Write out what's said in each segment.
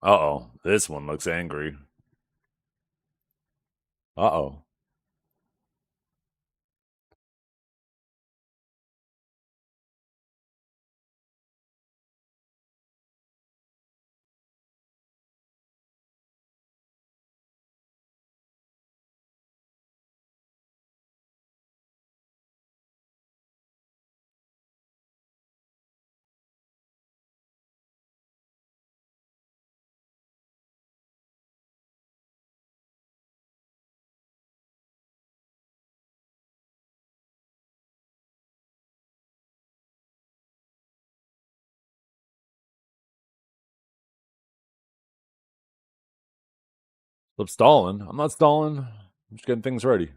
Uh-oh. This one looks angry. Uh-oh. Stop stalling. I'm not stalling. I'm just getting things ready.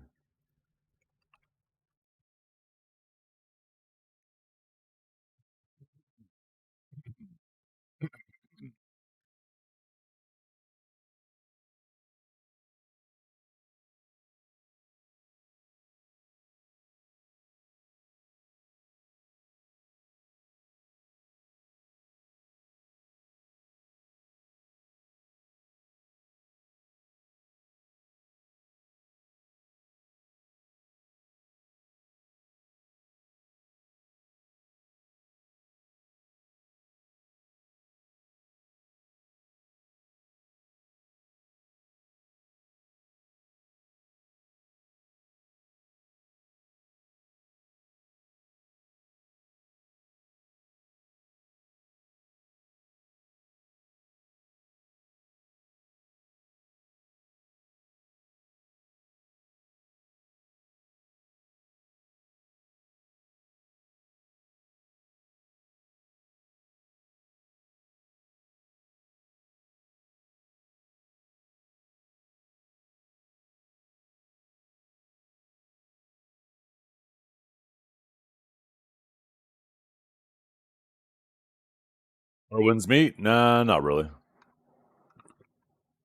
Or wins meat? Nah, not really.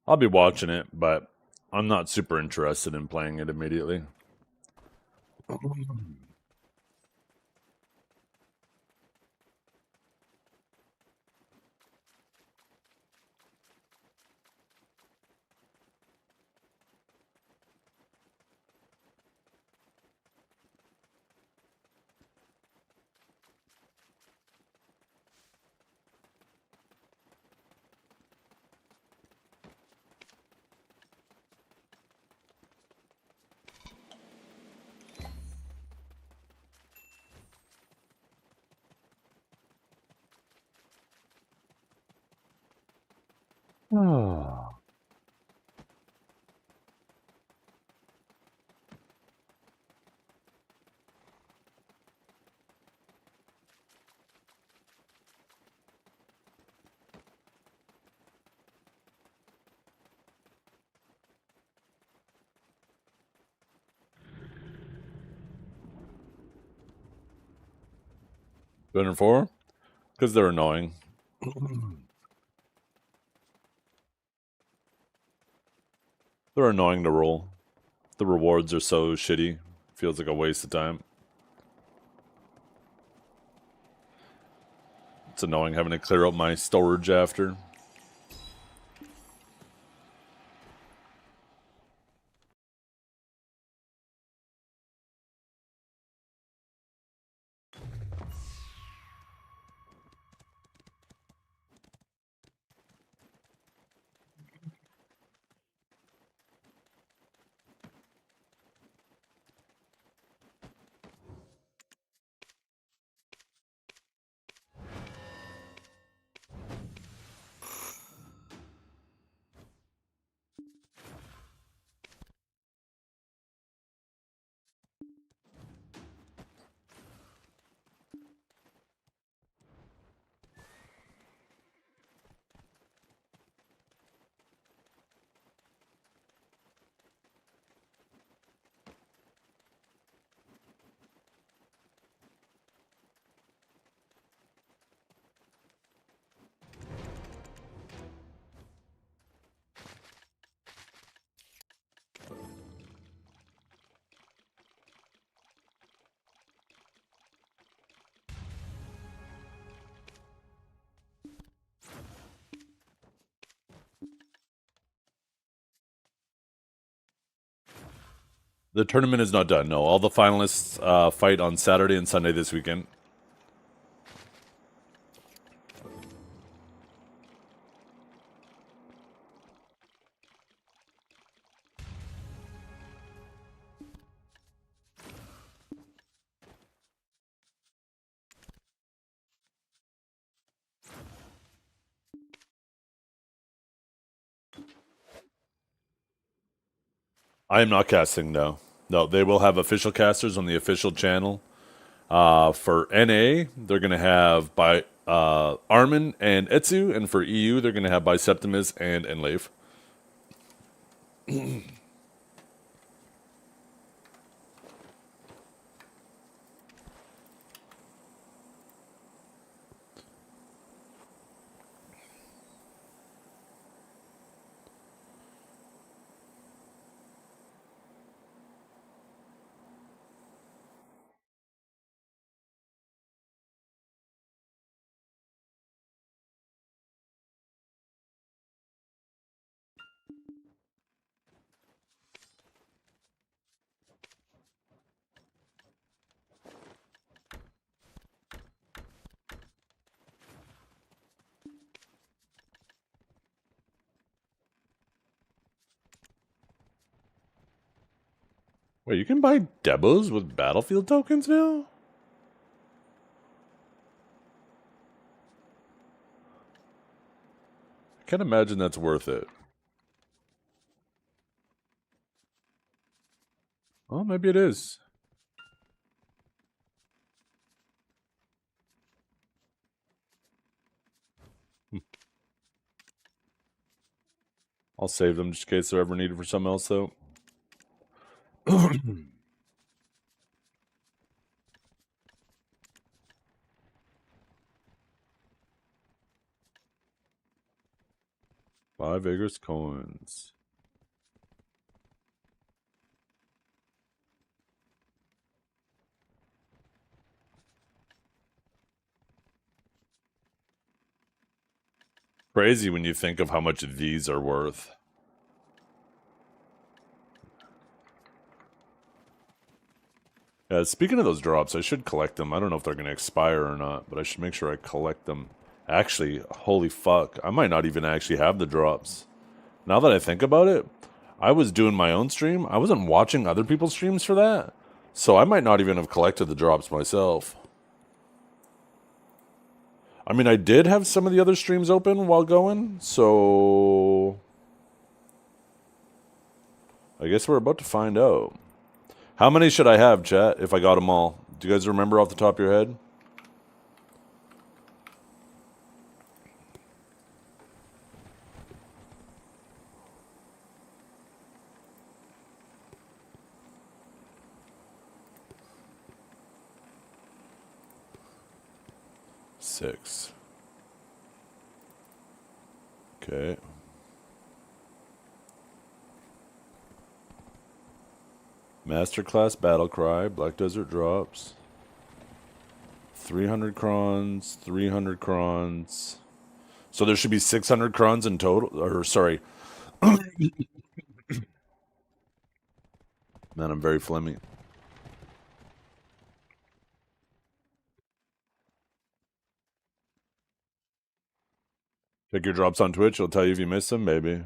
I'll be watching it, but I'm not super interested in playing it immediately. Good and four? Because they're annoying. They're annoying to roll. The rewards are so shitty. Feels like a waste of time. It's annoying having to clear up my storage after. The tournament is not done. No, all the finalists fight on Saturday and Sunday this weekend. I am not casting, no. No, they will have official casters on the official channel. For NA, they're going to have by Armin and Etsu, and for EU, they're going to have by Septimus and Enlave. Wait, you can buy Debos with Battlefield tokens now? I can't imagine that's worth it. Well, maybe it is. I'll save them just in case they're ever needed for something else, though. 5 Eggers coins. Crazy when you think of how much these are worth. Speaking of those drops, I should collect them. I don't know if they're going to expire or not, but I should make sure I collect them. Actually, holy fuck, I might not even actually have the drops. Now that I think about it, I was doing my own stream. I wasn't watching other people's streams for that. So I might not even have collected the drops myself. I mean, I did have some of the other streams open while going, so I guess we're about to find out. How many should I have, chat, if I got them all? Do you guys remember off the top of your head? Six. Okay. Masterclass Battlecry, Black Desert drops. 300 crons, 300 crons. So there should be 600 crons in total. Or, sorry. Man, I'm very phlegmy. Check your drops on Twitch. It'll tell you if you missed them, maybe.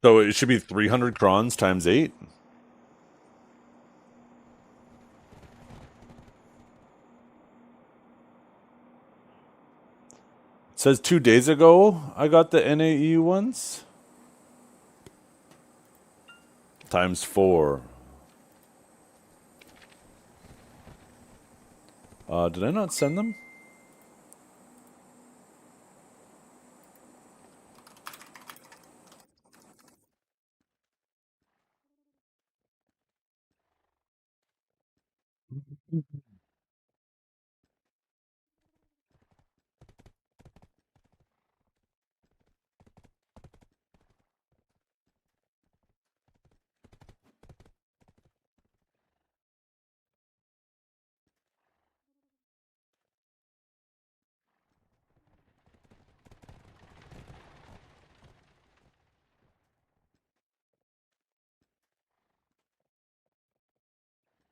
So it should be 300 crons times 8. It says 2 days ago I got the NAE ones. Times 4. Did I not send them?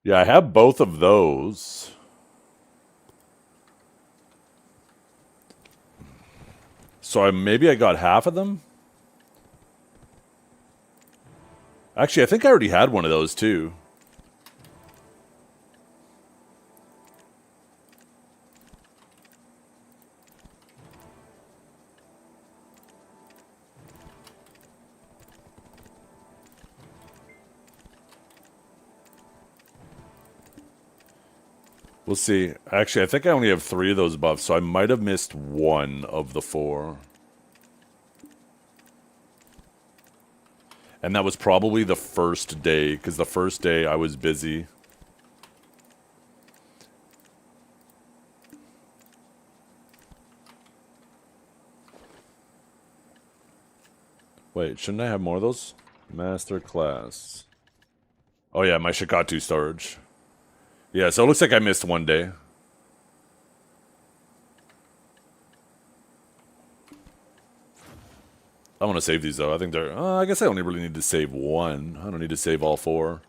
Yeah, I have both of those. So maybe I got half of them? Actually, I think I already had one of those too. We'll see. Actually, I think I only have 3 of those buffs, so I might have missed 1 of the 4. And that was probably the first day, because the first day I was busy. Wait, shouldn't I have more of those? Master class. Oh yeah, my Shikatu storage. Yeah, so it looks like I missed 1 day. I want to save these though. I think they're... I guess I only really need to save 1. I don't need to save all 4.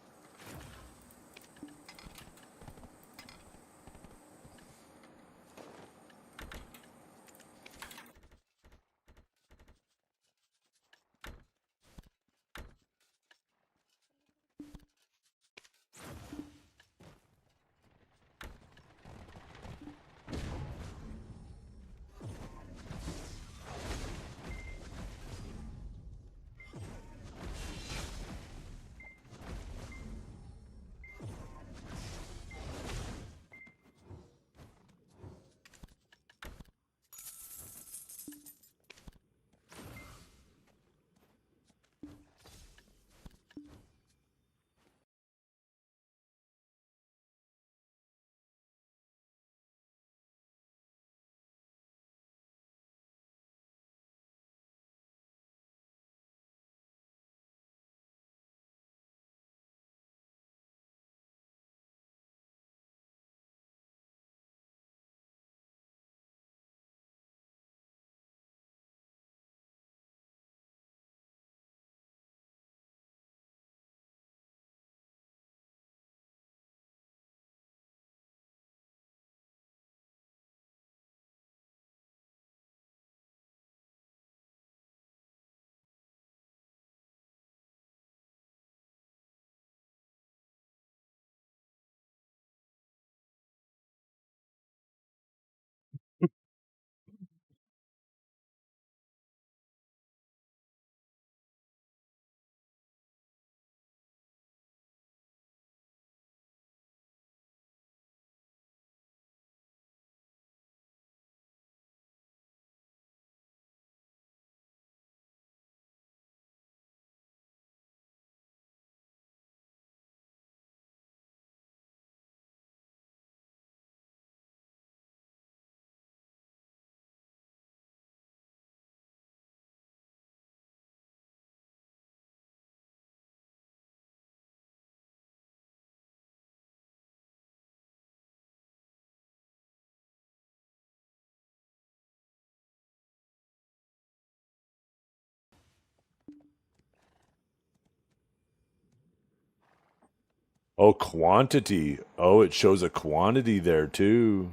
Oh, quantity. Oh, it shows a quantity there too.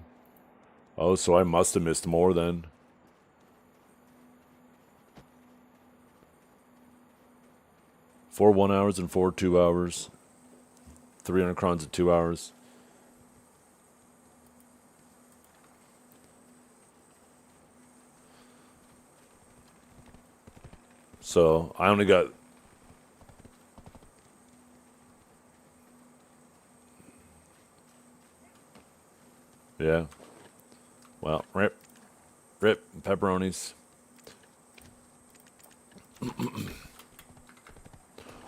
Oh, so I must have missed more then. 4 1 hours and 4 2 hours. 300 crowns at 2 hours. So I only got... Yeah. Well, rip pepperonis.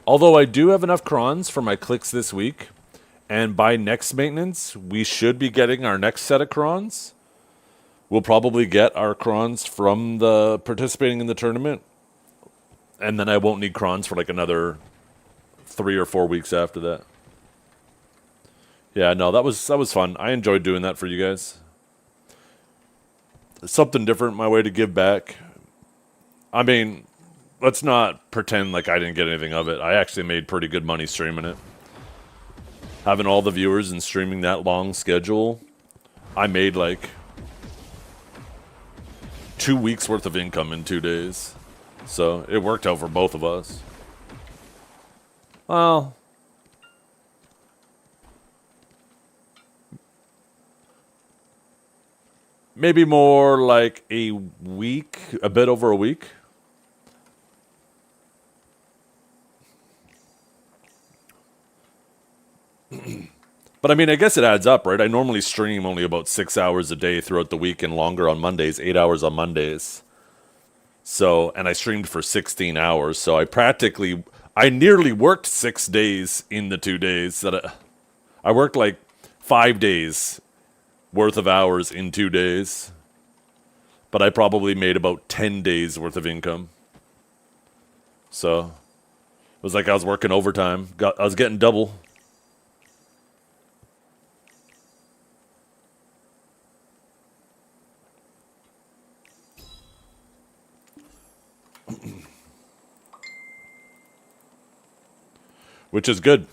Although I do have enough crons for my clicks this week, And by next maintenance, we should be getting our next set of crons. We'll probably get our crons from the participating in the tournament. And then I won't need crons for like another 3 or 4 weeks after that. Yeah, no, that was fun. I enjoyed doing that for you guys. Something different, my way to give back. I mean, let's not pretend like I didn't get anything of it. I actually made pretty good money streaming it. Having all the viewers and streaming that long schedule, I made like 2 weeks worth of income in 2 days. So it worked out for both of us. Well, maybe more like a week, a bit over a week. But I mean, I guess it adds up, right? I normally stream only about 6 hours a day throughout the week and longer on Mondays, 8 hours on Mondays. So, and I streamed for 16 hours. So I nearly worked 6 days in the 2 days that I worked like 5 days worth of hours in 2 days. But I probably made about 10 days worth of income. So it was like I was working overtime. I was getting double. Which is good.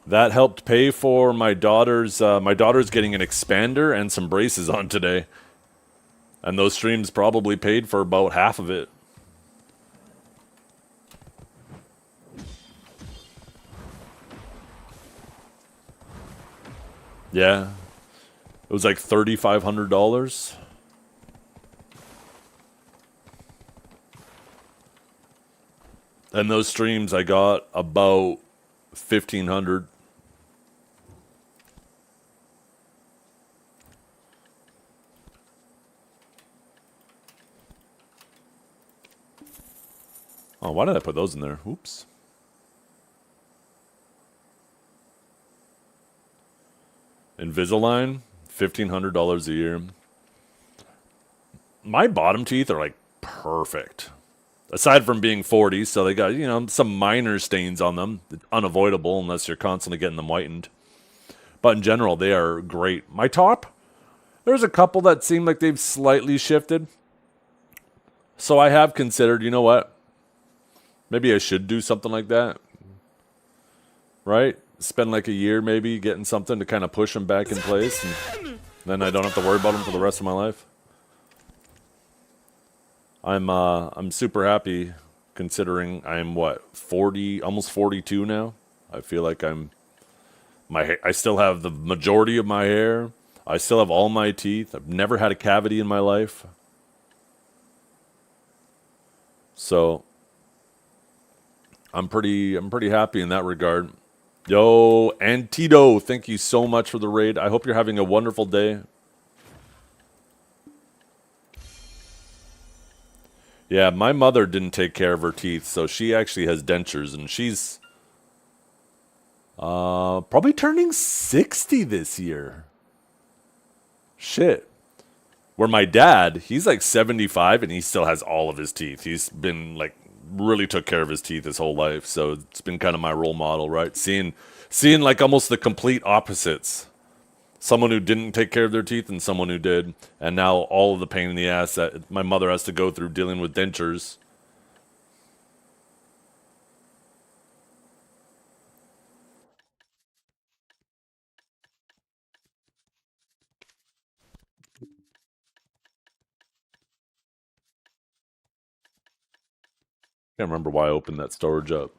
That helped pay for my daughter's getting an expander and some braces on today. And those streams probably paid for about half of it. Yeah. It was like $3,500. And those streams I got about 1,500. Oh, why did I put those in there? Oops. Invisalign, $1,500 a year. My bottom teeth are like perfect. Aside from being 40, so they got, some minor stains on them. Unavoidable unless you're constantly getting them whitened. But in general, they are great. My top, there's a couple that seem like they've slightly shifted. So I have considered, you know what? Maybe I should do something like that. Right? Spend like a year maybe getting something to kind of push them back in place. And then I don't have to worry about them for the rest of my life. I'm super happy considering I'm 40, almost 42 now. I feel like I still have the majority of my hair. I still have all my teeth. I've never had a cavity in my life. So I'm pretty happy in that regard. Yo, Antito, thank you so much for the raid. I hope you're having a wonderful day. Yeah, my mother didn't take care of her teeth, so she actually has dentures, and she's probably turning 60 this year. Shit. Where my dad, he's like 75, and he still has all of his teeth. He's been like really took care of his teeth his whole life, so it's been kind of my role model, right? Seeing like almost the complete opposites. Someone who didn't take care of their teeth and someone who did. And now all of the pain in the ass that my mother has to go through dealing with dentures. Can't remember why I opened that storage up.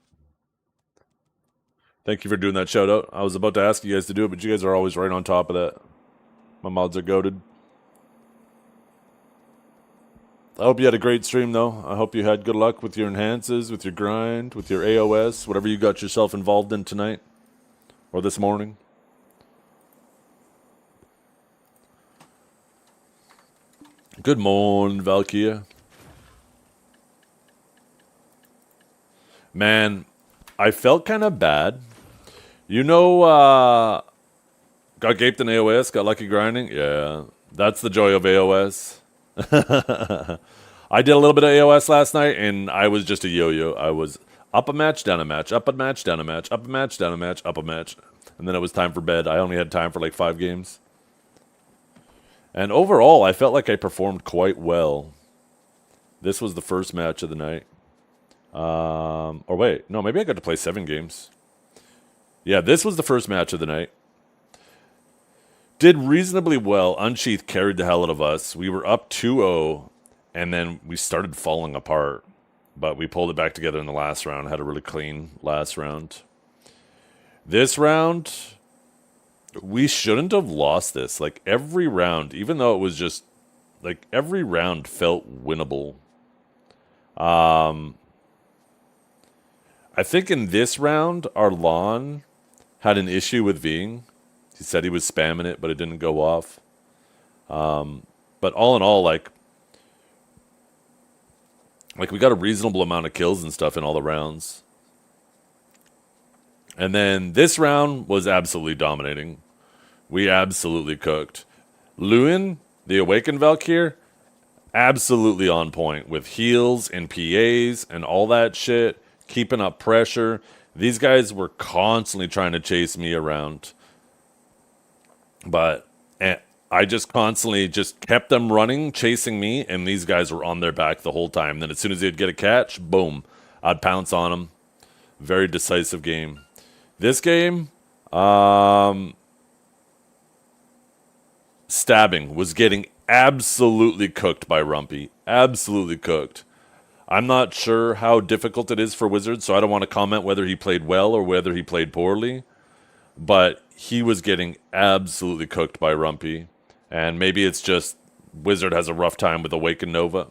Thank you for doing that shout out. I was about to ask you guys to do it, but you guys are always right on top of that. My mods are goated. I hope you had a great stream, though. I hope you had good luck with your enhances, with your grind, with your AOS, whatever you got yourself involved in tonight or this morning. Good morning, Valkia. Man, I felt kind of bad You know, got gaped in AOS, got lucky grinding? Yeah, that's the joy of AOS. I did a little bit of AOS last night, and I was just a yo-yo. I was up a match, down a match, up a match, down a match, up a match, down a match, up a match. And then it was time for bed. I only had time for like 5 games. And overall, I felt like I performed quite well. This was the first match of the night. Or wait, no, maybe I got to play 7 games. Yeah, this was the first match of the night. Did reasonably well. Unsheath carried the hell out of us. We were up 2-0, and then we started falling apart. But we pulled it back together in the last round. Had a really clean last round. This round, we shouldn't have lost this. Like, every round, even though it was just, like, every round felt winnable. I think in this round, our lawn had an issue with Ving. He said he was spamming it, but it didn't go off. But all in all, like we got a reasonable amount of kills and stuff in all the rounds. And then this round was absolutely dominating. We absolutely cooked. Lewin, the Awakened Valkyr, absolutely on point with heals and PAs and all that shit, keeping up pressure. These guys were constantly trying to chase me around. But I just constantly just kept them running, chasing me, and these guys were on their back the whole time. Then as soon as they'd get a catch, boom, I'd pounce on them. Very decisive game. This game, stabbing was getting absolutely cooked by Rumpy. Absolutely cooked. I'm not sure how difficult it is for Wizards, so I don't want to comment whether he played well or whether he played poorly. But he was getting absolutely cooked by Rumpy. And maybe it's just Wizard has a rough time with Awakened Nova.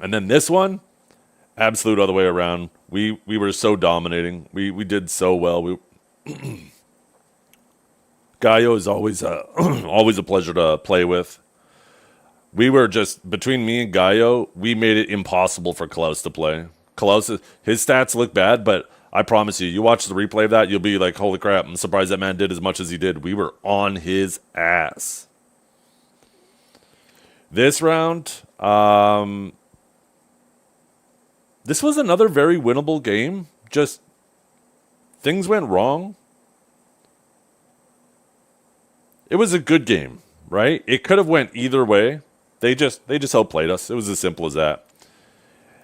And then this one, absolute other way around. We were so dominating. We did so well. Gaio is always always a pleasure to play with. We were just, between me and Gaio, we made it impossible for Klaus to play. Klaus, his stats look bad, but I promise you, you watch the replay of that, you'll be like, holy crap, I'm surprised that man did as much as he did. We were on his ass. This round, this was another very winnable game. Just, things went wrong. It was a good game, right? It could have went either way. They just outplayed us. It was as simple as that.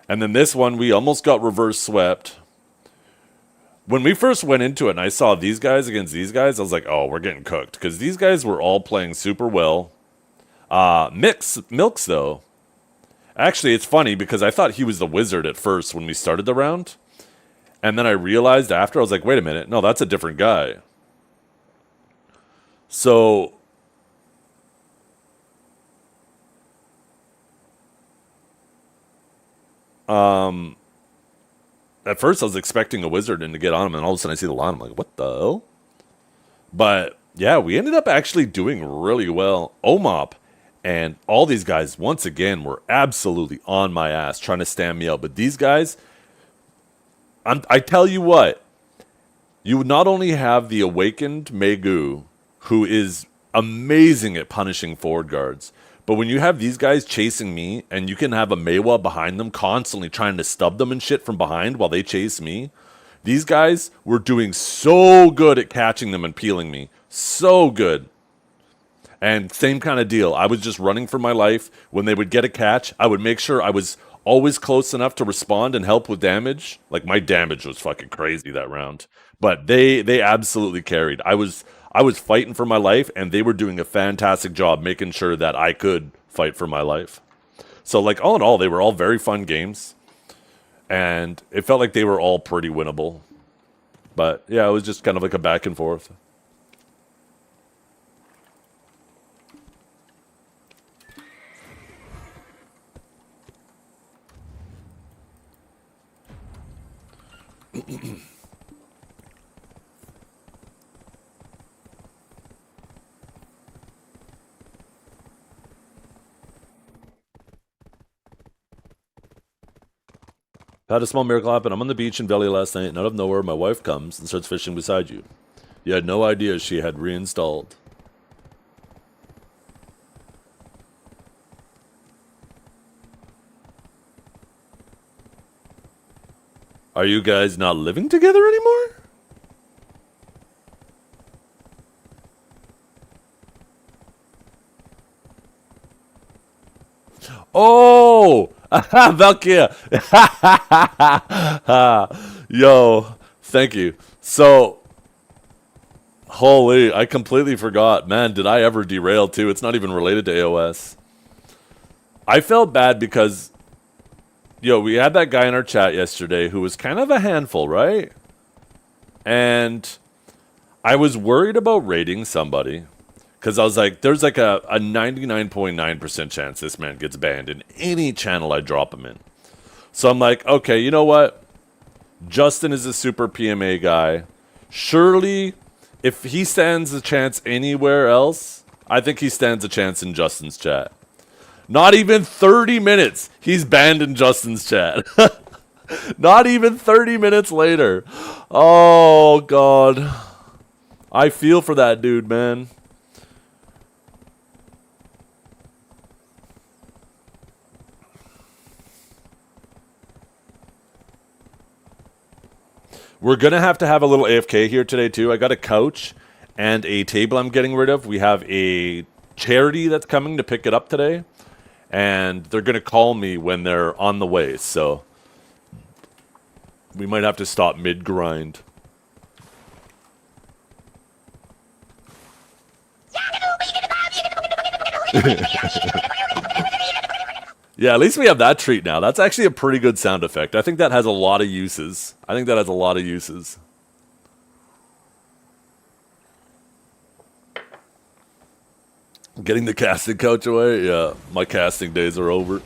And then this one, we almost got reverse swept. When we first went into it and I saw these guys against these guys, I was like, oh, we're getting cooked. Because these guys were all playing super well. Milks, though. Actually, it's funny because I thought he was the Wizard at first when we started the round. And then I realized after, I was like, wait a minute. No, that's a different guy. So at first I was expecting a Wizard and to get on him, and all of a sudden I see the line. I'm like, what the hell? But yeah, we ended up actually doing really well. Omop and all these guys, once again, were absolutely on my ass trying to stand me out. But these guys, I tell you what, you would not only have the Awakened Megu, who is amazing at punishing forward guards, but when you have these guys chasing me, and you can have a Meiwa behind them constantly trying to stub them and shit from behind while they chase me, these guys were doing so good at catching them and peeling me. So good. And same kind of deal. I was just running for my life. When they would get a catch, I would make sure I was always close enough to respond and help with damage. Like, my damage was fucking crazy that round. But they absolutely carried. I was fighting for my life, and they were doing a fantastic job making sure that I could fight for my life. So, like, all in all, they were all very fun games. And it felt like they were all pretty winnable. But, yeah, it was just kind of like a back and forth. Had a small miracle happen. I'm on the beach in Valley last night, and out of nowhere, my wife comes and starts fishing beside you. You had no idea she had reinstalled. Are you guys not living together anymore? Oh! Valkyria! Yo, thank you. So, holy, I completely forgot. Man, did I ever derail too? It's not even related to AOS. I felt bad because, yo, we had that guy in our chat yesterday who was kind of a handful, right? And I was worried about raiding somebody. Because I was like, there's like a 99.9% chance this man gets banned in any channel I drop him in. So I'm like, okay, you know what? Justin is a super PMA guy. Surely, if he stands a chance anywhere else, I think he stands a chance in Justin's chat. Not even 30 minutes, he's banned in Justin's chat. Not even 30 minutes later. Oh, God. I feel for that dude, man. We're going to have a little AFK here today, too. I got a couch and a table I'm getting rid of. We have a charity that's coming to pick it up today. And they're going to call me when they're on the way. So we might have to stop mid-grind. Yeah, at least we have that treat now. That's actually a pretty good sound effect. I think that has a lot of uses. Getting the casting couch away? Yeah, my casting days are over.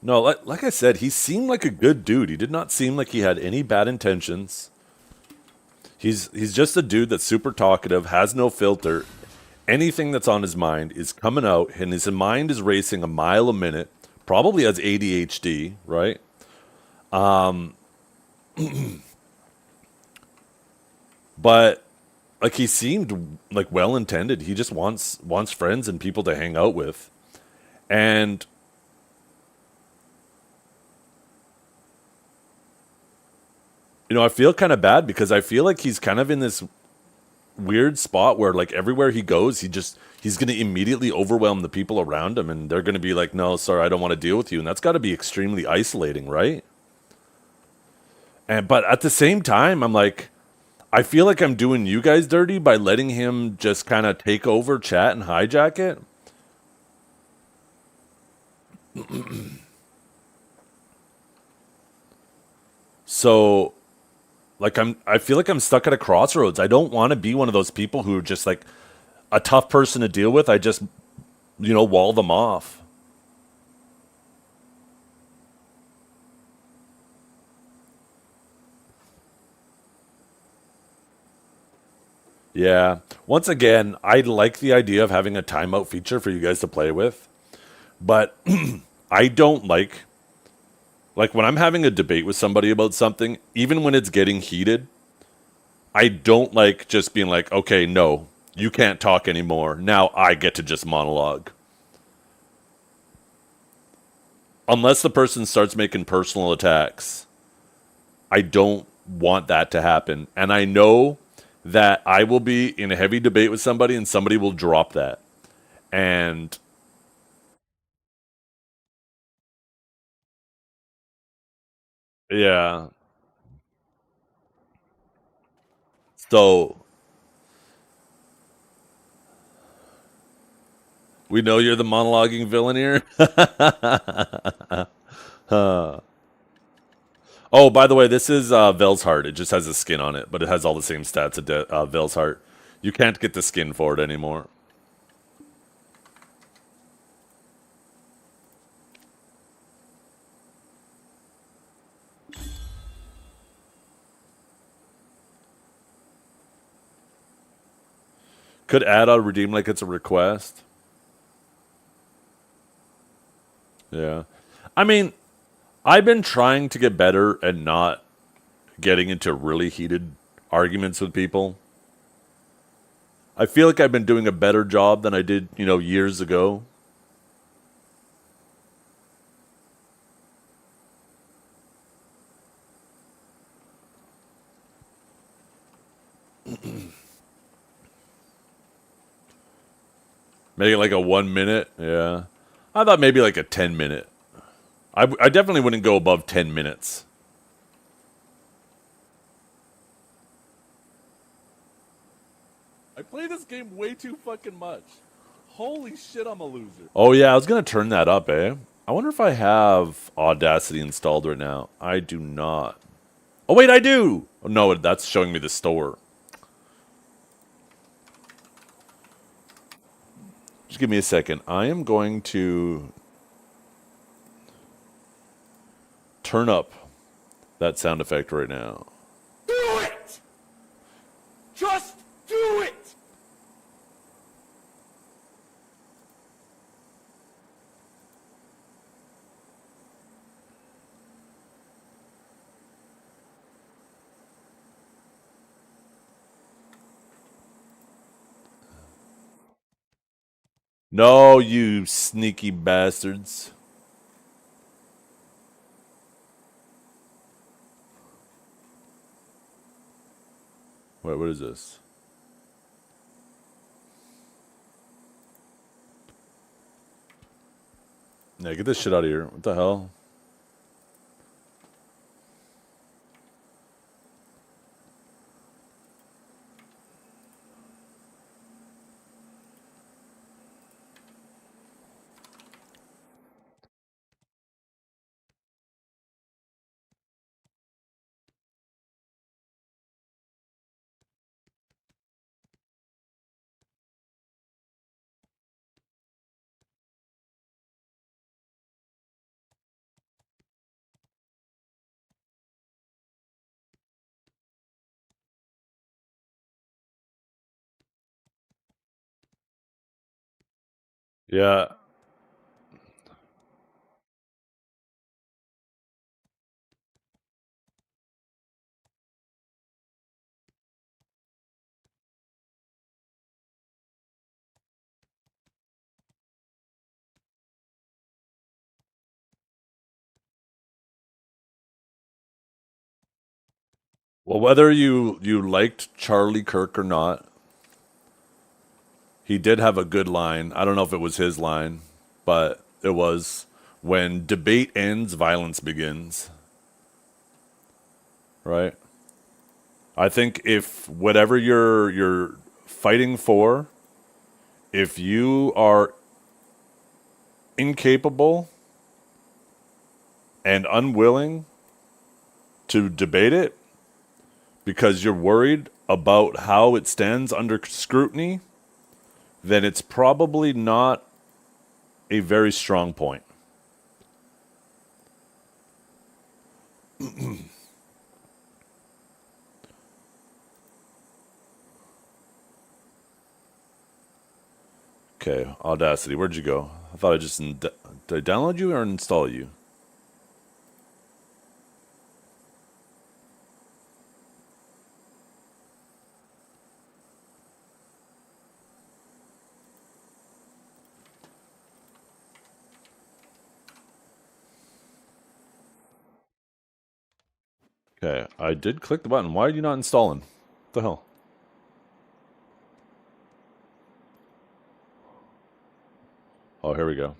No, like I said, he seemed like a good dude. He did not seem like he had any bad intentions. He's just a dude that's super talkative, has no filter. Anything that's on his mind is coming out, and his mind is racing a mile a minute. Probably has ADHD, right? But like he seemed like well intended. He just wants friends and people to hang out with. And you know, I feel kind of bad because I feel like he's kind of in this weird spot where like everywhere he goes, he's going to immediately overwhelm the people around him, and they're going to be like, "No, sorry, I don't want to deal with you." And that's got to be extremely isolating, right? But at the same time, I'm like, I feel like I'm doing you guys dirty by letting him just kind of take over chat and hijack it. So like I feel like I'm stuck at a crossroads. I don't want to be one of those people who are just like a tough person to deal with. I just, wall them off. Yeah. Once again, I like the idea of having a timeout feature for you guys to play with, but I don't like when I'm having a debate with somebody about something, even when it's getting heated, I don't like just being like, "Okay, no, you can't talk anymore. Now I get to just monologue." Unless the person starts making personal attacks, I don't want that to happen. And I know that I will be in a heavy debate with somebody and somebody will drop that. And yeah. So we know you're the monologuing villain here. Oh, by the way, this is Vel's Heart. It just has a skin on it, but it has all the same stats as Vel's Heart. You can't get the skin for it anymore. Could add a redeem like it's a request. Yeah. I mean, I've been trying to get better at not getting into really heated arguments with people. I feel like I've been doing a better job than I did, years ago. Maybe like a 1 minute. Yeah. I thought maybe like a 10 minute. I definitely wouldn't go above 10 minutes. I play this game way too fucking much. Holy shit, I'm a loser. Oh yeah, I was gonna turn that up, eh? I wonder if I have Audacity installed right now. I do not. Oh wait, I do! Oh, no, that's showing me the store. Just give me a second. I am going to turn up that sound effect right now. Do it! Just do it! No, you sneaky bastards. Wait, what is this? Yeah, get this shit out of here. What the hell? Yeah. Well, whether you liked Charlie Kirk or not, he did have a good line. I don't know if it was his line, but it was, when debate ends, violence begins. Right? I think if whatever you're fighting for, if you are incapable and unwilling to debate it because you're worried about how it stands under scrutiny, then it's probably not a very strong point. Okay, Audacity, where'd you go? I thought I just did I download you or install you? Okay, I did click the button. Why are you not installing? What the hell? Oh, here we go.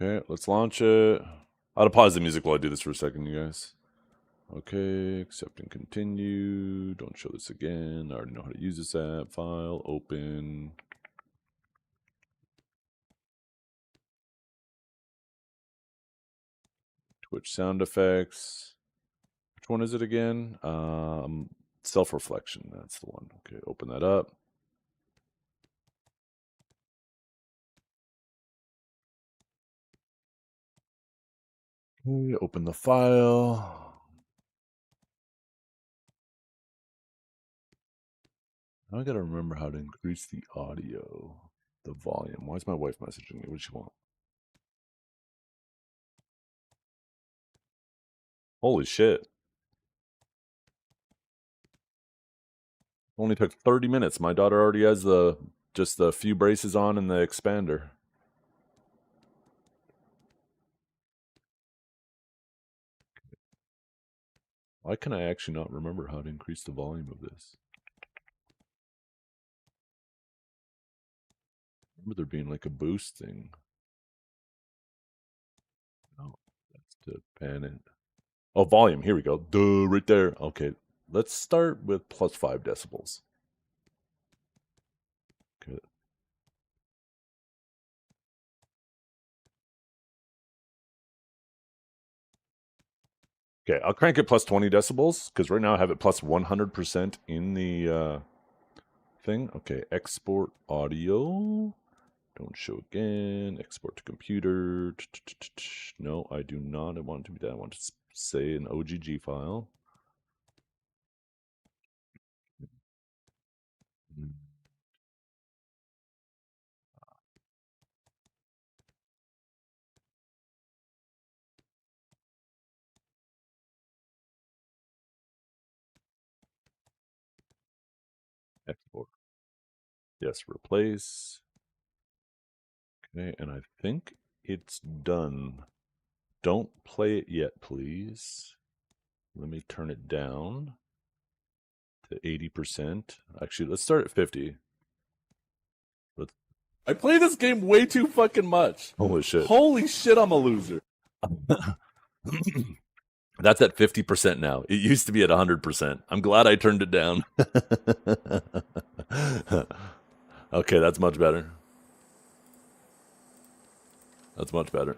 Okay, let's launch it. I'll pause the music while I do this for a second, you guys. Okay, accept and continue. Don't show this again. I already know how to use this app. File, open. Twitch sound effects. Which one is it again? Self-reflection. That's the one. Okay, open that up. Okay, open the file. Now I gotta remember how to increase the audio, the volume. Why is my wife messaging me? What does she want? Holy shit. Only took 30 minutes. My daughter already has just the few braces on and the expander. Why can I actually not remember how to increase the volume of this? I remember there being like a boost thing. No, that's to pan it. Oh, volume. Here we go. Duh, right there. Okay, let's start with plus 5 decibels. Okay. Okay, I'll crank it plus 20 decibels because right now I have it plus 100% in the thing. Okay, export audio. Don't show again. Export to computer. No, I do not. I want it to be that. I want to say an OGG file. Export. Yes, replace. Okay, and I think it's done. Don't play it yet, please. Let me turn it down to 80%. Actually, let's start at 50. I play this game way too fucking much. Holy shit. Holy shit, I'm a loser. That's at 50% now. It used to be at 100%. I'm glad I turned it down. Okay, that's much better. That's much better.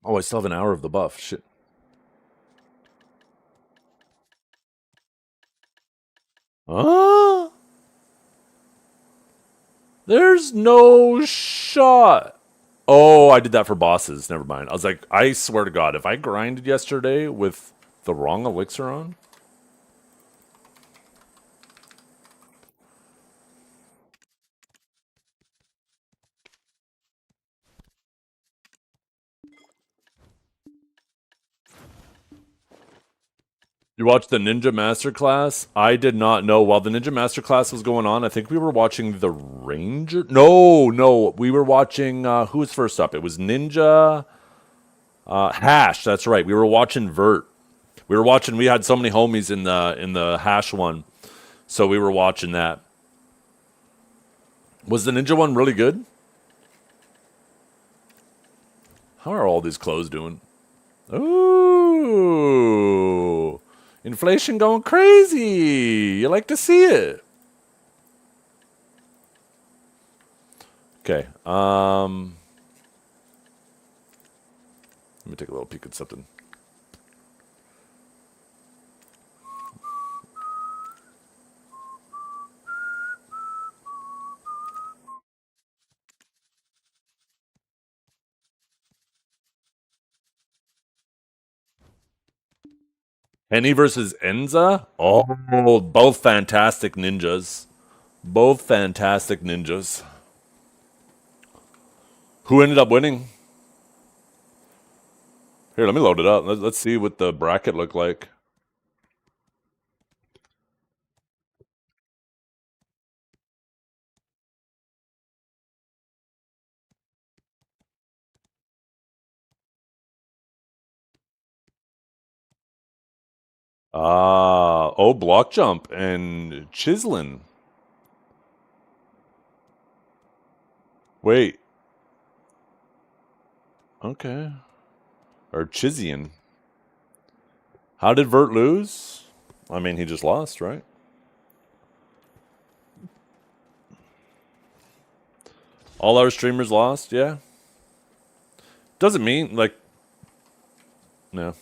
Oh, I still have an hour of the buff. Shit. Huh? There's no shot. Oh, I did that for bosses. Never mind. I was like, I swear to God, if I grinded yesterday with the wrong elixir on. You watched the Ninja Masterclass? I did not know. While the Ninja Masterclass was going on, I think we were watching the Ranger. No. We were watching, who was first up? It was Ninja Hash. That's right. We were watching Vert. We had so many homies in the Hash one. So we were watching that. Was the Ninja one really good? How are all these clothes doing? Ooh. Inflation going crazy. You like to see it. Okay. Let me take a little peek at something. Henny versus Enza? Oh, both fantastic ninjas. Both fantastic ninjas. Who ended up winning? Here, let me load it up. Let's see what the bracket looked like. Block jump and chiseling. Wait. Okay. Or Chizian. How did Vert lose? I mean, he just lost, right? All our streamers lost, yeah. Doesn't mean, like, no.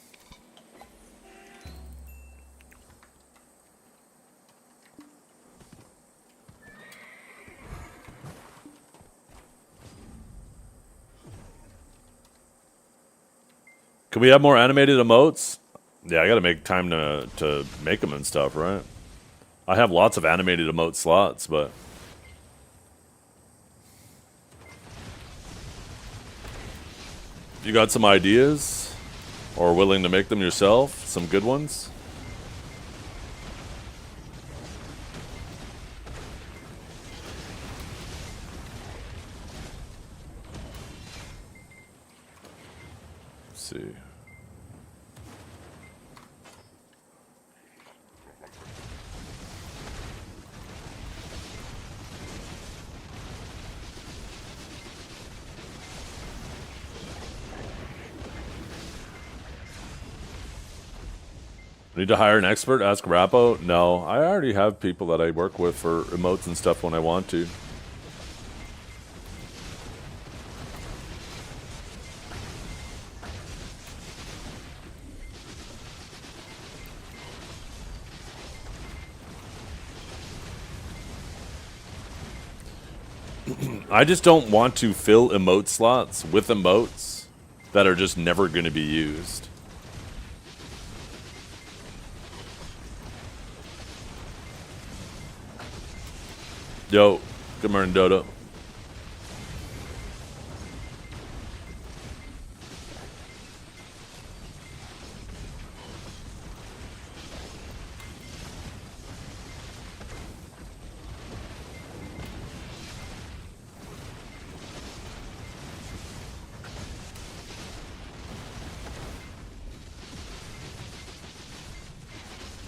Can we have more animated emotes? Yeah, I gotta make time to make them and stuff, right? I have lots of animated emote slots, but... You got some ideas? Or willing to make them yourself? Some good ones? Let's see. Need to hire an expert? Ask Rappo? No, I already have people that I work with for emotes and stuff when I want to. I just don't want to fill emote slots with emotes that are just never going to be used. Yo, good morning, Dodo.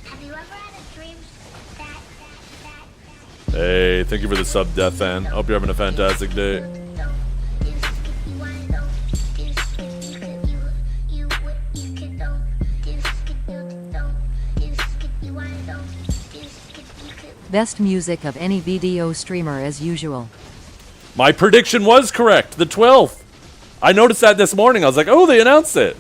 Have you ever had a dream that Hey, thank you for the sub, Death Fan. Hope you're having a fantastic day. Best music of any video streamer as usual. My prediction was correct. The 12th. I noticed that this morning. I was like, oh, they announced it.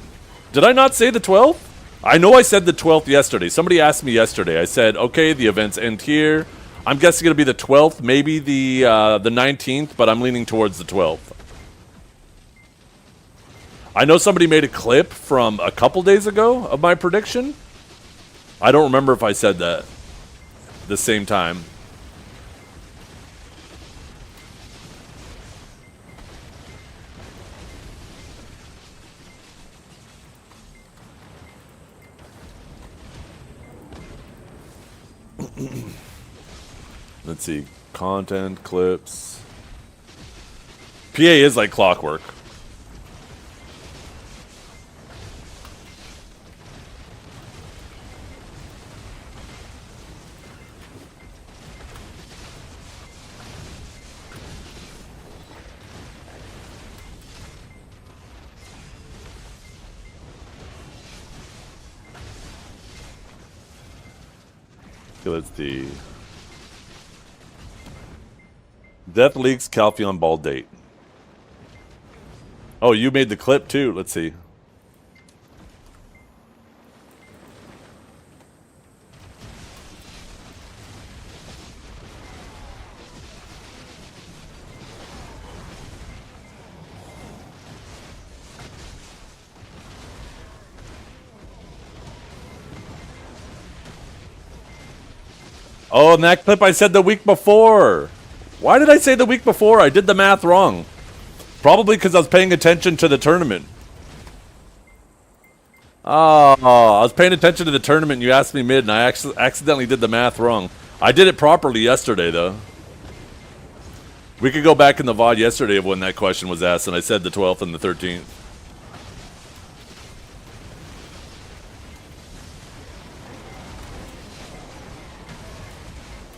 Did I not say the 12th? I know I said the 12th yesterday. Somebody asked me yesterday. I said, okay, the events end here. I'm guessing it'll be the 12th, maybe the 19th, but I'm leaning towards the 12th. I know somebody made a clip from a couple days ago of my prediction. I don't remember if I said that the same time. Let's see. Content, clips. PA is like clockwork. Okay, let's see. Death leaks Calpheon ball date. Oh, you made the clip too. Let's see. Oh, and that clip I said the week before. Why did I say the week before? I did the math wrong. Probably because I was paying attention to the tournament. Oh, I was paying attention to the tournament and you asked me mid and I accidentally did the math wrong. I did it properly yesterday, though. We could go back in the VOD yesterday of when that question was asked and I said the 12th and the 13th.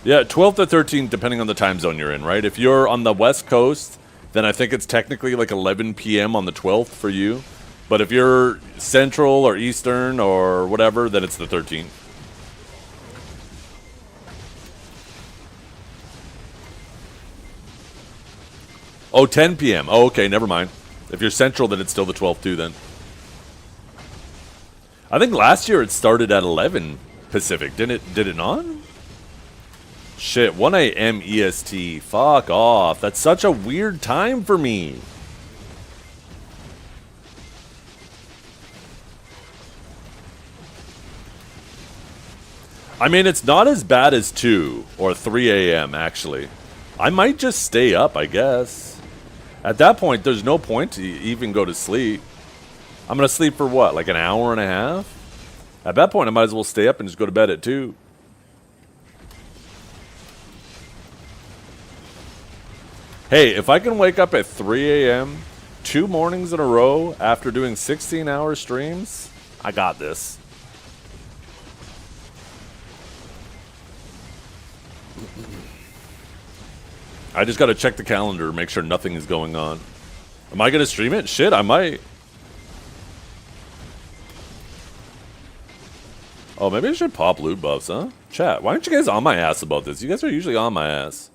Yeah, 12th or 13th, depending on the time zone you're in, right? If you're on the West Coast, then I think it's technically like 11 p.m. on the 12th for you. But if you're Central or Eastern or whatever, then it's the 13th. Oh, 10 p.m. Oh, okay, never mind. If you're Central, then it's still the 12th too, then. I think last year it started at 11 Pacific. Did it not? Shit, 1 a.m. EST. Fuck off. That's such a weird time for me. I mean, it's not as bad as 2 or 3 a.m. actually. I might just stay up, I guess. At that point, there's no point to even go to sleep. I'm going to sleep for what, like an hour and a half? At that point, I might as well stay up and just go to bed at 2. Hey, if I can wake up at 3 a.m. 2 mornings in a row after doing 16-hour streams, I got this. I just gotta check the calendar, make sure nothing is going on. Am I gonna stream it? Shit, I might. Oh, maybe I should pop loot buffs, huh? Chat, why aren't you guys on my ass about this? You guys are usually on my ass.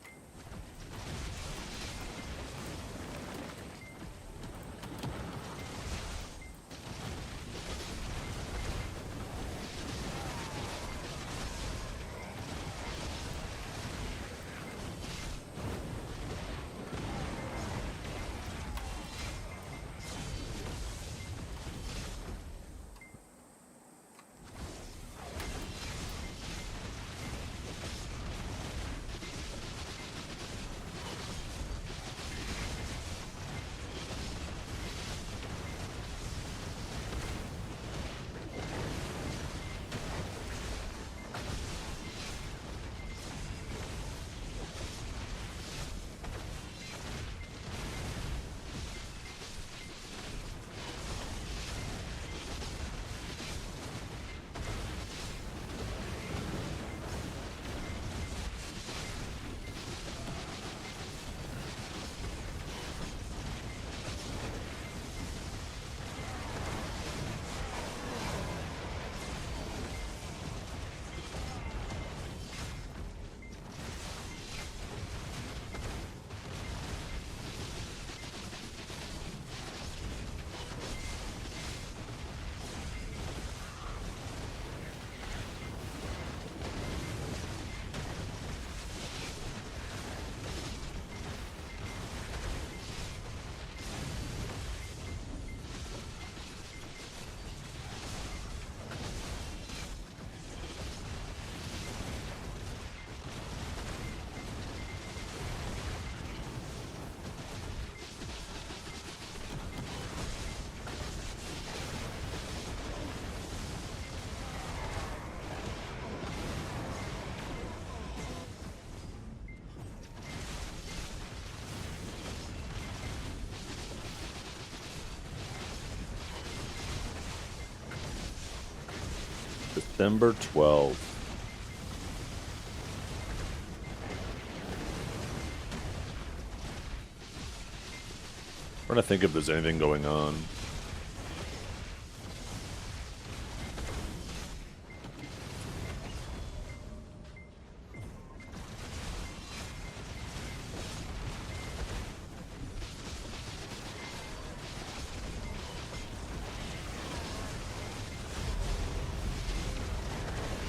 December 12th. I'm trying to think if there's anything going on.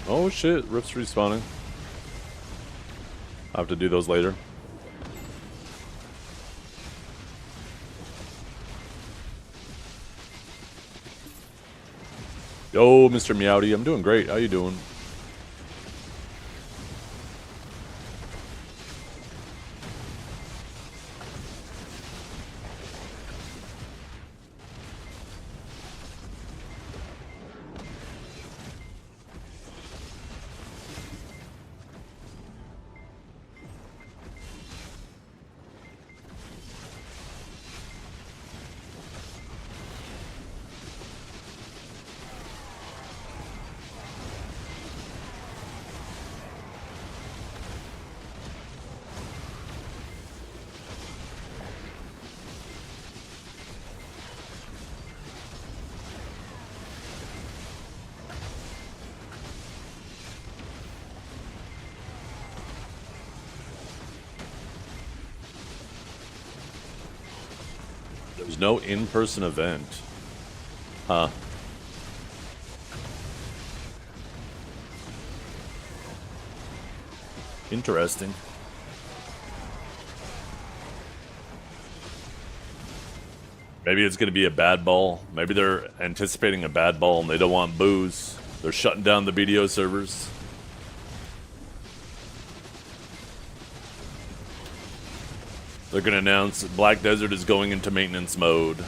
Oh shit, Rift's respawning. I'll have to do those later. Yo, Mr. Meowdy, I'm doing great. How you doing? There's no in-person event. Huh. Interesting. Maybe it's going to be a bad ball. Maybe they're anticipating a bad ball and they don't want booze. They're shutting down the BDO servers. They're going to announce Black Desert is going into maintenance mode.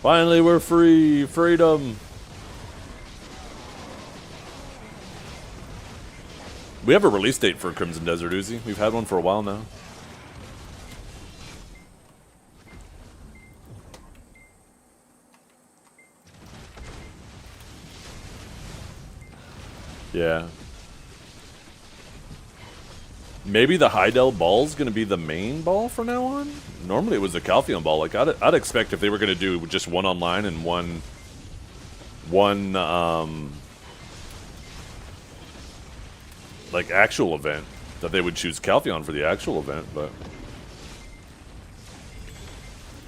Finally, we're free. Freedom. We have a release date for Crimson Desert, Uzi. We've had one for a while now. Yeah. Maybe the Heidel ball's gonna be the main ball from now on? Normally it was the Calpheon ball. Like, I'd expect if they were gonna do just one online and one like actual event, that they would choose Calpheon for the actual event,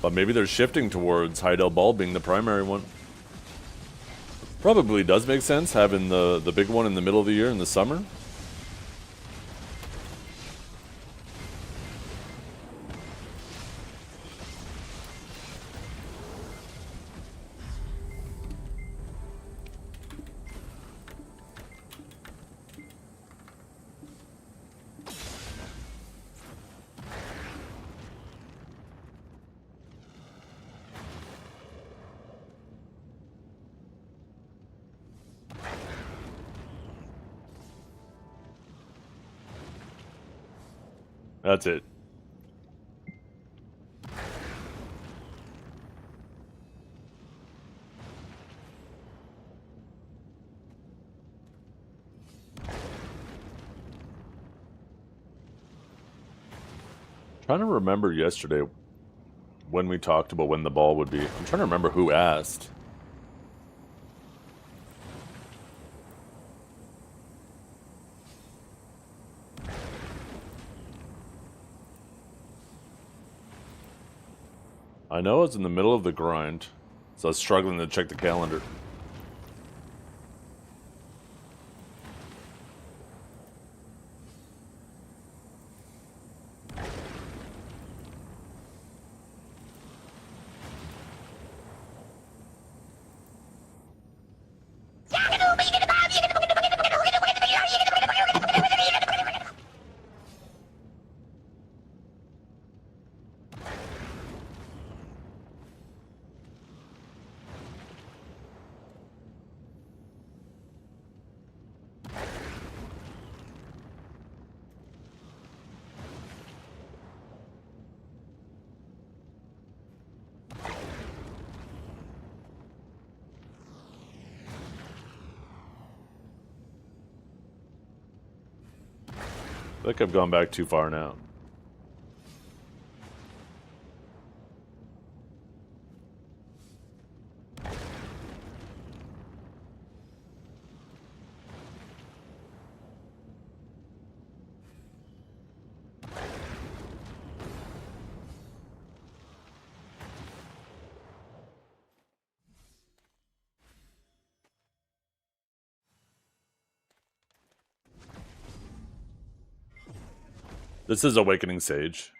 but maybe they're shifting towards Heidel ball being the primary one. Probably does make sense having the big one in the middle of the year in the summer. That's it. Trying to remember yesterday when we talked about when the ball would be. I'm trying to remember who asked. I know I was in the middle of the grind, so I was struggling to check the calendar. I think I've gone back too far now. This is Awakening Sage.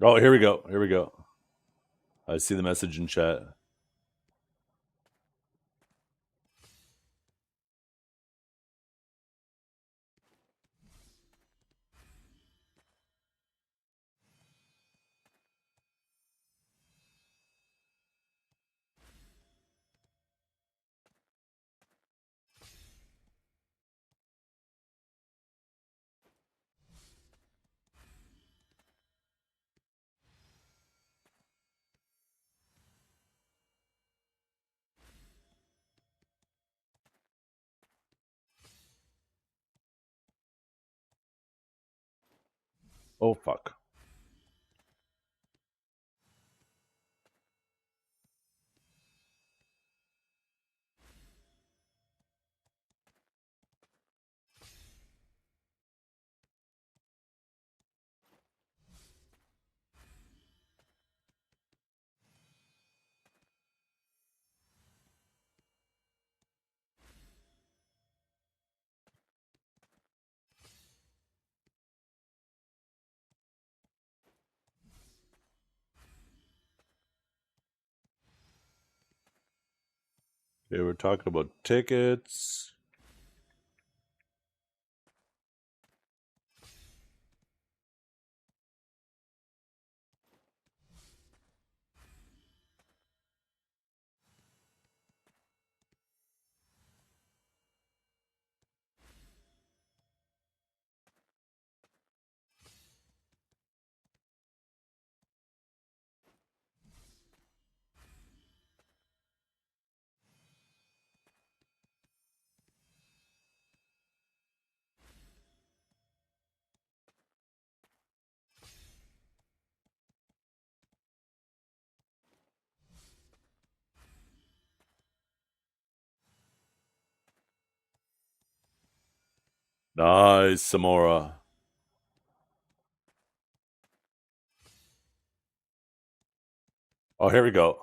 Oh, here we go. Here we go. I see the message in chat. Oh, fuck. Okay, we're talking about tickets. Nice, Samora. Oh, here we go.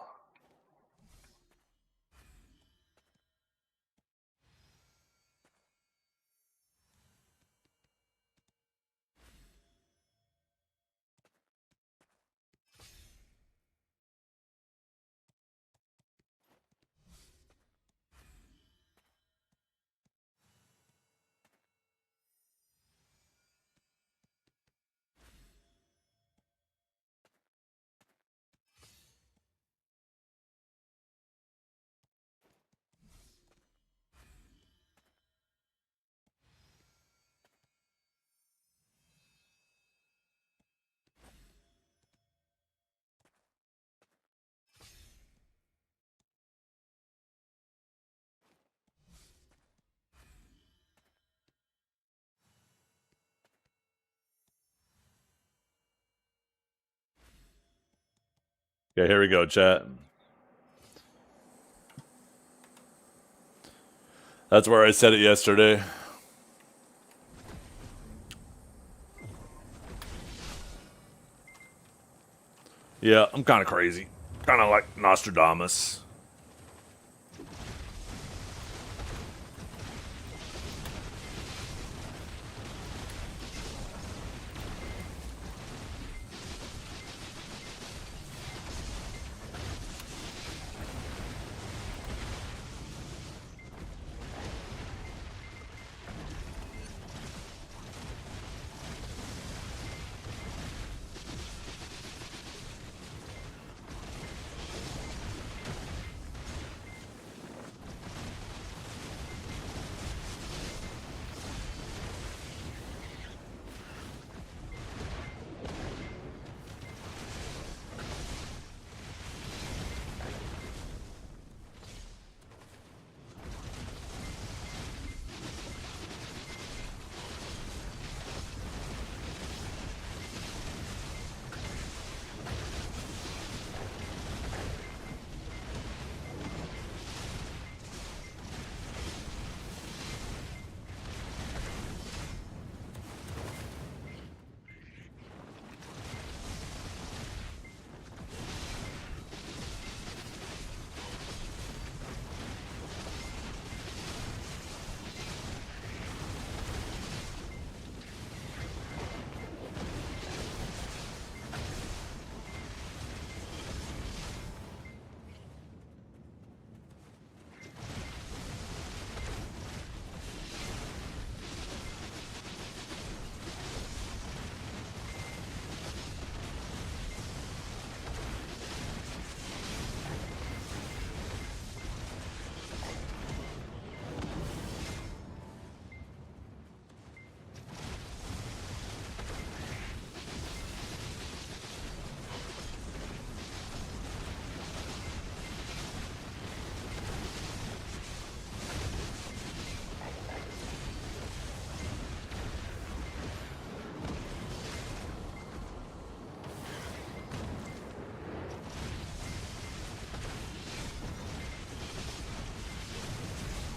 Yeah, here we go, chat. That's where I said it yesterday. Yeah, I'm kind of crazy. Kind of like Nostradamus.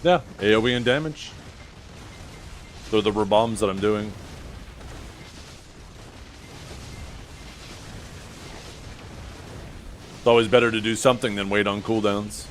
Yeah, AoE and damage. They're the bombs that I'm doing. It's always better to do something than wait on cooldowns.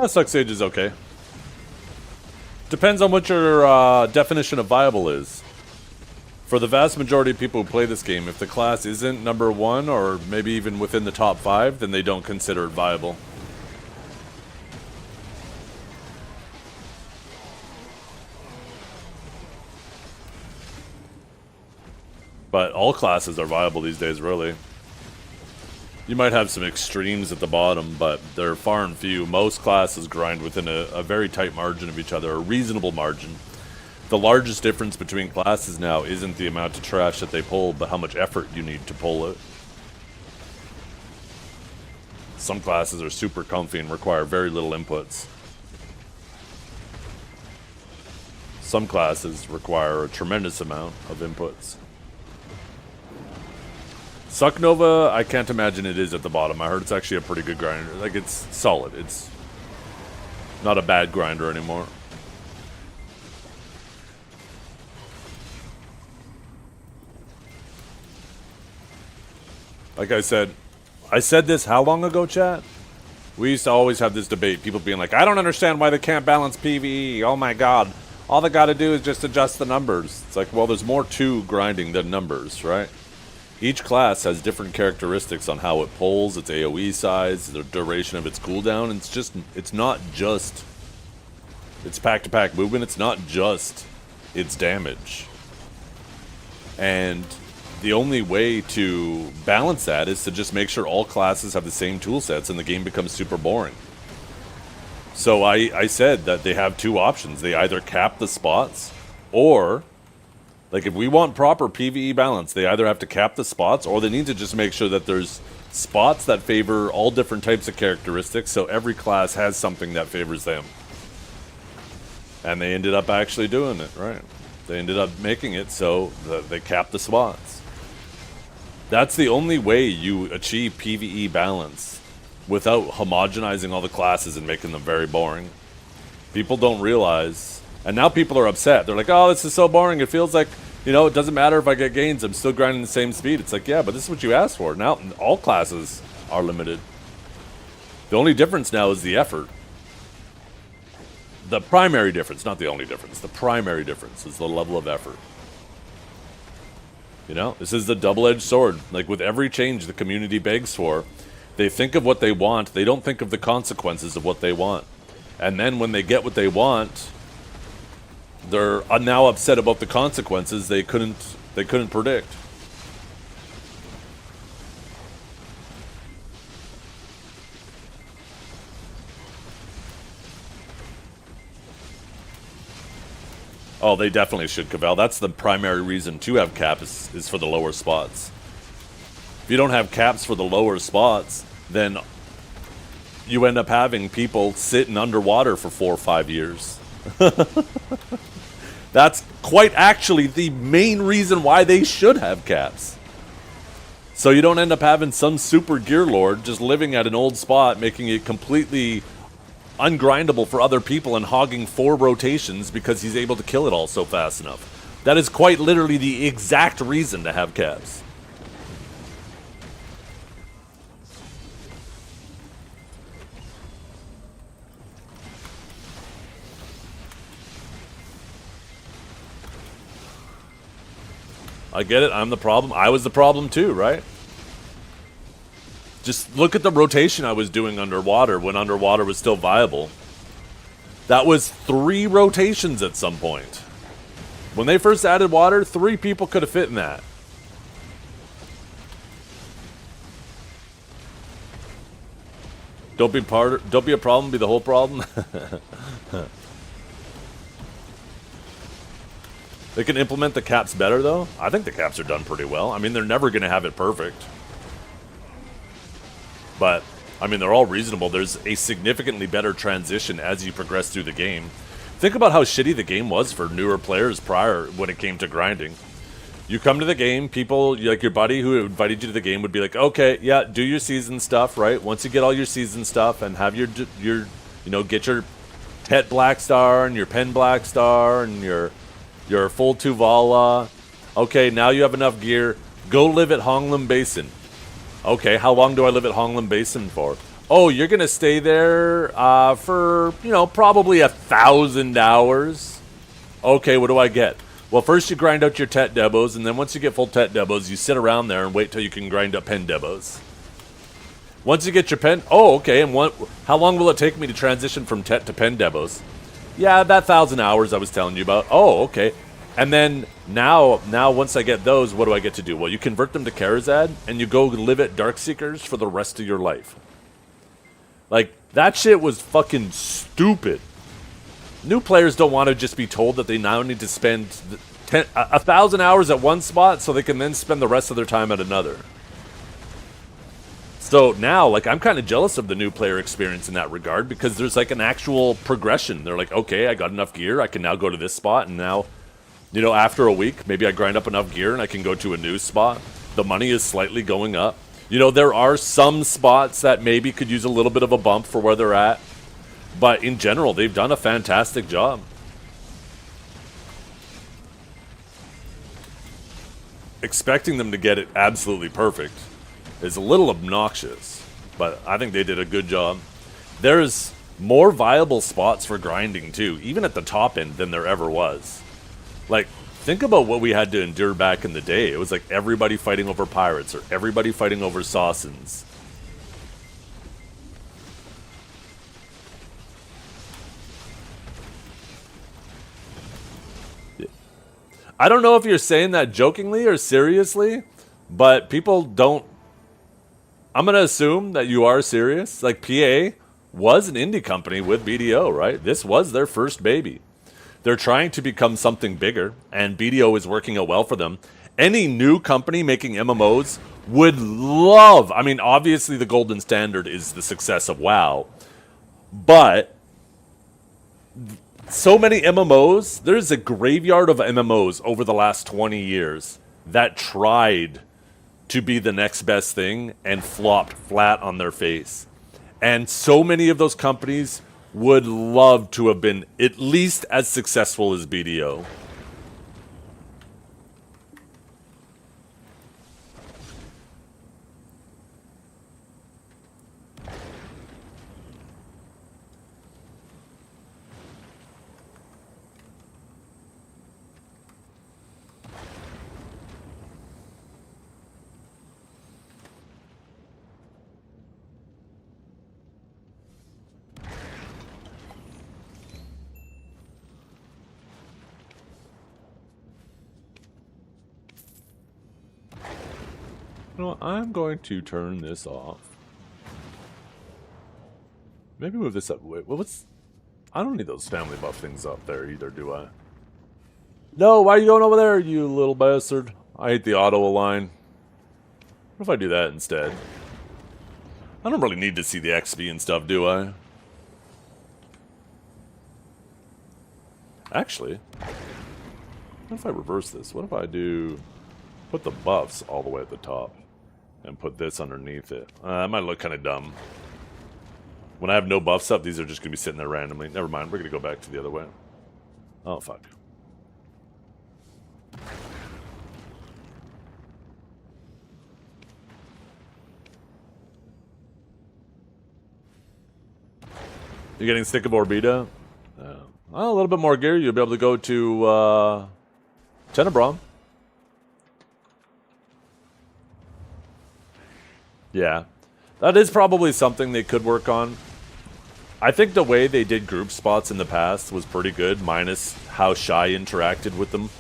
Suck Sage is okay. Depends on what your definition of viable is. For the vast majority of people who play this game, if the class isn't number 1 or maybe even within the top 5, then they don't consider it viable. But all classes are viable these days, really. You might have some extremes at the bottom, but they're far and few. Most classes grind within a very tight margin of each other, a reasonable margin. The largest difference between classes now isn't the amount of trash that they pull, but how much effort you need to pull it. Some classes are super comfy and require very little inputs. Some classes require a tremendous amount of inputs. Suck Nova, I can't imagine it is at the bottom. I heard it's actually a pretty good grinder. Like, it's solid. It's not a bad grinder anymore. Like I said this how long ago, chat? We used to always have this debate. People being like, I don't understand why they can't balance PvE. Oh my god. All they gotta do is just adjust the numbers. It's like, well, there's more to grinding than numbers, right? Each class has different characteristics on how it pulls, its AoE size, the duration of its cooldown. It's not just its pack-to-pack movement. It's not just its damage. And the only way to balance that is to just make sure all classes have the same tool sets and the game becomes super boring. So I said that they have two options. They either cap the spots or... like, if we want proper PvE balance, they either have to cap the spots, or they need to just make sure that there's spots that favor all different types of characteristics, so every class has something that favors them. And they ended up actually doing it, right? They ended up making it so that they cap the spots. That's the only way you achieve PvE balance without homogenizing all the classes and making them very boring. People don't realize... and now people are upset. They're like, oh, this is so boring. It feels like, you know, it doesn't matter if I get gains. I'm still grinding the same speed. It's like, yeah, but this is what you asked for. Now, all classes are limited. The only difference now is the effort. The primary difference, not the only difference. The primary difference is the level of effort. You know, this is the double-edged sword. Like, with every change the community begs for, they think of what they want. They don't think of the consequences of what they want. And then when they get what they want... they're now upset about the consequences they couldn't predict. Oh, they definitely should, Cavell. That's the primary reason to have caps is for the lower spots. If you don't have caps for the lower spots, then you end up having people sitting underwater for 4 or 5 years. That's quite actually the main reason why they should have caps. So you don't end up having some super gear lord just living at an old spot, making it completely ungrindable for other people and hogging 4 rotations because he's able to kill it all so fast enough. That is quite literally the exact reason to have caps. I get it, I'm the problem. I was the problem too, right? Just look at the rotation I was doing underwater when underwater was still viable. That was 3 rotations at some point. When they first added water, 3 people could have fit in that. Don't be a problem, be the whole problem. They can implement the caps better, though. I think the caps are done pretty well. I mean, they're never going to have it perfect. But, I mean, they're all reasonable. There's a significantly better transition as you progress through the game. Think about how shitty the game was for newer players prior when it came to grinding. You come to the game, people, like your buddy who invited you to the game would be like, okay, yeah, do your season stuff, right? Once you get all your season stuff and have your you know, get your pet black star and your pen black star and your full Tuvala. Okay, now you have enough gear. Go live at Honglim Basin. Okay, how long do I live at Honglim Basin for? Oh, you're going to stay there for, you know, probably 1,000 hours. Okay, what do I get? Well, first you grind out your Tet Debos, and then once you get full Tet Debos, you sit around there and wait till you can grind up Pen Debos. Once you get your Pen... Oh, okay, and how long will it take me to transition from Tet to Pen Debos? Yeah, that 1,000 hours I was telling you about. Oh, okay. And then now once I get those, what do I get to do? Well, you convert them to Karazad, and you go live at Darkseekers for the rest of your life. Like, that shit was fucking stupid. New players don't want to just be told that they now need to spend 1,000 hours at one spot so they can then spend the rest of their time at another. So now, like, I'm kind of jealous of the new player experience in that regard because there's, like, an actual progression. They're like, okay, I got enough gear. I can now go to this spot, and now, you know, after a week, maybe I grind up enough gear and I can go to a new spot. The money is slightly going up. You know, there are some spots that maybe could use a little bit of a bump for where they're at. But in general, they've done a fantastic job. Expecting them to get it absolutely perfect is a little obnoxious, but I think they did a good job. There's more viable spots for grinding too, even at the top end, than there ever was. Like, think about what we had to endure back in the day. It was like everybody fighting over pirates or everybody fighting over Sausins. I don't know if you're saying that jokingly or seriously, but people don't... I'm going to assume that you are serious. Like, PA was an indie company with BDO, right? This was their first baby. They're trying to become something bigger, and BDO is working out well for them. Any new company making MMOs would love... I mean, obviously the golden standard is the success of WoW, but... so many MMOs, there's a graveyard of MMOs over the last 20 years that tried to be the next best thing and flopped flat on their face. And so many of those companies would love to have been at least as successful as BDO. You know what? I'm going to turn this off. Maybe move this up. Wait, what's... I don't need those family buff things up there either, do I? No, why are you going over there, you little bastard? I hate the auto align. What if I do that instead? I don't really need to see the XP and stuff, do I? Actually, what if I reverse this? What if I do... put the buffs all the way at the top? and put this underneath it. That might look kind of dumb. When I have no buffs up, these are just going to be sitting there randomly. Never mind, we're going to go back to the other way. Oh, fuck. You're getting Stick of Orbita? Well, a little bit more gear. You'll be able to go to Tenebron. Yeah. That is probably something they could work on. I think the way they did group spots in the past was pretty good, minus how Shy interacted with them.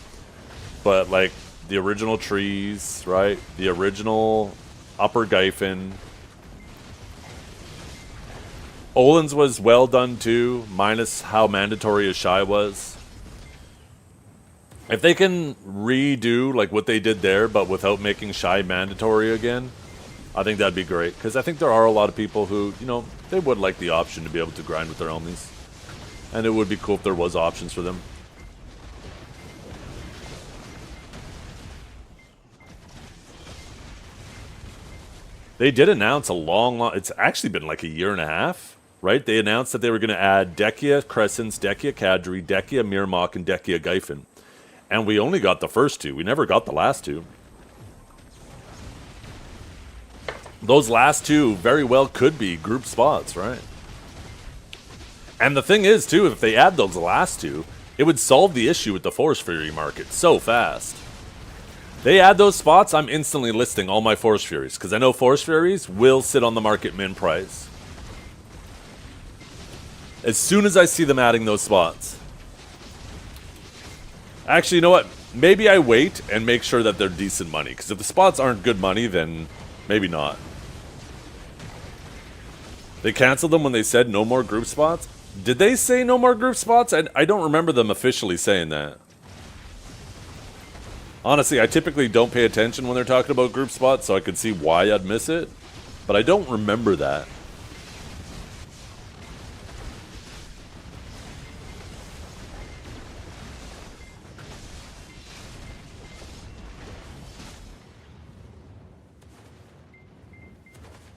But, like, the original trees, right? The original Upper Gyfin. Olin's was well done too, minus how mandatory a Shy was. If they can redo like what they did there, but without making Shy mandatory again, I think that'd be great. Because I think there are a lot of people who, you know, they would like the option to be able to grind with their homies. And it would be cool if there was options for them. They did announce a long, it's actually been like a year and a half, right? They announced that they were going to add Dehkia Crescents, Dehkia Kadri, Dehkia Mirmok, and Dehkia Gyfin. And we only got the first two. We never got the last two. Those last two very well could be group spots, right? And the thing is, too, if they add those last two, it would solve the issue with the Force Fury market so fast. They add those spots, I'm instantly listing all my Force Furies, because I know Force Furies will sit on the market min price. As soon as I see them adding those spots. Actually, you know what? Maybe I wait and make sure that they're decent money, because if the spots aren't good money, then maybe not. They canceled them when they said no more group spots? Did they say no more group spots? I don't remember them officially saying that. Honestly, I typically don't pay attention when they're talking about group spots, so I could see why I'd miss it. But I don't remember that.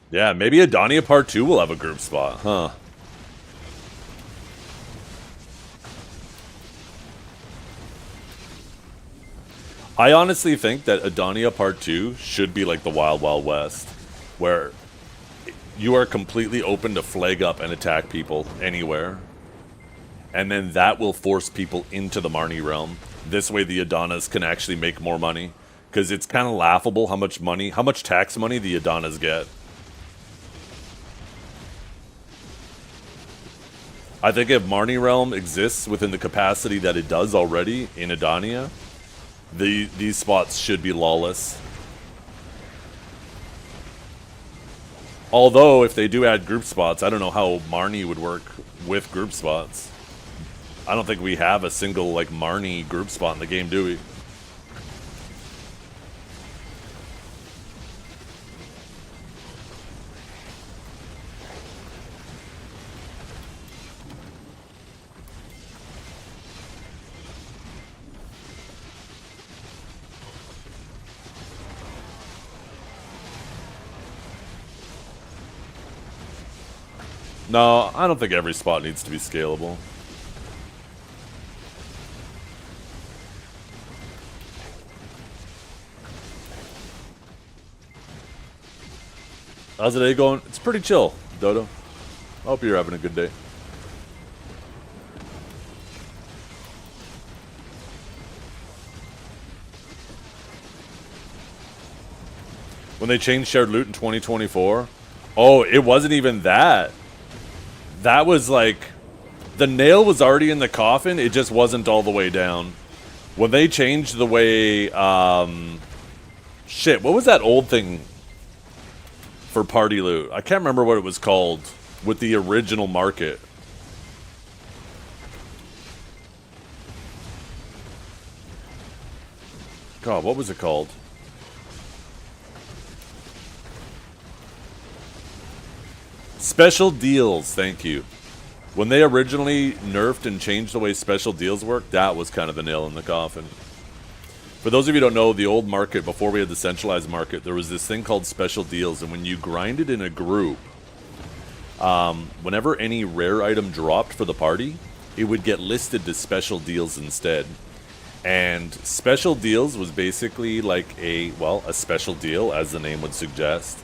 Yeah, maybe Adania Part 2 will have a group spot, huh? I honestly think that Adania Part 2 should be like the Wild Wild West, where you are completely open to flag up and attack people anywhere. And then that will force people into the Marnie realm. This way the Adanas can actually make more money. Because it's kind of laughable how much tax money the Adanas get. I think if Marnie Realm exists within the capacity that it does already in Adania, these spots should be lawless. Although, if they do add group spots, I don't know how Marnie would work with group spots. I don't think we have a single, like, Marnie group spot in the game, do we? No, I don't think every spot needs to be scalable. How's the day going? It's pretty chill, Dodo. I hope you're having a good day. When they changed shared loot in 2024? Oh, it wasn't even that. That was like, the nail was already in the coffin, it just wasn't all the way down. When they changed the way, shit, what was that old thing for party loot? I can't remember what it was called with the original market. God, what was it called? Special deals, thank you. When they originally nerfed and changed the way special deals work, that was kind of the nail in the coffin. For those of you who don't know, the old market, before we had the centralized market, there was this thing called special deals, and when you grinded in a group, whenever any rare item dropped for the party, it would get listed to special deals instead. And special deals was basically like a special deal, as the name would suggest.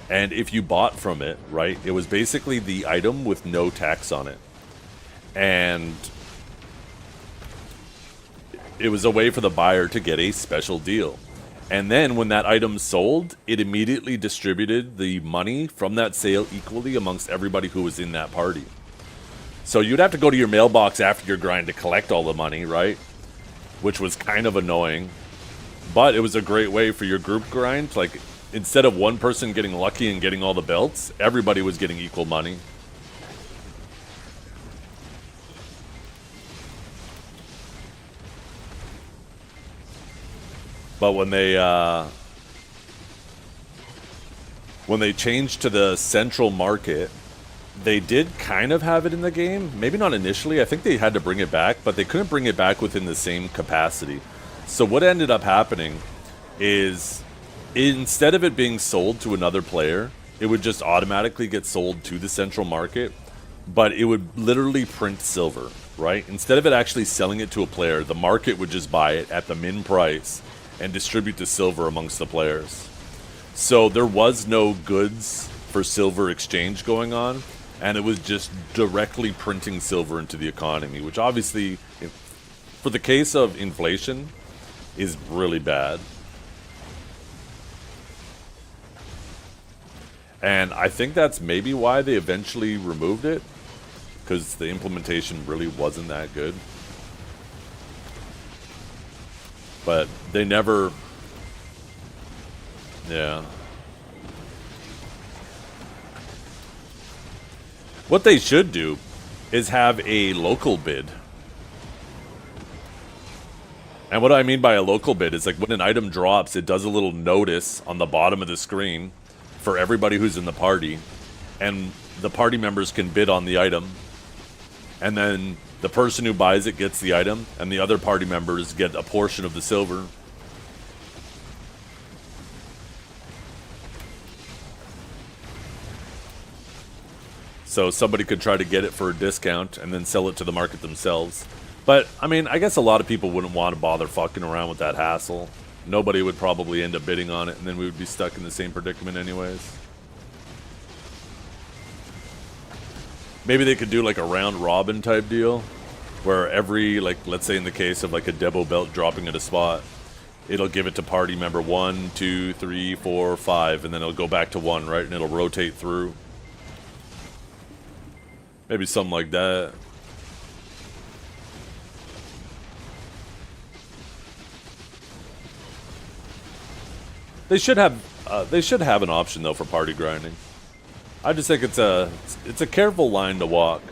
And if you bought from it, right, it was basically the item with no tax on it. And it was a way for the buyer to get a special deal. And then when that item sold, it immediately distributed the money from that sale equally amongst everybody who was in that party. So you'd have to go to your mailbox after your grind to collect all the money, right? Which was kind of annoying. But it was a great way for your group grind. Like, instead of one person getting lucky and getting all the belts, everybody was getting equal money. But when they changed to the central market, they did kind of have it in the game. Maybe not initially. I think they had to bring it back, but they couldn't bring it back within the same capacity. So what ended up happening is, instead of it being sold to another player, it would just automatically get sold to the central market, but it would literally print silver, right? Instead of it actually selling it to a player, the market would just buy it at the min price and distribute the silver amongst the players. So there was no goods for silver exchange going on, and it was just directly printing silver into the economy, which obviously, for the case of inflation, is really bad. And I think that's maybe why they eventually removed it, because the implementation really wasn't that good. But they never... Yeah. What they should do is have a local bid. And what I mean by a local bid is, like, when an item drops, it does a little notice on the bottom of the screen for everybody who's in the party. And the party members can bid on the item. And then the person who buys it gets the item, and the other party members get a portion of the silver. So somebody could try to get it for a discount and then sell it to the market themselves. But, I mean, I guess a lot of people wouldn't want to bother fucking around with that hassle. Nobody would probably end up bidding on it, and then we would be stuck in the same predicament anyways. Maybe they could do like a round robin type deal, where every, like, let's say in the case of like a Debo belt dropping at a spot, it'll give it to party member 1, 2, 3, 4, 5, and then it'll go back to 1, right? And it'll rotate through. Maybe something like that. They should have an option though for party grinding. I just think it's a careful line to walk.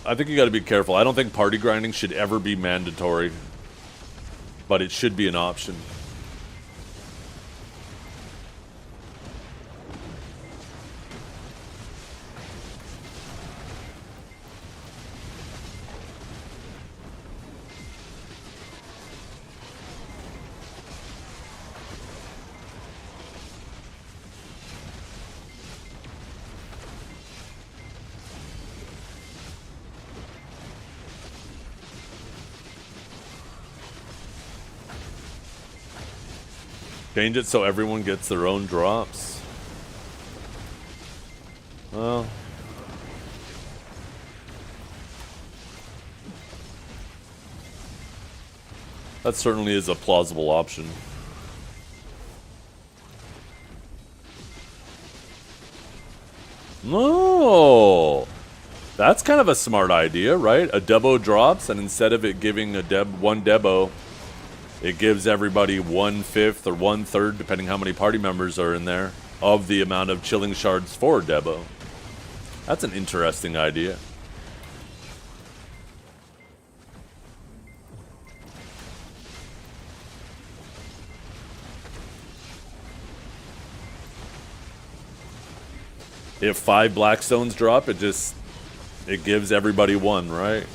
I think you got to be careful. I don't think party grinding should ever be mandatory, but it should be an option. Change it so everyone gets their own drops. Well, that certainly is a plausible option. No, that's kind of a smart idea, right? A Debo drops, and instead of it giving one Debo, it gives everybody 1/5 or 1/3, depending how many party members are in there, of the amount of chilling shards for Debo. That's an interesting idea. If 5 Blackstones drop, it gives everybody 1, right?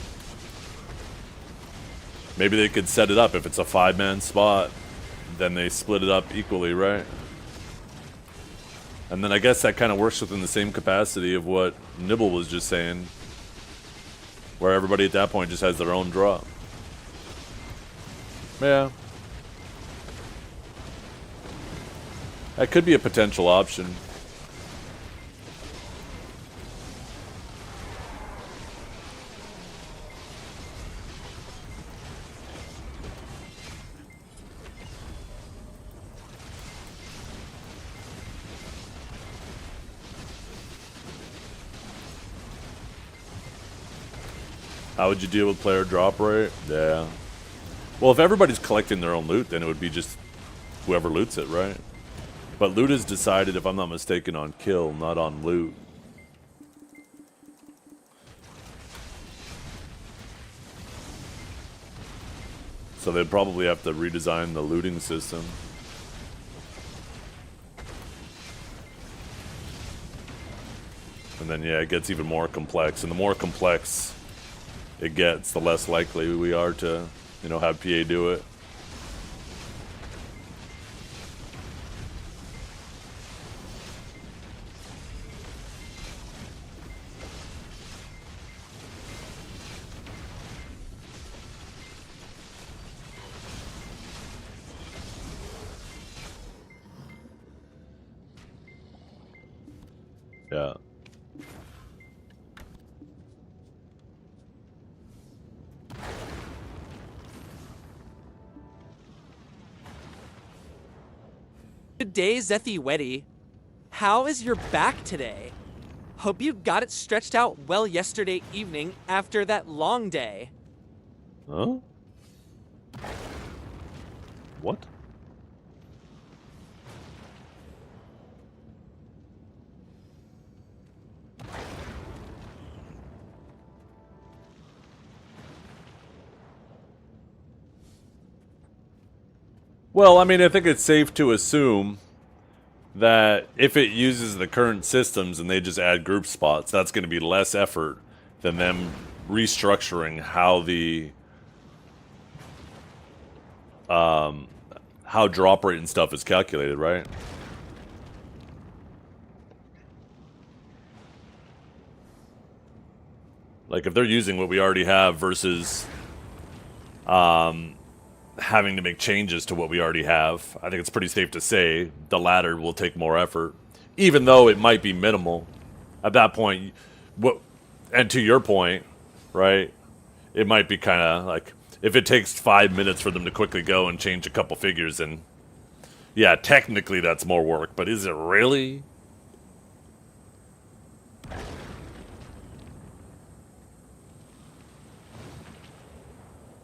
Maybe they could set it up. If it's a 5-man spot, then they split it up equally, right? And then I guess that kind of works within the same capacity of what Nibble was just saying, where everybody at that point just has their own drop. Yeah. That could be a potential option. How would you deal with player drop rate? Yeah. Well, if everybody's collecting their own loot, then it would be just whoever loots it, right? But loot is decided, if I'm not mistaken, on kill, not on loot. So they'd probably have to redesign the looting system. And then, yeah, it gets even more complex. And the more complex it gets, the less likely we are to, you know, have PA do it. Yeah. Good day, Zethy Weddy. How is your back today? Hope you got it stretched out well yesterday evening after that long day. Huh? What? Well, I mean, I think it's safe to assume that if it uses the current systems and they just add group spots, that's going to be less effort than them restructuring how the how drop rate and stuff is calculated, right? Like if they're using what we already have versus having to make changes to what we already have, I think it's pretty safe to say the latter will take more effort, even though it might be minimal. At that point, and to your point, right, it might be kind of like, if it takes 5 minutes for them to quickly go and change a couple figures, and yeah, technically that's more work, but is it really?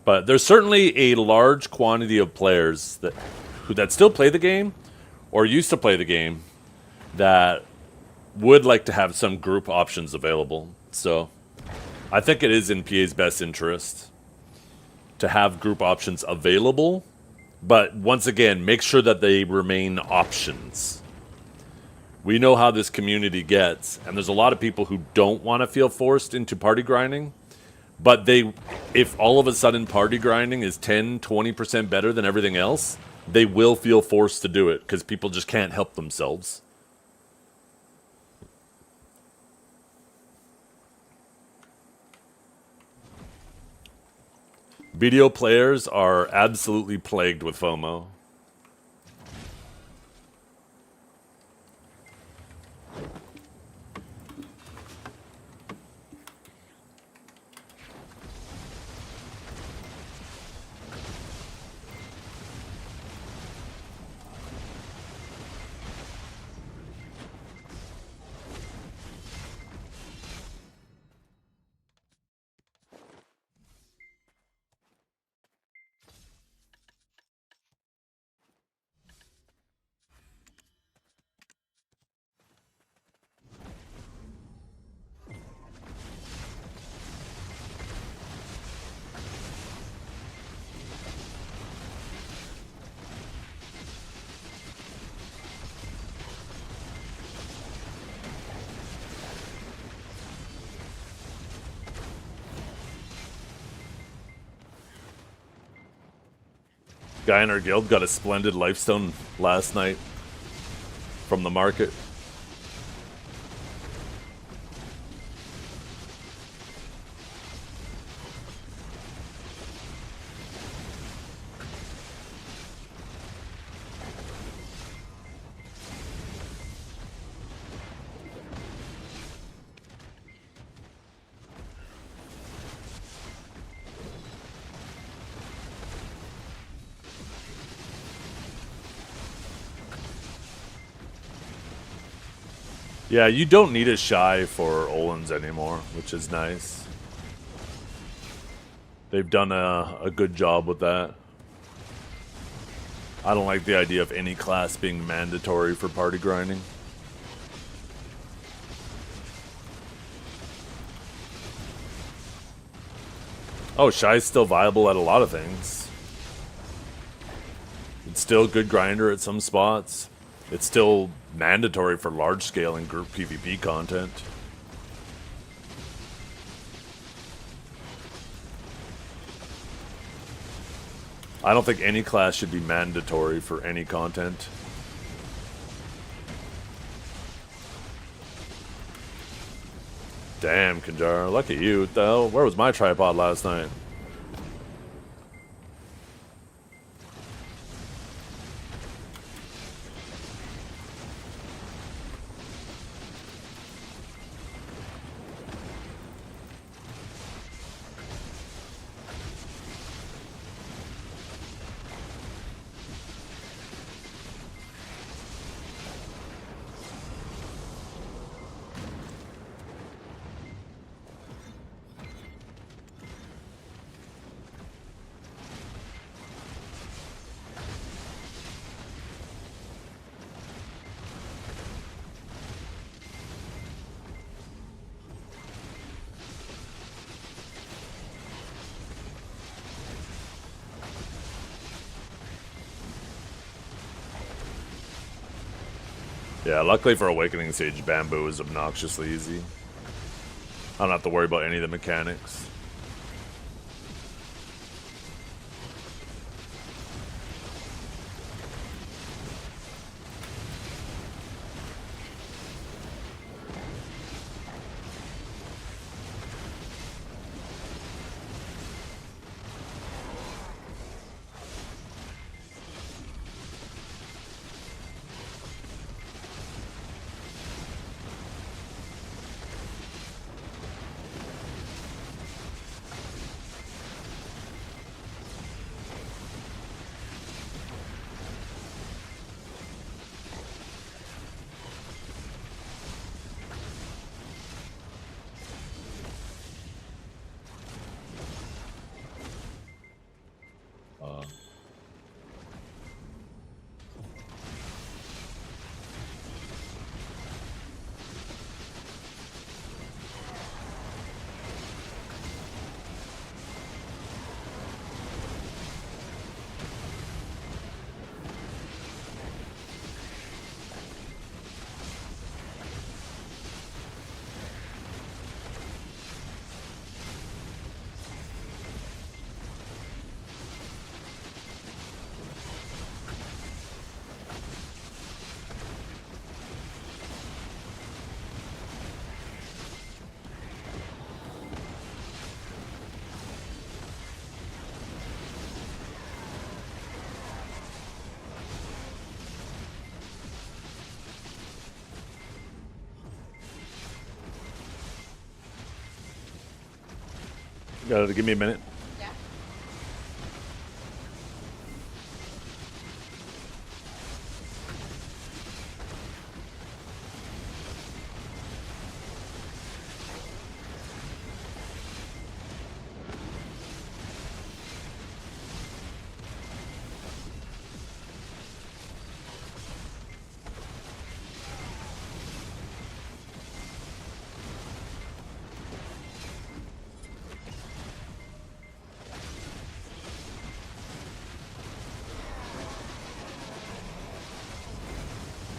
But there's certainly a large quantity of players that still play the game or used to play the game that would like to have some group options available. So I think it is in PA's best interest to have group options available. But once again, make sure that they remain options. We know how this community gets, and there's a lot of people who don't want to feel forced into party grinding. But if all of a sudden party grinding is 10, 20% better than everything else, they will feel forced to do it because people just can't help themselves. Video players are absolutely plagued with FOMO. Guy in our guild got a splendid lifestone last night from the market. Yeah, you don't need a shy for Olins anymore, which is nice. They've done a good job with that. I don't like the idea of any class being mandatory for party grinding. Oh, shy's still viable at a lot of things. It's still a good grinder at some spots. It's still mandatory for large scale and group PvP content. I don't think any class should be mandatory for any content. Damn, Kanjar, look at you. What the hell? Where was my tripod last night? Yeah, luckily for Awakening Sage, Bamboo is obnoxiously easy. I don't have to worry about any of the mechanics. Gotta give me a minute. Yeah.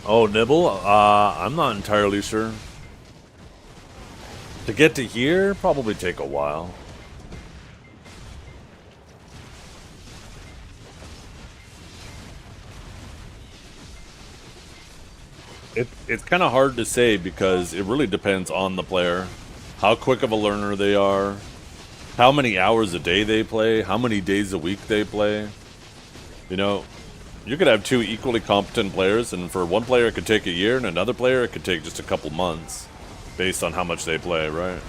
Oh, Nibble? I'm not entirely sure. To get to here, probably take a while. It's kind of hard to say because it really depends on the player, how quick of a learner they are, how many hours a day they play, how many days a week they play. You know, you could have two equally competent players, and for one player it could take a year, and another player it could take just a couple months, based on how much they play, right?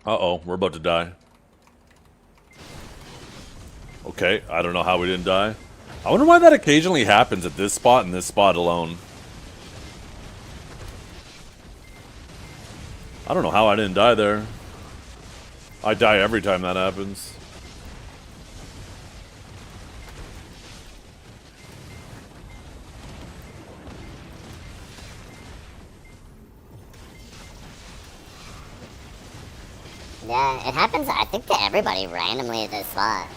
Uh-oh, we're about to die. Okay, I don't know how we didn't die. I wonder why that occasionally happens at this spot and this spot alone. I don't know how I didn't die there. I die every time that happens. Yeah, it happens, I think, to everybody randomly at this spot.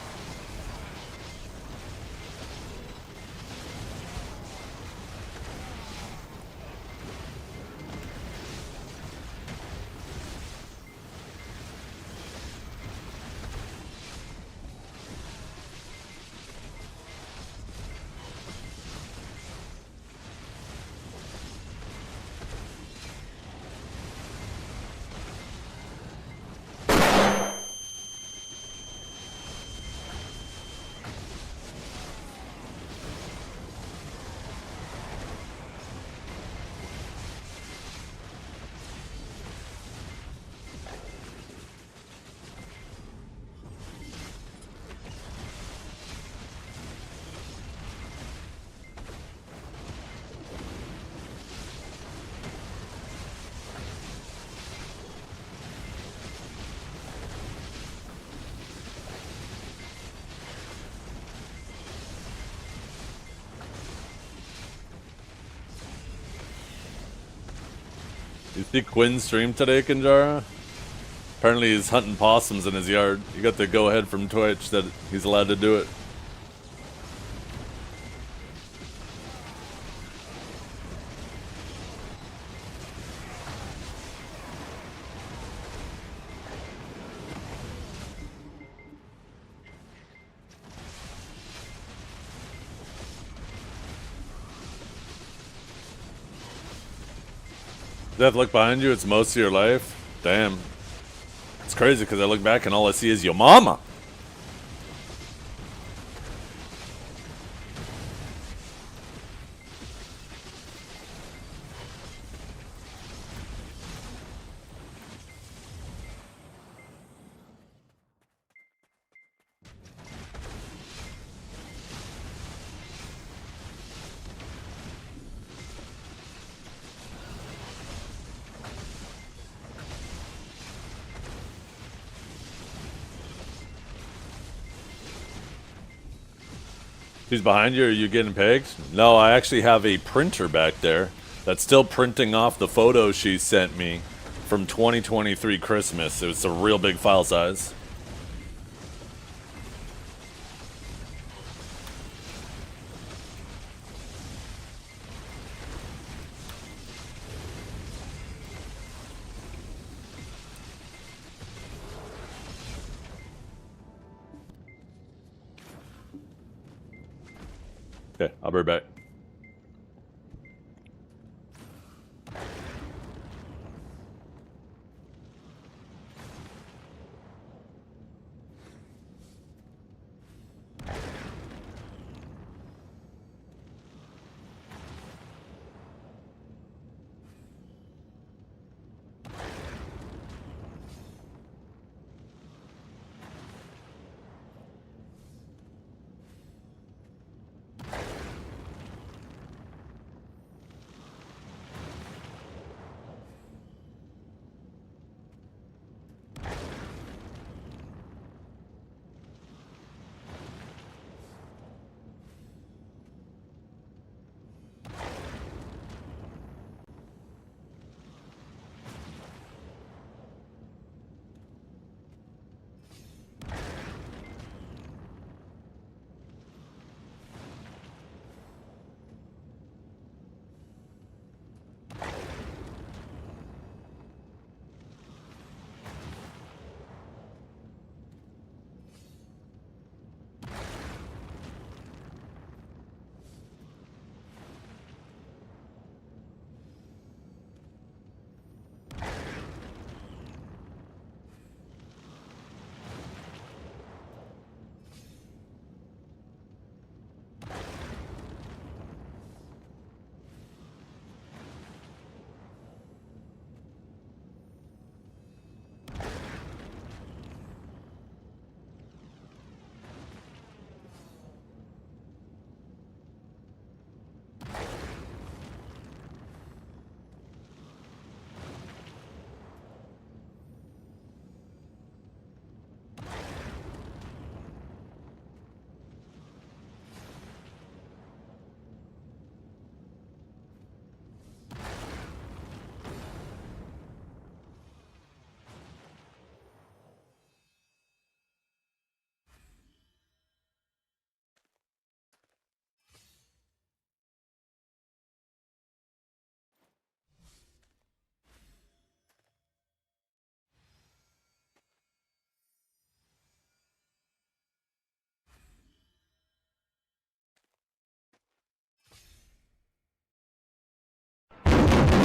You see Quinn's stream today, Kinjara? Apparently he's hunting possums in his yard. He got the go-ahead from Twitch that he's allowed to do it. Death, look behind you, it's most of your life. Damn. It's crazy because I look back and all I see is your mama. She's behind you. Are you getting pegged? No, I actually have a printer back there that's still printing off the photos she sent me from 2023 Christmas. It was a real big file size. Okay, I'll be right back.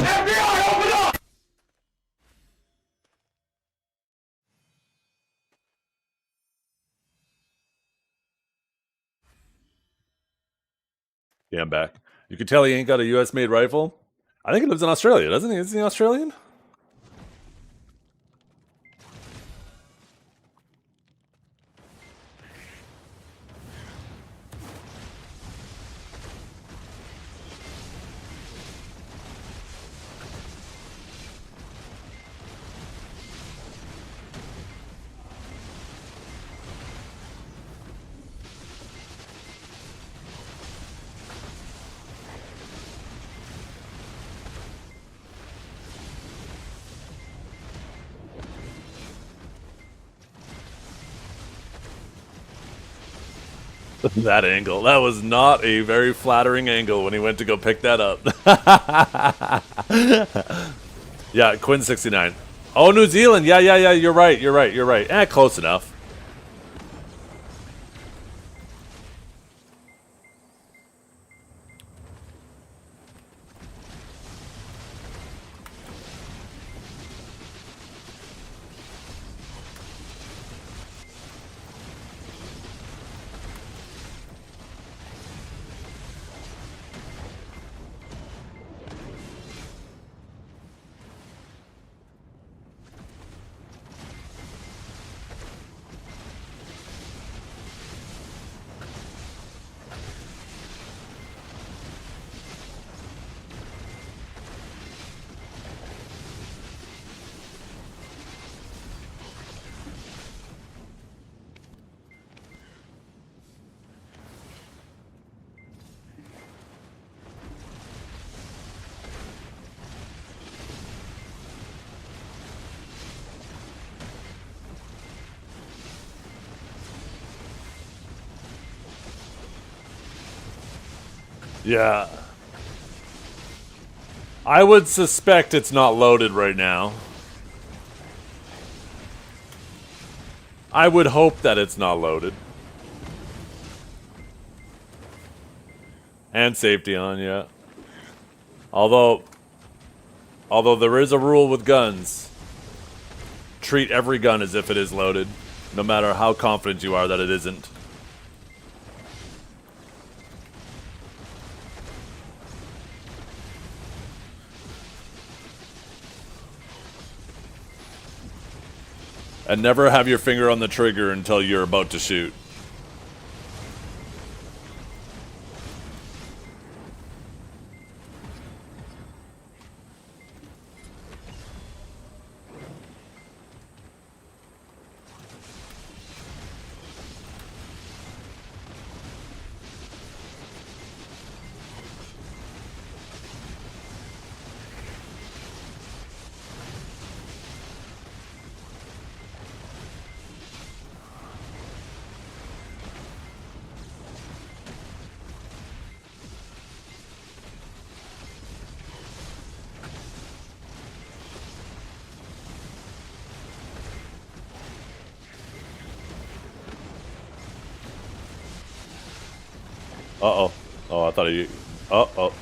FBI, open up! Yeah, I'm back. You can tell he ain't got a US made rifle. I think he lives in Australia, doesn't he? Isn't he Australian? That angle. That was not a very flattering angle when he went to go pick that up. Yeah, Quinn 69. Oh, New Zealand. Yeah, yeah, yeah. You're right. You're right. You're right. Close enough. Yeah. I would suspect it's not loaded right now. I would hope that it's not loaded. And safety on, yeah. Although there is a rule with guns. Treat every gun as if it is loaded, no matter how confident you are that it isn't. And never have your finger on the trigger until you're about to shoot. Uh-oh. Oh, I thought you... Uh-oh.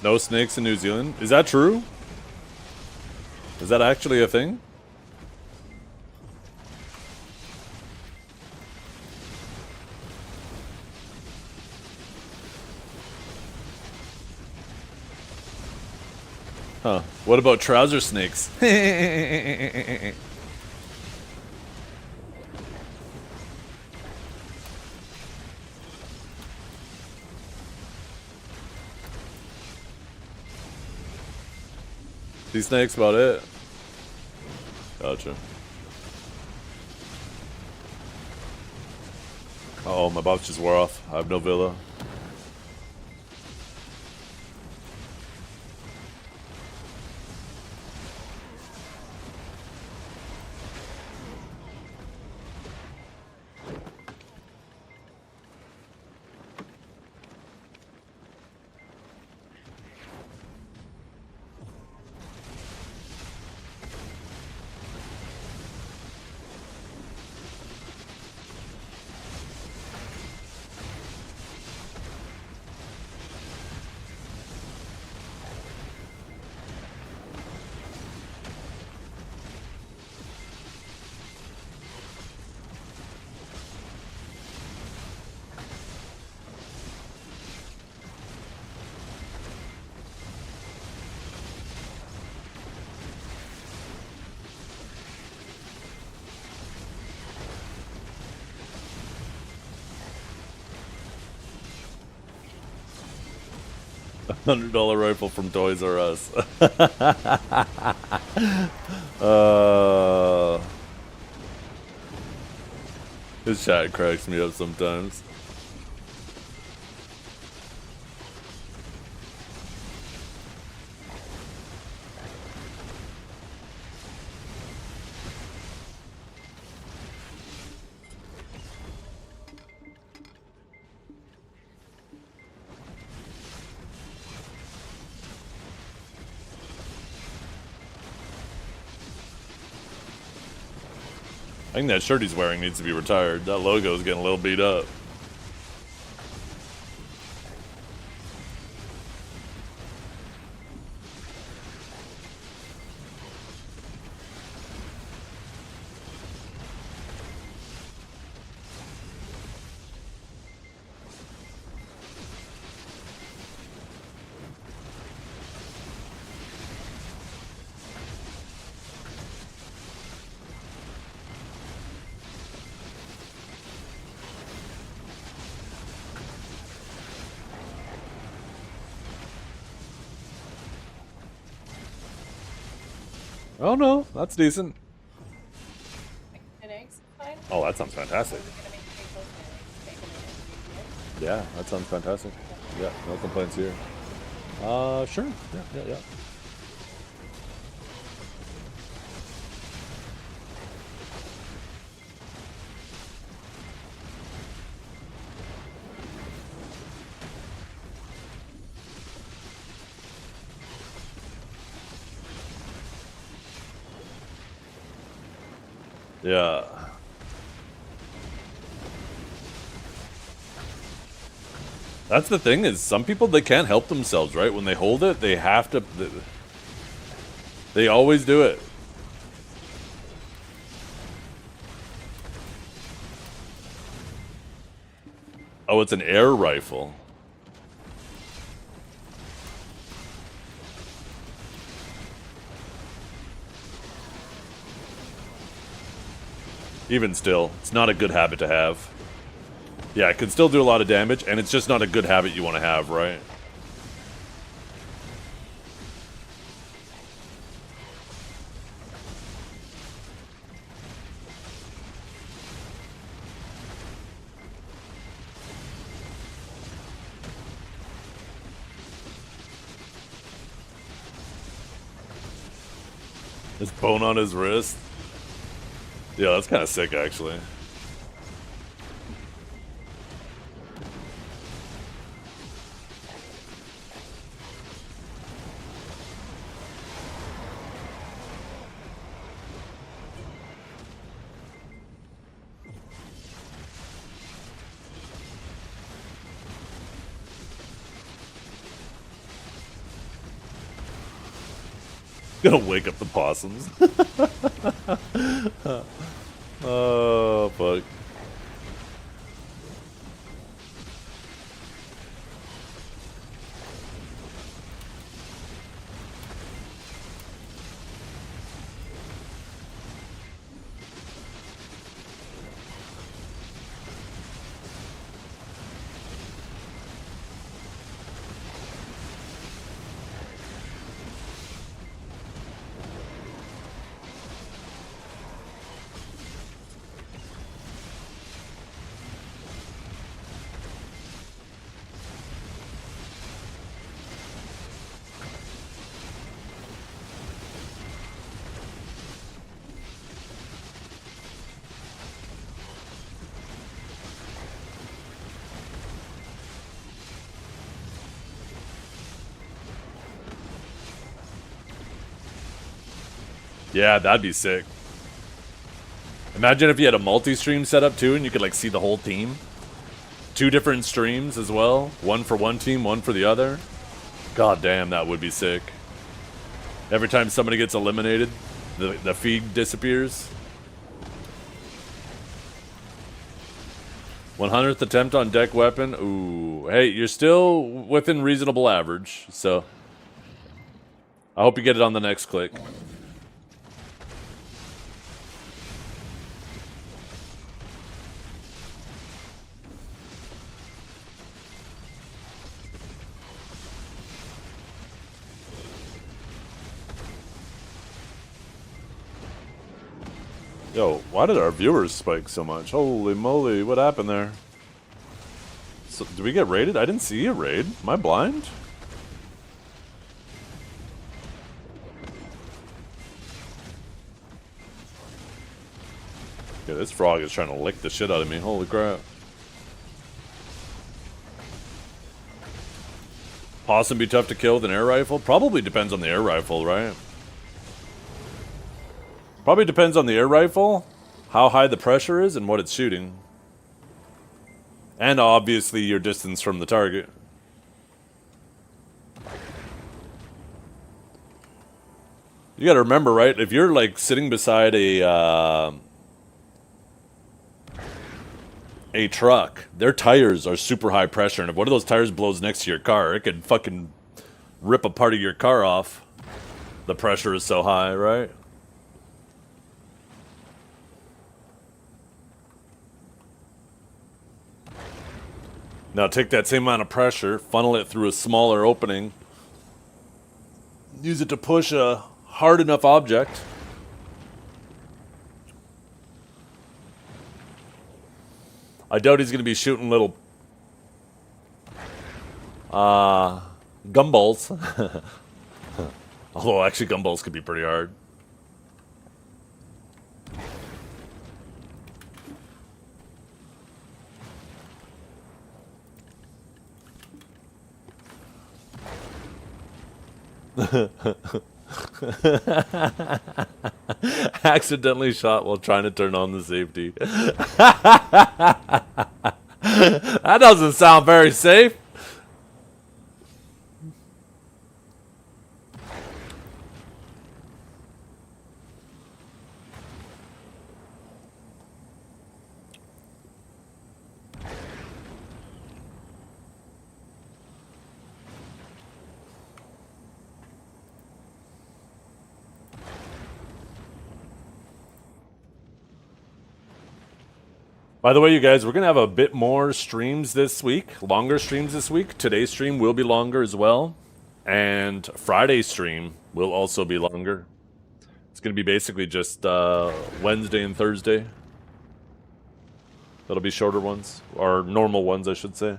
No snakes in New Zealand? Is that true? Is that actually a thing? Huh. What about trouser snakes? These snakes about it? Gotcha. Uh oh, my box just wore off. I have no villa. $100 rifle from Toys R Us. His chat cracks me up sometimes. I think that shirt he's wearing needs to be retired. That logo is getting a little beat up. Oh no, that's decent. And eggs, fine. Oh, that sounds fantastic. We're gonna make potatoes and eggs, bacon and eggs. Yeah, that sounds fantastic. Yeah, no complaints here. Sure. Yeah. Yeah. That's the thing is some people, they can't help themselves, right? When they hold it, they have to... They always do it. Oh, it's an air rifle. Even still, it's not a good habit to have. Yeah, it can still do a lot of damage, and it's just not a good habit you want to have, right? His bone on his wrist. Yeah, that's kind of sick, actually. Gonna wake up the possums. Oh, fuck. Yeah, that'd be sick. Imagine if you had a multi-stream setup too, and you could like see the whole team. 2 different streams as well. One for one team, one for the other. God damn, that would be sick. Every time somebody gets eliminated, the feed disappears. 100th attempt on deck weapon. Ooh, hey, you're still within reasonable average, so I hope you get it on the next click. Yo, why did our viewers spike so much? Holy moly, what happened there? So, did we get raided? I didn't see a raid. Am I blind? Yeah, this frog is trying to lick the shit out of me. Holy crap. Possum be tough to kill with an air rifle? Probably depends on the air rifle, right? Probably depends on the air rifle, how high the pressure is, and what it's shooting. And obviously your distance from the target. You gotta remember, right? If you're like sitting beside a truck, their tires are super high pressure, and if one of those tires blows next to your car, it could fucking rip a part of your car off. The pressure is so high, right? Now take that same amount of pressure, funnel it through a smaller opening, use it to push a hard enough object. I doubt he's going to be shooting little gumballs. Although actually gumballs could be pretty hard. Accidentally shot while trying to turn on the safety. That doesn't sound very safe. By the way, you guys, we're going to have a bit more streams this week, longer streams this week. Today's stream will be longer as well. And Friday's stream will also be longer. It's going to be basically just Wednesday and Thursday. That'll be shorter ones, or normal ones, I should say.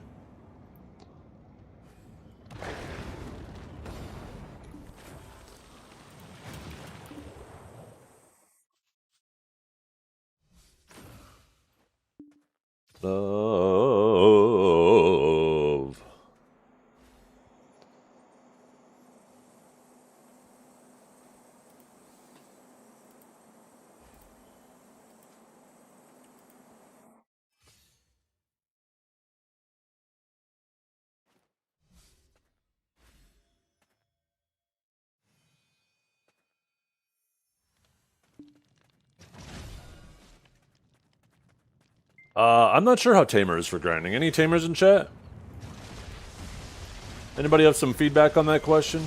Love. I'm not sure how Tamer is for grinding. Any Tamers in chat? Anybody have some feedback on that question?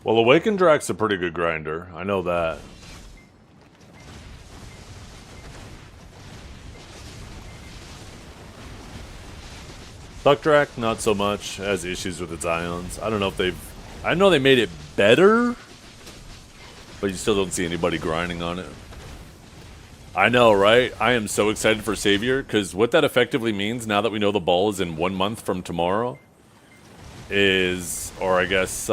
Well, Awakened Drak's a pretty good grinder. I know that. Thuck Drak, not so much. Has issues with its ions. I don't know if they've... I know they made it better, but you still don't see anybody grinding on it. I know, right? I am so excited for Savior, because what that effectively means, now that we know the ball is in 1 month from tomorrow, is... Or I guess...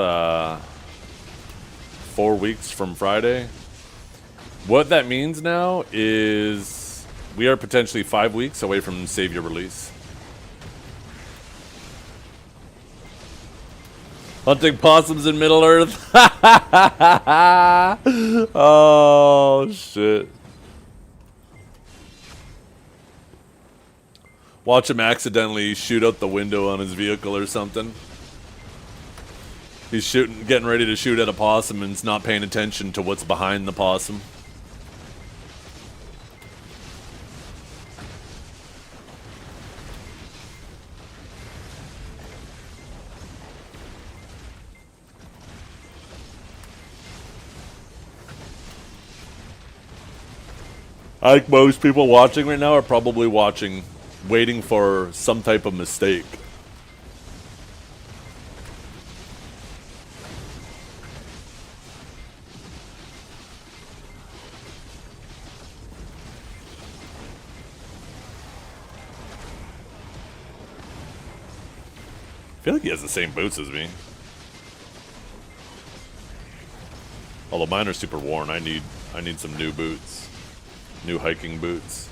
4 weeks from Friday. What that means now is we are potentially 5 weeks away from Savior release. Hunting possums in Middle Earth. Oh, shit. Watch him accidentally shoot out the window on his vehicle or something. He's getting ready to shoot at a possum and is not paying attention to what's behind the possum. I think most people watching right now are probably watching, waiting for some type of mistake. I feel like he has the same boots as me. Although mine are super worn, I need some new boots. New hiking boots.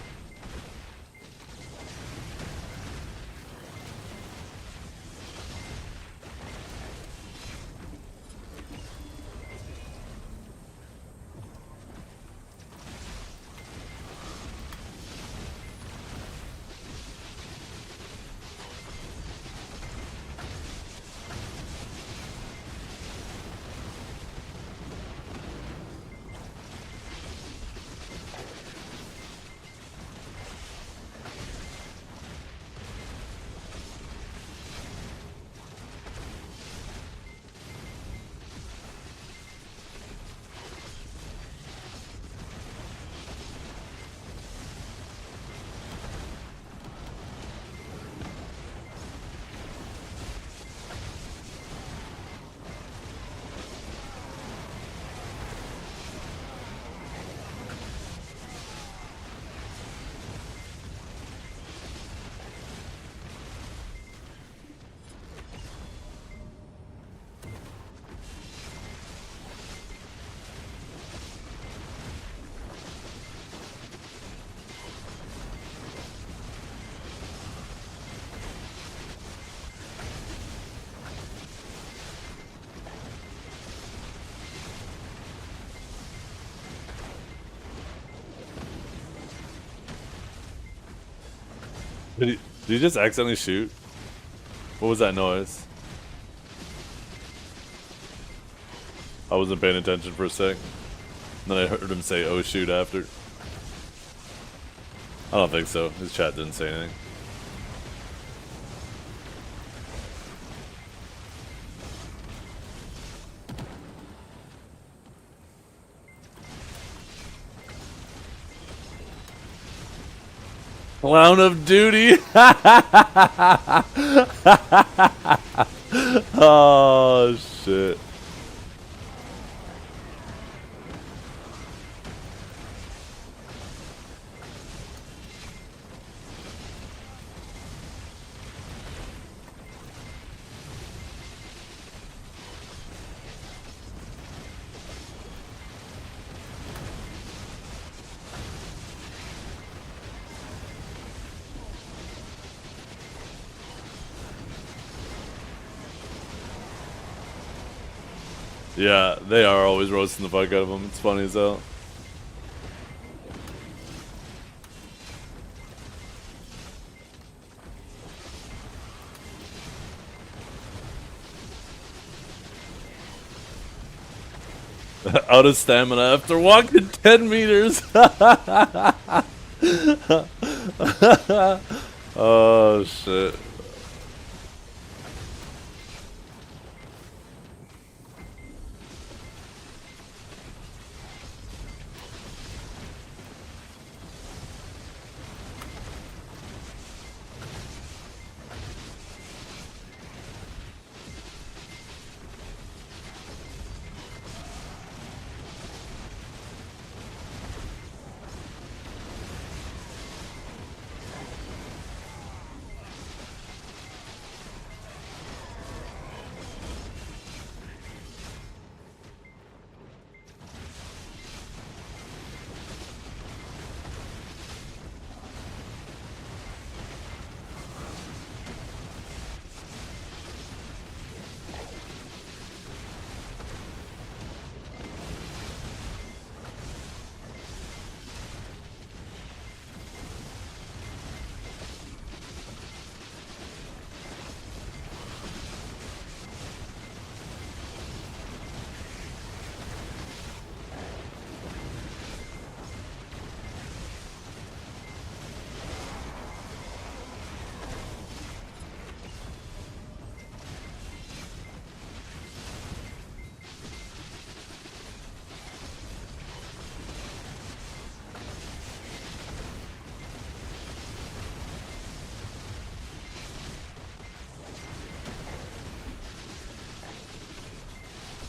Did he just accidentally shoot? What was that noise? I wasn't paying attention for a sec. And then I heard him say, "Oh shoot," after. I don't think so. His chat didn't say anything. Clown of Duty. Oh shit. Yeah, they are always roasting the fuck out of him. It's funny as hell. Out of stamina after walking 10 meters. Oh shit.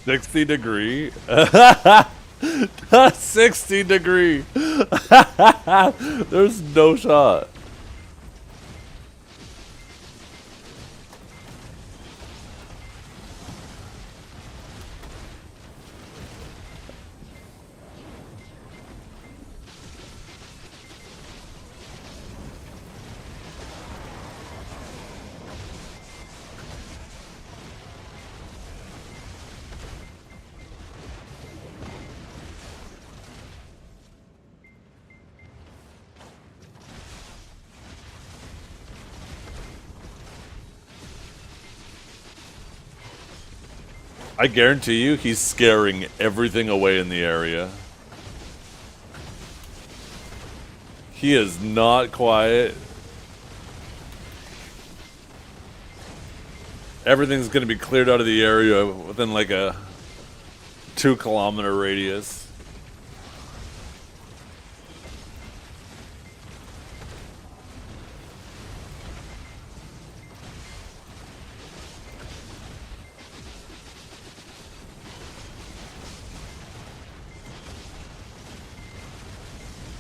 $60. 60°. There's no shot. I guarantee you he's scaring everything away in the area. He is not quiet. Everything's gonna be cleared out of the area within like a 2-kilometer radius.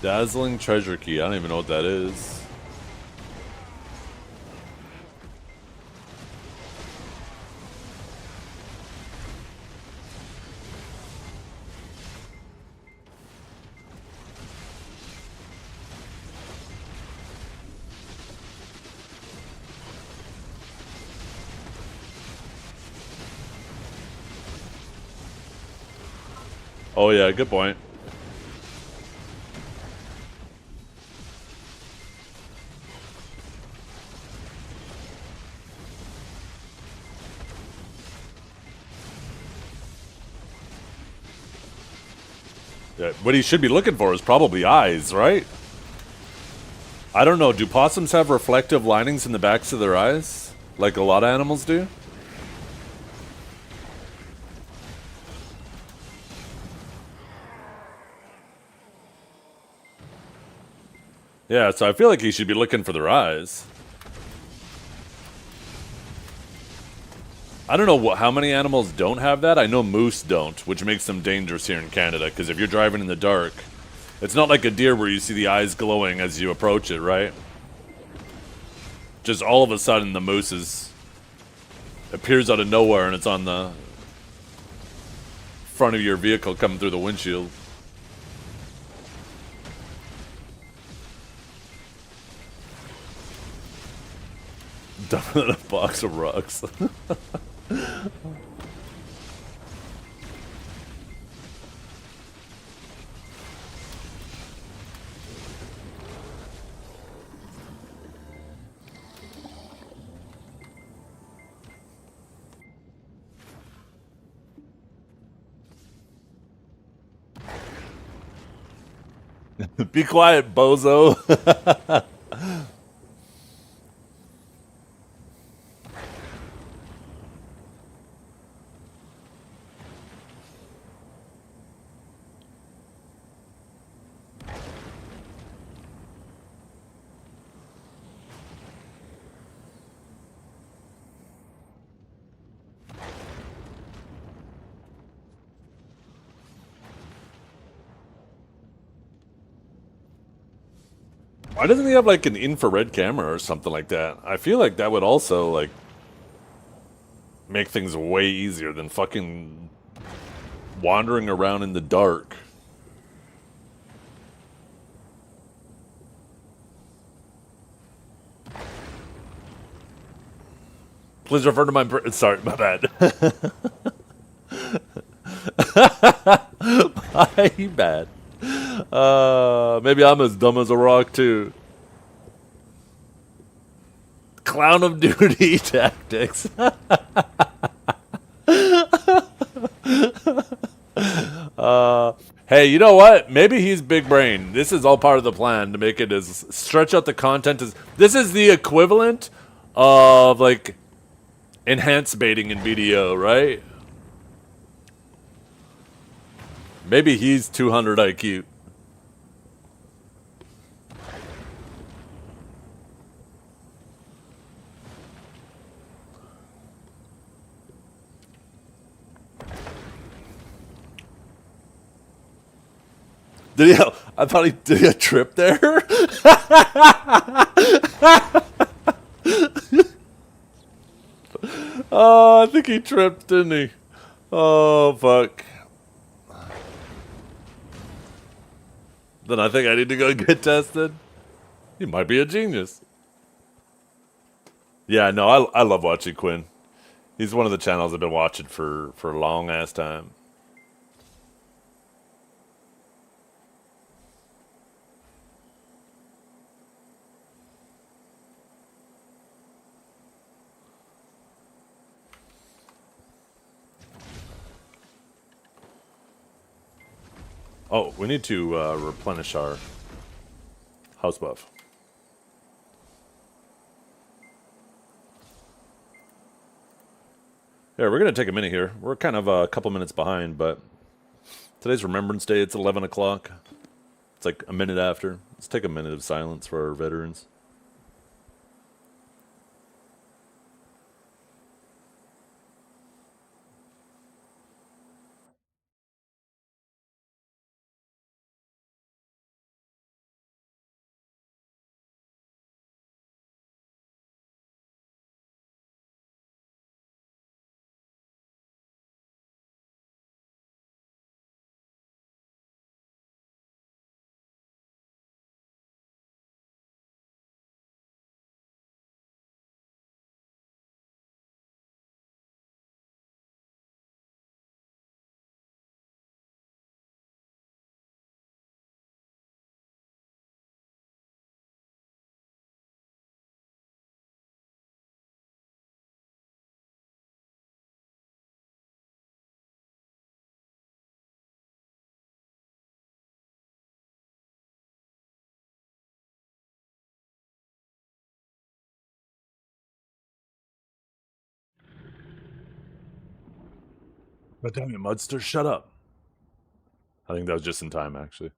Dazzling treasure key. I don't even know what that is. Oh yeah, good point. Yeah, what he should be looking for is probably eyes, right? I don't know. Do possums have reflective linings in the backs of their eyes? Like a lot of animals do? Yeah, so I feel like he should be looking for their eyes. I don't know how many animals don't have that. I know moose don't, which makes them dangerous here in Canada, because if you're driving in the dark, it's not like a deer where you see the eyes glowing as you approach it, right? Just all of a sudden the moose appears out of nowhere and it's on the front of your vehicle coming through the windshield. Dumping in a box of rocks. Be quiet, bozo. Why doesn't he have like an infrared camera or something like that? I feel like that would also like make things way easier than fucking wandering around in the dark. Please refer to my... Sorry, my bad. My bad. Maybe I'm as dumb as a rock, too. Clown of duty tactics. Hey, you know what? Maybe he's big brain. This is all part of the plan to make it as... Stretch out the content as... This is the equivalent of, like... enhanced baiting in BDO, right? Maybe he's 200 IQ. Did he? I thought he did a trip there. Oh, I think he tripped, didn't he? Oh, fuck. Then I think I need to go get tested. He might be a genius. Yeah, no, I love watching Quinn. He's one of the channels I've been watching for a long ass time. Oh, we need to replenish our house buff. Yeah, we're going to take a minute here. We're kind of a couple minutes behind, but today's Remembrance Day. It's 11 o'clock. It's like a minute after. Let's take a minute of silence for our veterans. But damn it, Mudster, shut up. I think that was just in time, actually.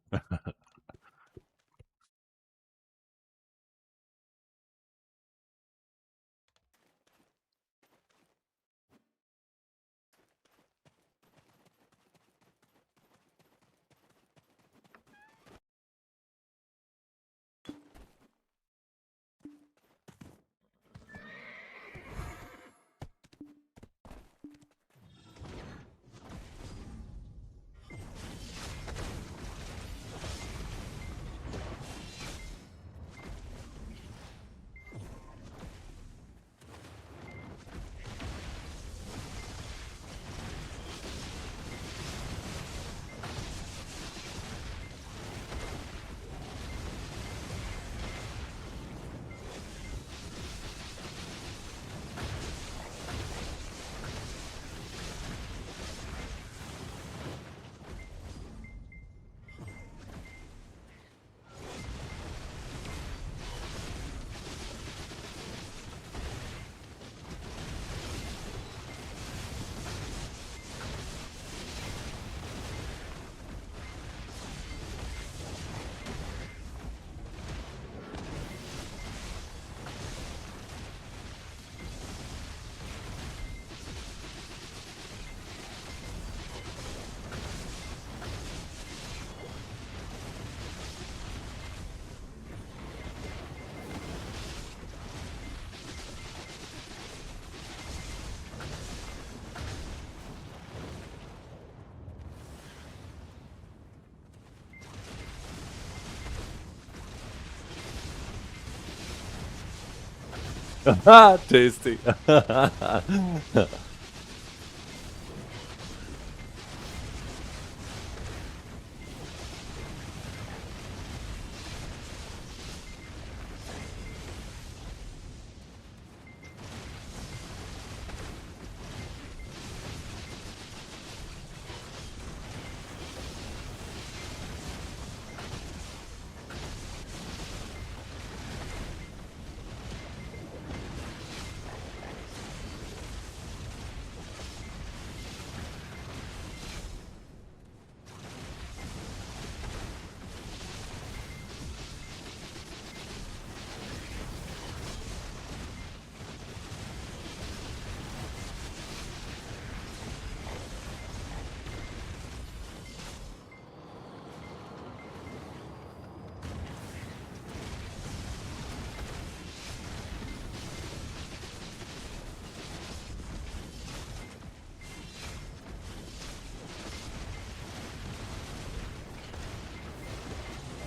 Tasty.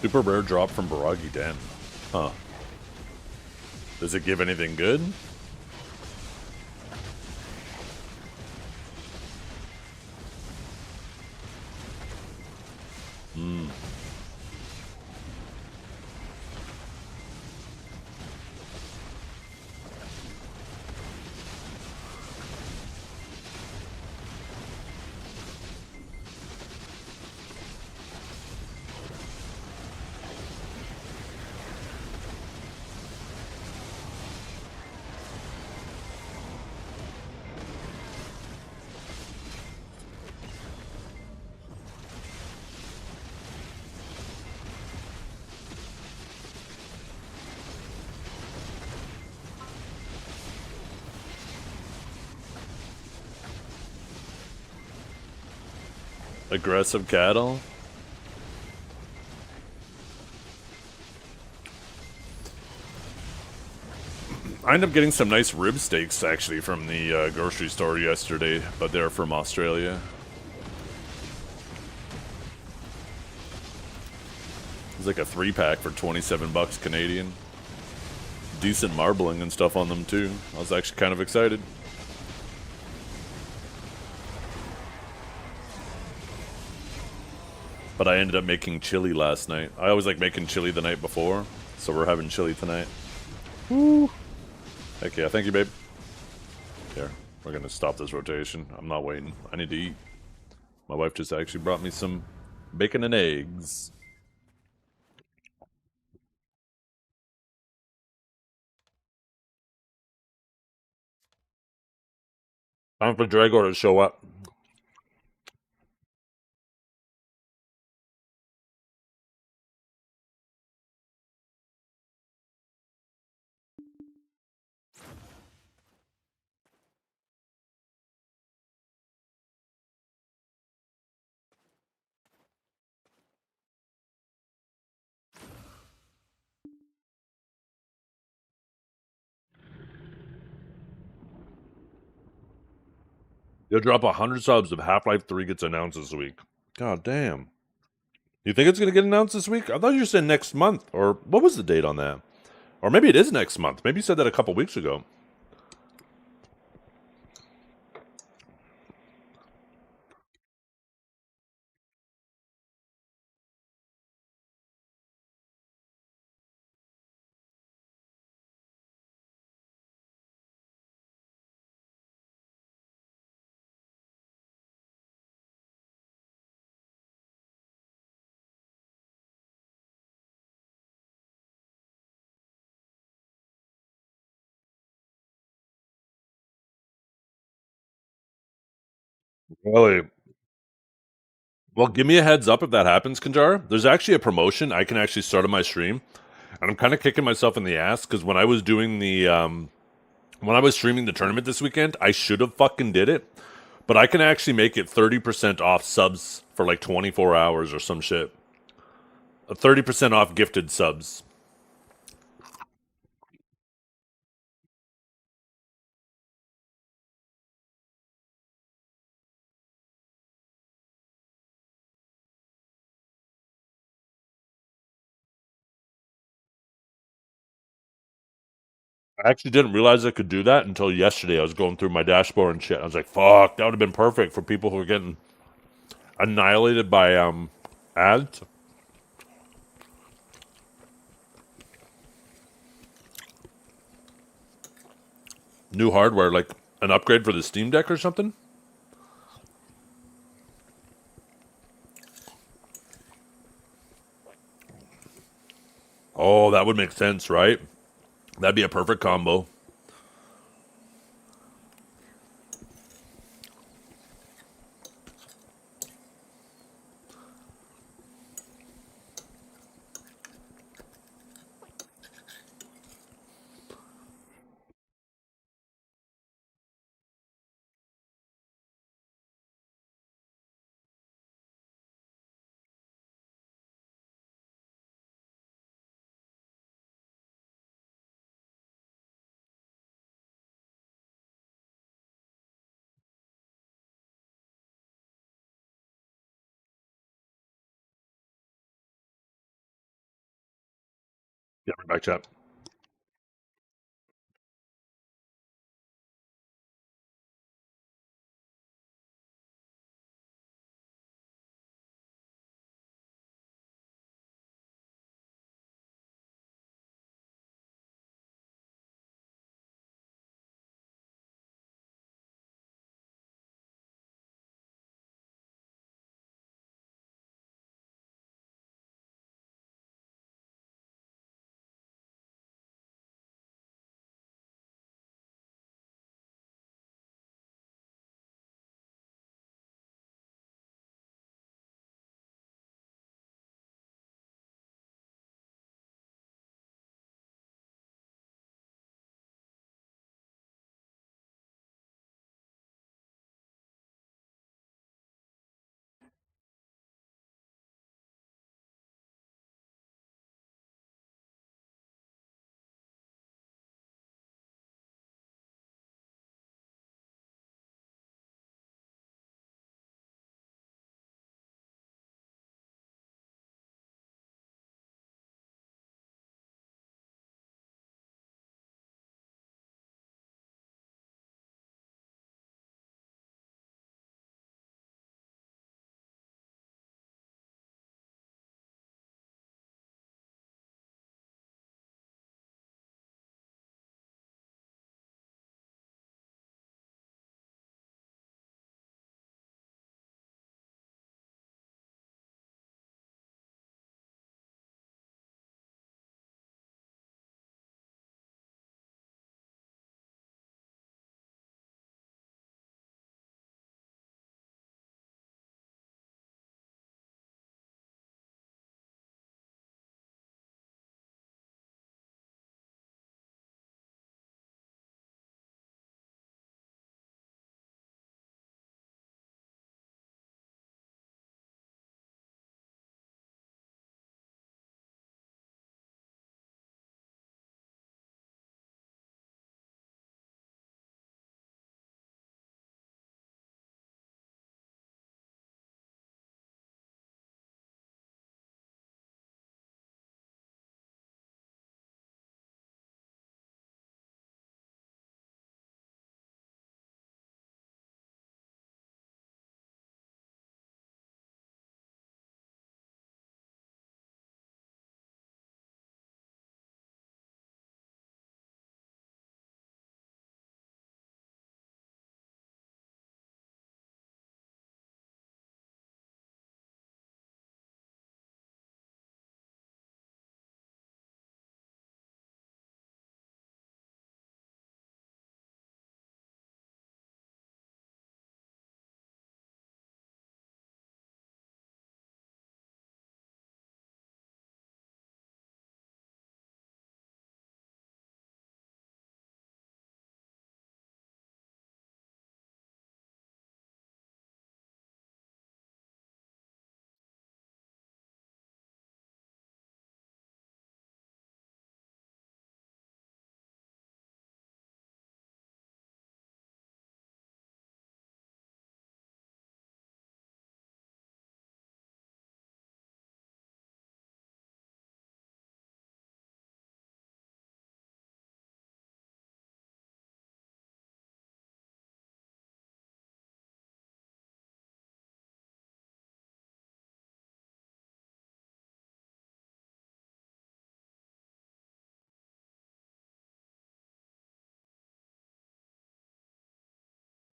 Super rare drop from Baragi Den. Huh. Does it give anything good? Hmm. Aggressive cattle. I ended up getting some nice rib steaks actually from the grocery store yesterday, but they're from Australia. It's like a 3-pack for 27 bucks Canadian. Decent marbling and stuff on them too. I was actually kind of excited. But I ended up making chili last night. I always like making chili the night before, so we're having chili tonight. Woo! Heck yeah, thank you, babe. Here, we're gonna stop this rotation. I'm not waiting. I need to eat. My wife just actually brought me some bacon and eggs. Time for Dragor to show up. You'll drop 100 subs if Half-Life 3 gets announced this week. God damn. You think it's going to get announced this week? I thought you said next month. Or what was the date on that? Or maybe it is next month. Maybe you said that a couple weeks ago. Really? Well, give me a heads up if that happens, Kanjar. There's actually a promotion I can actually start on my stream. And I'm kind of kicking myself in the ass because when I was doing the when I was streaming the tournament this weekend, I should have fucking did it. But I can actually make it 30% off subs for like 24 hours or some shit. 30% off gifted subs. I actually didn't realize I could do that until yesterday. I was going through my dashboard and shit. I was like, fuck, that would have been perfect for people who are getting annihilated by ads. New hardware, like an upgrade for the Steam Deck or something? Oh, that would make sense, right? That'd be a perfect combo. Yeah, back chat.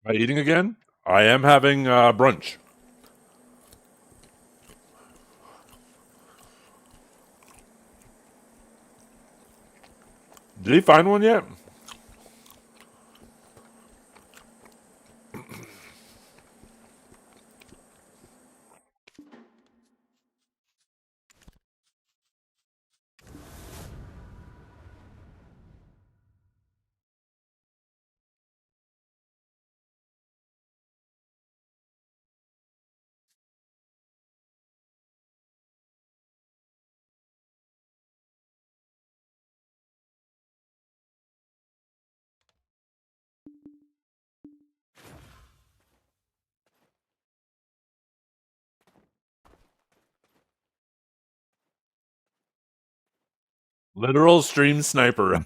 Am I eating again? I am having brunch. Did he find one yet? Literal stream sniper.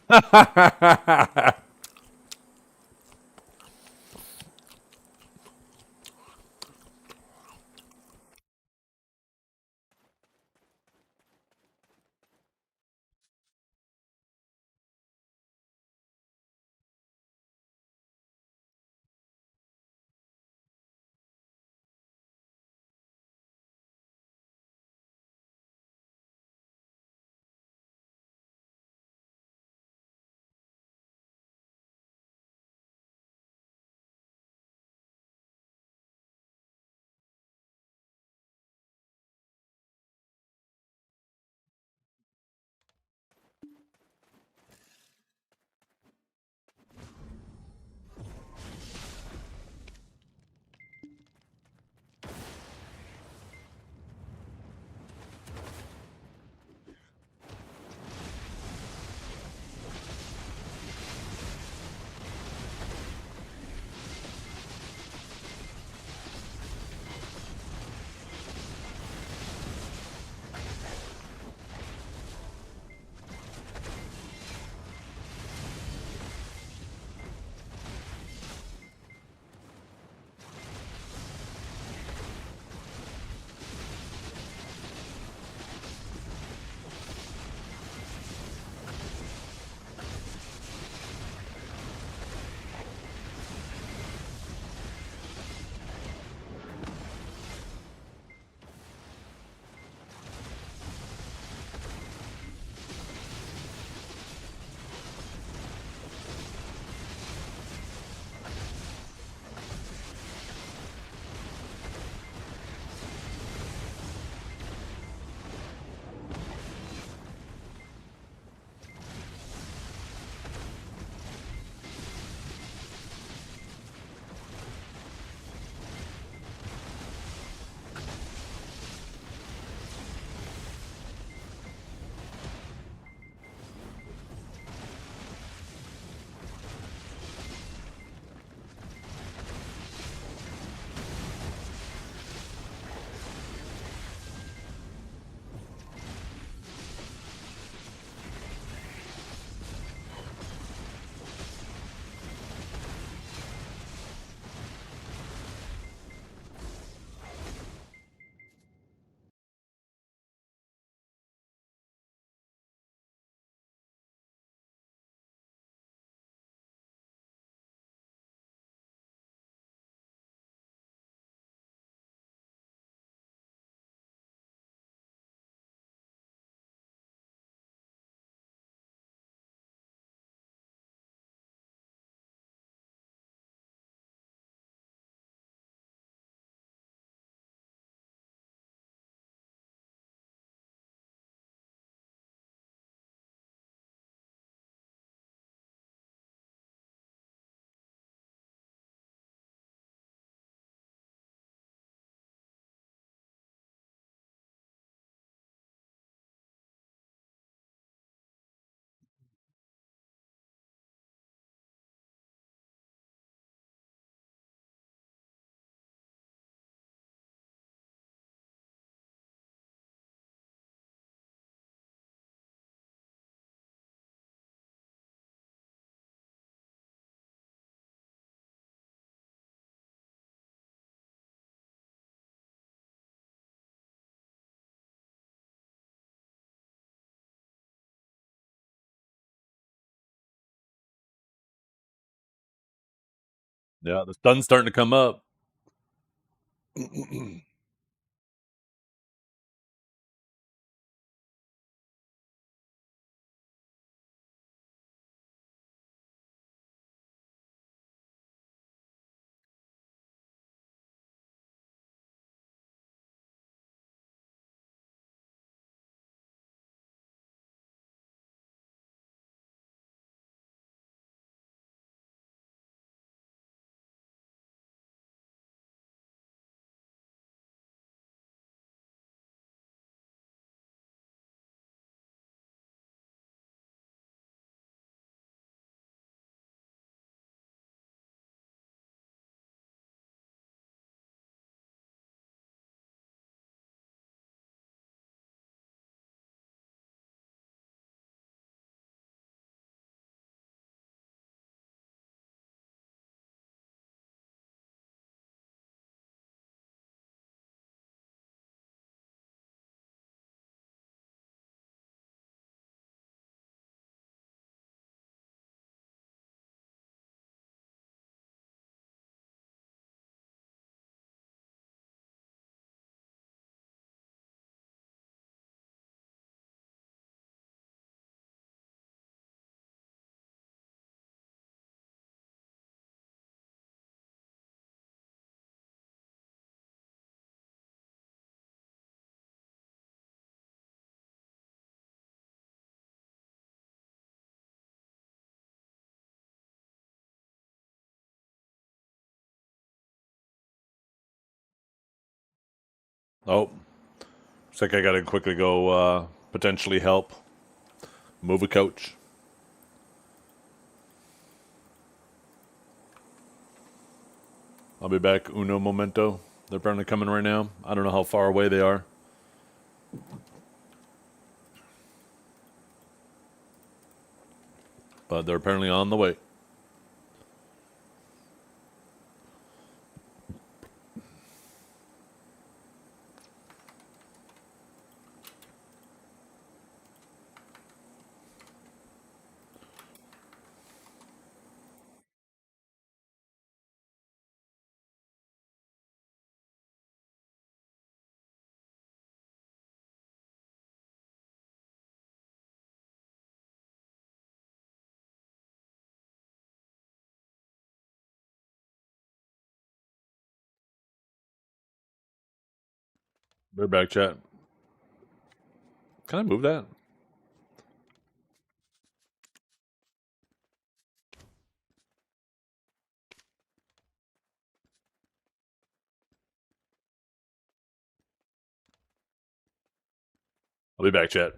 Yeah, the sun's starting to come up. Oh, looks like I gotta quickly go potentially help move a coach. I'll be back uno momento. They're apparently coming right now. I don't know how far away they are. But they're apparently on the way. They're back, chat. Can I move that? I'll be back, chat.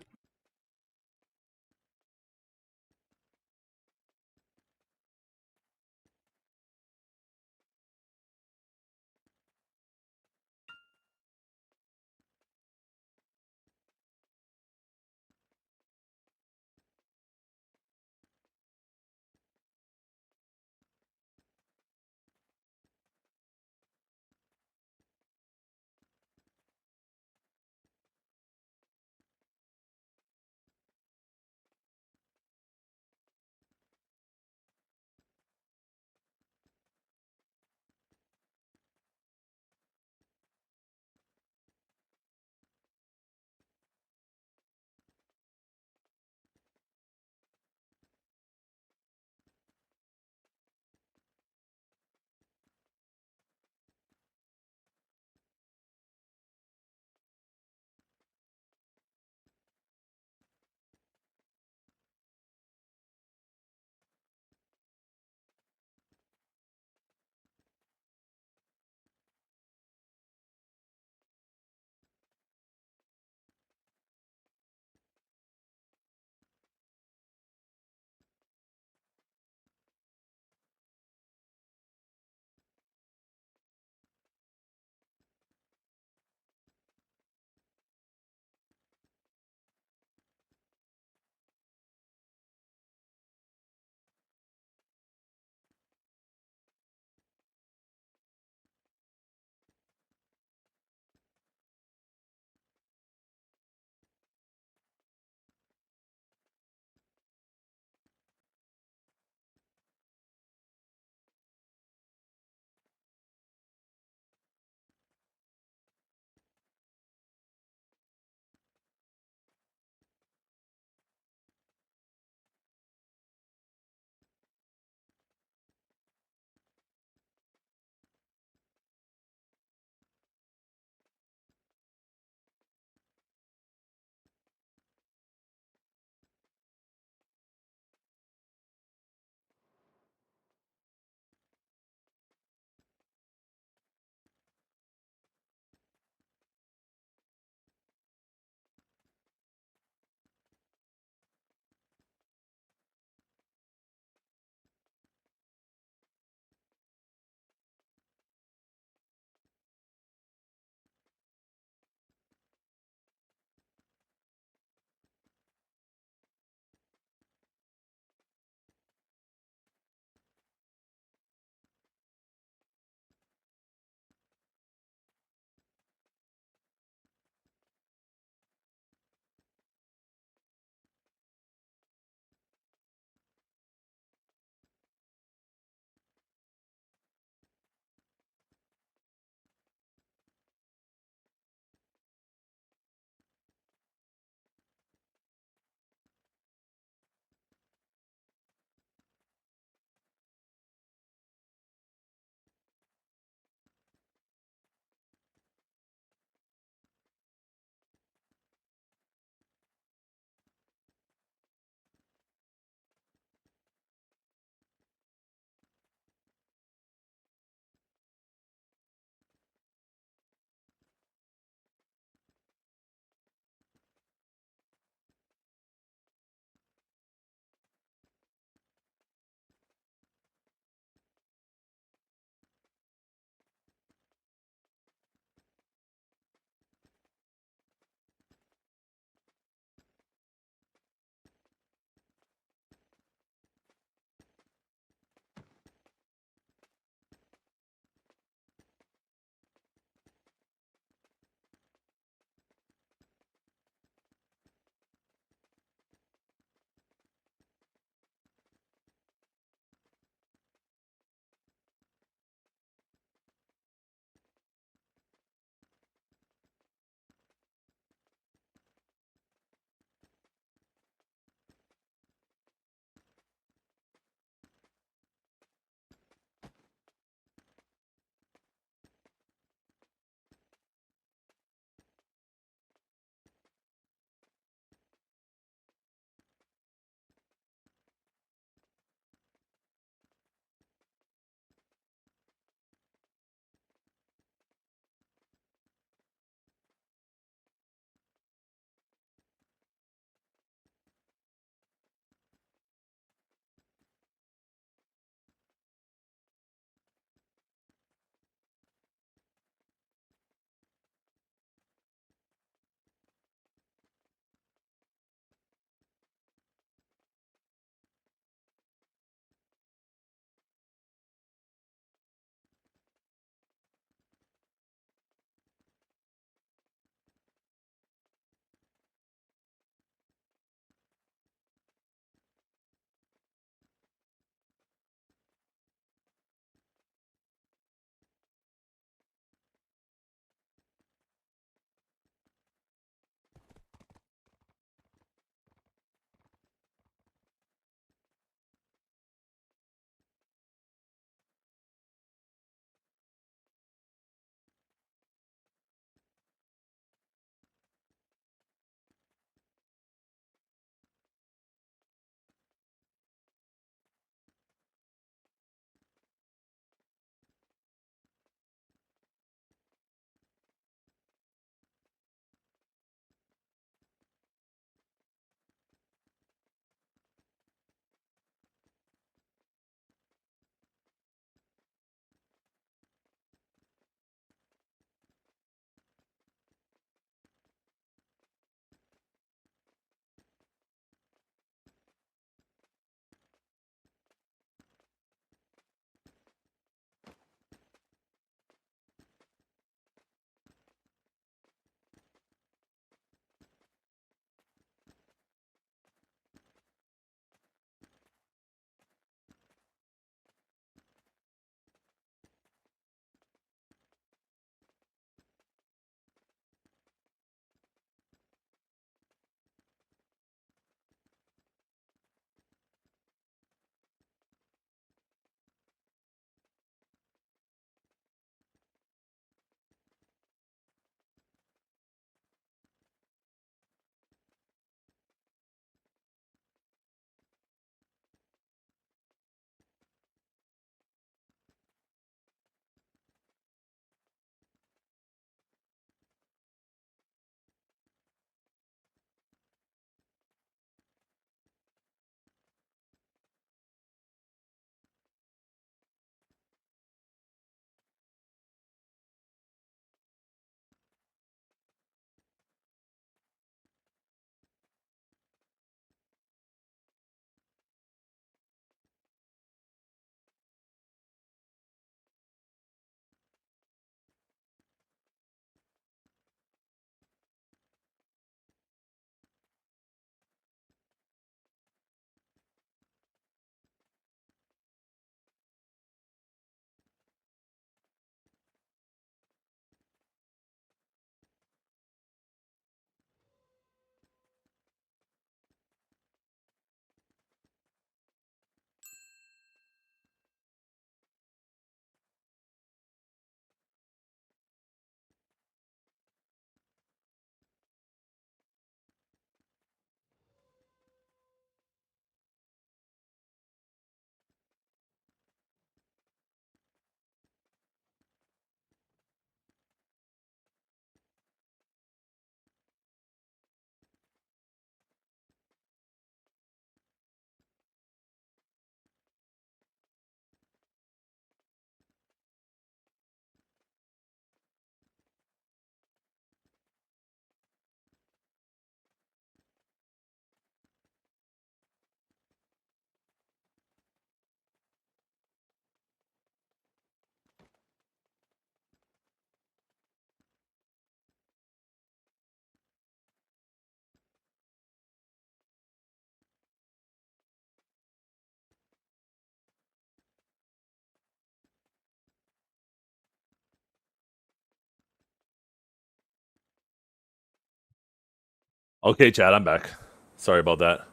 Okay, Chad, I'm back. Sorry about that.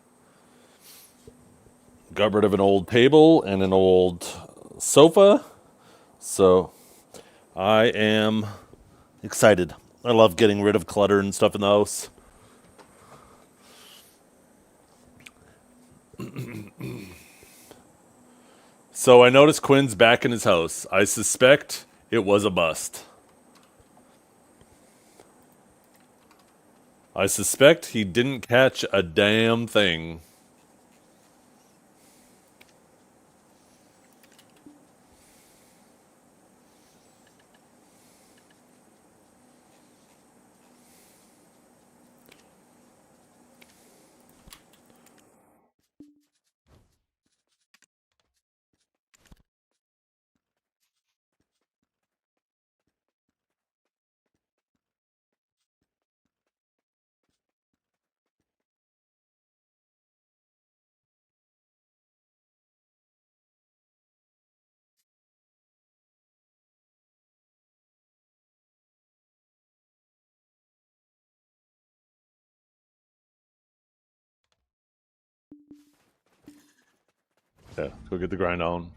Got rid of an old table and an old sofa. So I am excited. I love getting rid of clutter and stuff in the house. So I noticed Quinn's back in his house. I suspect it was a bust. I suspect he didn't catch a damn thing. Yeah, go get the grind on.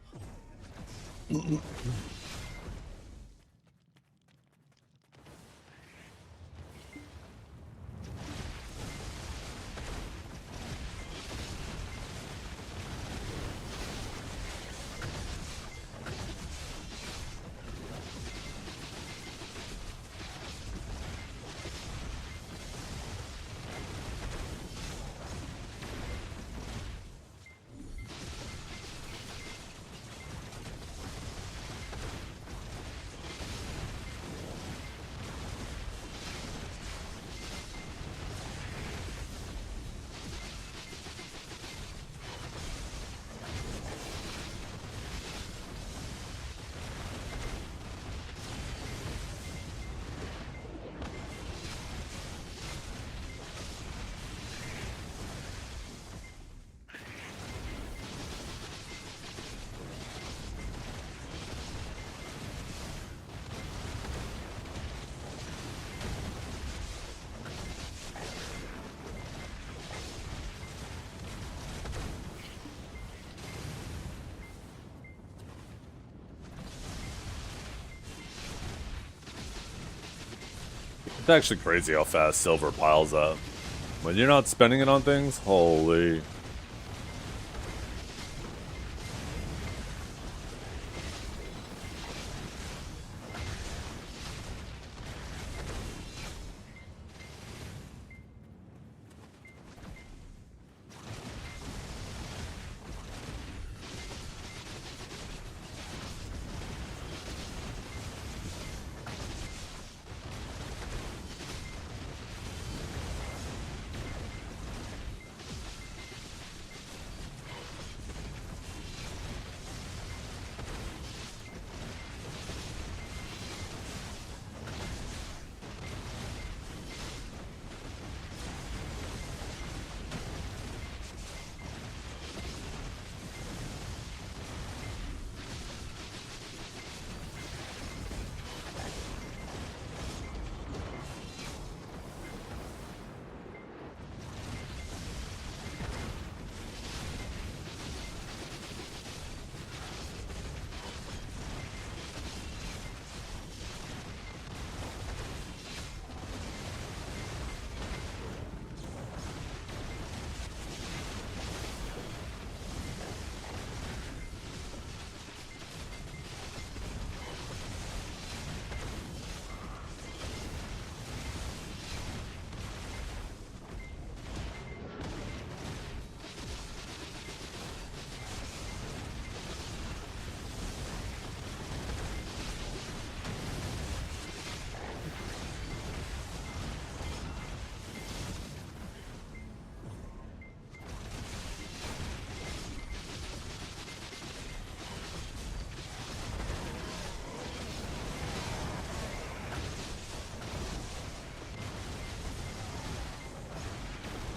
It's actually crazy how fast silver piles up. When you're not spending it on things, holy.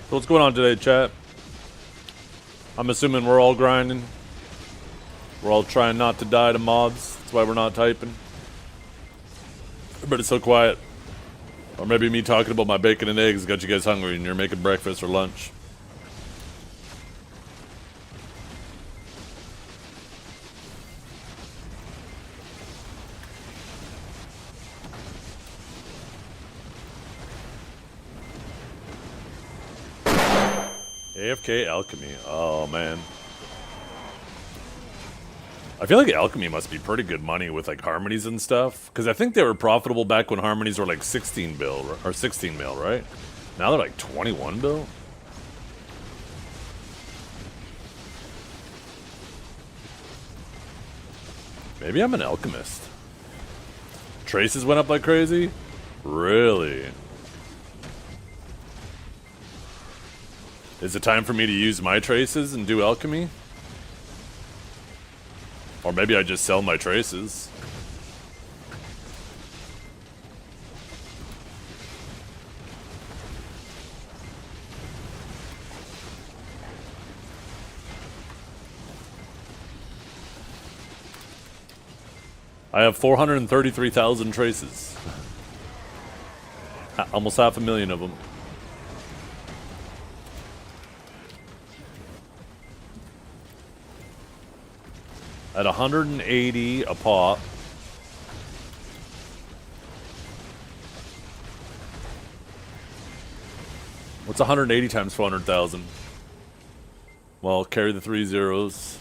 So what's going on today, chat? I'm assuming we're all grinding. We're all trying not to die to mobs. That's why we're not typing. Everybody's so quiet. Or maybe me talking about my bacon and eggs got you guys hungry and you're making breakfast or lunch. AFK Alchemy. Oh, man. I feel like Alchemy must be pretty good money with, like, harmonies and stuff. Because I think they were profitable back when harmonies were, like, 16 bill, or 16 mil, right? Now they're, like, 21 bill? Maybe I'm an alchemist. Traces went up like crazy? Really? Is it time for me to use my traces and do alchemy? Or maybe I just sell my traces. I have 433,000 traces. Almost 500,000 of them. At 180 a pop. What's 180 times 400,000? Well, carry the 3 zeros.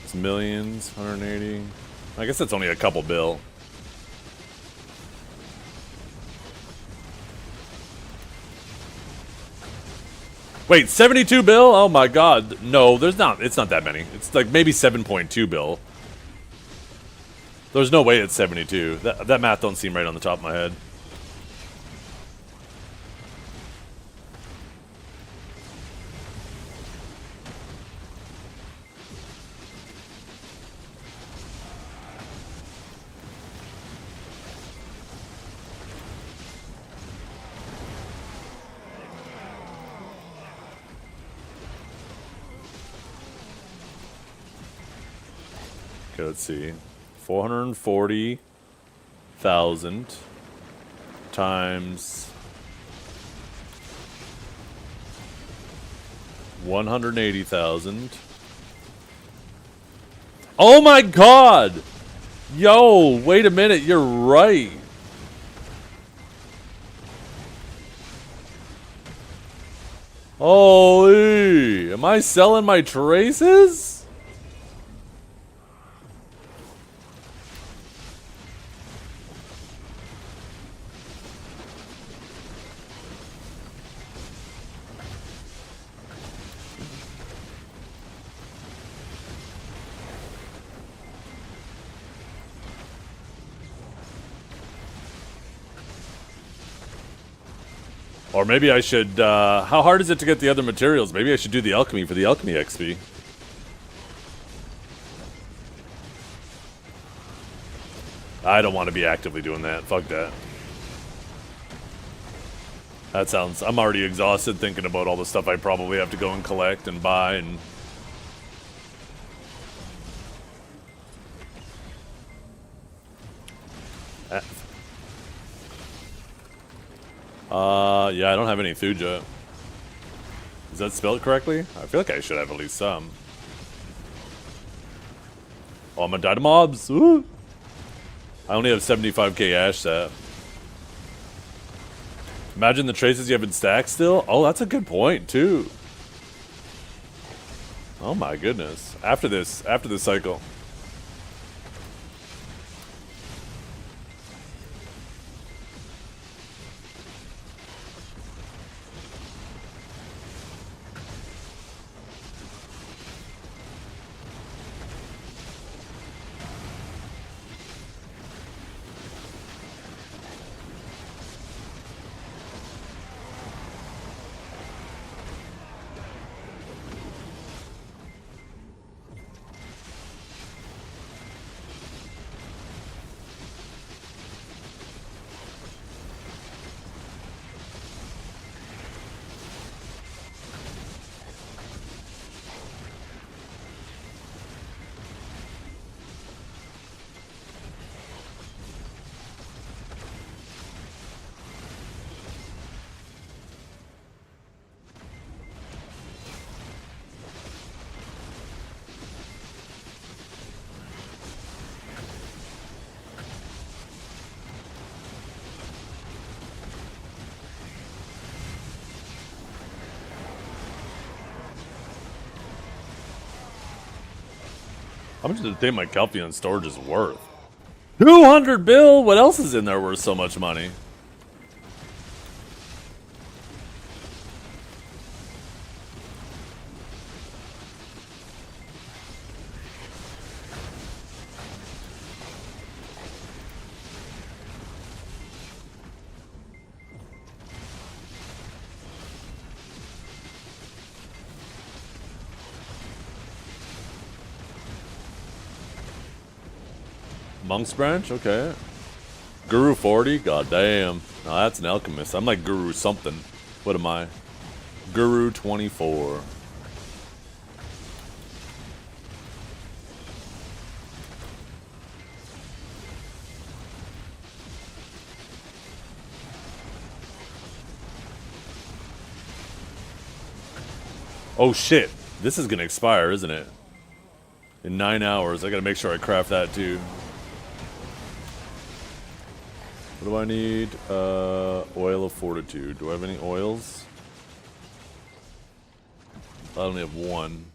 It's millions, 180. I guess that's only a couple bill. Wait, 72 bill? Oh my god. No, there's not. It's not that many. It's like maybe 7.2 bill. There's no way it's 72. That math don't seem right on the top of my head. Okay, let's see. 440,000 times 180,000. Oh my god! Yo, wait a minute, you're right. Holy, am I selling my traces? Or maybe I should, how hard is it to get the other materials? Maybe I should do the alchemy for the alchemy XP. I don't want to be actively doing that. Fuck that. That sounds, I'm already exhausted thinking about all the stuff I probably have to go and collect and buy and... yeah, I don't have any Thuja. Is that spelled correctly? I feel like I should have at least some. Oh, I'm gonna die to mobs. Ooh. I only have 75k ash set. Imagine the traces you have in stack still. Oh, that's a good point, too. Oh my goodness. After this cycle. How much do you think my Kelpion storage is worth? 200 bill? What else is in there worth so much money? Monk's Branch? Okay. Guru 40? God damn. No, that's an alchemist. I'm like Guru something. What am I? Guru 24. Oh shit. This is gonna expire, isn't it? In 9 hours. I gotta make sure I craft that too. What do I need? Oil of Fortitude. Do I have any oils? I only have one.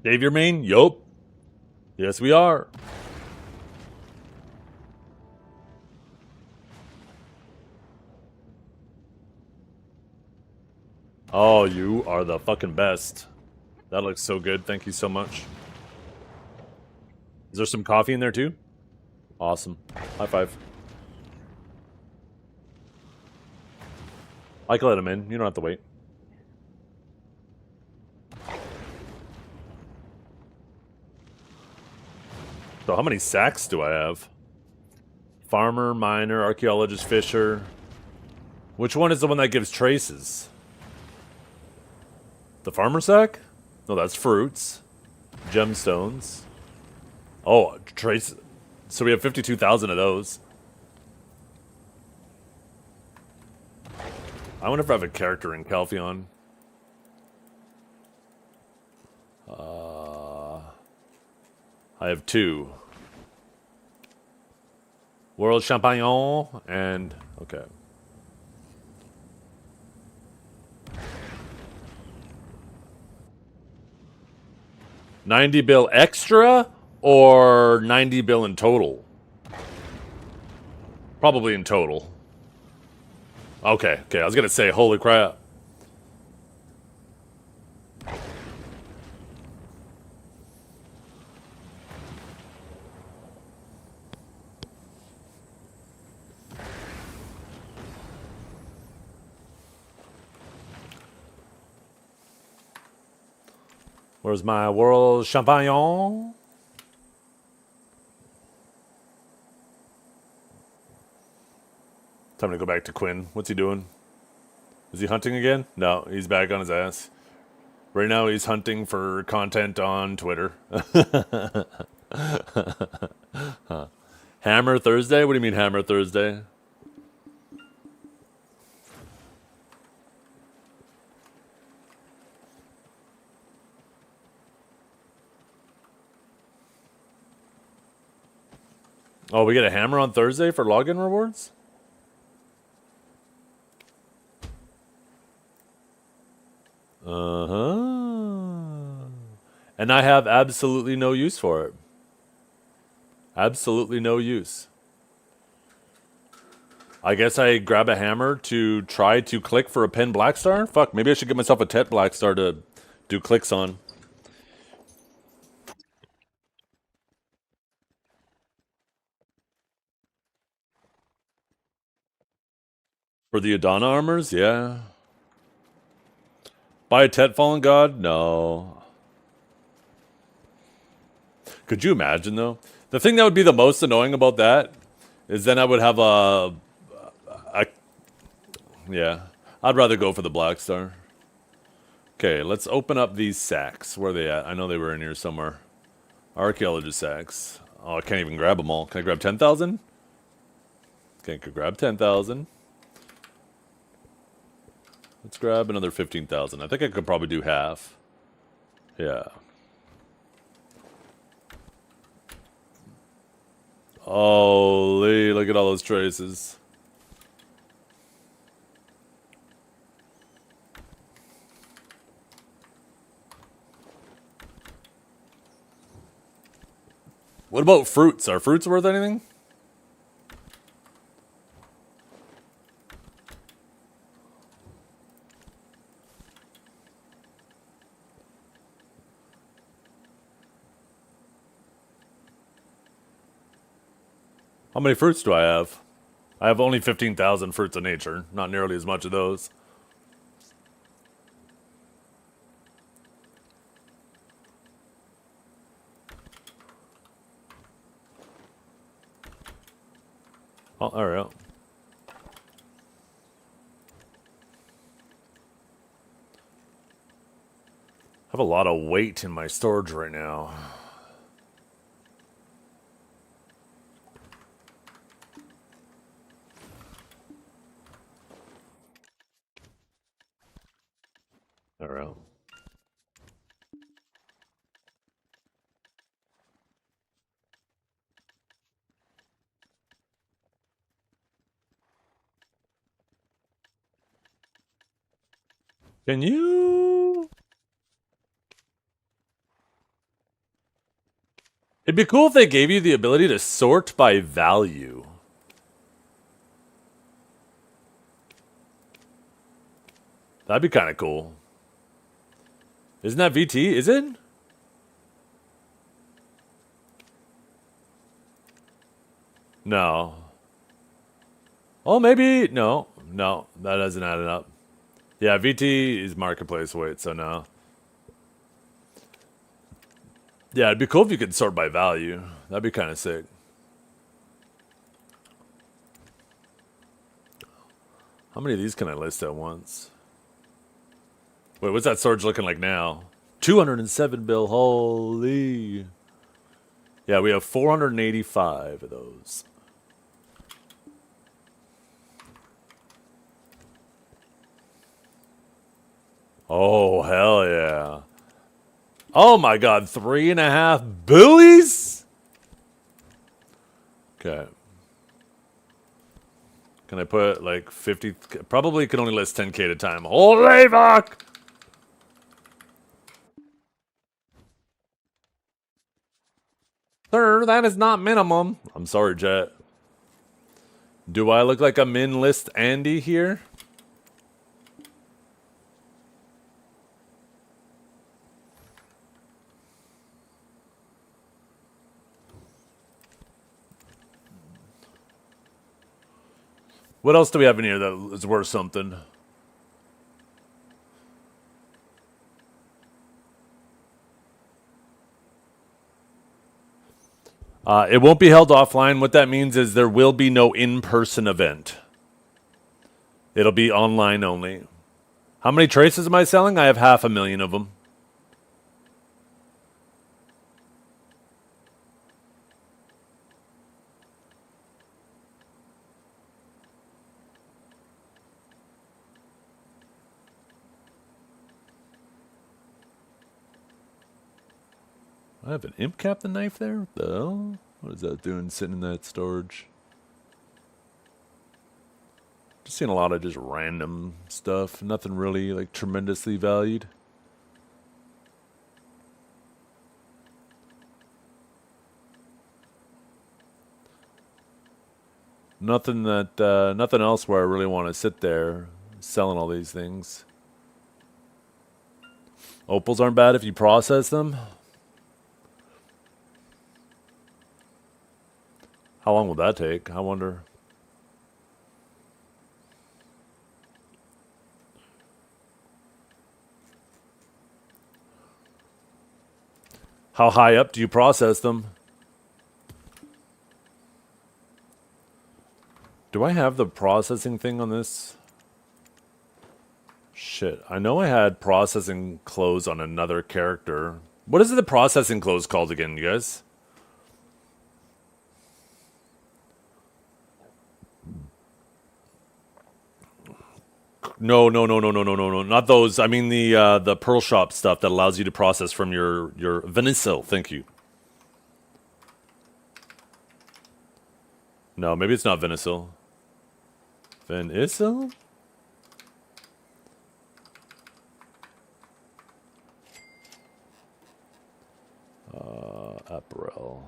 Dave, your main? Yup. Yes, we are. Oh, you are the fucking best. That looks so good. Thank you so much. Is there some coffee in there too? Awesome. High five. I can let him in. You don't have to wait. So how many sacks do I have? Farmer, miner, archaeologist, fisher. Which one is the one that gives traces? The farmer sack? No, that's fruits. Gemstones. Oh, trace. So we have 52,000 of those. I wonder if I have a character in Calpheon. I have two. World Champignon and... Okay. $90 bill extra or 90 bill in total? Probably in total. Okay, I was gonna say, holy crap. Where's my world champignon? Time to go back to Quinn. What's he doing? Is he hunting again? No, he's back on his ass. Right now he's hunting for content on Twitter. Hammer Thursday? What do you mean Hammer Thursday? Oh, we get a hammer on Thursday for login rewards? Uh-huh. And I have absolutely no use for it. Absolutely no use. I guess I grab a hammer to try to click for a pin black star? Fuck, maybe I should get myself a Tet black star to do clicks on. For the Adana armors? Yeah. Buy a Tet Fallen God? No. Could you imagine, though? The thing that would be the most annoying about that is then I would have a yeah. I'd rather go for the black star. Okay, let's open up these sacks. Where are they at? I know they were in here somewhere. Archaeologist sacks. Oh, I can't even grab them all. Can I grab 10,000? Okay, I could grab 10,000. Let's grab another 15,000. I think I could probably do half. Yeah. Holy, look at all those traces. What about fruits? Are fruits worth anything? How many fruits do I have? I have only 15,000 fruits of nature. Not nearly as much of those. Oh, all right. I have a lot of weight in my storage right now. All right. Can you? It'd be cool if they gave you the ability to sort by value. That'd be kind of cool. Isn't that VT? Is it? No. Oh, maybe. No. No, that doesn't add it up. Yeah, VT is marketplace weight, so no. Yeah, it'd be cool if you could sort by value. That'd be kind of sick. How many of these can I list at once? Wait, what's that storage looking like now? 207 bill. Holy. Yeah, we have 485 of those. Oh, hell yeah. Oh my god, 3.5 billies? Okay. Can I put like 50? Probably can only list 10k at a time. Holy fuck! Sir, that is not minimum. I'm sorry, Jet. Do I look like a min list Andy here? What else do we have in here that is worth something? It won't be held offline. What that means is there will be no in-person event. It'll be online only. How many traces am I selling? I have 500,000 of them. I have an imp captain knife there? What the hell? What is that doing sitting in that storage? Just seeing a lot of just random stuff. Nothing really like tremendously valued. Nothing nothing else where I really want to sit there selling all these things. Opals aren't bad if you process them. How long will that take? I wonder. How high up do you process them? Do I have the processing thing on this? Shit, I know I had processing clothes on another character. What is the processing clothes called again, you guys? No, not those. I mean the Pearl Shop stuff that allows you to process from your Vanissil. Thank you. No, maybe it's not Vanissil. Vanissil? Apparel.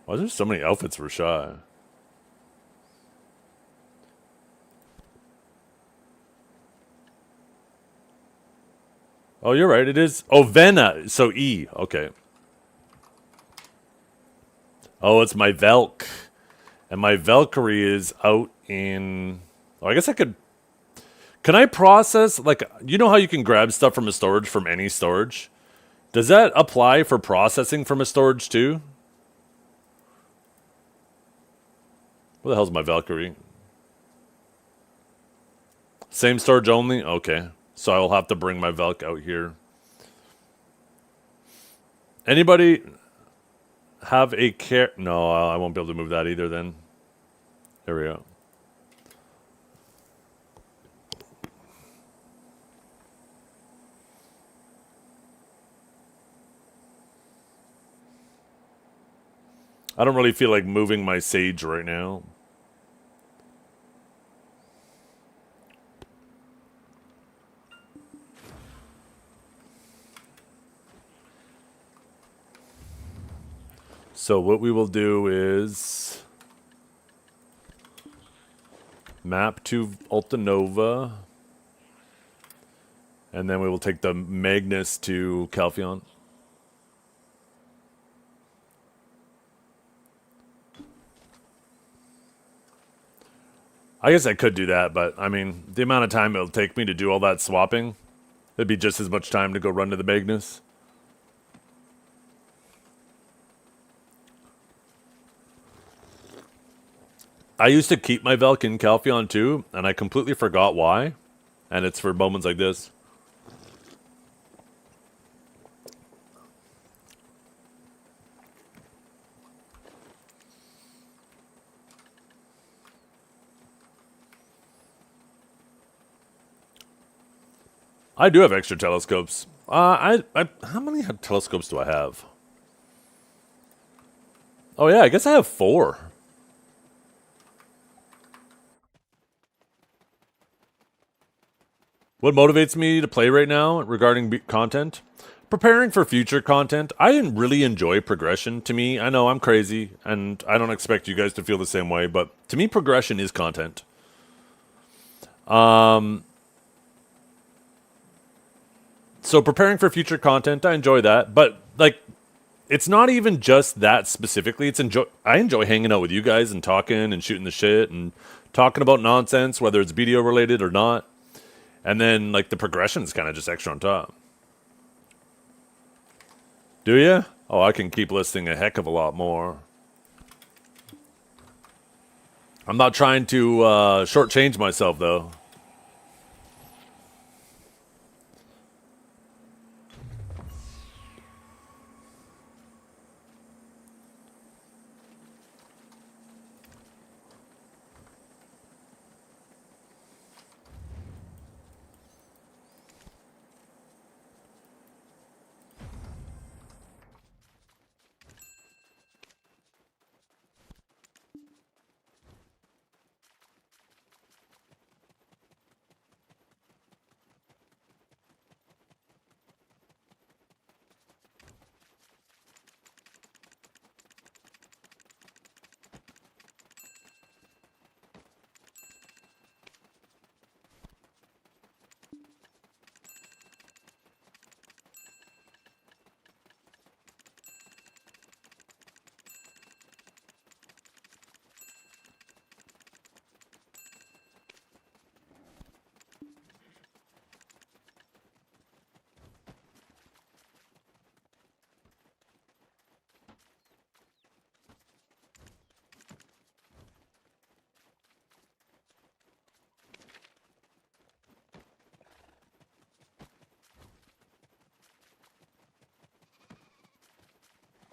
Why are there so many outfits for Shy? Oh, you're right. It is. Oh, Vena. So E. Okay. Oh, it's my Velk. And my Valkyrie is out in... Oh, I guess I could... Can I process... Like, you know how you can grab stuff from a storage from any storage? Does that apply for processing from a storage too? Where the hell's my Valkyrie? Same storage only? Okay. So I will have to bring my Velk out here. Anybody have a care? No, I won't be able to move that either then. There we go. I don't really feel like moving my Sage right now. So what we will do is map to Altanova, and then we will take the Magnus to Calpheon. I guess I could do that, but I mean, the amount of time it'll take me to do all that swapping, it'd be just as much time to go run to the Magnus. I used to keep my Velk in Calpheon too, and I completely forgot why. And it's for moments like this. I do have extra telescopes. How many telescopes do I have? Oh yeah, I guess I have 4. What motivates me to play right now regarding content? Preparing for future content. I didn't really enjoy progression. To me, I know I'm crazy, and I don't expect you guys to feel the same way, but to me, progression is content. So preparing for future content, I enjoy that, but like, it's not even just that specifically. I enjoy hanging out with you guys and talking and shooting the shit and talking about nonsense, whether it's video related or not. And then, like, the progression is kind of just extra on top. Do you? Oh, I can keep listing a heck of a lot more. I'm not trying to shortchange myself, though.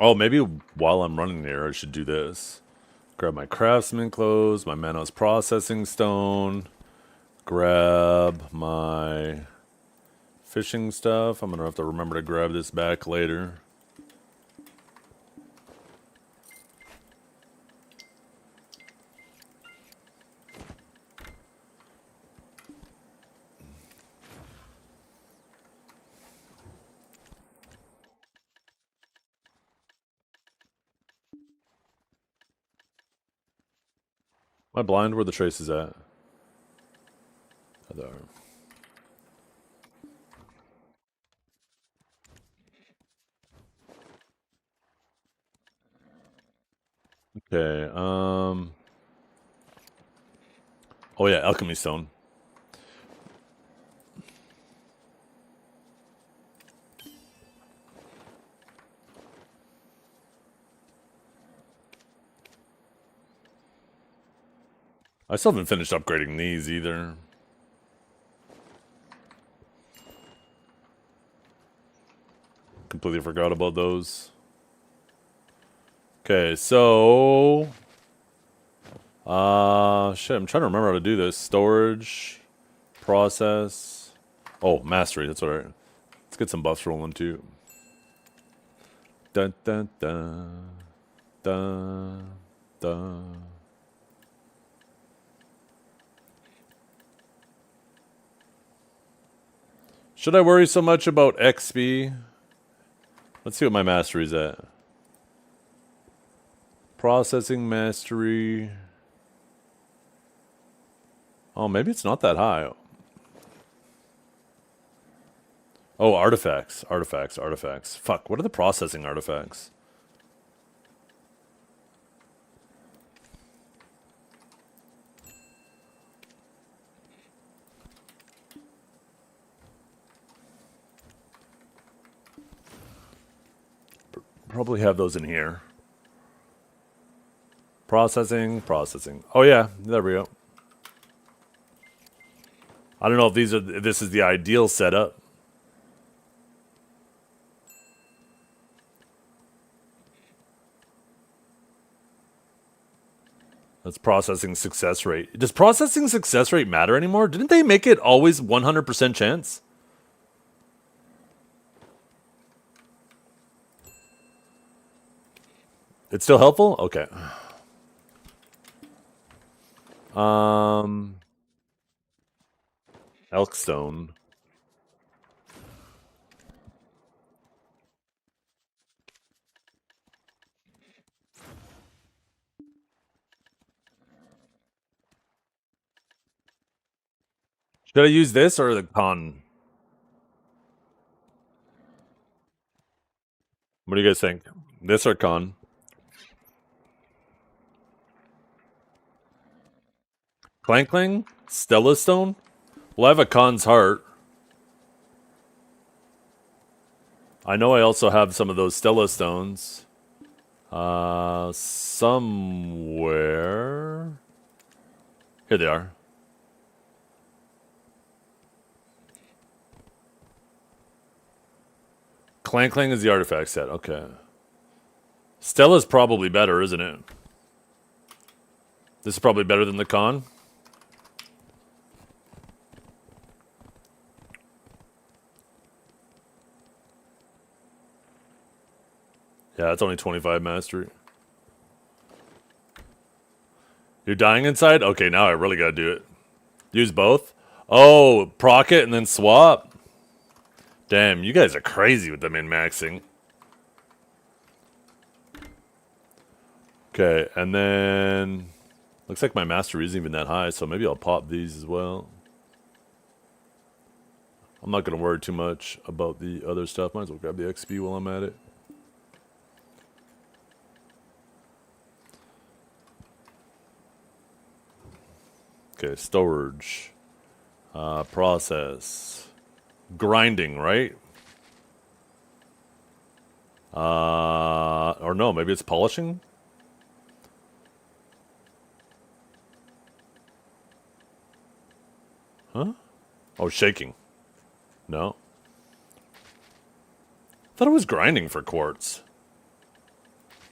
Oh, maybe while I'm running there, I should do this. Grab my craftsman clothes, my Manos processing stone. Grab my fishing stuff. I'm gonna have to remember to grab this back later. Am I blind where the trace is at? Oh, there. Okay, oh yeah, alchemy stone. I still haven't finished upgrading these either. Completely forgot about those. Okay, so... shit, I'm trying to remember how to do this. Storage, process... Oh, mastery, that's what I... Let's get some buffs rolling too. Dun dun dun. Dun dun. Should I worry so much about XP? Let's see what my mastery's at. Processing mastery. Oh, maybe it's not that high. Oh, artifacts. Artifacts, artifacts. Fuck, what are the processing artifacts? Probably have those in here. Processing, processing. Oh yeah, there we go. I don't know if this is the ideal setup. That's processing success rate. Does processing success rate matter anymore? Didn't they make it always 100% chance? It's still helpful? Okay. Elkstone. Should I use this or the con? What do you guys think? This or con? Clankling? Stella Stone? Well, I have a con's heart. I know I also have some of those Stella Stones. Somewhere. Here they are. Clankling is the artifact set. Okay. Stella's probably better, isn't it? This is probably better than the con. Yeah, it's only 25 mastery. You're dying inside? Okay, now I really gotta do it. Use both? Oh, proc it and then swap? Damn, you guys are crazy with the min-maxing. Okay, and then... Looks like my mastery isn't even that high, so maybe I'll pop these as well. I'm not gonna worry too much about the other stuff. Might as well grab the XP while I'm at it. Okay, storage. Process. Grinding, right? Or no, maybe it's polishing? Huh? Oh, shaking. No. I thought it was grinding for quartz.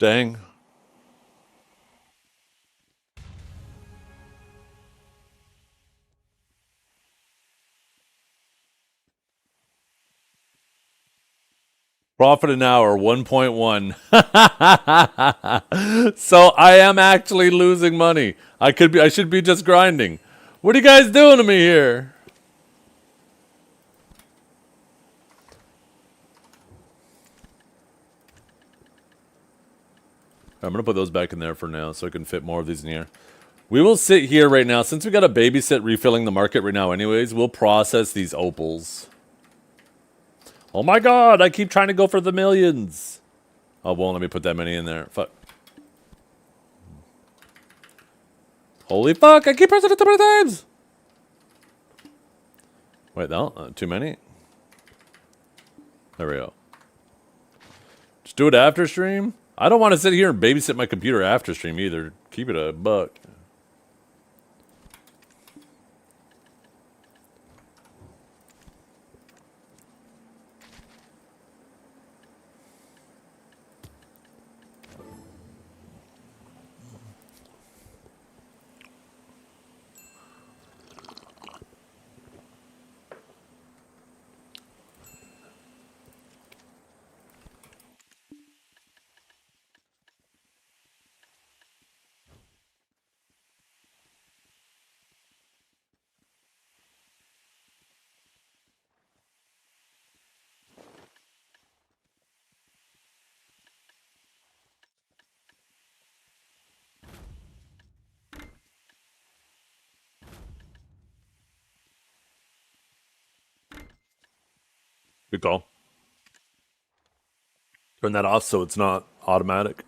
Dang. Profit an hour, 1.1. So I am actually losing money. I should be just grinding. What are you guys doing to me here? I'm gonna put those back in there for now so I can fit more of these in here. We will sit here right now. Since we got a babysit refilling the market right now anyways, we'll process these opals. Oh my god, I keep trying to go for the millions. Oh, won't let me put that many in there. Fuck. Holy fuck, I keep pressing it too many times! Wait, no, too many? There we go. Just do it after stream? I don't want to sit here and babysit my computer after stream either. Keep it a buck. Good call. Turn that off so it's not automatic.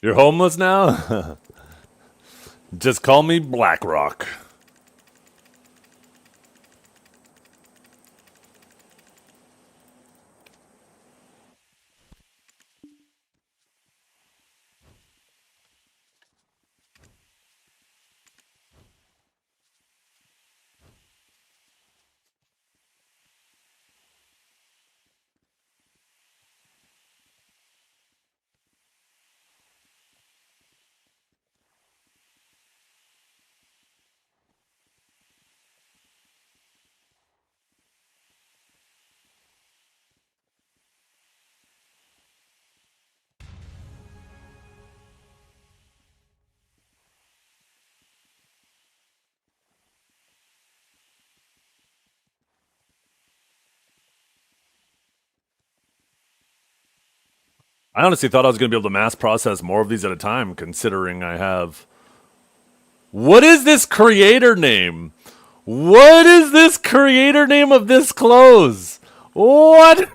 You're homeless now? Just call me BlackRock. I honestly thought I was going to be able to mass process more of these at a time, considering I have... What is this creator name? What is this creator name of this clothes? What?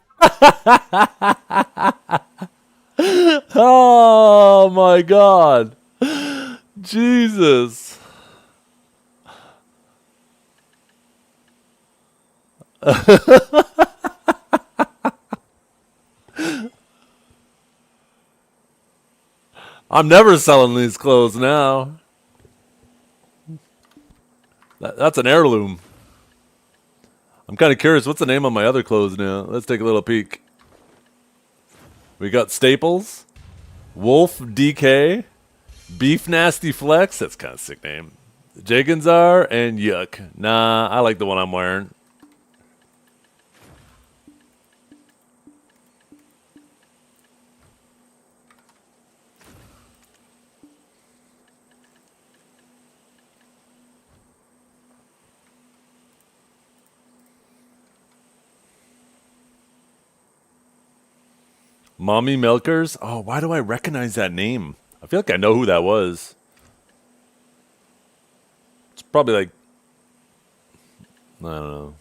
Oh my god. Jesus. I'm never selling these clothes now. That's an heirloom. I'm kind of curious. What's the name on my other clothes now? Let's take a little peek. We got Staples, Wolf DK, Beef Nasty Flex. That's kind of a sick name. Jaganzar and Yuck. Nah, I like the one I'm wearing. Mommy Milkers? Oh, why do I recognize that name? I feel like I know who that was. It's probably like... I don't know.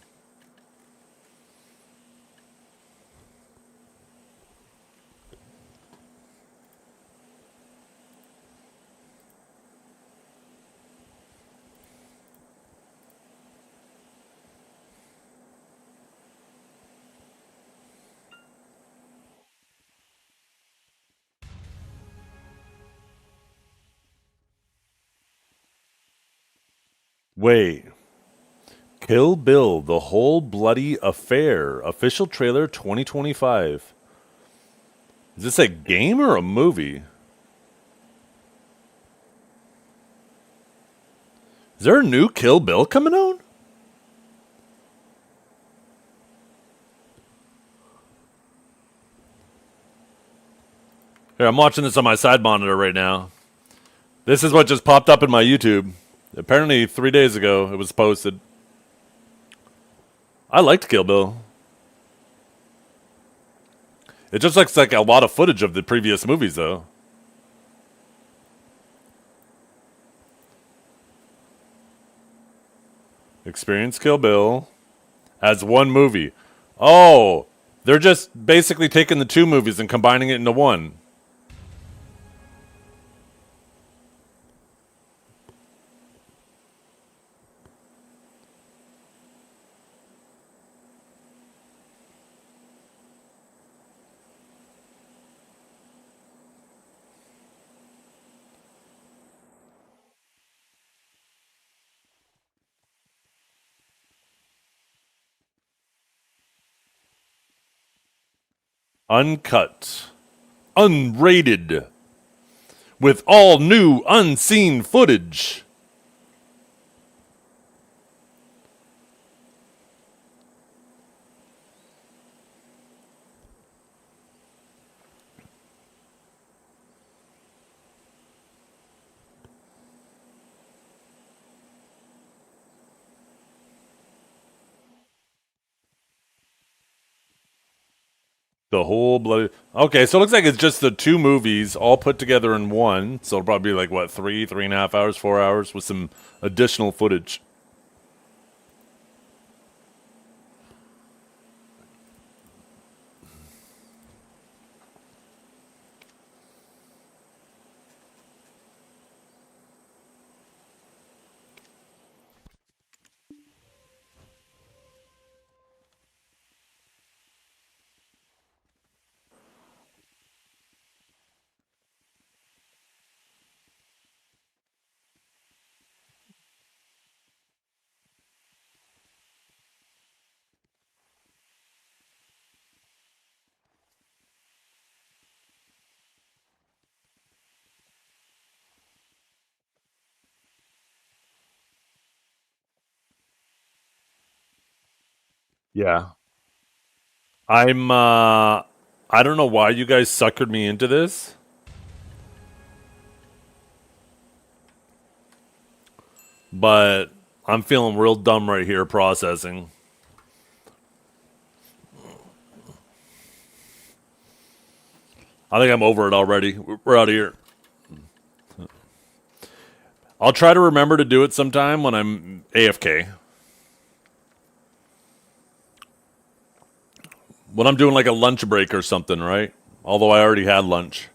Wait. Kill Bill, The Whole Bloody Affair. Official trailer 2025. Is this a game or a movie? Is there a new Kill Bill coming out? Here, I'm watching this on my side monitor right now. This is what just popped up in my YouTube. Apparently 3 days ago it was posted. I liked Kill Bill. It just looks like a lot of footage of the previous movies, though. Experience Kill Bill as one movie. Oh, they're just basically taking the two movies and combining it into one. Uncut, unrated, with all new unseen footage. The whole bloody... Okay, so it looks like it's just the two movies all put together in one. So it'll probably be like, what, 3.5 hours, 4 hours with some additional footage. Yeah. I don't know why you guys suckered me into this. But I'm feeling real dumb right here processing. I think I'm over it already. We're out of here. I'll try to remember to do it sometime when I'm AFK. When I'm doing like a lunch break or something, right? Although I already had lunch.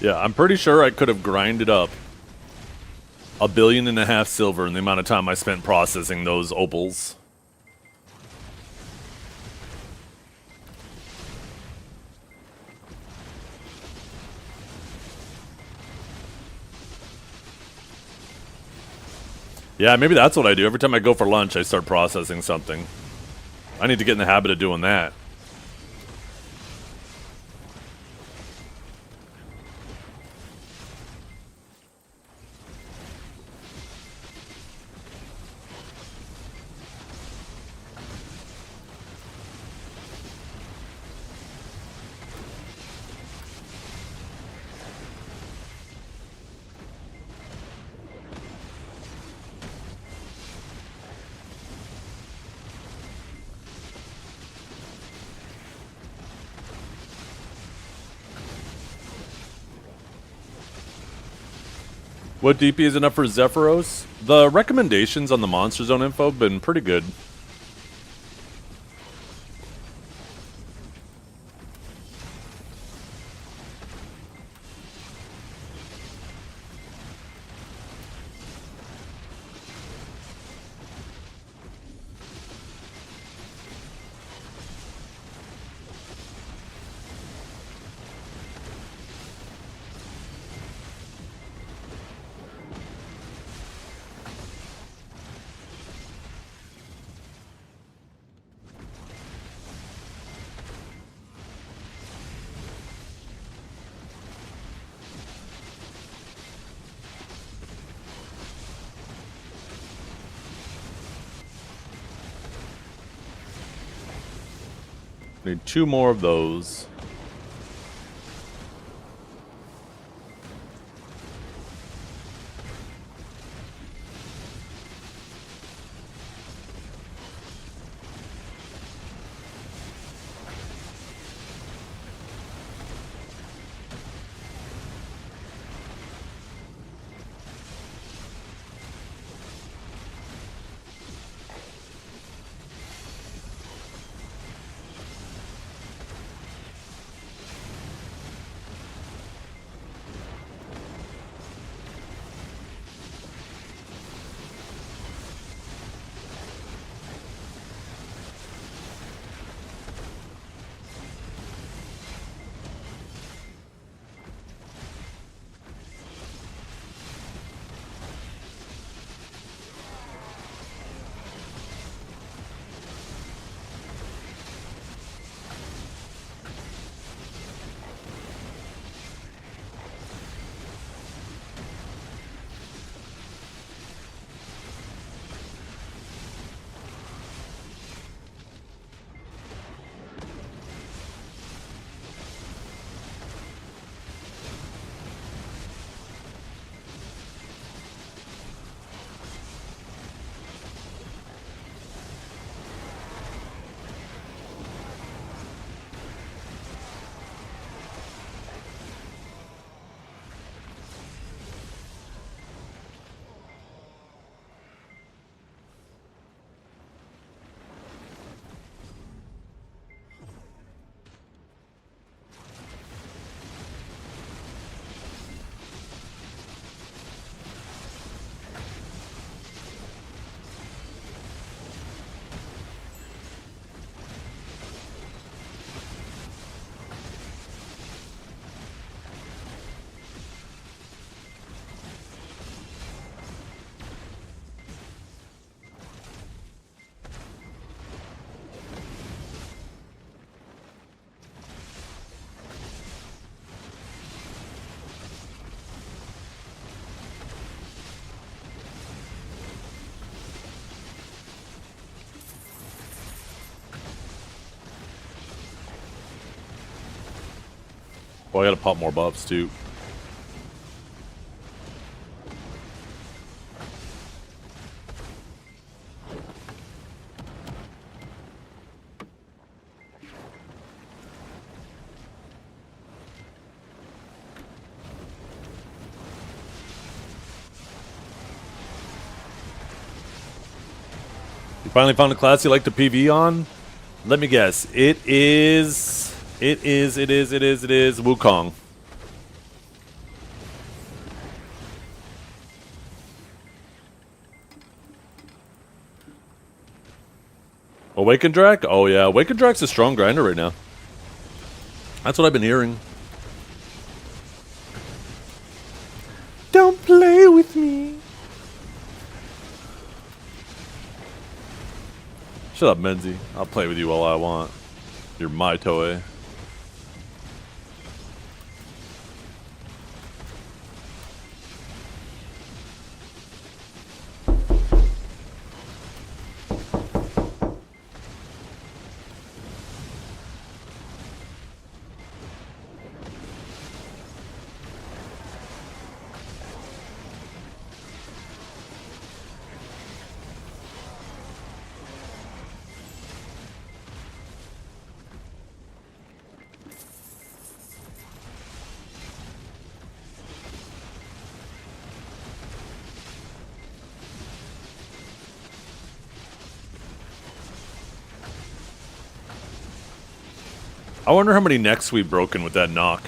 Yeah, I'm pretty sure I could have grinded up 1.5 billion silver in the amount of time I spent processing those opals. Yeah, maybe that's what I do. Every time I go for lunch, I start processing something. I need to get in the habit of doing that. What DP is enough for Zephyros? The recommendations on the Monster Zone info have been pretty good. Need 2 more of those. Well, I gotta pop more buffs too. You finally found a class you like to PV on? Let me guess. It is Wukong. Awakened Drac? Oh yeah, Awakened Drac's a strong grinder right now. That's what I've been hearing. Don't play with me. Shut up, Menzi. I'll play with you all I want. You're my Toei. I wonder how many necks we've broken with that knock.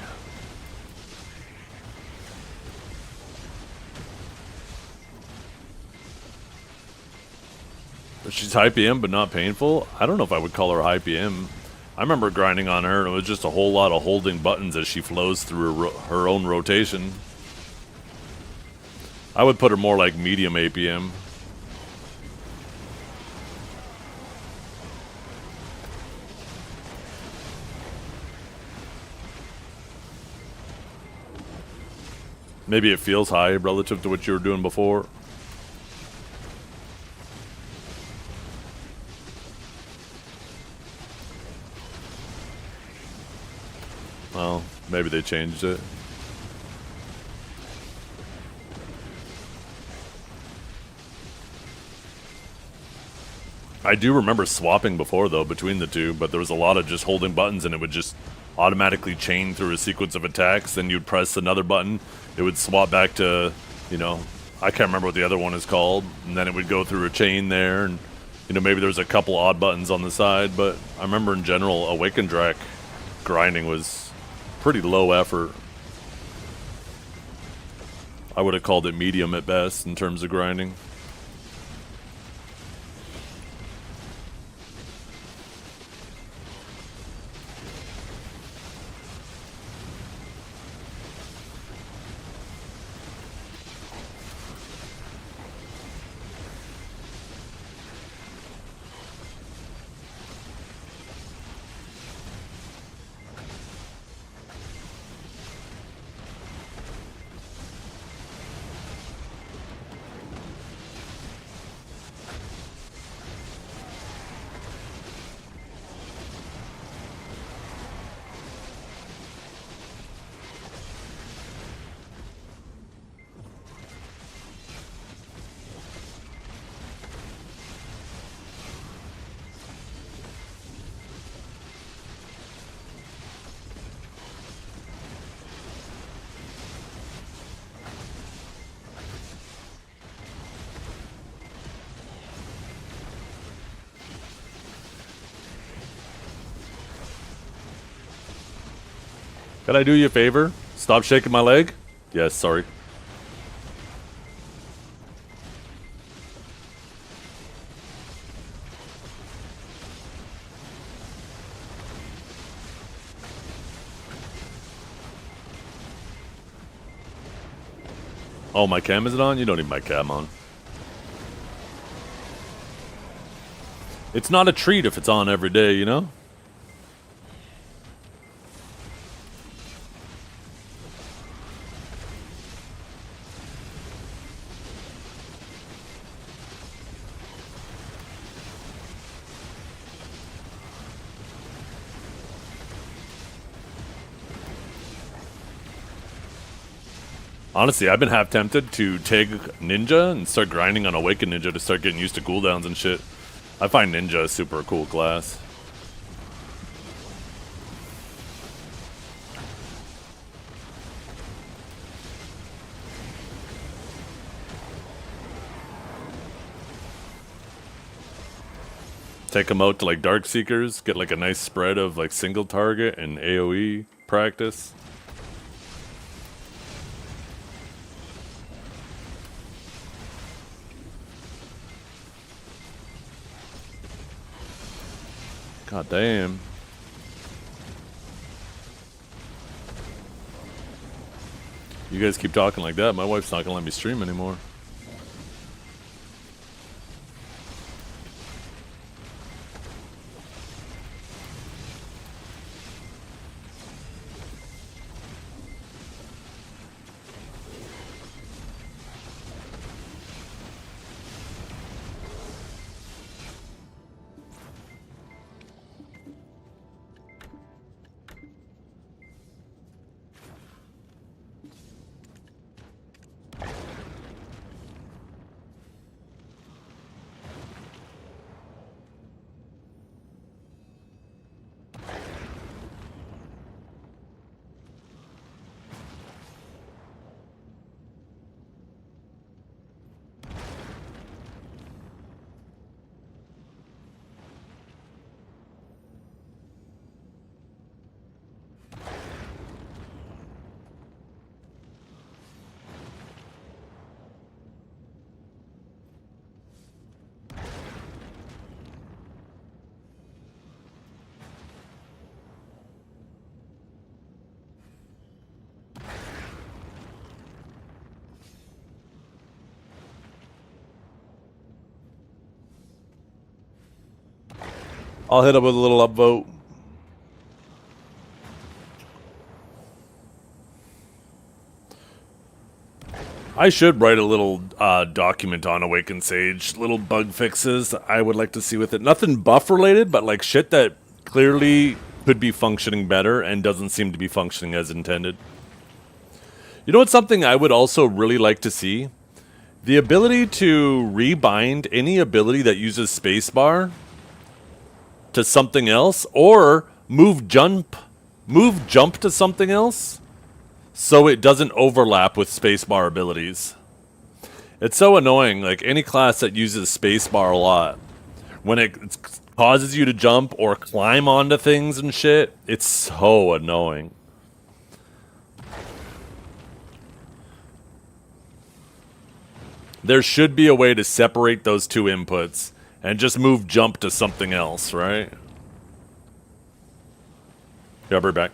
She's high PM but not painful? I don't know if I would call her high PM. I remember grinding on her and it was just a whole lot of holding buttons as she flows through her own rotation. I would put her more like medium APM. Maybe it feels high relative to what you were doing before. Well, maybe they changed it. I do remember swapping before, though, between the two, but there was a lot of just holding buttons and it would just automatically chain through a sequence of attacks. Then you'd press another button, it would swap back to, you know, I can't remember what the other one is called, and then it would go through a chain there, and, you know, maybe there's a couple odd buttons on the side, but I remember in general, Awakened Drac grinding was pretty low effort. I would have called it medium at best in terms of grinding. Can I do you a favor? Stop shaking my leg? Yes, sorry. Oh, my cam isn't on? You don't need my cam on. It's not a treat if it's on every day, you know? Honestly, I've been half tempted to take Ninja and start grinding on Awaken Ninja to start getting used to cooldowns and shit. I find Ninja a super cool class. Take them out to like Dark Seekers, get like a nice spread of like single target and AoE practice. God damn. You guys keep talking like that, my wife's not gonna let me stream anymore. I'll hit up with a little upvote. I should write a little document on Awakened Sage, little bug fixes I would like to see with it. Nothing buff related, but like shit that clearly could be functioning better and doesn't seem to be functioning as intended. You know what's something I would also really like to see? The ability to rebind any ability that uses spacebar to something else, or move jump to something else, so it doesn't overlap with spacebar abilities. It's so annoying, like any class that uses spacebar a lot, when it causes you to jump or climb onto things and shit, it's so annoying. There should be a way to separate those two inputs and just move jump to something else, right? Yeah, I'll be back.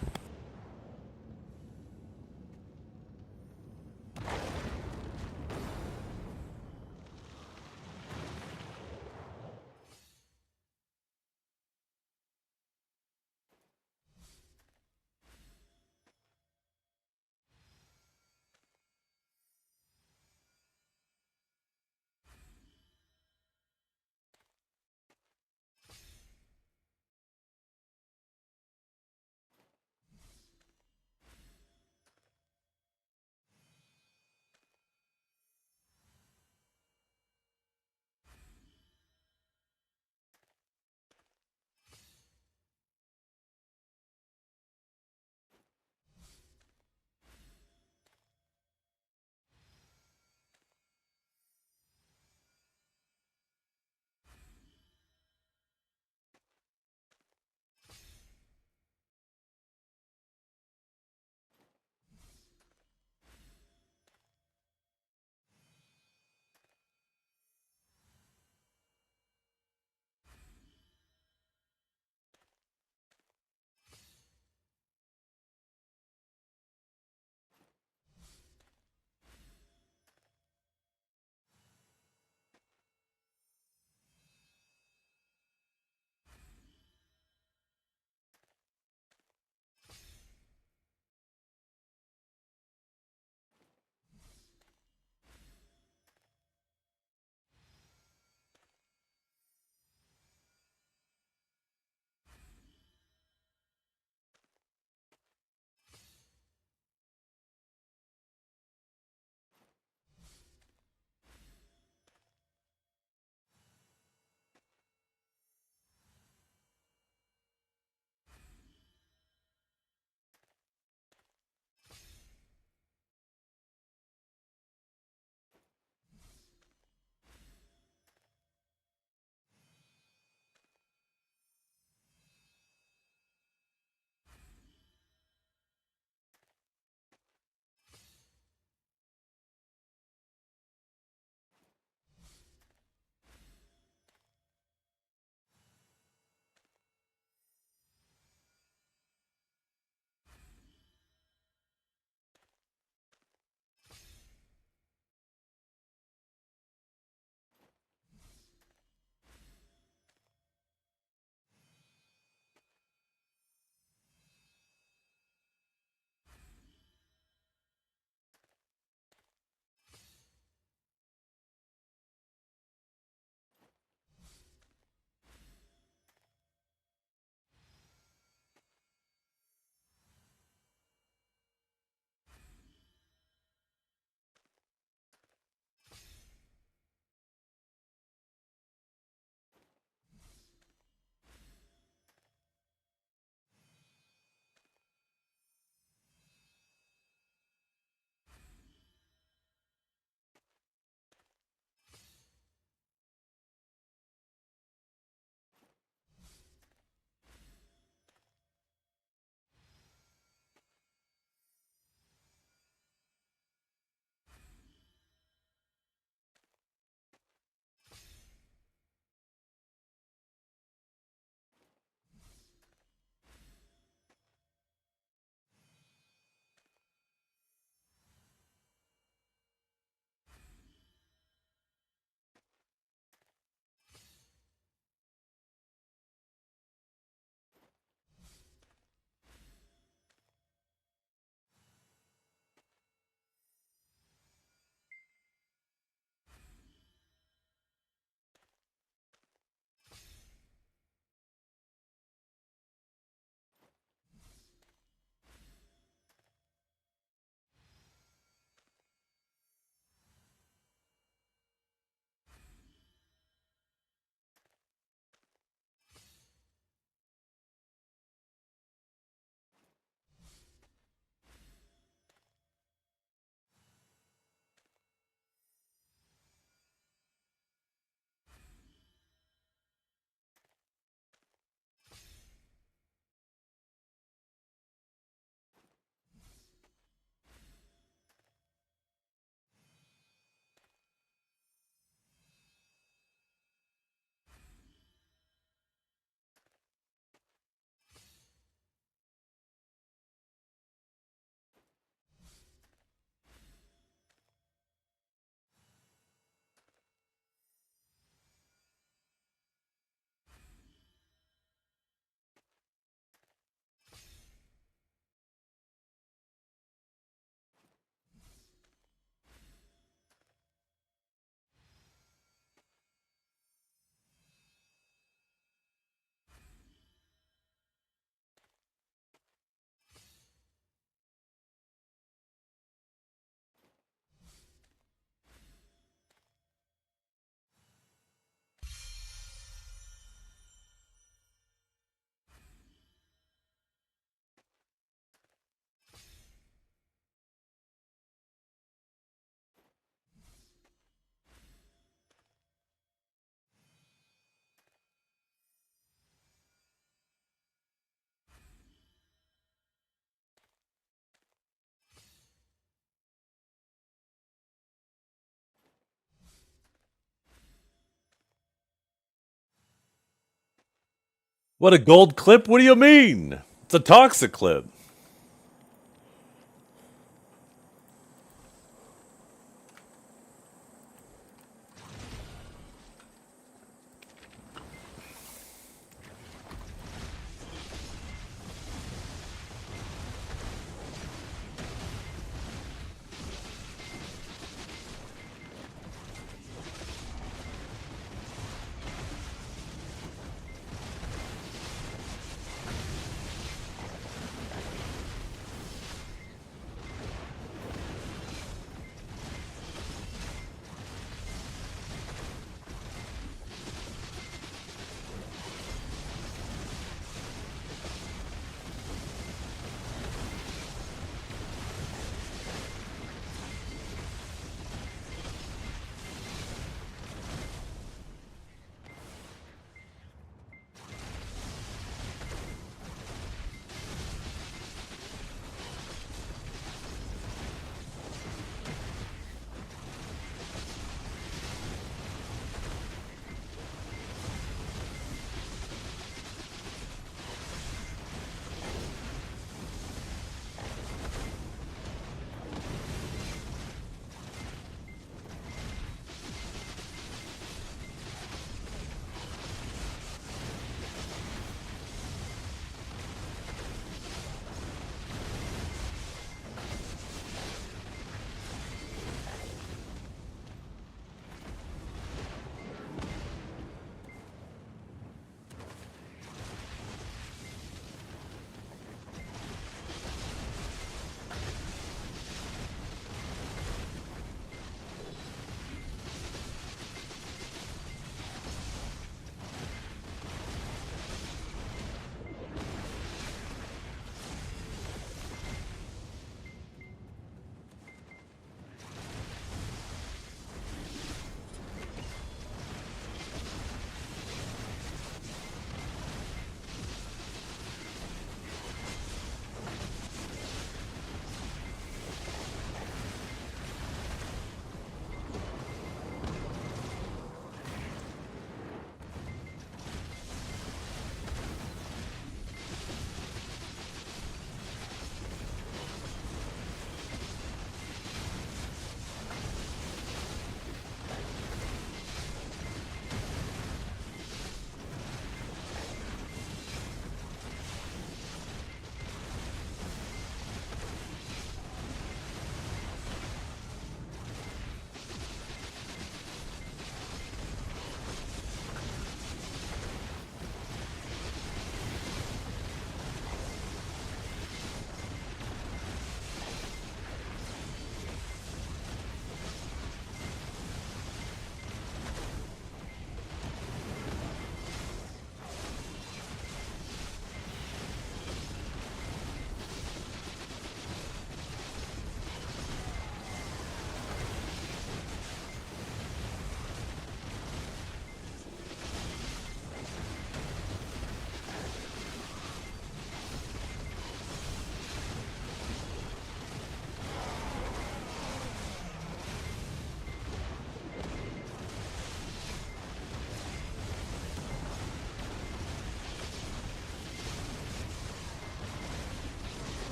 What, a gold clip? What do you mean? It's a toxic clip.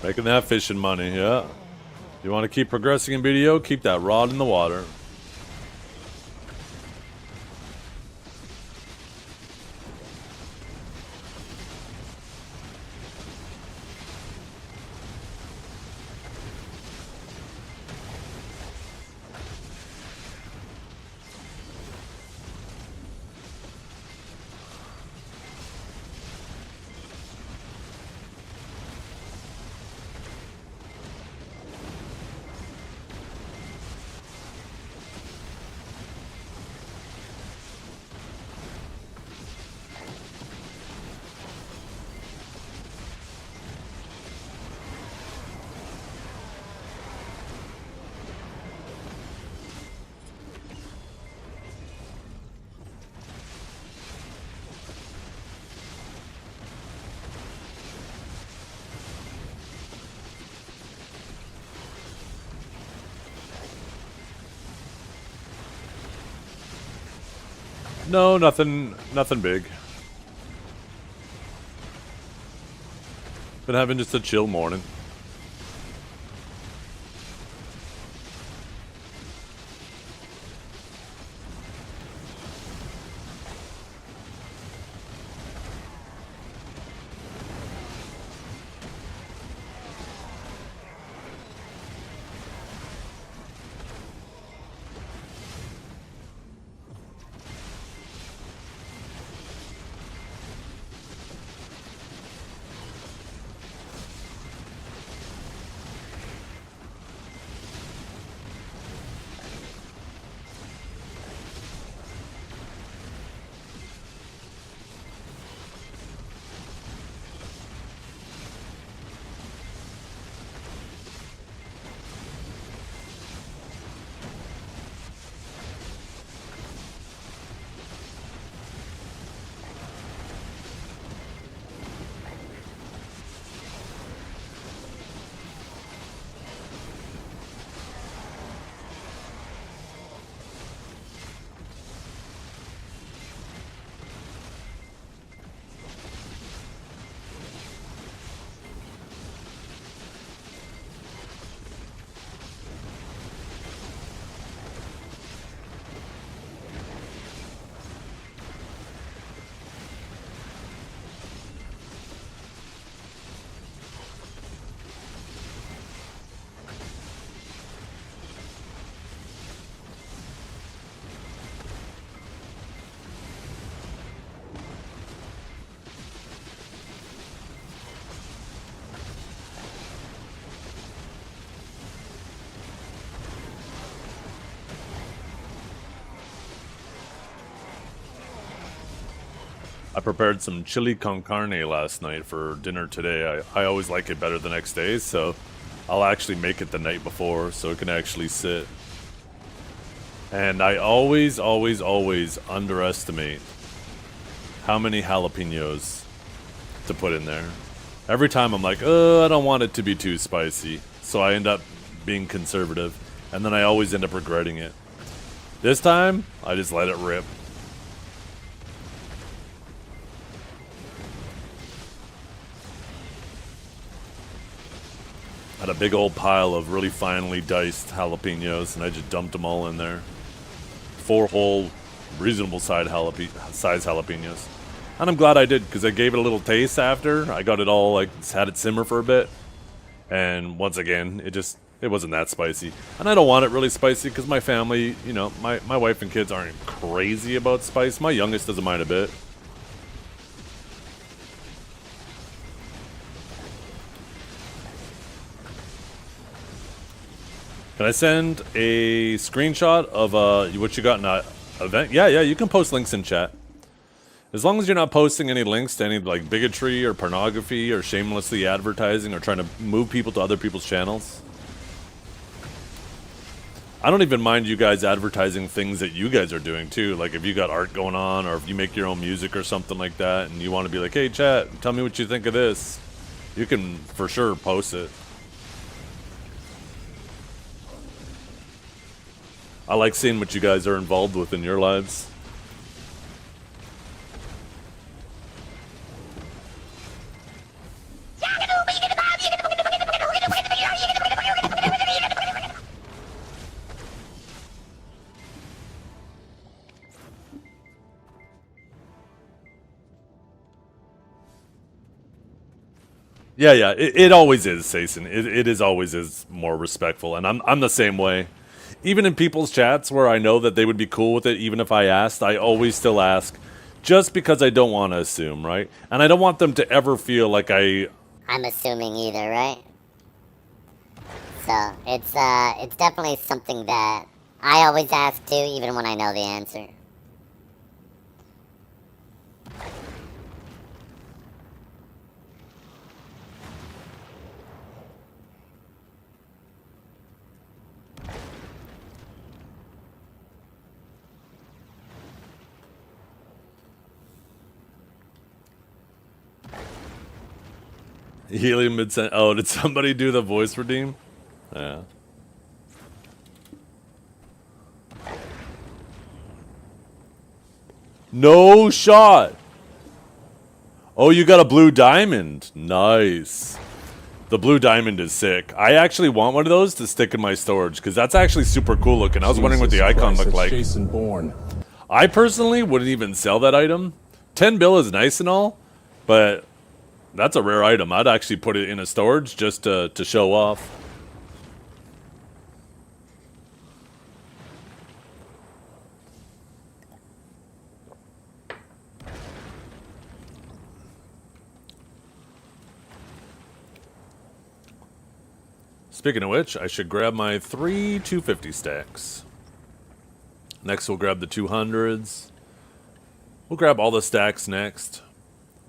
Making that fishing money, yeah. You want to keep progressing in BDO? Keep that rod in the water. No, nothing big. Been having just a chill morning. I prepared some chili con carne last night for dinner today. I always like it better the next day, so I'll actually make it the night before so it can actually sit. And I always underestimate how many jalapenos to put in there. Every time I'm like, I don't want it to be too spicy. So I end up being conservative, and then I always end up regretting it. This time, I just let it rip. Had a big old pile of really finely diced jalapenos, and I just dumped them all in there. 4 whole, reasonable size jalapenos. And I'm glad I did, because I gave it a little taste after. I got it all, had it simmer for a bit. And once again, it wasn't that spicy. And I don't want it really spicy, because my family, my wife and kids aren't crazy about spice. My youngest doesn't mind a bit. Can I send a screenshot of what you got in that event? Yeah, you can post links in chat. As long as you're not posting any links to any bigotry or pornography or shamelessly advertising or trying to move people to other people's channels. I don't even mind you guys advertising things that you guys are doing too. Like if you got art going on or if you make your own music or something like that and you want to be like, hey chat, tell me what you think of this. You can for sure post it. I like seeing what you guys are involved with in your lives. Yeah. It always is, Sason. It is always is more respectful, and I'm the same way. Even in people's chats where I know that they would be cool with it, even if I asked, I always still ask, just because I don't want to assume, right? And I don't want them to ever feel like I'm assuming either, right? So it's definitely something that I always ask too, even when I know the answer. helium mid. Oh, did somebody do the voice redeem? Yeah. No shot. Oh, you got a blue diamond. Nice. The blue diamond is sick. I actually want one of those to stick in my storage because that's actually super cool looking. I was wondering what the icon looked like. Jason Bourne. I personally wouldn't even sell that item. 10 bill is nice and all, but that's a rare item. I'd actually put it in a storage just to show off. Speaking of which, I should grab my 3 250 stacks. Next, we'll grab the 200s. We'll grab all the stacks next.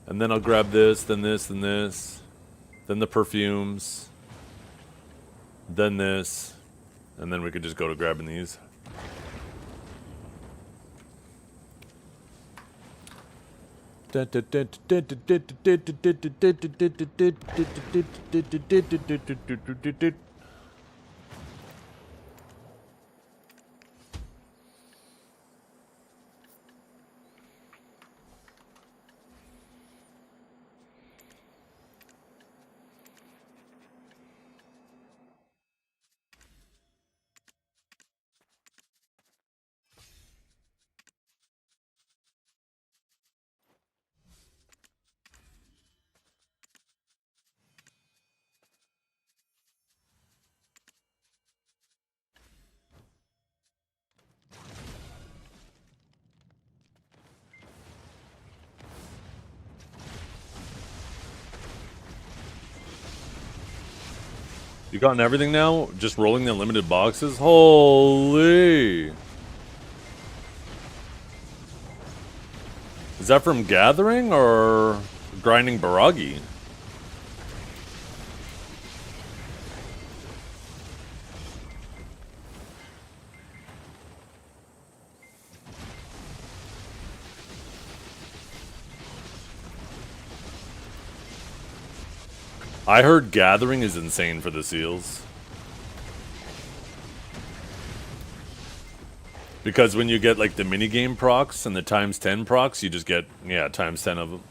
And then I'll grab this, then this, then this. Then the perfumes. Then this. And then we could just go to grabbing these. You gotten everything now? Just rolling the unlimited boxes? Holy! Is that from gathering or grinding Baragi? I heard gathering is insane for the seals. Because when you get like the minigame procs and the times 10 procs, you just get, yeah, times 10 of them.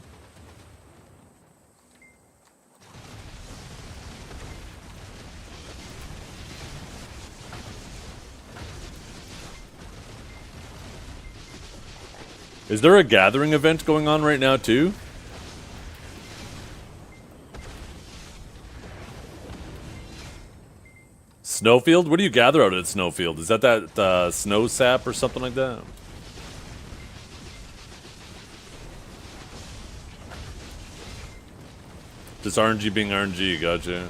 Is there a gathering event going on right now too? Snowfield? What do you gather out at Snowfield? Is that snow sap or something like that? Just RNG being RNG, gotcha.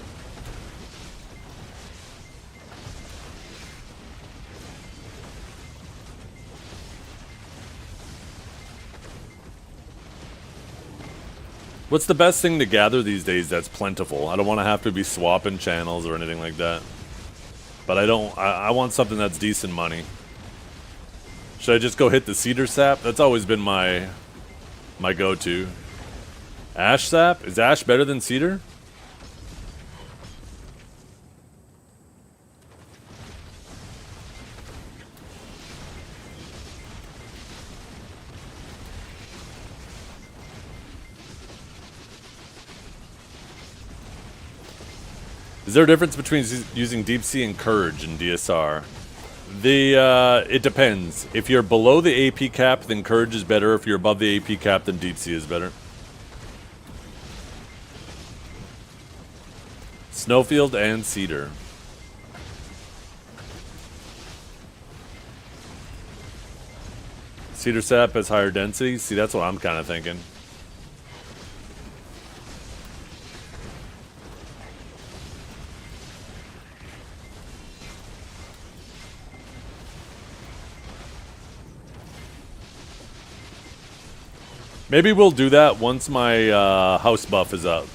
What's the best thing to gather these days that's plentiful? I don't want to have to be swapping channels or anything like that. But I want something that's decent money. Should I just go hit the cedar sap? That's always been my go-to. Ash sap? Is ash better than cedar? Is there a difference between using Deep Sea and Courage in DSR? It depends. If you're below the AP cap, then Courage is better. If you're above the AP cap, then Deep Sea is better. Snowfield and cedar. Cedar sap has higher density. See, that's what I'm kind of thinking. Maybe we'll do that once my house buff is up.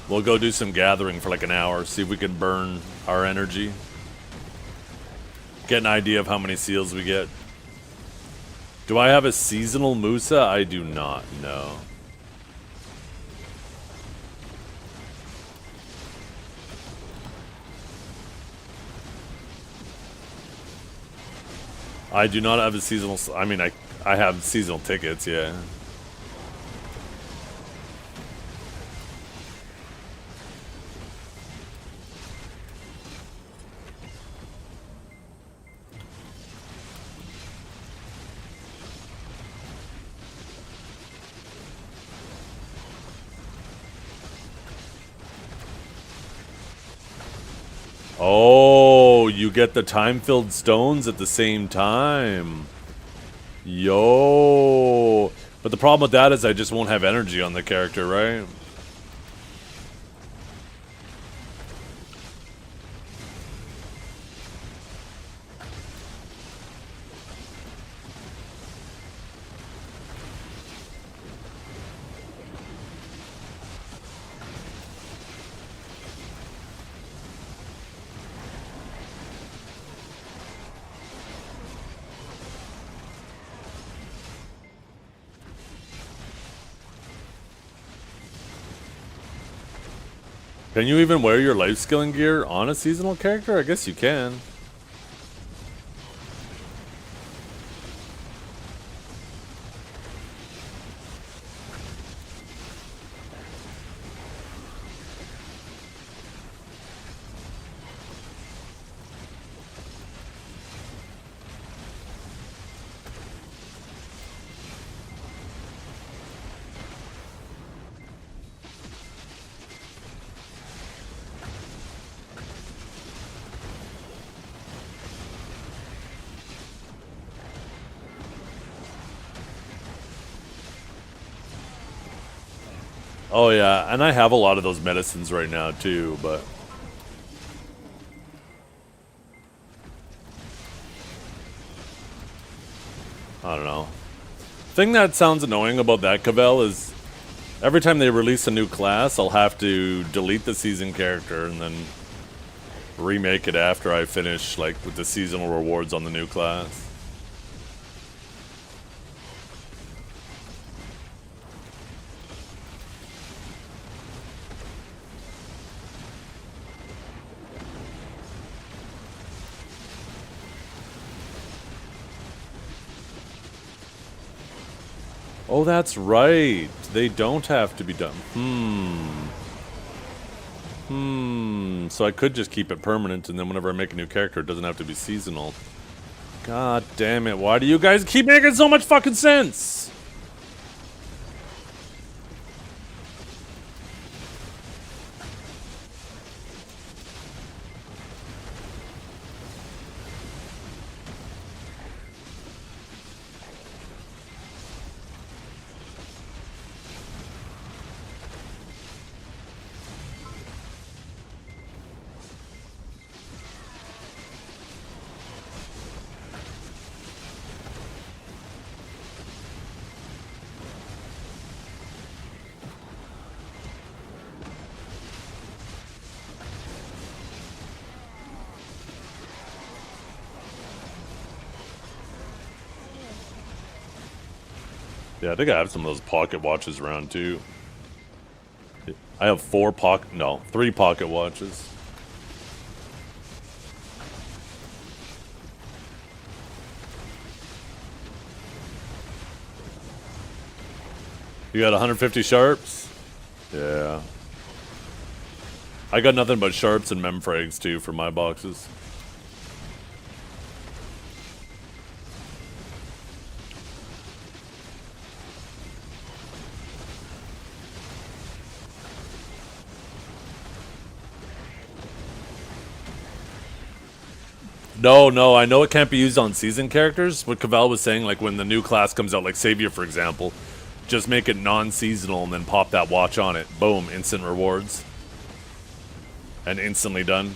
We'll go do some gathering for like an hour, see if we can burn our energy. Get an idea of how many seals we get. Do I have a seasonal Musa? I do not know. I do not have a seasonal... I mean, I have seasonal tickets, yeah. Oh, you get the time-filled stones at the same time. Yo. But the problem with that is I just won't have energy on the character, right? Can you even wear your life skilling gear on a seasonal character? I guess you can. Oh yeah, and I have a lot of those medicines right now too, but I don't know. Thing that sounds annoying about that Cavell is every time they release a new class, I'll have to delete the season character and then remake it after I finish, like, with the seasonal rewards on the new class. Oh, that's right. They don't have to be done. So I could just keep it permanent, and then whenever I make a new character, it doesn't have to be seasonal. God damn it. Why do you guys keep making so much fucking sense? Yeah, I think I have some of those pocket watches around too. I have 3 pocket watches. You got 150 sharps? Yeah. I got nothing but sharps and memfrags too for my boxes. No, I know it can't be used on seasoned characters. What Cavell was saying, like when the new class comes out, like Savior, for example, just make it non-seasonal and then pop that watch on it. Boom, instant rewards. And instantly done.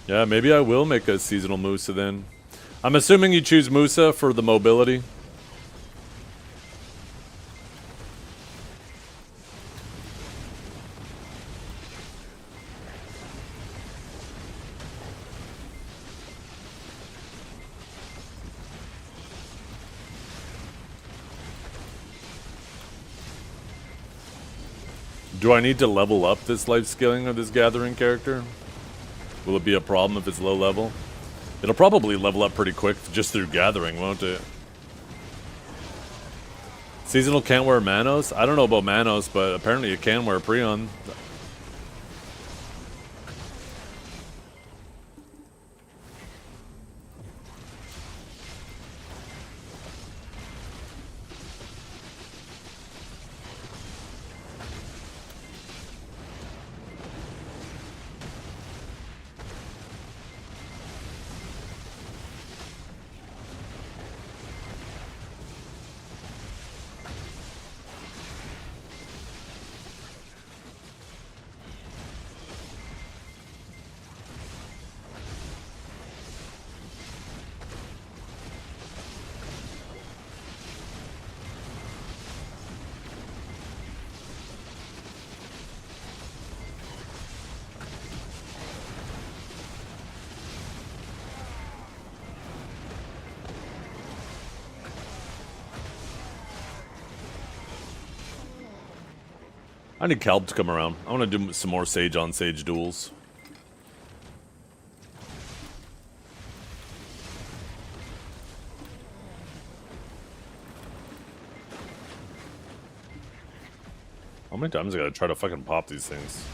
Yeah, maybe I will make a seasonal Musa then. I'm assuming you choose Musa for the mobility. Do I need to level up this life scaling of this gathering character? Will it be a problem if it's low level? It'll probably level up pretty quick just through gathering, won't it? Seasonal can't wear Manos? I don't know about Manos, but apparently it can wear Prion. I need Calb to come around. I want to do some more Sage on Sage duels. How many times I gotta try to fucking pop these things?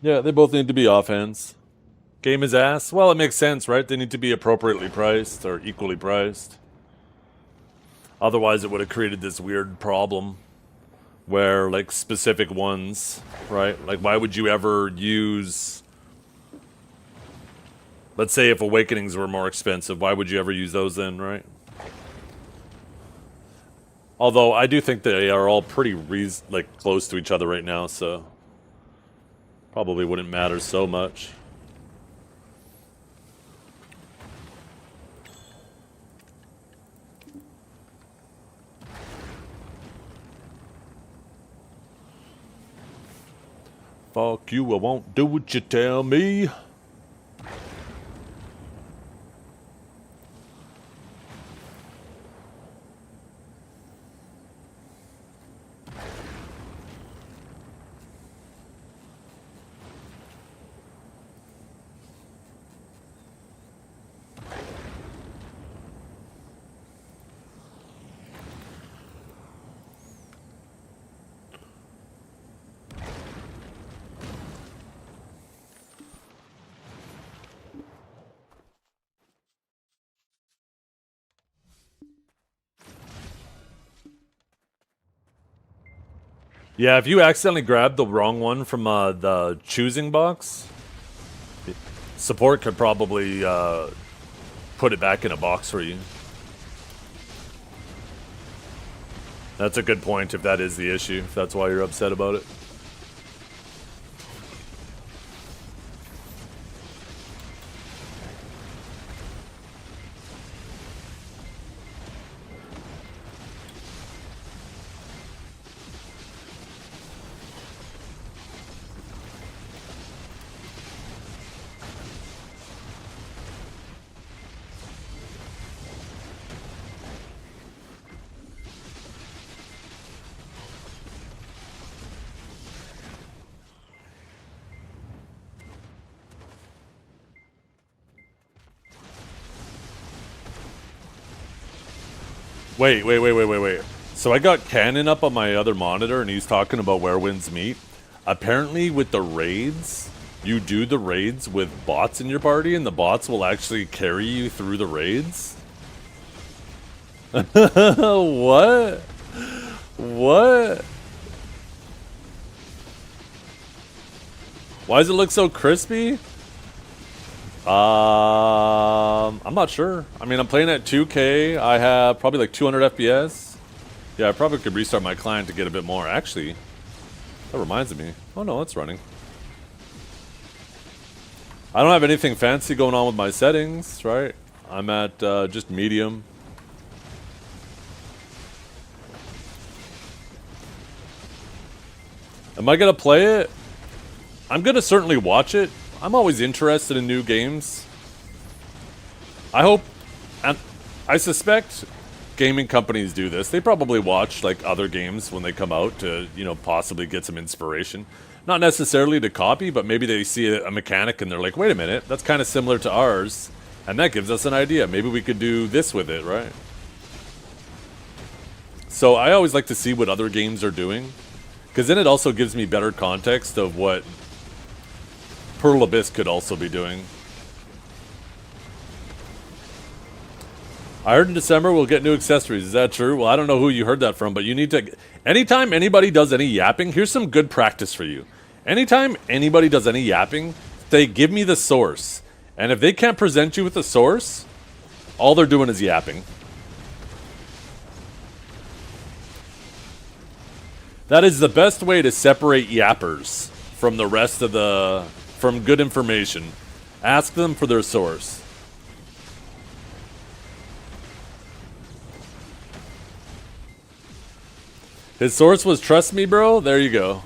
Yeah, they both need to be offhands. Game is ass. Well, it makes sense, right? They need to be appropriately priced or equally priced. Otherwise, it would have created this weird problem where, like, specific ones, right? Like, why would you ever use... Let's say if Awakenings were more expensive, why would you ever use those then, right? Although I do think they are all pretty like close to each other right now, so probably wouldn't matter so much. Fuck you, I won't do what you tell me. Yeah, if you accidentally grab the wrong one from the choosing box, support could probably put it back in a box for you. That's a good point if that is the issue, if that's why you're upset about it. Wait. So I got Canon up on my other monitor and he's talking about where winds meet. Apparently with the raids, you do the raids with bots in your party and the bots will actually carry you through the raids? What? What? Why does it look so crispy? I'm not sure. I mean, I'm playing at 2K. I have probably like 200 FPS. Yeah, I probably could restart my client to get a bit more. Actually, that reminds me. Oh no, it's running. I don't have anything fancy going on with my settings, right? I'm at just medium. Am I gonna play it? I'm gonna certainly watch it. I'm always interested in new games. I hope, and I suspect gaming companies do this. They probably watch like other games when they come out to, you know, possibly get some inspiration. Not necessarily to copy, but maybe they see a mechanic and they're like, wait a minute, that's kind of similar to ours. And that gives us an idea. Maybe we could do this with it, right? So I always like to see what other games are doing, because then it also gives me better context of what Pearl Abyss could also be doing. I heard in December we'll get new accessories. Is that true? Well, I don't know who you heard that from, but you need to... Anytime anybody does any yapping, here's some good practice for you. Anytime anybody does any yapping, they give me the source. And if they can't present you with the source, all they're doing is yapping. That is the best way to separate yappers from the rest of the... from good information. Ask them for their source. His source was trust me, bro. There you go.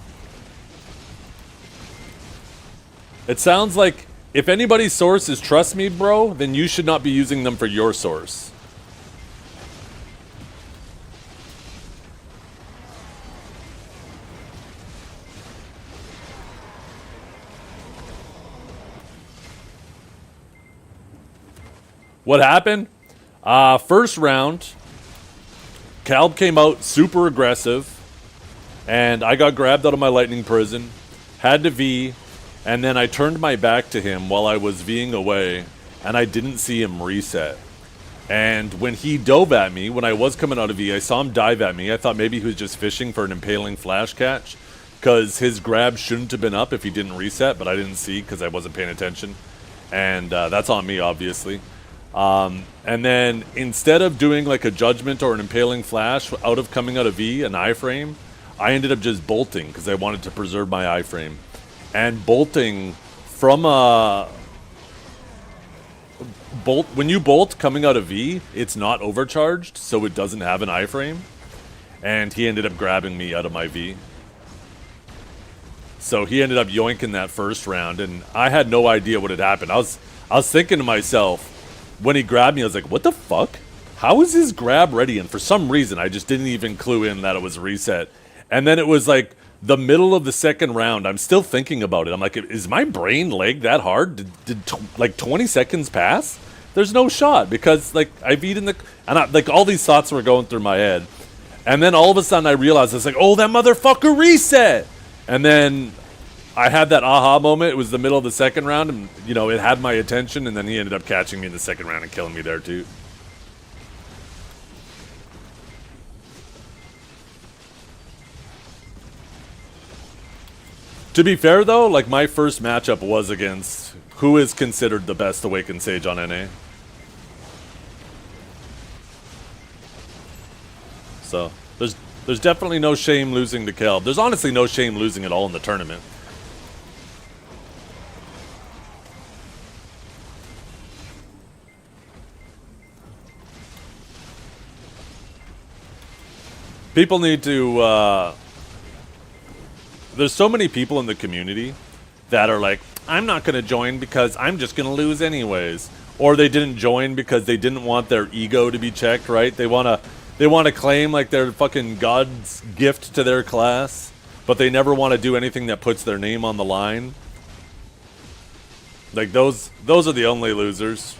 It sounds like if anybody's source is trust me, bro, then you should not be using them for your source. What happened? First round, Calb came out super aggressive, and I got grabbed out of my lightning prison, had to V, and then I turned my back to him while I was V'ing away, and I didn't see him reset. And when he dove at me, when I was coming out of V, I saw him dive at me. I thought maybe he was just fishing for an impaling flash catch, because his grab shouldn't have been up if he didn't reset, but I didn't see because I wasn't paying attention. And that's on me, obviously. And then instead of doing like a judgment or an impaling flash coming out of V, an iframe, I ended up just bolting because I wanted to preserve my iframe. And bolting from a bolt, when you bolt coming out of V, it's not overcharged, so it doesn't have an iframe. And he ended up grabbing me out of my V. So he ended up yoinking that first round, and I had no idea what had happened. I was thinking to myself, when he grabbed me, I was like, what the fuck? How is his grab ready? And for some reason, I just didn't even clue in that it was reset. And then it was like the middle of the second round. I'm still thinking about it. I'm like, is my brain lagged that hard? Did like 20 seconds pass? There's no shot because like I've eaten the... And like all these thoughts were going through my head. And then all of a sudden I realized, it's like, oh, that motherfucker reset! And then I had that aha moment. It was the middle of the second round, and, you know, it had my attention, and then he ended up catching me in the second round and killing me there, too. To be fair, though, like, my first matchup was against who is considered the best Awakened Sage on NA. So, there's definitely no shame losing to Kelb. There's honestly no shame losing at all in the tournament. People need to, there's so many people in the community that are like, I'm not going to join because I'm just going to lose anyways. Or they didn't join because they didn't want their ego to be checked, right? They want to claim like they're fucking God's gift to their class, but they never want to do anything that puts their name on the line. Like those are the only losers.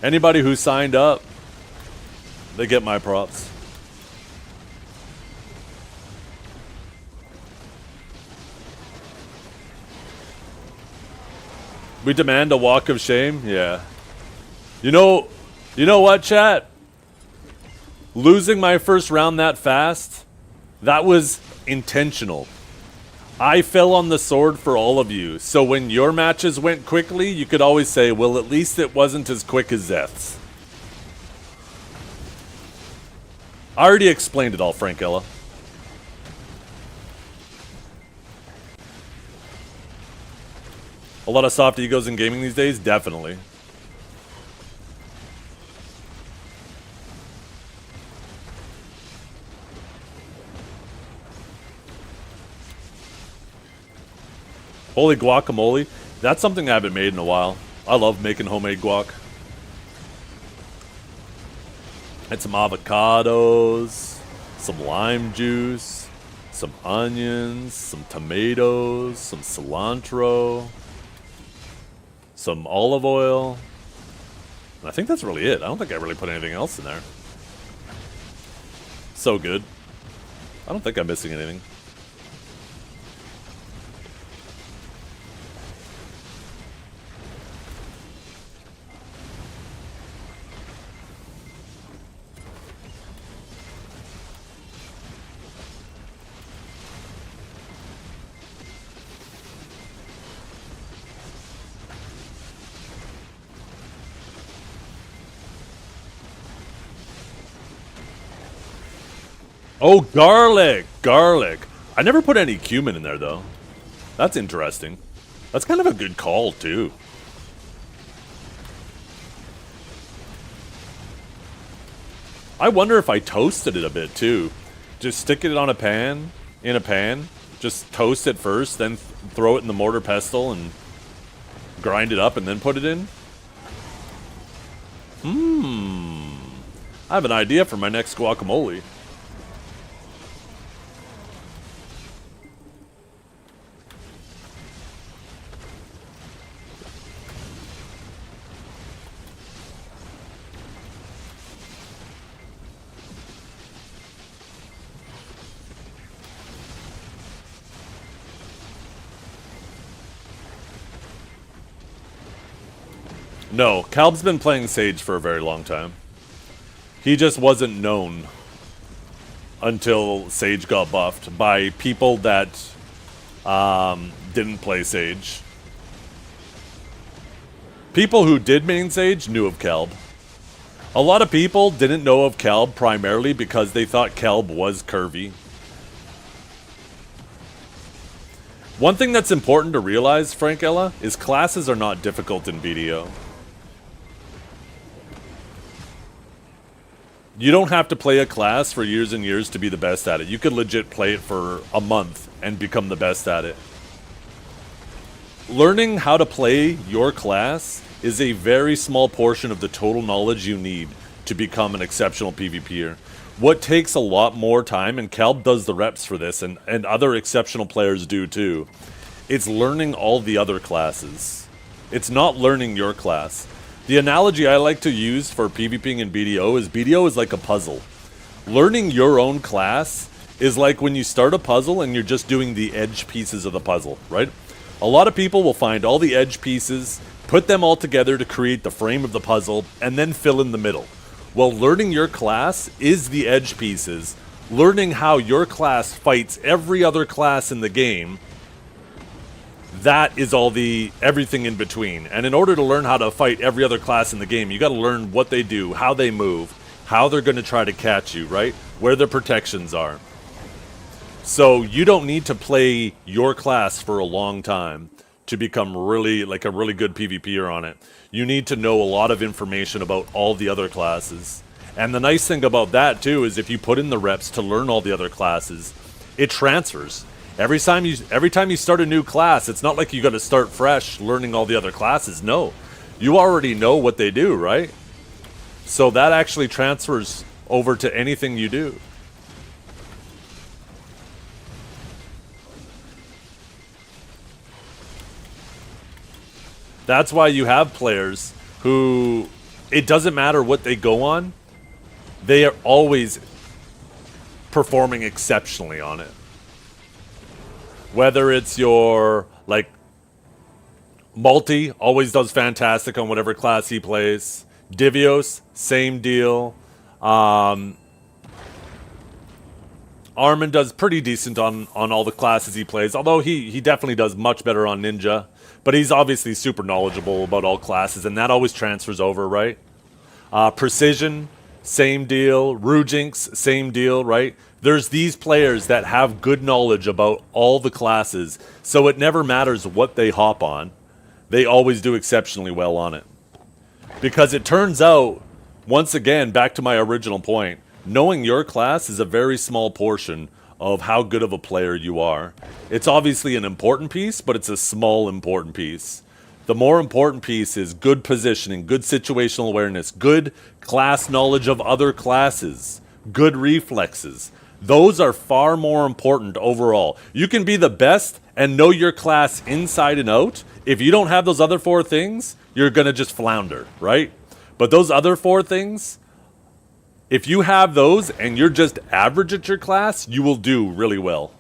Anybody who signed up, they get my props. We demand a walk of shame? Yeah. You know what, chat? Losing my first round that fast, that was intentional. I fell on the sword for all of you. So when your matches went quickly, you could always say, well, at least it wasn't as quick as Zeth's. I already explained it all, Frankella. A lot of soft egos in gaming these days? Definitely. Holy guacamole. That's something I haven't made in a while. I love making homemade guac. And some avocados, some lime juice, some onions, some tomatoes, some cilantro, some olive oil. And I think that's really it. I don't think I really put anything else in there. So good. I don't think I'm missing anything. Oh, garlic! Garlic. I never put any cumin in there, though. That's interesting. That's kind of a good call, too. I wonder if I toasted it a bit, too. Just stick it on a pan, in a pan. Just toast it first, then throw it in the mortar pestle and grind it up and then put it in. I have an idea for my next guacamole. No, Calb's been playing Sage for a very long time. He just wasn't known until Sage got buffed by people that didn't play Sage. People who did main Sage knew of Kelb. A lot of people didn't know of Kelb primarily because they thought Kelb was curvy. One thing that's important to realize, Frankella, is classes are not difficult in BDO. You don't have to play a class for years and years to be the best at it. You could legit play it for a month and become the best at it. Learning how to play your class is a very small portion of the total knowledge you need to become an exceptional PvPer. What takes a lot more time, and Kelb does the reps for this, and other exceptional players do too, it's learning all the other classes. It's not learning your class. The analogy I like to use for PvPing in BDO is like a puzzle. Learning your own class is like when you start a puzzle and you're just doing the edge pieces of the puzzle, right? A lot of people will find all the edge pieces, put them all together to create the frame of the puzzle, and then fill in the middle. Well, learning your class is the edge pieces. Learning how your class fights every other class in the game, that is all the everything in between. And in order to learn how to fight every other class in the game, you got to learn what they do, how they move, how they're going to try to catch you, right? Where their protections are. So you don't need to play your class for a long time to become really like a really good PvPer on it. You need to know a lot of information about all the other classes. And the nice thing about that too is if you put in the reps to learn all the other classes, it transfers. Every time you start a new class, it's not like you got to start fresh learning all the other classes. No. You already know what they do, right? So that actually transfers over to anything you do. That's why you have players who, it doesn't matter what they go on, they are always performing exceptionally on it. Whether it's your, like, Multi always does fantastic on whatever class he plays. Divios, same deal. Armin does pretty decent on all the classes he plays, although he definitely does much better on Ninja. But he's obviously super knowledgeable about all classes, and that always transfers over, right? Precision, same deal. Rujinx, same deal, right? There's these players that have good knowledge about all the classes, so it never matters what they hop on. They always do exceptionally well on it. Because it turns out, once again, back to my original point, knowing your class is a very small portion of how good of a player you are. It's obviously an important piece, but it's a small important piece. The more important piece is good positioning, good situational awareness, good class knowledge of other classes, good reflexes. Those are far more important overall. You can be the best and know your class inside and out. If you don't have those other four things, you're going to just flounder, right? But those other four things, if you have those and you're just average at your class, you will do really well.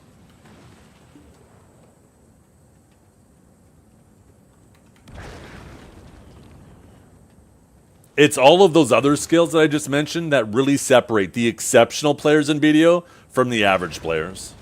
It's all of those other skills that I just mentioned that really separate the exceptional players in BDO from the average players.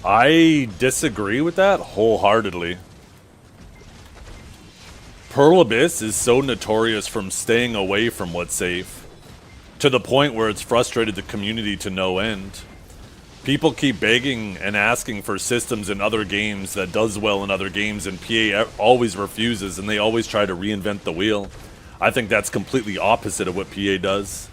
I disagree with that wholeheartedly. Pearl Abyss is so notorious from staying away from what's safe, to the point where it's frustrated the community to no end. People keep begging and asking for systems in other games that does well in other games, and PA always refuses, and they always try to reinvent the wheel. I think that's completely opposite of what PA does.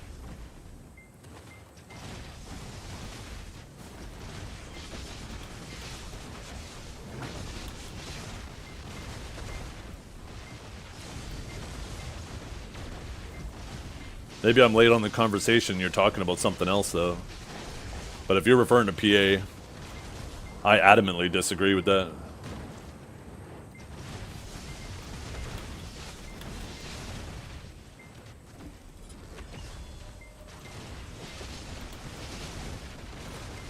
Maybe I'm late on the conversation, you're talking about something else though. But if you're referring to PA, I adamantly disagree with that.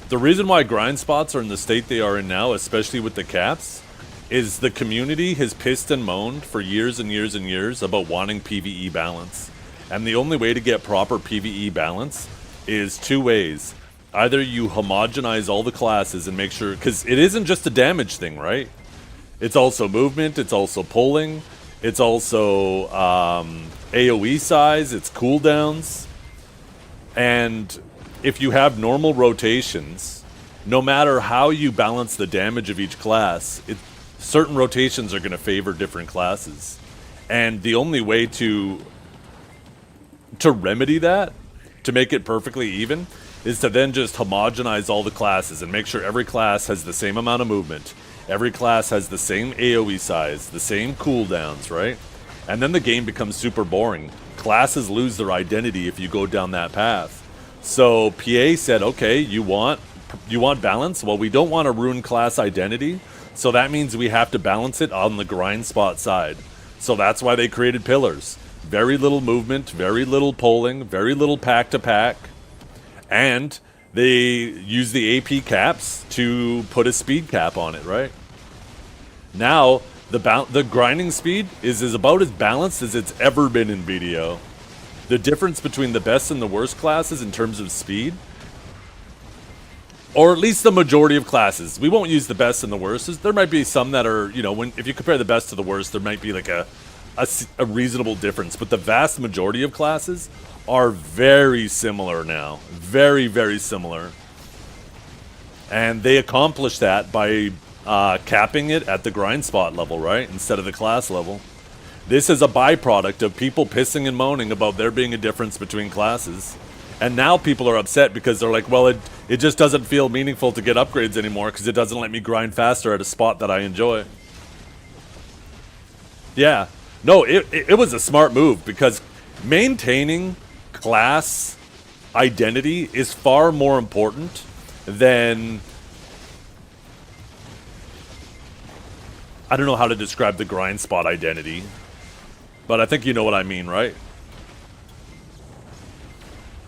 The reason why grind spots are in the state they are in now, especially with the caps, is the community has pissed and moaned for years and years and years about wanting PvE balance. And the only way to get proper PvE balance is two ways. Either you homogenize all the classes and make sure, because it isn't just a damage thing, right? It's also movement, it's also pulling, it's also AoE size, it's cooldowns. And if you have normal rotations, no matter how you balance the damage of each class, certain rotations are going to favor different classes. And the only way to remedy that, to make it perfectly even, is to then just homogenize all the classes and make sure every class has the same amount of movement. Every class has the same AoE size, the same cooldowns, right? And then the game becomes super boring. Classes lose their identity if you go down that path. So PA said, okay, you want balance? Well, we don't want to ruin class identity, so that means we have to balance it on the grind spot side. So that's why they created pillars. Very little movement, very little polling, very little pack to pack. And they use the AP caps to put a speed cap on it, right? Now, the grinding speed is about as balanced as it's ever been in BDO. The difference between the best and the worst classes in terms of speed, or at least the majority of classes. We won't use the best and the worst. There might be some that are, you know, if you compare the best to the worst, there might be like a reasonable difference. But the vast majority of classes are very similar now. Very, very similar. And they accomplish that by capping it at the grind spot level, right? Instead of the class level. This is a byproduct of people pissing and moaning about there being a difference between classes. And now people are upset because they're like, well, it just doesn't feel meaningful to get upgrades anymore because it doesn't let me grind faster at a spot that I enjoy. Yeah. No, it was a smart move because maintaining class identity is far more important than... I don't know how to describe the grind spot identity, but I think you know what I mean, right?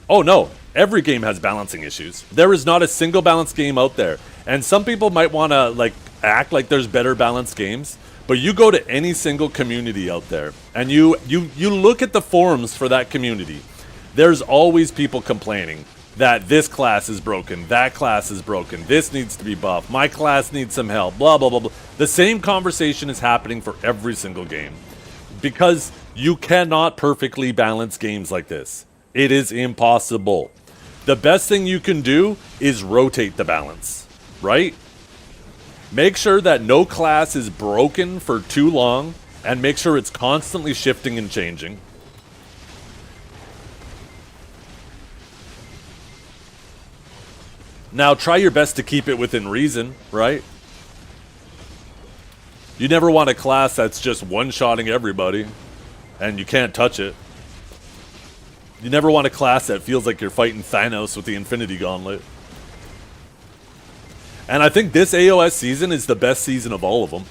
Oh no, every game has balancing issues. There is not a single balanced game out there. And some people might want to like act like there's better balanced games, but you go to any single community out there and you look at the forums for that community. There's always people complaining that this class is broken, that class is broken, this needs to be buffed, my class needs some help, blah, blah, blah, blah. The same conversation is happening for every single game. Because you cannot perfectly balance games like this. It is impossible. The best thing you can do is rotate the balance, right? Make sure that no class is broken for too long, and make sure it's constantly shifting and changing. Now, try your best to keep it within reason, right? You never want a class that's just one-shotting everybody, and you can't touch it. You never want a class that feels like you're fighting Thanos with the Infinity Gauntlet. And I think this AOS season is the best season of all of them.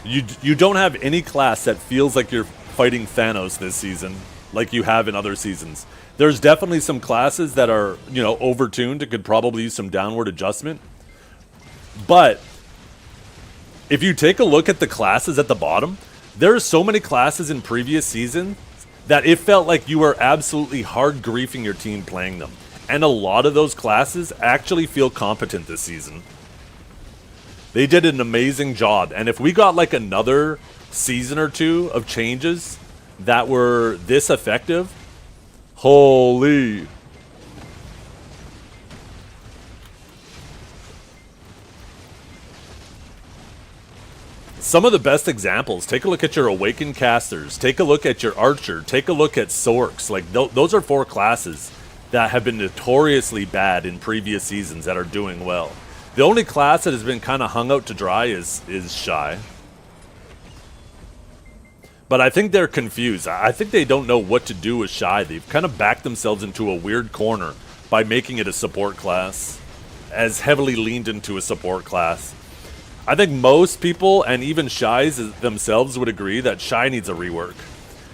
You don't have any class that feels like you're fighting Thanos this season, like you have in other seasons. There's definitely some classes that are, you know, overtuned and could probably use some downward adjustment. But if you take a look at the classes at the bottom, there are so many classes in previous seasons that it felt like you were absolutely hard griefing your team playing them. And a lot of those classes actually feel competent this season. They did an amazing job. And if we got like another season or two of changes that were this effective, holy. Some of the best examples, take a look at your Awakened Casters, take a look at your Archer, take a look at Sorks. Like, those are 4 classes that have been notoriously bad in previous seasons that are doing well. The only class that has been kind of hung out to dry is Shy. But I think they're confused. I think they don't know what to do with Shy. They've kind of backed themselves into a weird corner by making it a support class, as heavily leaned into a support class. I think most people, and even Shies themselves, would agree that Shy needs a rework.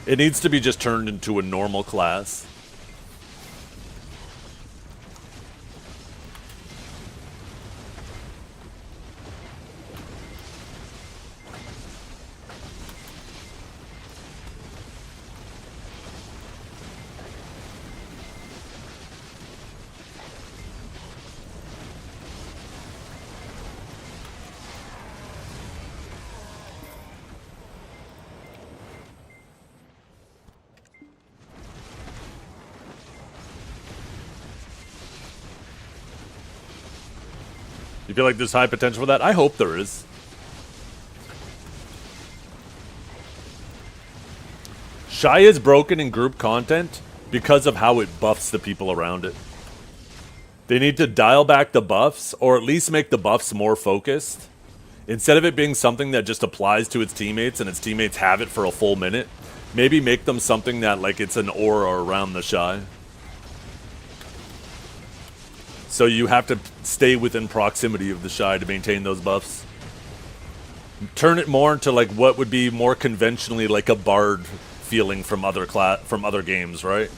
It needs to be just turned into a normal class. You feel like there's high potential for that? I hope there is. Shy is broken in group content because of how it buffs the people around it. They need to dial back the buffs, or at least make the buffs more focused. Instead of it being something that just applies to its teammates and its teammates have it for a full minute, maybe make them something that, like, it's an aura around the Shy. So you have to stay within proximity of the Shy to maintain those buffs. Turn it more into like what would be more conventionally like a Bard feeling from other games, right?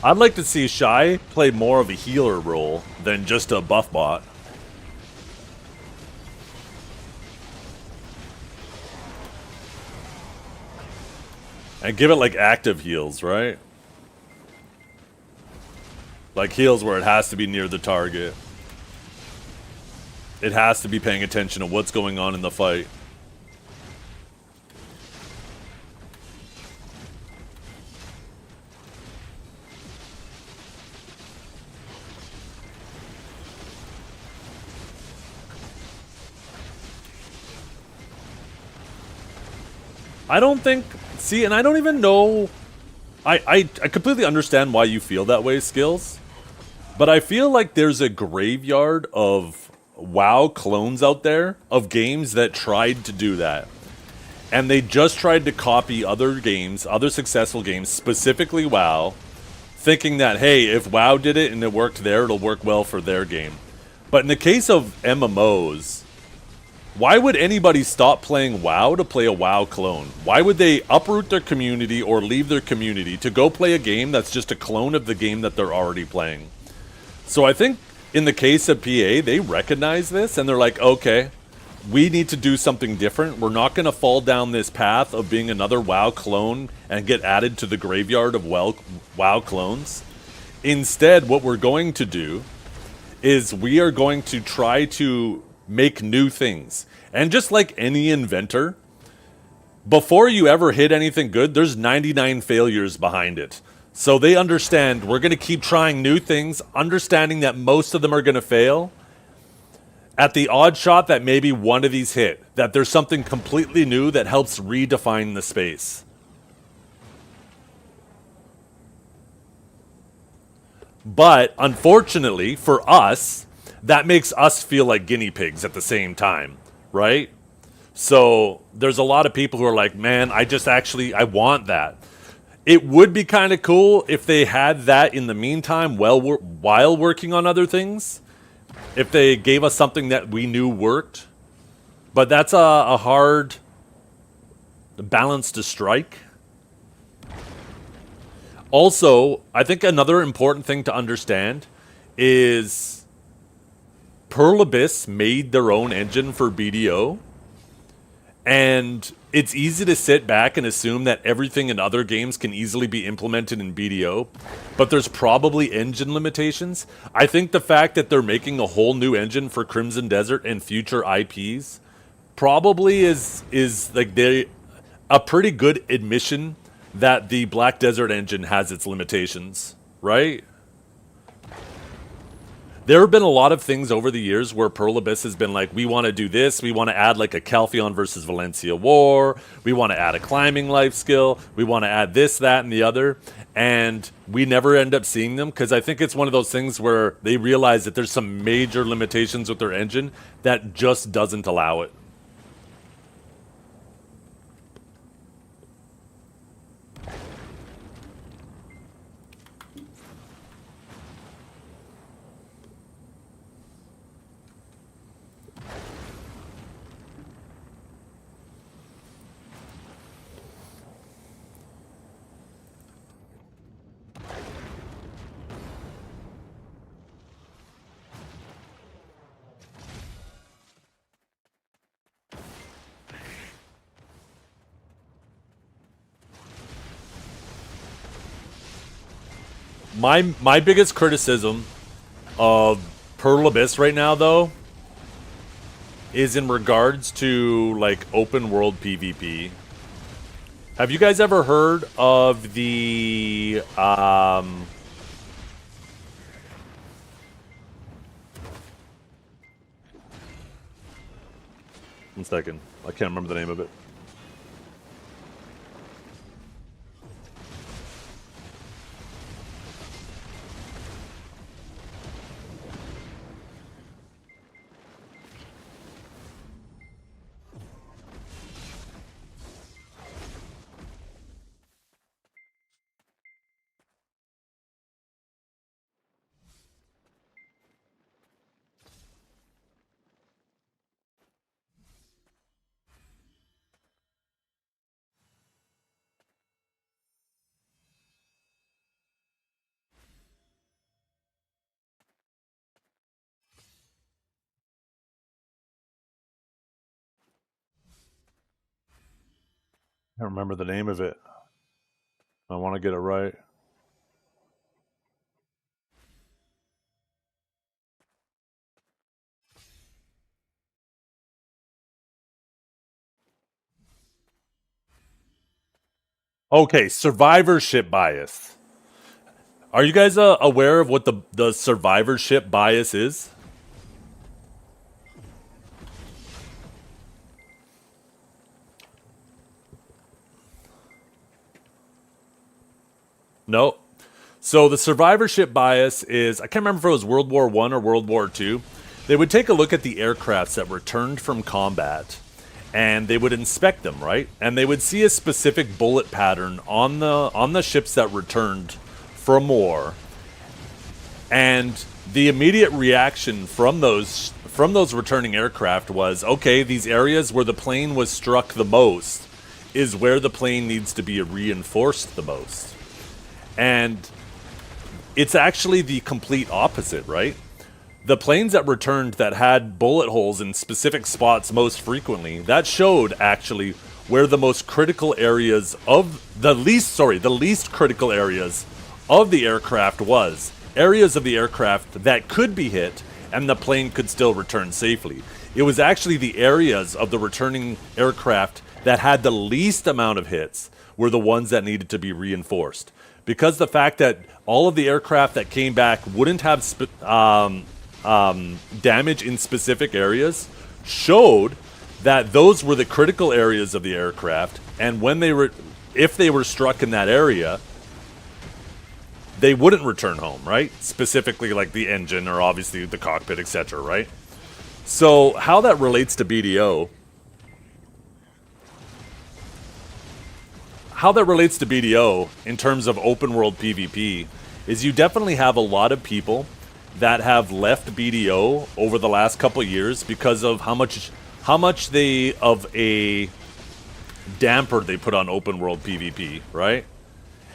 I'd like to see Shy play more of a healer role than just a buff bot. And give it like active heals, right? Like heals where it has to be near the target. It has to be paying attention to what's going on in the fight. I don't think... See, and I don't even know... I completely understand why you feel that way, Skills. But I feel like there's a graveyard of WoW clones out there of games that tried to do that. And they just tried to copy other games, other successful games, specifically WoW, thinking that, hey, if WoW did it and it worked there, it'll work well for their game. But in the case of MMOs... Why would anybody stop playing WoW to play a WoW clone? Why would they uproot their community or leave their community to go play a game that's just a clone of the game that they're already playing? So I think in the case of PA, they recognize this and they're like, okay, we need to do something different. We're not going to fall down this path of being another WoW clone and get added to the graveyard of WoW clones. Instead, what we're going to do is we are going to try to make new things. And just like any inventor, before you ever hit anything good, there's 99 failures behind it. So they understand we're going to keep trying new things, understanding that most of them are going to fail. at the odd shot that maybe one of these hit, that there's something completely new that helps redefine the space. But unfortunately for us, that makes us feel like guinea pigs at the same time, right? So there's a lot of people who are like, man, I want that. It would be kind of cool if they had that in the meantime while working on other things. If they gave us something that we knew worked. But that's a hard balance to strike. Also, I think another important thing to understand is Pearl Abyss made their own engine for BDO. And it's easy to sit back and assume that everything in other games can easily be implemented in BDO, but there's probably engine limitations. I think the fact that they're making a whole new engine for Crimson Desert and future IPs probably is like a pretty good admission that the Black Desert engine has its limitations, right? There have been a lot of things over the years where Pearl Abyss has been like, we want to do this, we want to add like a Calpheon versus Valencia war, we want to add a climbing life skill, we want to add this, that, and the other, and we never end up seeing them because I think it's one of those things where they realize that there's some major limitations with their engine that just doesn't allow it. My biggest criticism of Pearl Abyss right now, though, is in regards to like open world PvP. Have you guys ever heard of the one second, I can't remember the name of it. I don't remember the name of it. I want to get it right. Okay, survivorship bias. Are you guys aware of what the survivorship bias is? No. So the survivorship bias is, I can't remember if it was World War I or World War II. They would take a look at the aircrafts that returned from combat, and they would inspect them, right? And they would see a specific bullet pattern on the ships that returned from war. And the immediate reaction from those returning aircraft was, okay, these areas where the plane was struck the most is where the plane needs to be reinforced the most. And it's actually the complete opposite, right? The planes that returned that had bullet holes in specific spots most frequently, that showed actually where the most critical areas of the least critical areas of the aircraft was. Areas of the aircraft that could be hit and the plane could still return safely. It was actually the areas of the returning aircraft that had the least amount of hits were the ones that needed to be reinforced. Because the fact that all of the aircraft that came back wouldn't have damage in specific areas showed that those were the critical areas of the aircraft, and when they were, if they were struck in that area, they wouldn't return home, right? Specifically like the engine or obviously the cockpit, etc., right? So how that relates to BDO, in terms of open world PvP is you definitely have a lot of people that have left BDO over the last couple years because of how much they of a damper they put on open world PvP, right?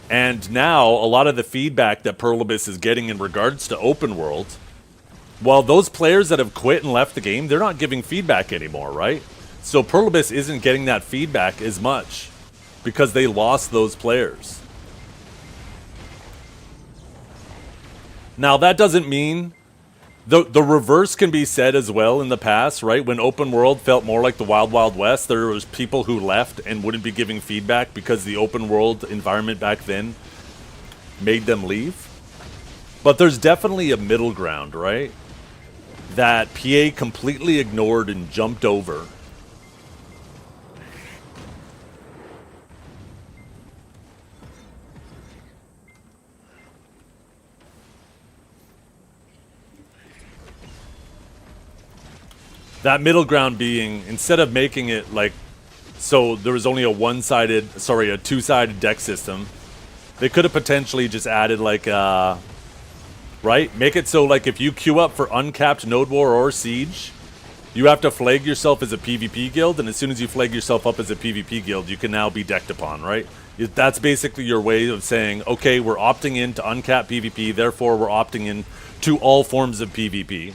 And now a lot of the feedback that Perlibus is getting in regards to open world, well, those players that have quit and left the game, they're not giving feedback anymore, right? So Perlibus isn't getting that feedback as much because they lost those players. Now, that doesn't mean the reverse can be said as well in the past, right? When open world felt more like the Wild Wild West, there was people who left and wouldn't be giving feedback because the open world environment back then made them leave. But there's definitely a middle ground, right? That PA completely ignored and jumped over. That middle ground being, instead of making it like, so there was only a two-sided deck system, they could have potentially just added like, right? Make it so like if you queue up for uncapped Node War or Siege, you have to flag yourself as a PvP guild, and as soon as you flag yourself up as a PvP guild, you can now be decked upon, right? That's basically your way of saying, okay, we're opting in to uncapped PvP, therefore we're opting in to all forms of PvP.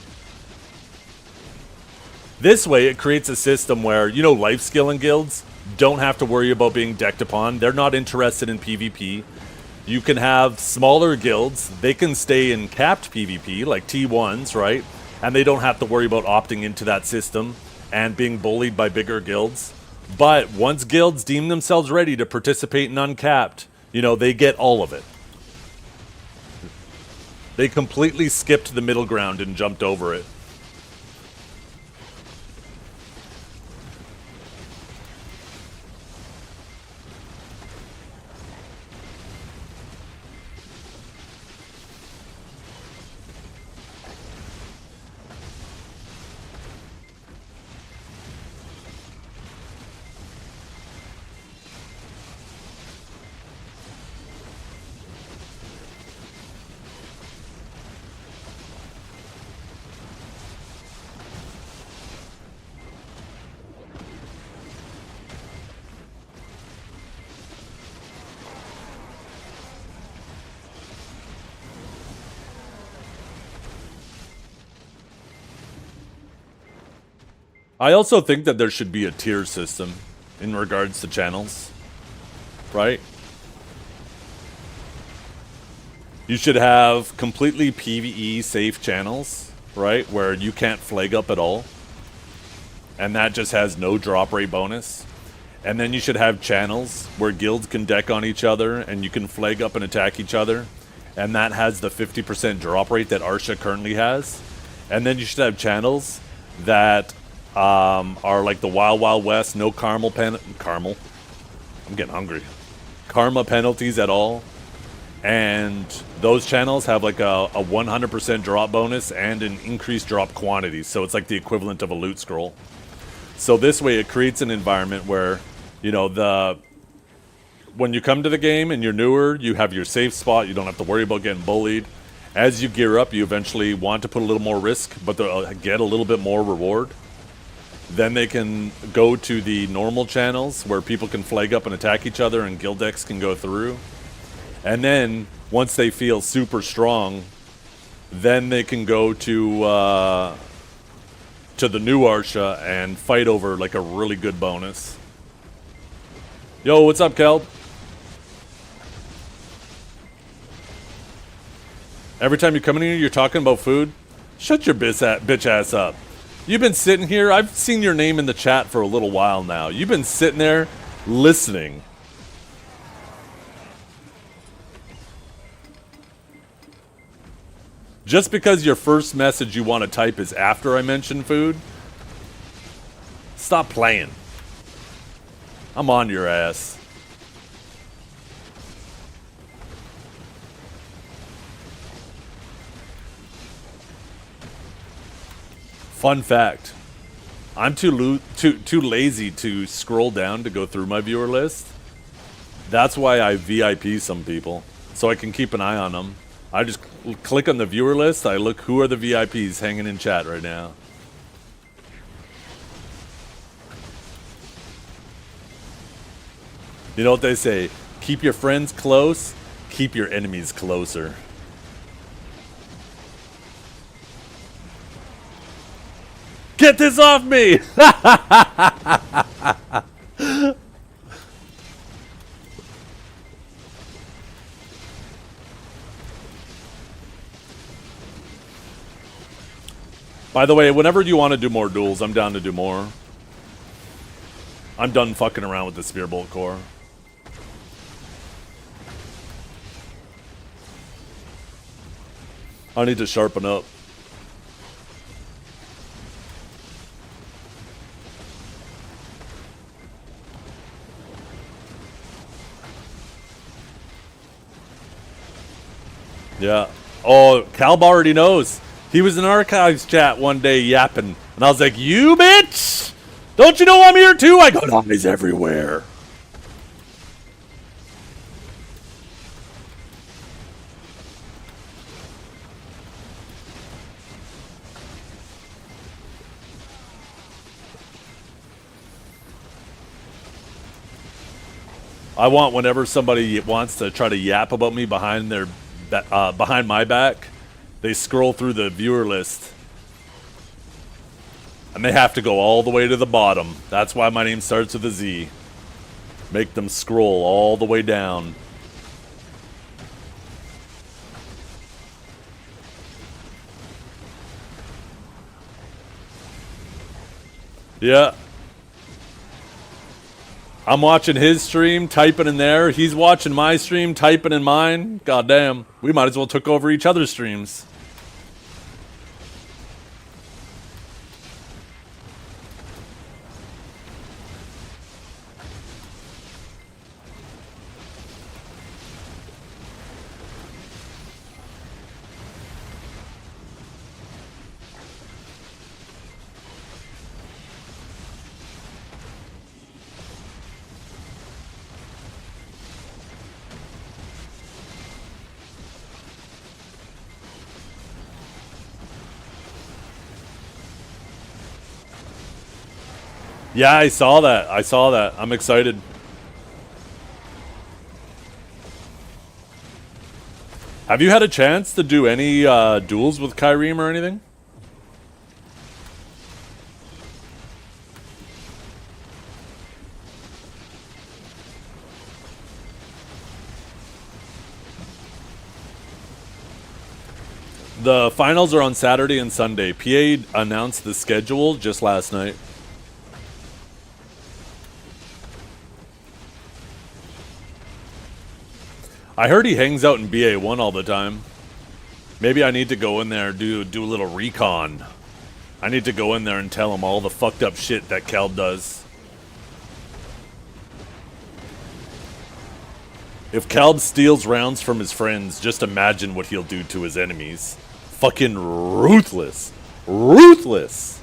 This way, it creates a system where, you know, life skilling guilds don't have to worry about being decked upon. They're not interested in PvP. You can have smaller guilds. They can stay in capped PvP, like T1s, right? And they don't have to worry about opting into that system and being bullied by bigger guilds. But once guilds deem themselves ready to participate in uncapped, you know, they get all of it. They completely skipped the middle ground and jumped over it. I also think that there should be a tier system in regards to channels, right? You should have completely PvE safe channels, right? Where you can't flag up at all. And that just has no drop rate bonus. And then you should have channels where guilds can deck on each other and you can flag up and attack each other. And that has the 50% drop rate that Arsha currently has. And then you should have channels that are like the Wild Wild West, no karma penalties at all, and those channels have like a 100% drop bonus and an increased drop quantity, so it's like the equivalent of a loot scroll. So this way it creates an environment where, you know, when you come to the game and you're newer, you have your safe spot, you don't have to worry about getting bullied. As you gear up, you eventually want to put a little more risk, but they'll get a little bit more reward. Then they can go to the normal channels where people can flag up and attack each other and guild decks can go through. And then, once they feel super strong, then they can go to the new Arsha and fight over like a really good bonus. Yo, what's up, Kelp? Every time you come in here, you're talking about food? Shut your bitch ass up. You've been sitting here. I've seen your name in the chat for a little while now. You've been sitting there listening. Just because your first message you want to type is after I mention food, stop playing. I'm on your ass. Fun fact. I'm too lazy to scroll down to go through my viewer list. That's why I VIP some people, so I can keep an eye on them. I just click on the viewer list. I look who are the VIPs hanging in chat right now. You know what they say? Keep your friends close, keep your enemies closer. Get this off me! By the way, whenever you want to do more duels, I'm down to do more. I'm done fucking around with the Spearbolt core. I need to sharpen up. Yeah. Oh, Calb already knows. He was in archives chat one day yapping, and I was like, "You bitch! Don't you know I'm here too? I got eyes everywhere." I want whenever somebody wants to try to yap about me behind their behind my back, they scroll through the viewer list. And they have to go all the way to the bottom. That's why my name starts with a Z. Make them scroll all the way down. Yeah. I'm watching his stream, typing in there. He's watching my stream, typing in mine. Goddamn. We might as well took over each other's streams. Yeah, I saw that. I saw that. I'm excited. Have you had a chance to do any duels with Kyreem or anything? The finals are on Saturday and Sunday. PA announced the schedule just last night. I heard he hangs out in BA1 all the time. Maybe I need to go in there and do a little recon. I need to go in there and tell him all the fucked up shit that Kel does. If Calb steals rounds from his friends, just imagine what he'll do to his enemies. Fucking ruthless. Ruthless.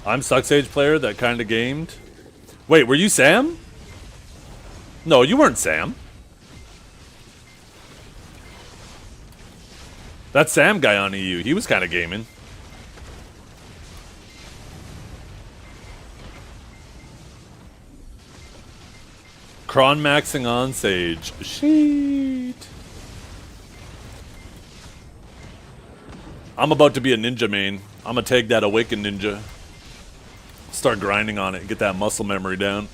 I'm Sucksage player that kind of gamed. Wait, were you Sam? No, you weren't Sam. That Sam guy on EU, he was kind of gaming. Cron maxing on Sage. Sheet. I'm about to be a ninja main. I'm gonna take that awakened ninja. Start grinding on it, get that muscle memory down.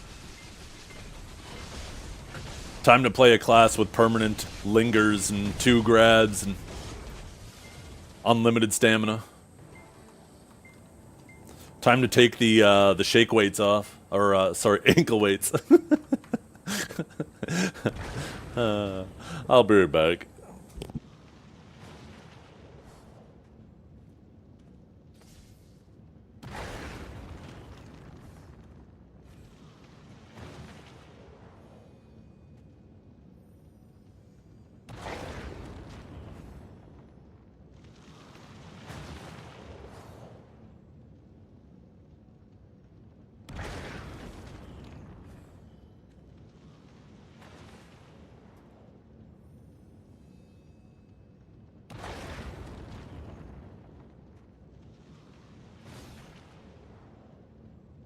Time to play a class with permanent lingers and 2 grads and unlimited stamina. Time to take the shake weights off, or sorry, ankle weights. I'll be right back.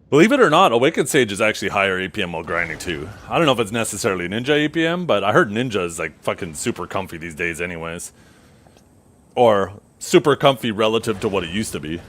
Believe it or not, Awakened Sage is actually higher APM while grinding too. I don't know if it's necessarily Ninja APM, but I heard Ninja is like fucking super comfy these days anyways. Or super comfy relative to what it used to be.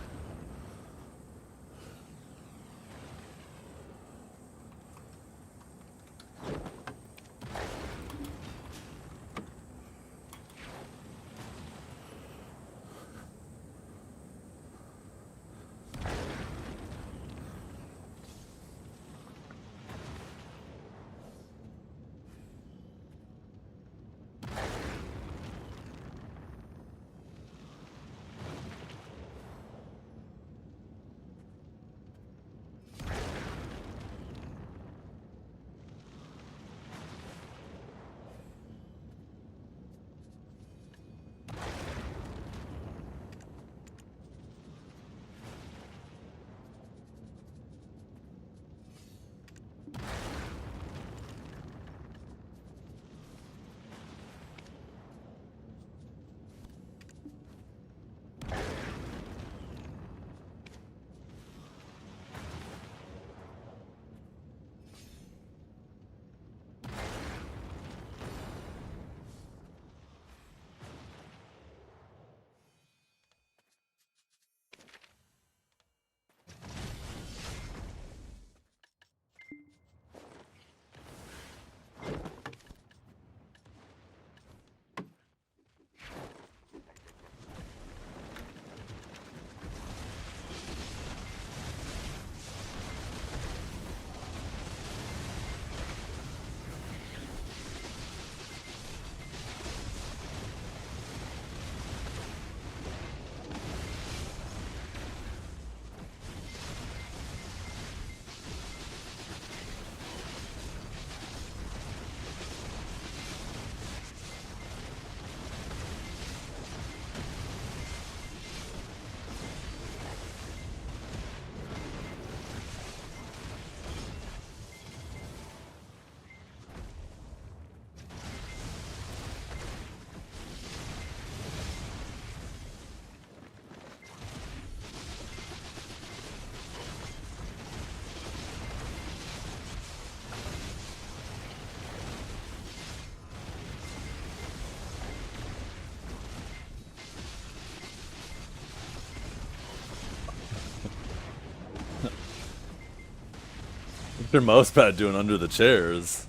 What's your mouse pad doing under the chairs?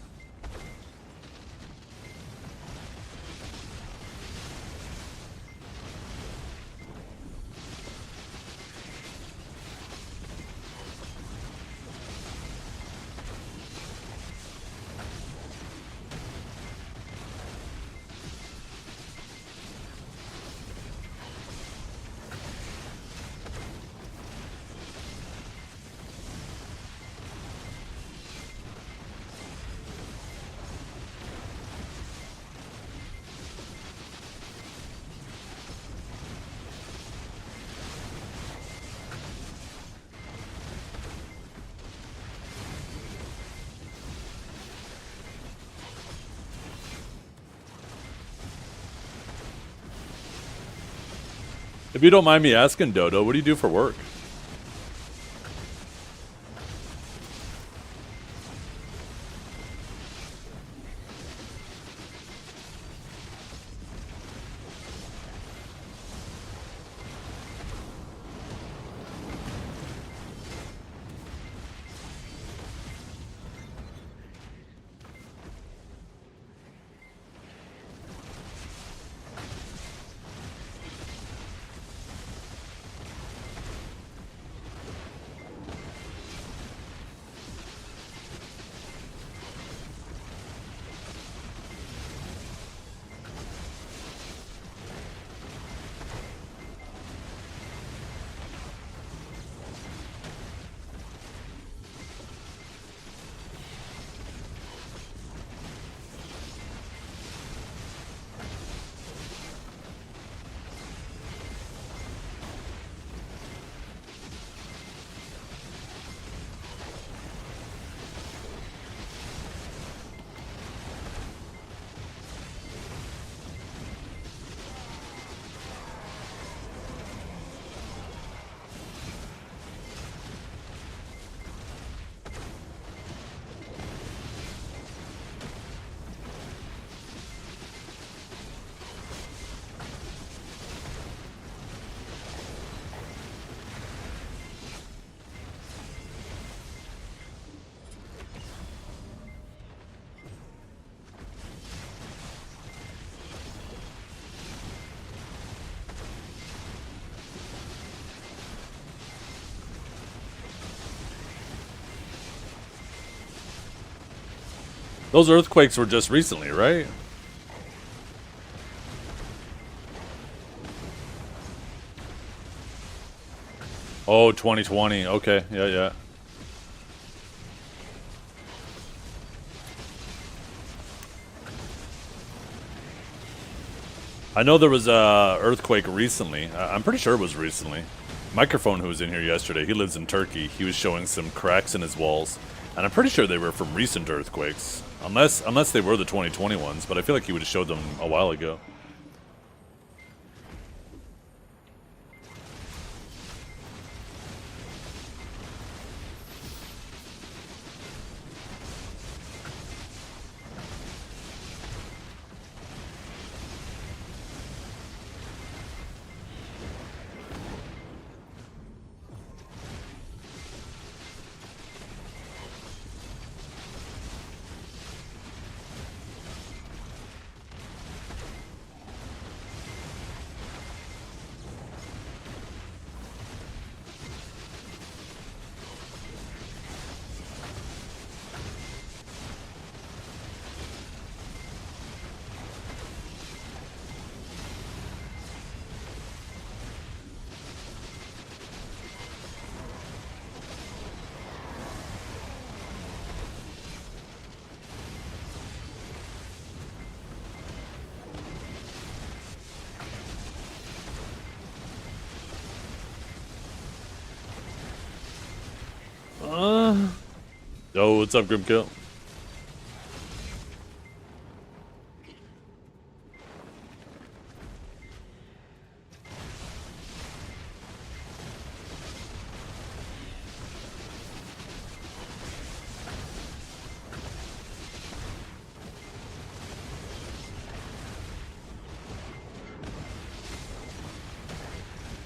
If you don't mind me asking, Dodo, what do you do for work? Those earthquakes were just recently, right? Oh, 2020. Okay, yeah, yeah. I know there was a earthquake recently. I'm pretty sure it was recently. Microphone, who was in here yesterday, he lives in Turkey. He was showing some cracks in his walls, and I'm pretty sure they were from recent earthquakes, unless they were the 2020 ones. But I feel like he would have showed them a while ago. Yo, what's up, Grimkill?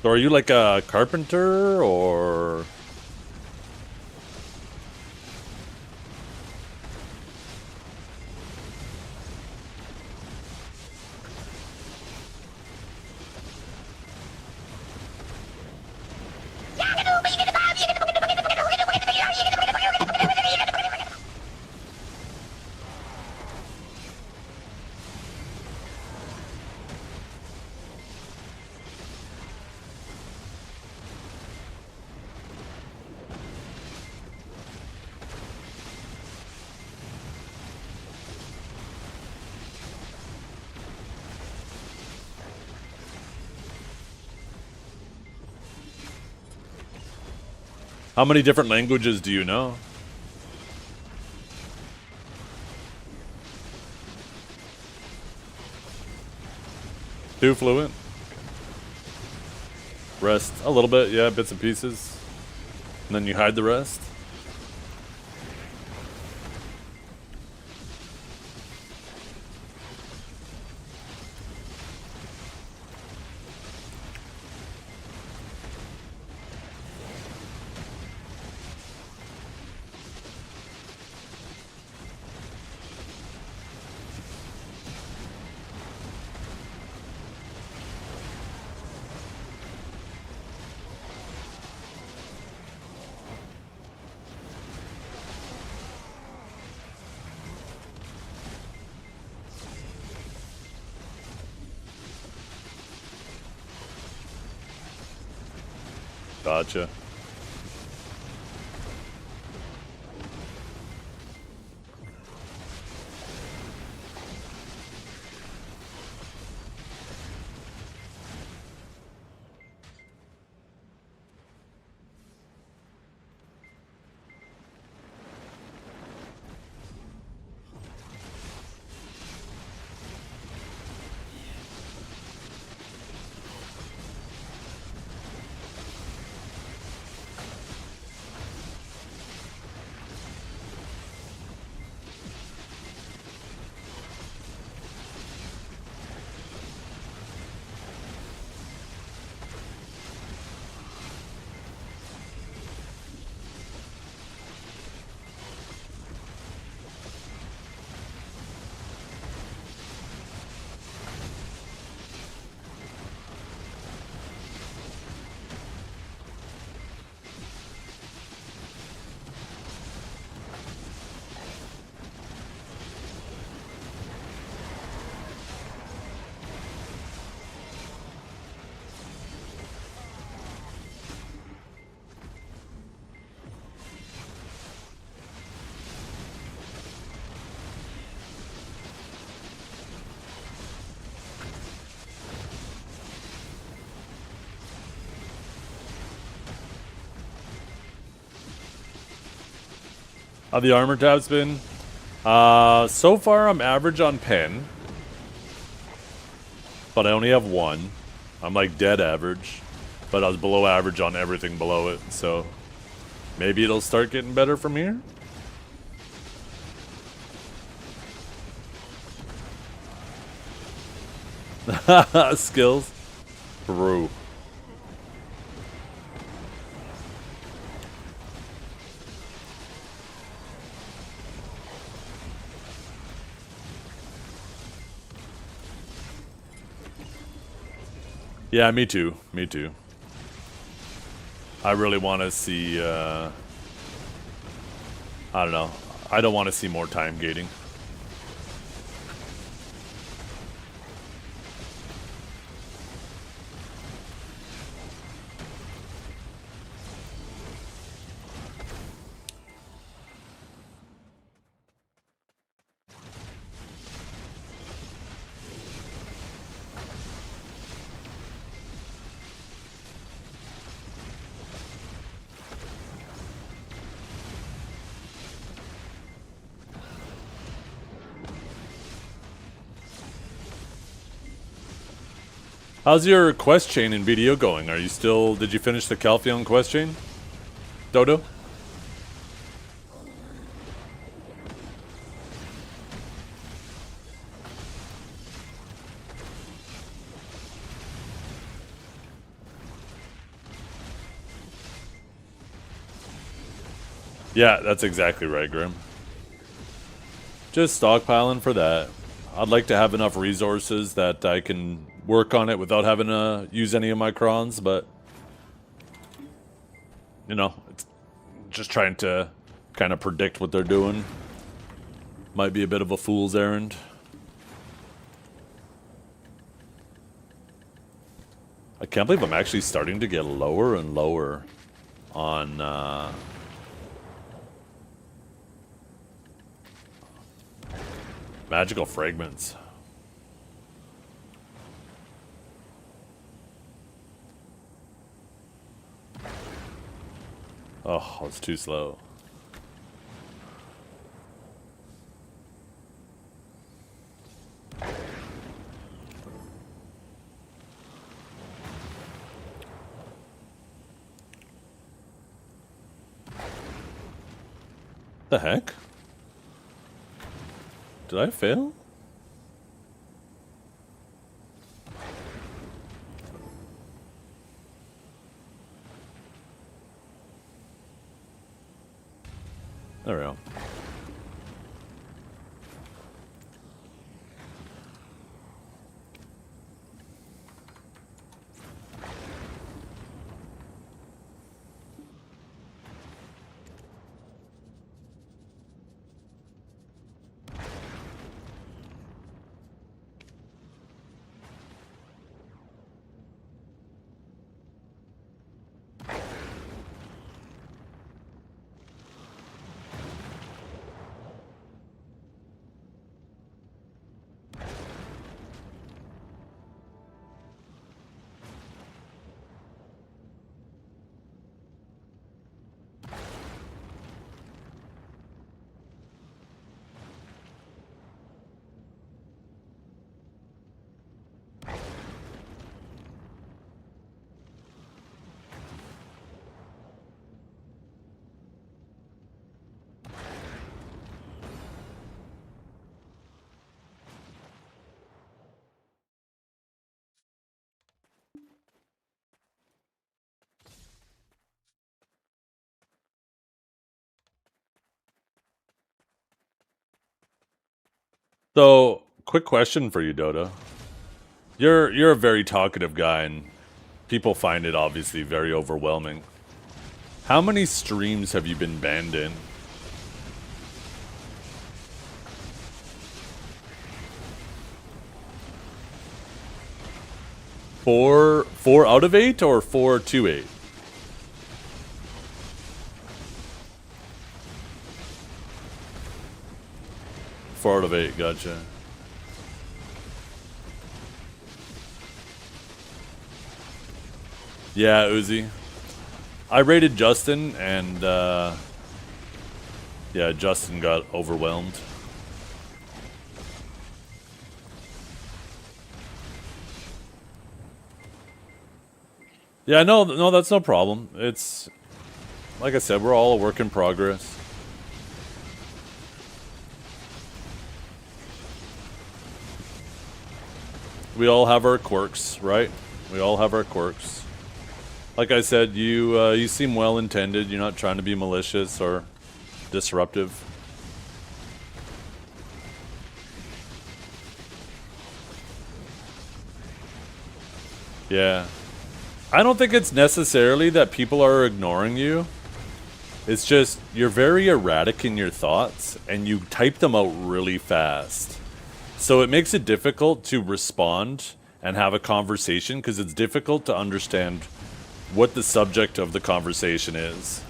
So are you like a carpenter or? How many different languages do you know? Too fluent? Rest a little bit, yeah, bits and pieces. And then you hide the rest? Gotcha. How the armor tabs been? So far I'm average on pen. But I only have one. I'm like dead average. But I was below average on everything below it, so maybe it'll start getting better from here. Skills. Bro. Yeah, me too. Me too. I really want to see, I don't know. I don't want to see more time gating. How's your quest chain in video going? Are you still... Did you finish the Calpheon quest chain? Dodo? Yeah, that's exactly right, Grim. Just stockpiling for that. I'd like to have enough resources that I can work on it without having to use any of my crons, but you know, it's just trying to kind of predict what they're doing. Might be a bit of a fool's errand. I can't believe I'm actually starting to get lower and lower on magical fragments. Oh, it's too slow. The heck? Did I fail? There we go. So, quick question for you, Dota. You're a very talkative guy, and people find it obviously very overwhelming. How many streams have you been banned in? Four out of 8 or 4 to 8? Four out of 8, gotcha. Yeah, Uzi. I rated Justin, and Yeah, Justin got overwhelmed. Yeah, no, that's no problem. It's, like I said, we're all a work in progress. We all have our quirks, right? We all have our quirks. Like I said, you seem well intended. You're not trying to be malicious or disruptive. Yeah. I don't think it's necessarily that people are ignoring you. It's just you're very erratic in your thoughts and you type them out really fast. So it makes it difficult to respond and have a conversation because it's difficult to understand what the subject of the conversation is.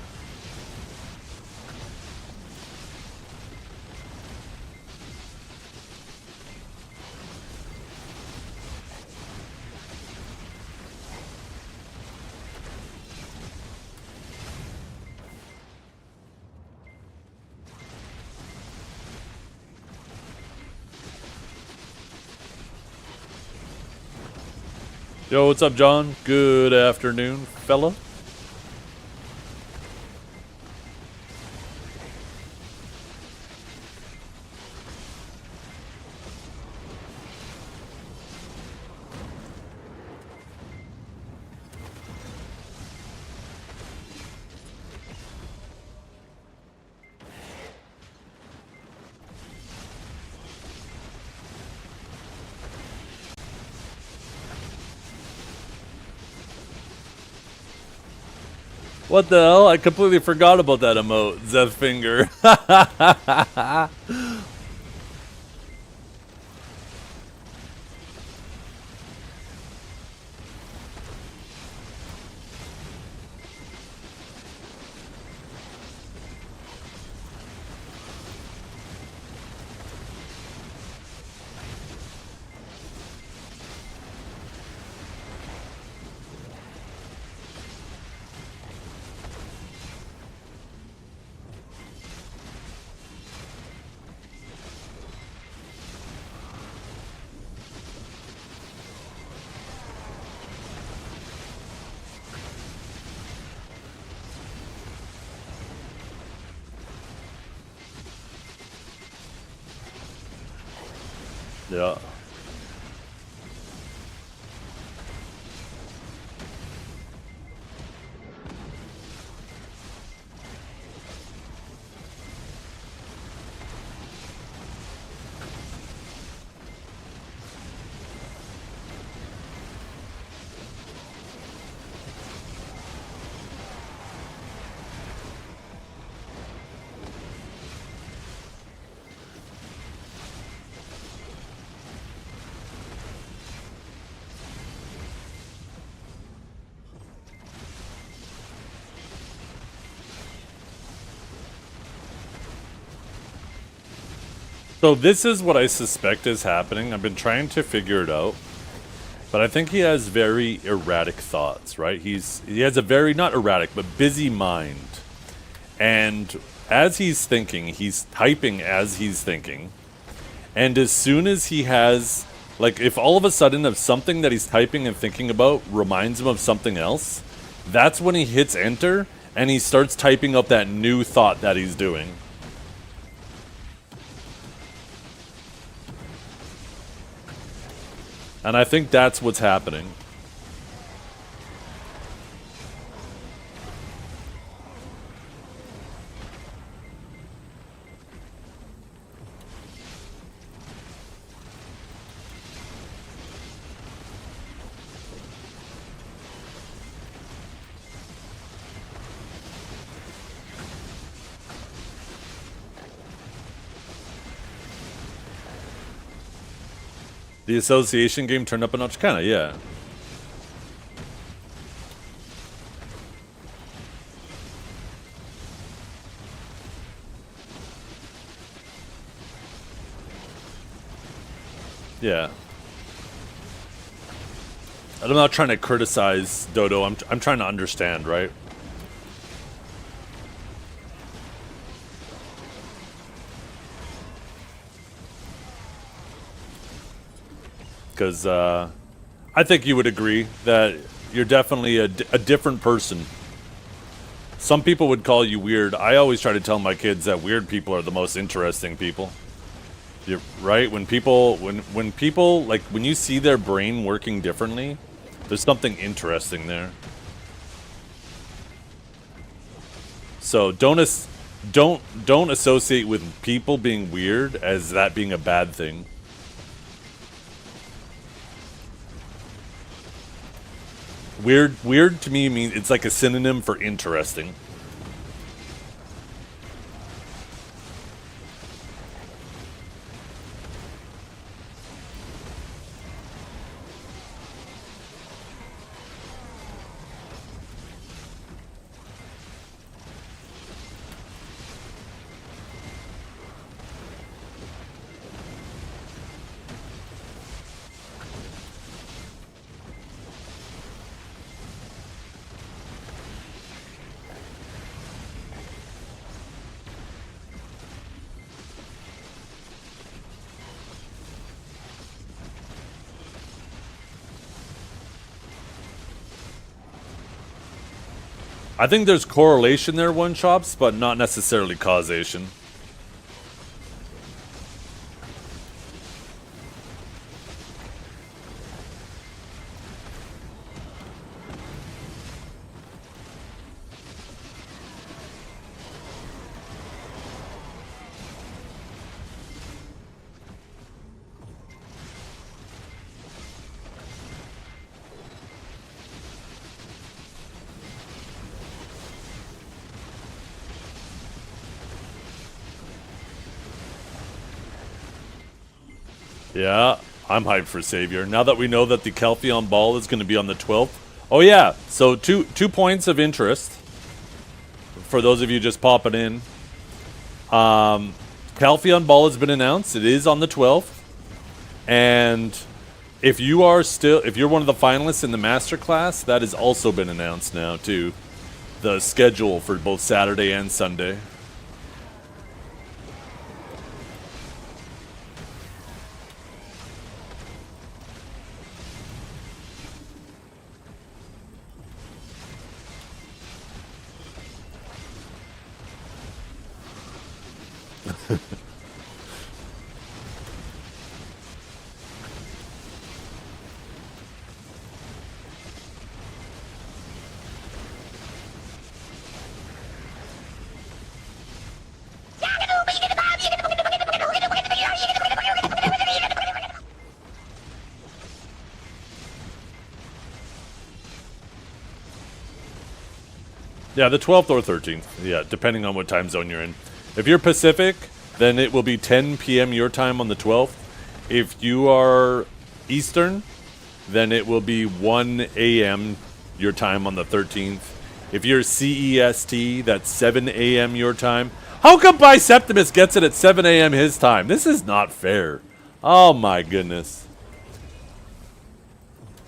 Yo, what's up, John? Good afternoon, fella. What the hell? I completely forgot about that emote, Zeth Finger. Yeah. So this is what I suspect is happening. I've been trying to figure it out. But I think he has very erratic thoughts, right? He has a very, not erratic, but busy mind. And as he's thinking, he's typing as he's thinking. And as soon as he has, like, if all of a sudden if something that he's typing and thinking about reminds him of something else, that's when he hits enter and he starts typing up that new thought that he's doing. And I think that's what's happening. The association game turned up a notch, kinda, yeah. Yeah. And I'm not trying to criticize Dodo, I'm trying to understand, right? because I think you would agree that you're definitely a different person. Some people would call you weird. I always try to tell my kids that weird people are the most interesting people. You're right. When people, when people, like, when you see their brain working differently, there's something interesting there. So don't associate with people being weird as that being a bad thing. Weird to me means it's like a synonym for interesting. I think there's correlation there, One Chops, but not necessarily causation. Yeah, I'm hyped for Savior. Now that we know that the Calpheon Ball is going to be on the 12th. Oh yeah, so two points of interest for those of you just popping in. Calpheon Ball has been announced. It is on the 12th. And if you're one of the finalists in the Masterclass, that has also been announced now too. The schedule for both Saturday and Sunday. Yeah, the 12th or 13th. Yeah, depending on what time zone you're in. If you're Pacific, then it will be 10 p.m. your time on the 12th. If you are Eastern, then it will be 1 a.m. your time on the 13th. If you're CEST, that's 7 a.m. your time. How come Biseptimus gets it at 7 a.m. his time? This is not fair. Oh my goodness.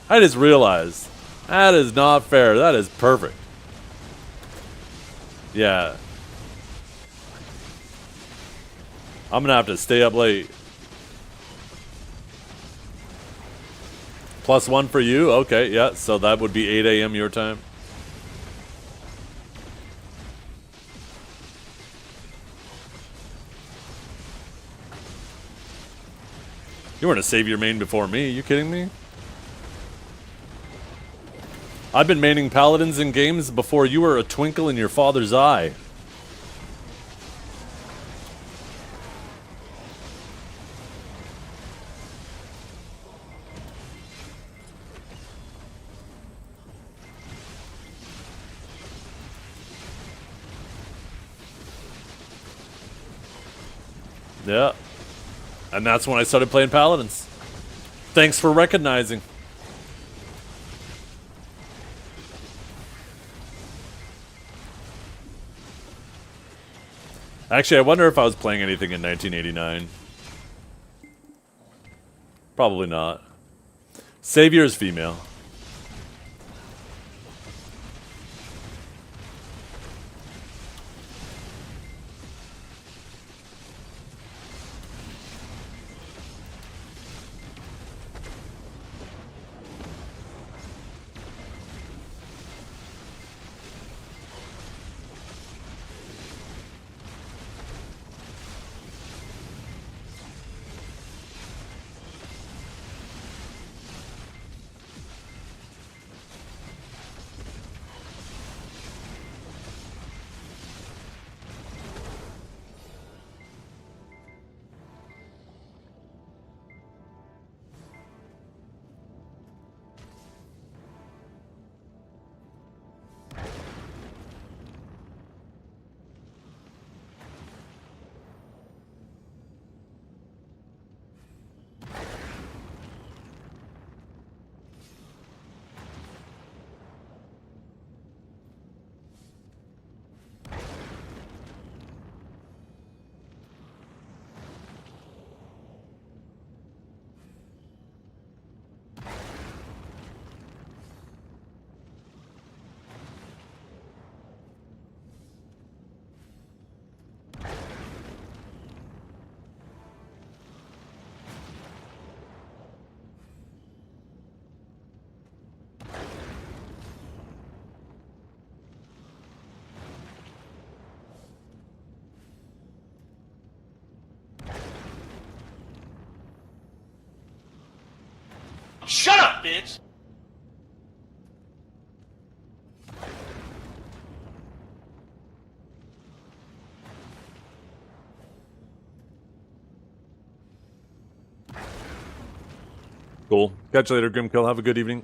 I just realized. That is not fair. That is perfect. Yeah. I'm gonna have to stay up late. +1 for you? Okay, yeah, so that would be 8 a.m. your time. You weren't a Savior main before me, you kidding me? I've been maining Paladins in games before you were a twinkle in your father's eye. Yeah. And that's when I started playing Paladins. Thanks for recognizing. Actually, I wonder if I was playing anything in 1989. Probably not. Savior is female. up, bitch? Cool. Catch you later, Grimkill. Have a good evening.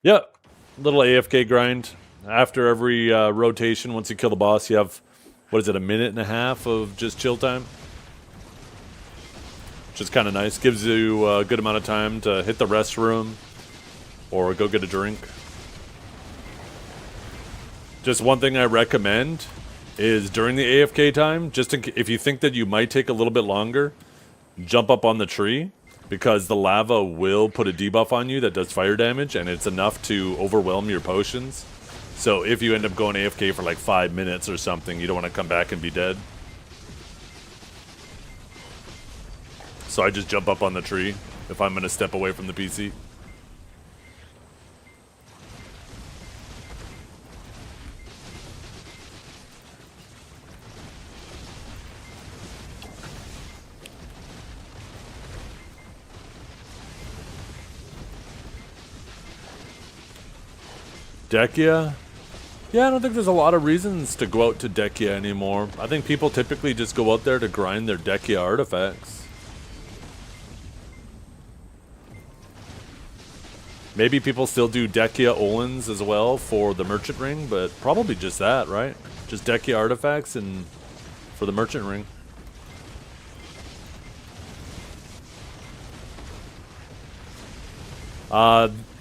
Yep. Little AFK grind. After every rotation, once you kill the boss, you have, what is it, a minute and a half of just chill time? Which is kind of nice. Gives you a good amount of time to hit the restroom or go get a drink. Just one thing I recommend is during the AFK time, just if you think that you might take a little bit longer, jump up on the tree, because the lava will put a debuff on you that does fire damage, and it's enough to overwhelm your potions. So if you end up going AFK for like 5 minutes or something, you don't want to come back and be dead. So I just jump up on the tree if I'm going to step away from the PC. Dekia? Yeah, I don't think there's a lot of reasons to go out to Dekia anymore. I think people typically just go out there to grind their Dekia artifacts. Maybe people still do Dekia Olins as well for the Merchant Ring, but probably just that, right? Just Dekia artifacts and for the Merchant Ring.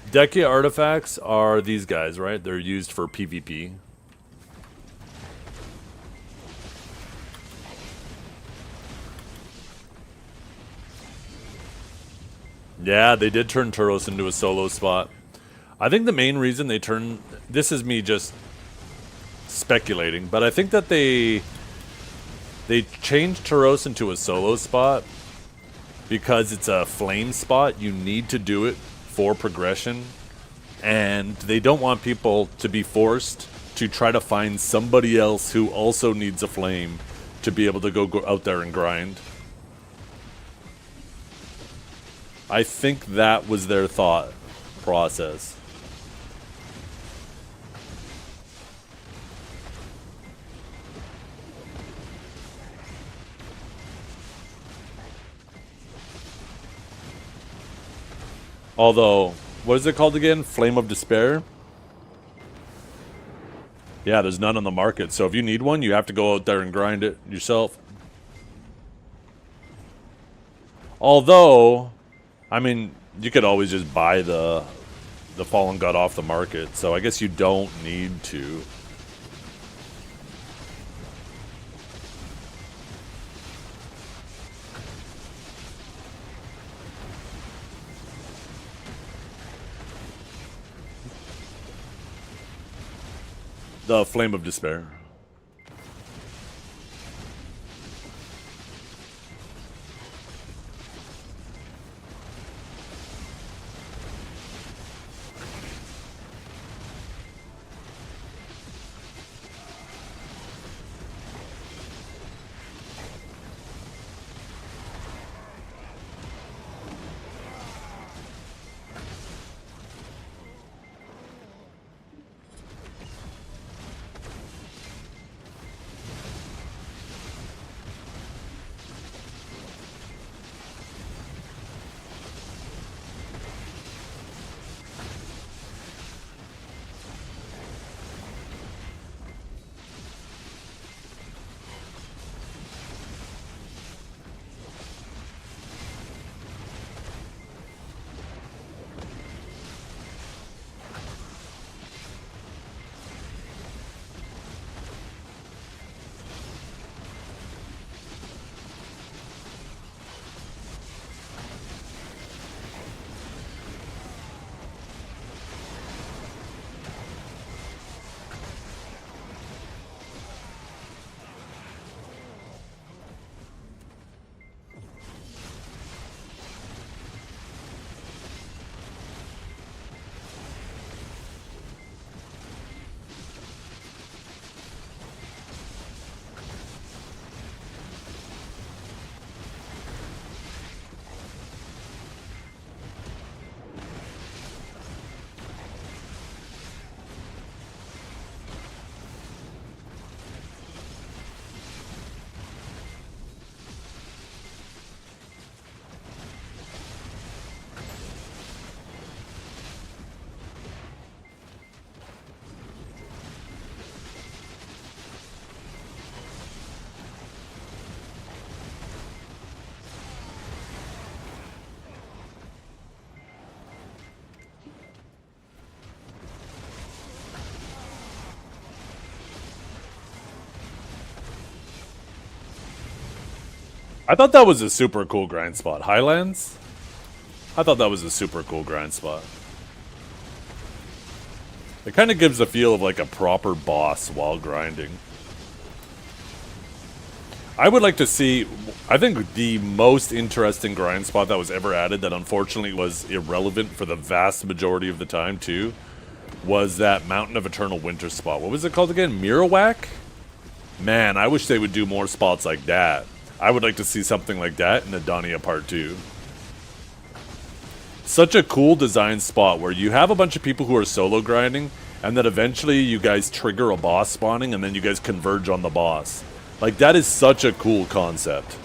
Dekia artifacts are these guys, right? They're used for PvP. Yeah, they did turn Turos into a solo spot. I think the main reason they turn... This is me just speculating, but I think that they changed Turos into a solo spot because it's a flame spot. You need to do it for progression, and they don't want people to be forced to try to find somebody else who also needs a flame to be able to go out there and grind. I think that was their thought process. Although, what is it called again? Flame of Despair? Yeah, there's none on the market. So if you need one, you have to go out there and grind it yourself. Although, I mean, you could always just buy the Fallen God off the market. So I guess you don't need to. The Flame of Despair. I thought that was a super cool grind spot. Highlands? I thought that was a super cool grind spot. It kind of gives a feel of like a proper boss while grinding. I would like to see, I think the most interesting grind spot that was ever added that unfortunately was irrelevant for the vast majority of the time too, was that Mountain of Eternal Winter spot. What was it called again? Mirawak? Man, I wish they would do more spots like that. I would like to see something like that in Adania Part 2. Such a cool design spot where you have a bunch of people who are solo grinding, and then eventually you guys trigger a boss spawning, and then you guys converge on the boss. Like, that is such a cool concept.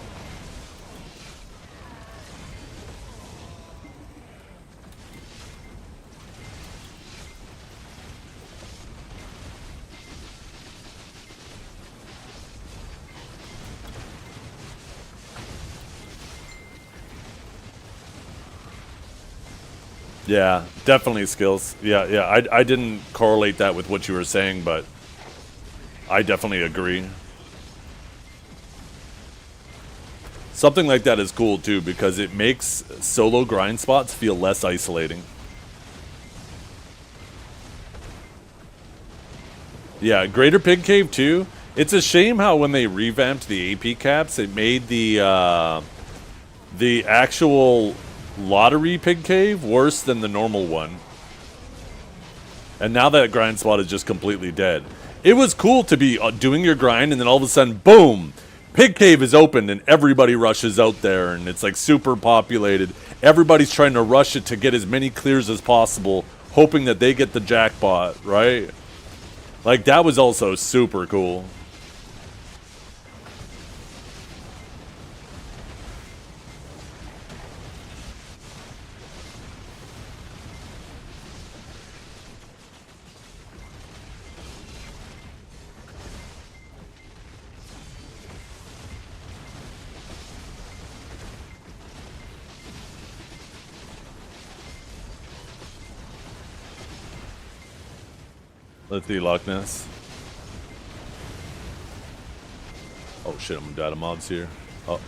Yeah, definitely skills. Yeah, I didn't correlate that with what you were saying, but I definitely agree. Something like that is cool too, because it makes solo grind spots feel less isolating. Yeah, Greater Pig Cave too. It's a shame how when they revamped the AP caps, it made the actual lottery pig cave worse than the normal one. And now that grind spot is just completely dead. It was cool to be doing your grind and then all of a sudden, boom! Pig cave is opened and everybody rushes out there and it's like super populated. Everybody's trying to rush it to get as many clears as possible, hoping that they get the jackpot, right? Like, that was also super cool. Let's see, Loch Ness. Oh shit, I'm gonna die to mobs here. Oh.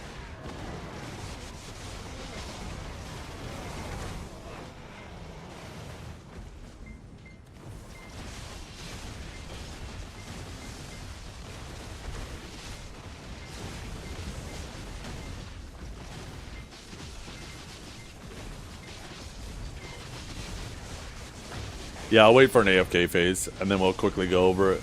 Yeah, I'll wait for an AFK phase, and then we'll quickly go over it.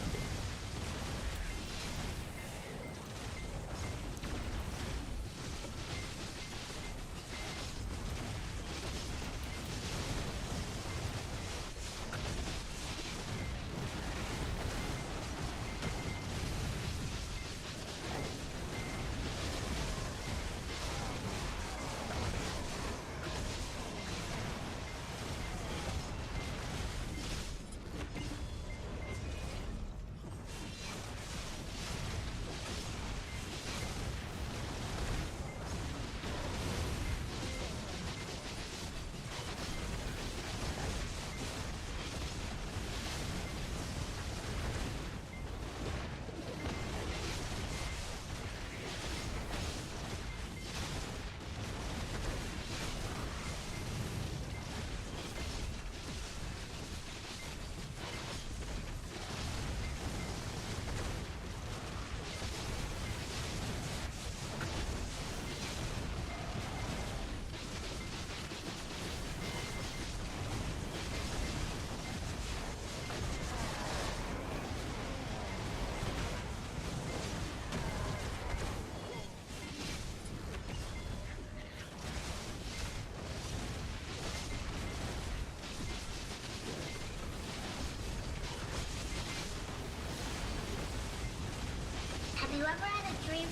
Have you ever had a dream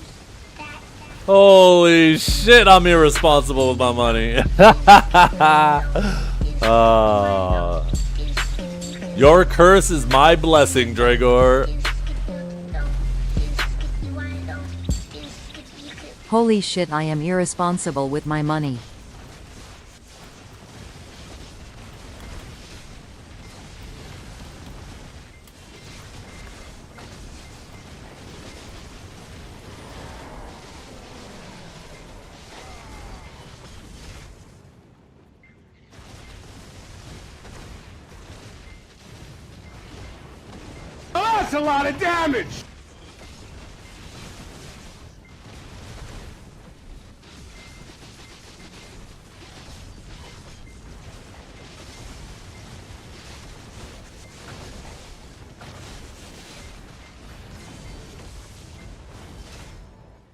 that Holy shit, I'm irresponsible with my money. Your curse is my blessing, Dragor. Holy shit, I am irresponsible with my money. That's a lot of damage!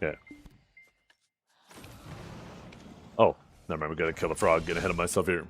Okay. Oh, never mind. We gotta kill the frog. Get ahead of myself here.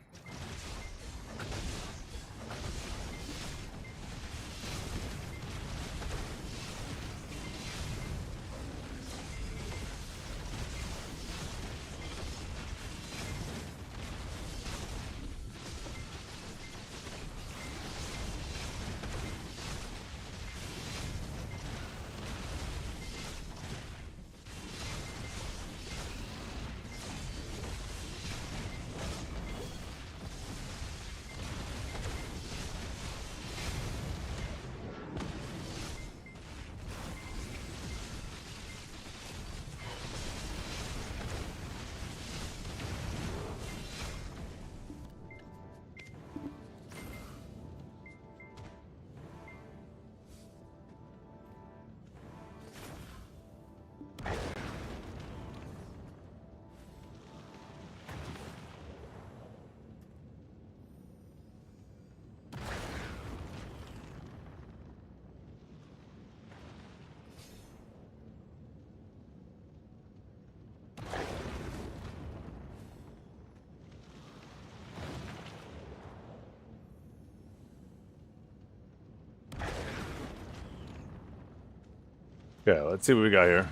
Okay, let's see what we got here.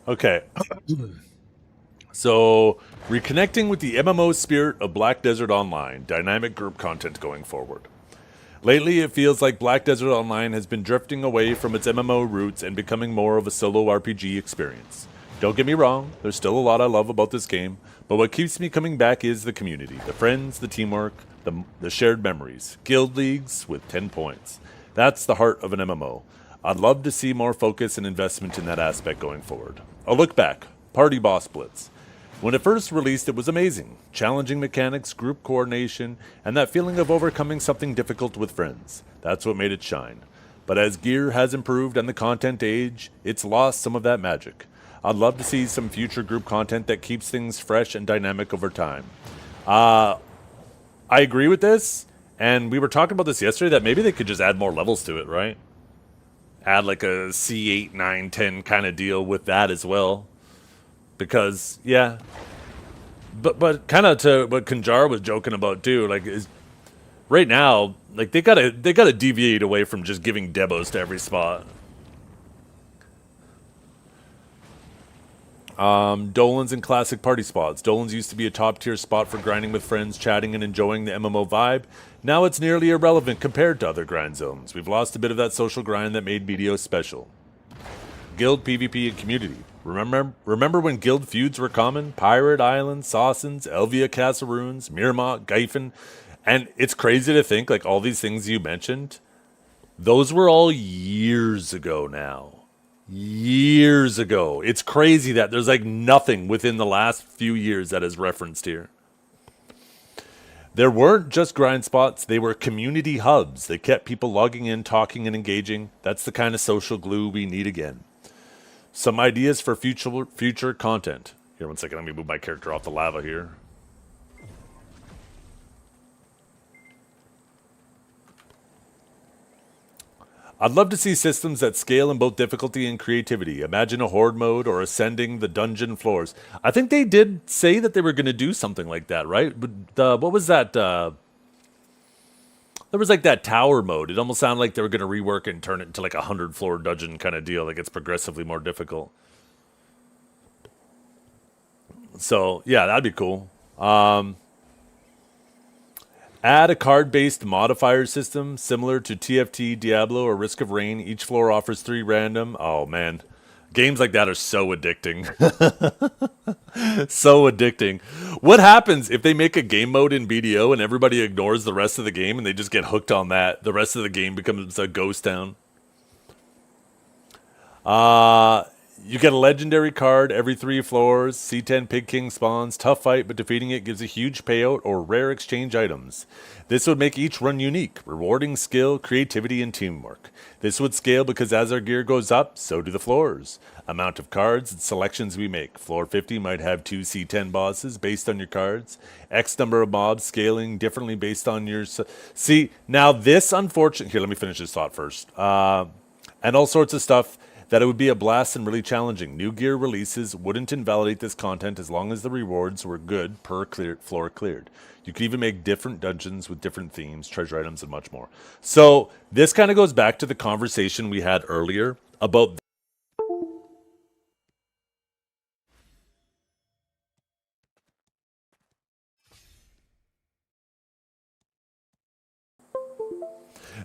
Okay. So, reconnecting with the MMO spirit of Black Desert Online, dynamic group content going forward. Lately, it feels like Black Desert Online has been drifting away from its MMO roots and becoming more of a solo RPG experience. Don't get me wrong, there's still a lot I love about this game, but what keeps me coming back is the community, the friends, the teamwork, the shared memories, guild leagues with 10 points. That's the heart of an MMO. I'd love to see more focus and investment in that aspect going forward. A look back, Party Boss Blitz. When it first released, it was amazing. Challenging mechanics, group coordination, and that feeling of overcoming something difficult with friends. That's what made it shine. But as gear has improved and the content age, it's lost some of that magic. I'd love to see some future group content that keeps things fresh and dynamic over time. I agree with this, and we were talking about this yesterday, that maybe they could just add more levels to it, right? Add like a C8, 9, 10 kind of deal with that as well. Because, yeah. But kind of to what Kanjar was joking about too, like, is right now, like, they gotta deviate away from just giving debos to every spot. Dolan's and classic party spots. Dolan's used to be a top-tier spot for grinding with friends, chatting, and enjoying the MMO vibe. Now it's nearly irrelevant compared to other grind zones. We've lost a bit of that social grind that made BDO special. Guild, PvP, and community. Remember when guild feuds were common? Pirate Island, Sawsons, Elvia Castle Ruins, Miramont, Gyphon. And it's crazy to think, like, all these things you mentioned, those were all years ago now. Years ago. It's crazy that there's like nothing within the last few years that is referenced here. There weren't just grind spots, they were community hubs. They kept people logging in, talking, and engaging. That's the kind of social glue we need again. Some ideas for future content. Here, one second, let me move my character off the lava here. I'd love to see systems that scale in both difficulty and creativity. Imagine a horde mode or ascending the dungeon floors. I think they did say that they were going to do something like that, right? But what was that? There was like that tower mode. It almost sounded like they were going to rework and turn it into like a 100-floor dungeon kind of deal. Like it's progressively more difficult. So, yeah, that'd be cool. Add a card-based modifier system similar to TFT, Diablo, or Risk of Rain. Each floor offers 3 random. Oh, man. Games like that are so addicting. So addicting. What happens if they make a game mode in BDO and everybody ignores the rest of the game and they just get hooked on that? The rest of the game becomes a ghost town. You get a legendary card every 3 floors, C10 Pig King spawns, tough fight, but defeating it gives a huge payout or rare exchange items. This would make each run unique, rewarding skill, creativity, and teamwork. This would scale because as our gear goes up, so do the floors. Amount of cards and selections we make. Floor 50 might have 2 C10 bosses based on your cards. X number of mobs scaling differently based on your... See, now this unfortunately... Here, let me finish this thought first. And all sorts of stuff that it would be a blast and really challenging. New gear releases wouldn't invalidate this content as long as the rewards were good per floor cleared. You could even make different dungeons with different themes, treasure items, and much more. So this kind of goes back to the conversation we had earlier about...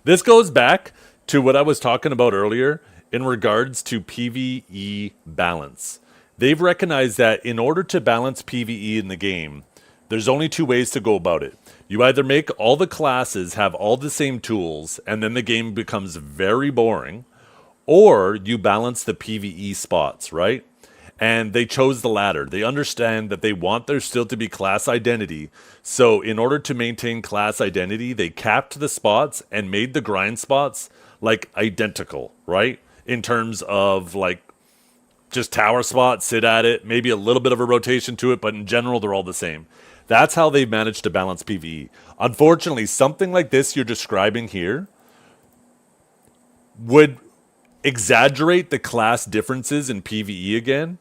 This goes back to what I was talking about earlier in regards to PvE balance. They've recognized that in order to balance PvE in the game, there's only 2 ways to go about it. You either make all the classes have all the same tools, and then the game becomes very boring, or you balance the PvE spots, right? And they chose the latter. They understand that they want there still to be class identity. So in order to maintain class identity, they capped the spots and made the grind spots like identical, right? In terms of like just tower spot, sit at it, maybe a little bit of a rotation to it, but in general, they're all the same. That's how they've managed to balance PvE. Unfortunately, something like this you're describing here would exaggerate the class differences in PvE again.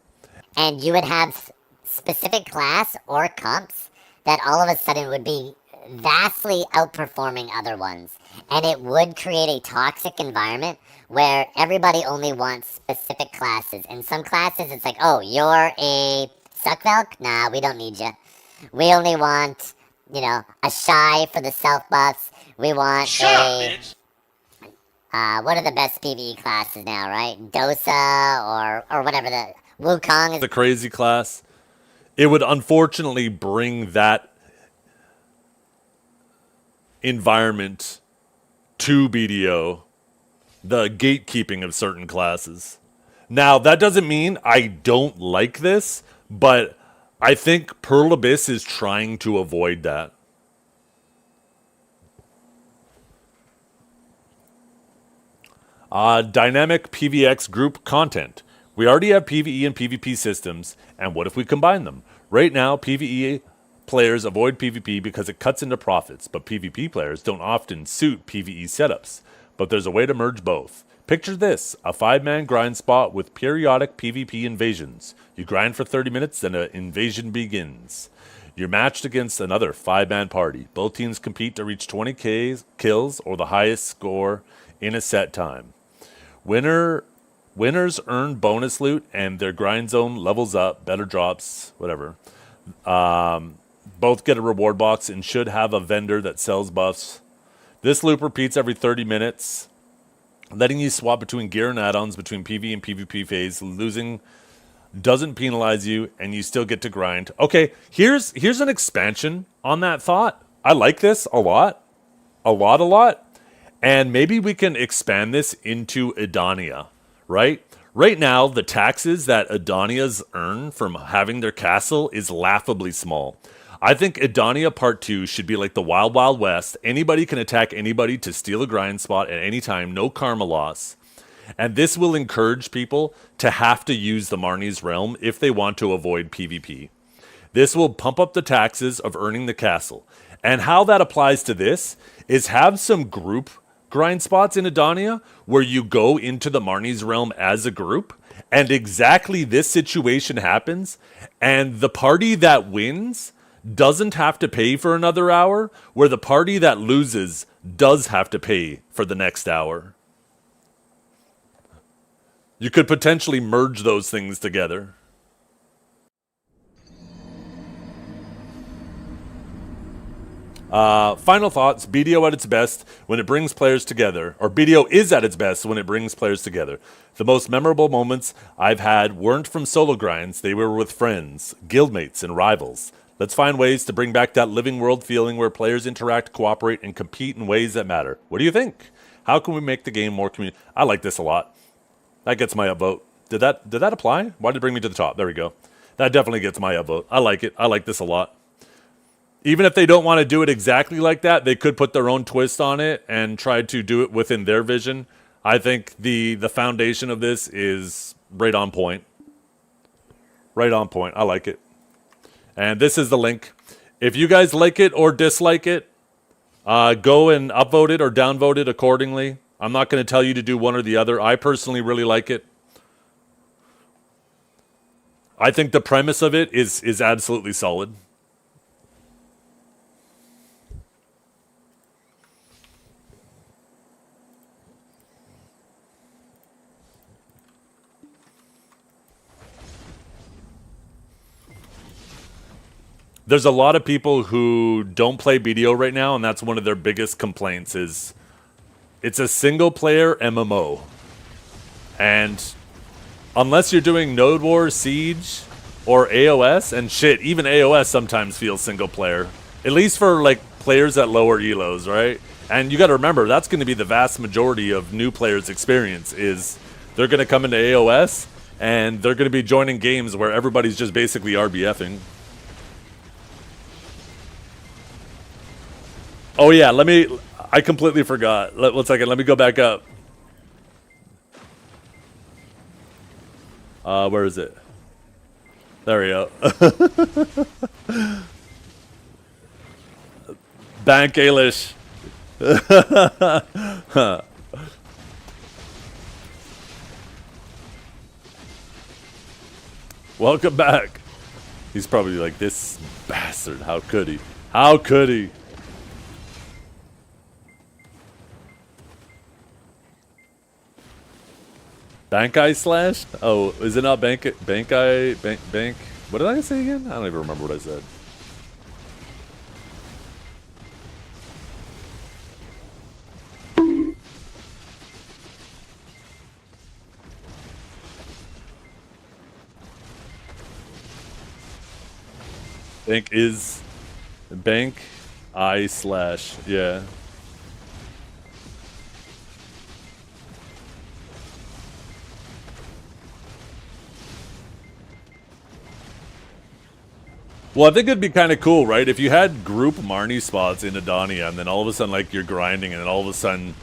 And you would have specific class or comps that all of a sudden would be vastly outperforming other ones. And it would create a toxic environment where everybody only wants specific classes. In some classes, it's like, oh, you're a Suckvelk? Nah, we don't need you. We only want, a Shy for the self buffs. We want what are the best PvE classes now, right? Dosa or whatever the... Wukong is the crazy class. It would unfortunately bring that environment to BDO, the gatekeeping of certain classes. Now, that doesn't mean I don't like this, but I think Pearl Abyss is trying to avoid that. Dynamic PVX group content. We already have PvE and PvP systems, and what if we combine them? Right now, PvE players avoid PvP because it cuts into profits, but PvP players don't often suit PvE setups. But there's a way to merge both. Picture this, a 5-man grind spot with periodic PvP invasions. You grind for 30 minutes, then an invasion begins. You're matched against another 5-man party. Both teams compete to reach 20 kills or the highest score in a set time. Winners earn bonus loot and their grind zone levels up, better drops, whatever. Both get a reward box and should have a vendor that sells buffs. This loop repeats every 30 minutes, letting you swap between gear and add-ons between PvE and PvP phase. Losing doesn't penalize you, and you still get to grind. Okay, here's an expansion on that thought. I like this a lot. A lot. And maybe we can expand this into Edania. Right? Right now, the taxes that Edanias earn from having their castle is laughably small. I think Edania Part 2 should be like the Wild Wild West. Anybody can attack anybody to steal a grind spot at any time, no karma loss. And this will encourage people to have to use the Marnie's Realm if they want to avoid PvP. This will pump up the taxes of earning the castle. And how that applies to this is have some group grind spots in Edania where you go into the Marnie's Realm as a group, and exactly this situation happens, and the party that wins doesn't have to pay for another hour, where the party that loses does have to pay for the next hour. You could potentially merge those things together. Final thoughts, BDO at its best when it brings players together, or BDO is at its best when it brings players together. The most memorable moments I've had weren't from solo grinds, they were with friends, guildmates, and rivals. Let's find ways to bring back that living world feeling where players interact, cooperate, and compete in ways that matter. What do you think? How can we make the game more community? I like this a lot. That gets my upvote. Did that apply? Why did it bring me to the top? There we go. That definitely gets my upvote. I like it. I like this a lot. Even if they don't want to do it exactly like that, they could put their own twist on it and try to do it within their vision. I think the foundation of this is right on point. Right on point. I like it. And this is the link. If you guys like it or dislike it, go and upvote it or downvote it accordingly. I'm not going to tell you to do one or the other. I personally really like it. I think the premise of it is absolutely solid. There's a lot of people who don't play BDO right now, and that's one of their biggest complaints is it's a single-player MMO. And unless you're doing Node Wars, Siege, or AOS, and shit, even AOS sometimes feels single-player. At least for, like, players at lower elos, right? And you gotta remember, that's gonna be the vast majority of new players' experience, is they're gonna come into AOS, and they're gonna be joining games where everybody's just basically RBFing. Oh yeah, I completely forgot. 1 second, let me go back up. Where is it? There we go. Bank Ailish. Welcome back. He's probably like, this bastard, how could he? How could he? Bank Eye Slash? Oh, is it not Bank? What did I say again? I don't even remember what I said. Bank Eye Slash, yeah. Well, I think it'd be kind of cool, right? If you had group Marnie spots in Adonia, and then all of a sudden, like, you're grinding, and then all of a sudden,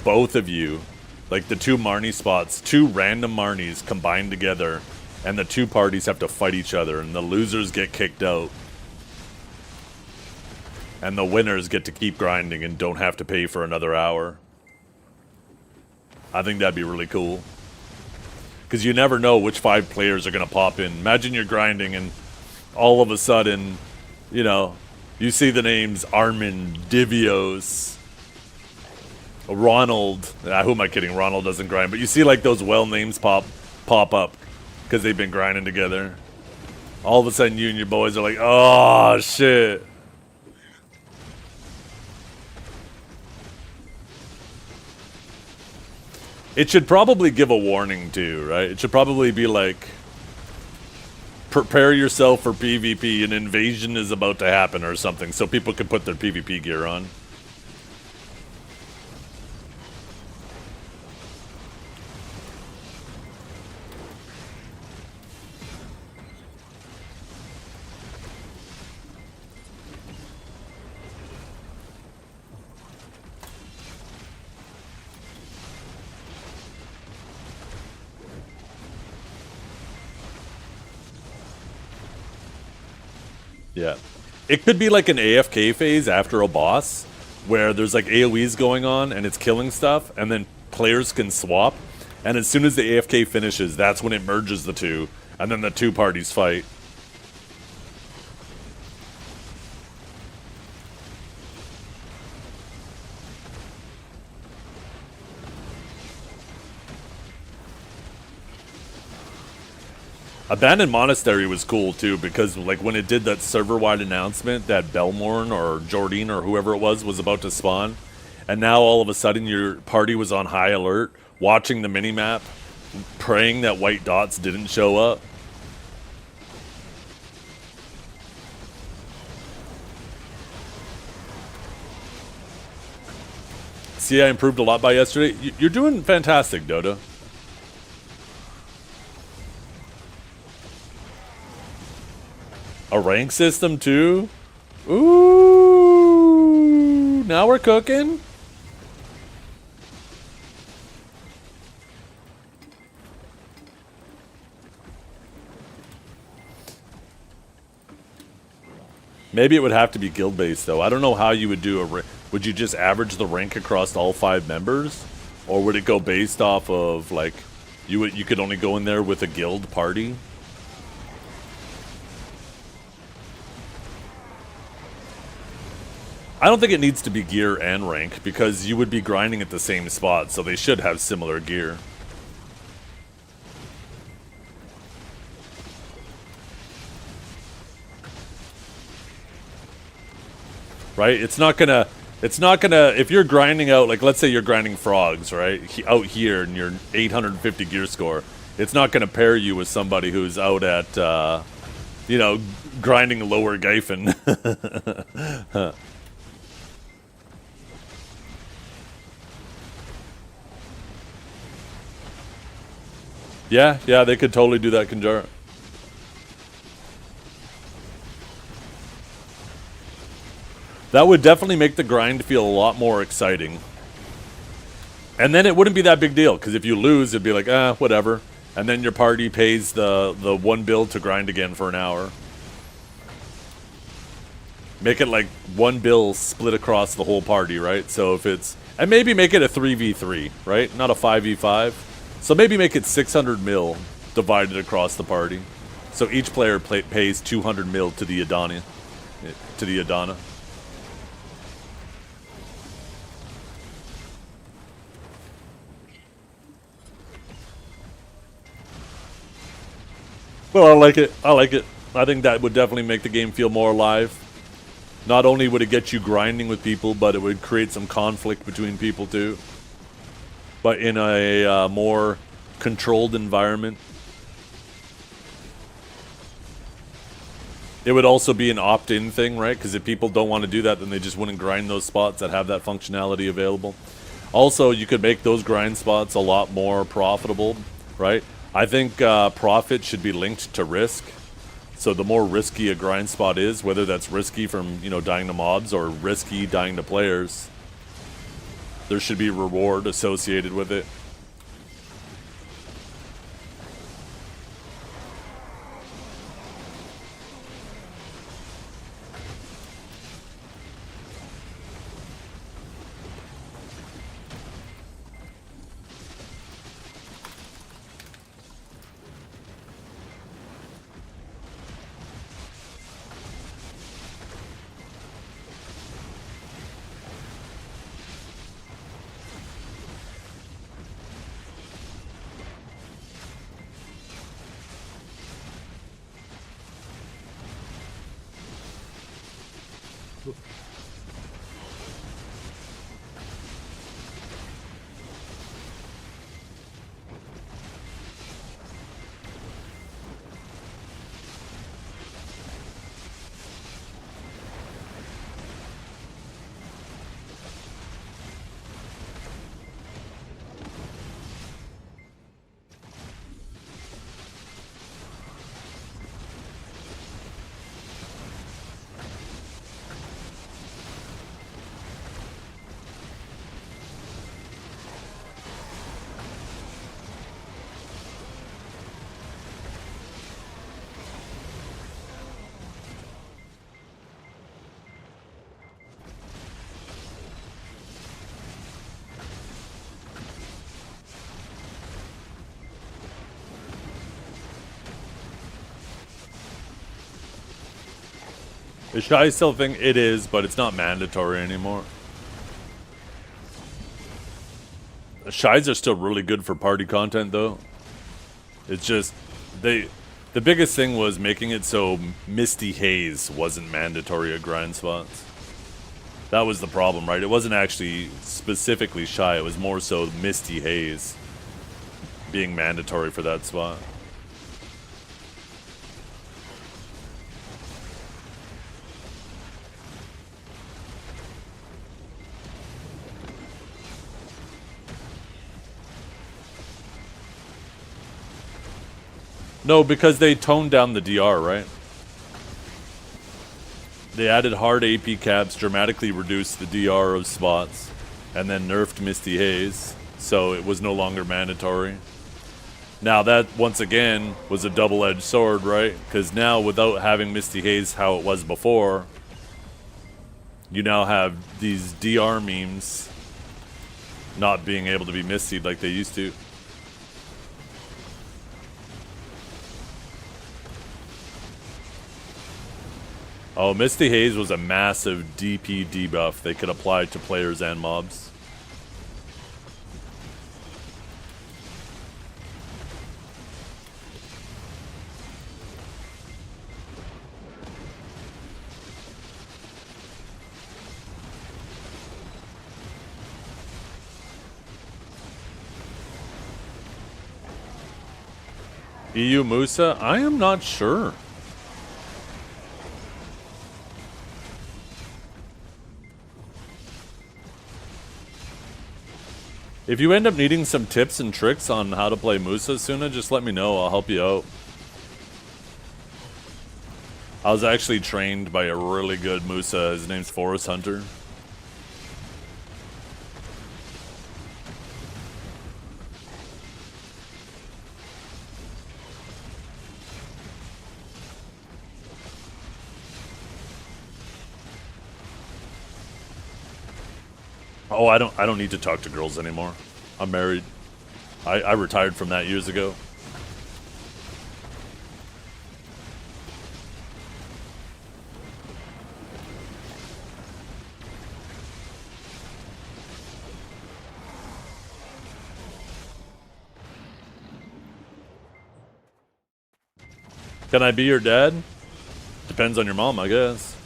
both of you, like, the two Marnie spots, two random Marnies combined together, and the two parties have to fight each other, and the losers get kicked out. And the winners get to keep grinding and don't have to pay for another hour. I think that'd be really cool. Because you never know which 5 players are going to pop in. Imagine you're grinding and all of a sudden, you know, you see the names Armin, Divios, Ronald. Who am I kidding? Ronald doesn't grind. But you see like those well names pop up because they've been grinding together. All of a sudden you and your boys are like, oh, shit. It should probably give a warning too, right? It should probably be like, prepare yourself for PvP, an invasion is about to happen or something, so people can put their PvP gear on. Yeah. It could be like an AFK phase after a boss where there's like AoEs going on and it's killing stuff and then players can swap. And as soon as the AFK finishes, that's when it merges the two and then the two parties fight. Abandoned Monastery was cool too because like when it did that server-wide announcement that Belmorn or Jordine or whoever it was about to spawn, and now all of a sudden your party was on high alert, watching the minimap, praying that white dots didn't show up. See, I improved a lot by yesterday. You're doing fantastic, Dota. A rank system too? Ooh, now we're cooking. Maybe it would have to be guild based though. I don't know how you would do a. Would you just average the rank across all 5 members, or would it go based off of like you could only go in there with a guild party? I don't think it needs to be gear and rank because you would be grinding at the same spot, so they should have similar gear. Right? It's not gonna, if you're grinding out, like let's say you're grinding frogs, right? Out here and you're 850 gear score, it's not gonna pair you with somebody who's out at, you know, grinding lower Gaifen. Yeah, they could totally do that, Kanjar. That would definitely make the grind feel a lot more exciting. And then it wouldn't be that big deal, because if you lose, it'd be like, whatever. And then your party pays the 1 bill to grind again for an hour. Make it like 1 bill split across the whole party, right? So if it's... And maybe make it a 3v3, right? Not a 5v5. So maybe make it 600 mil divided across the party. So each player pays 200 mil to the Adana. Well, I like it. I think that would definitely make the game feel more alive. Not only would it get you grinding with people, but it would create some conflict between people too. But in a more controlled environment. It would also be an opt-in thing, right? Because if people don't want to do that, then they just wouldn't grind those spots that have that functionality available. Also, you could make those grind spots a lot more profitable, right? I think profit should be linked to risk. So the more risky a grind spot is, whether that's risky from, you know, dying to mobs or risky dying to players, there should be reward associated with it. Is Shy still a thing? It is, but it's not mandatory anymore. Shies are still really good for party content, though. It's just, the biggest thing was making it so Misty Haze wasn't mandatory at grind spots. That was the problem, right? It wasn't actually specifically Shy, it was more so Misty Haze being mandatory for that spot. No, because they toned down the DR, right? They added hard AP caps, dramatically reduced the DR of spots, and then nerfed Misty Haze, so it was no longer mandatory. Now that, once again, was a double-edged sword, right? Because now, without having Misty Haze how it was before, you now have these DR memes not being able to be mistied like they used to. Oh, Misty Haze was a massive DP debuff they could apply to players and mobs. EU Musa? I am not sure. If you end up needing some tips and tricks on how to play Musa, Suna, just let me know. I'll help you out. I was actually trained by a really good Musa. His name's Forest Hunter. Oh, I don't need to talk to girls anymore. I'm married. I retired from that years ago. Can I be your dad? Depends on your mom, I guess.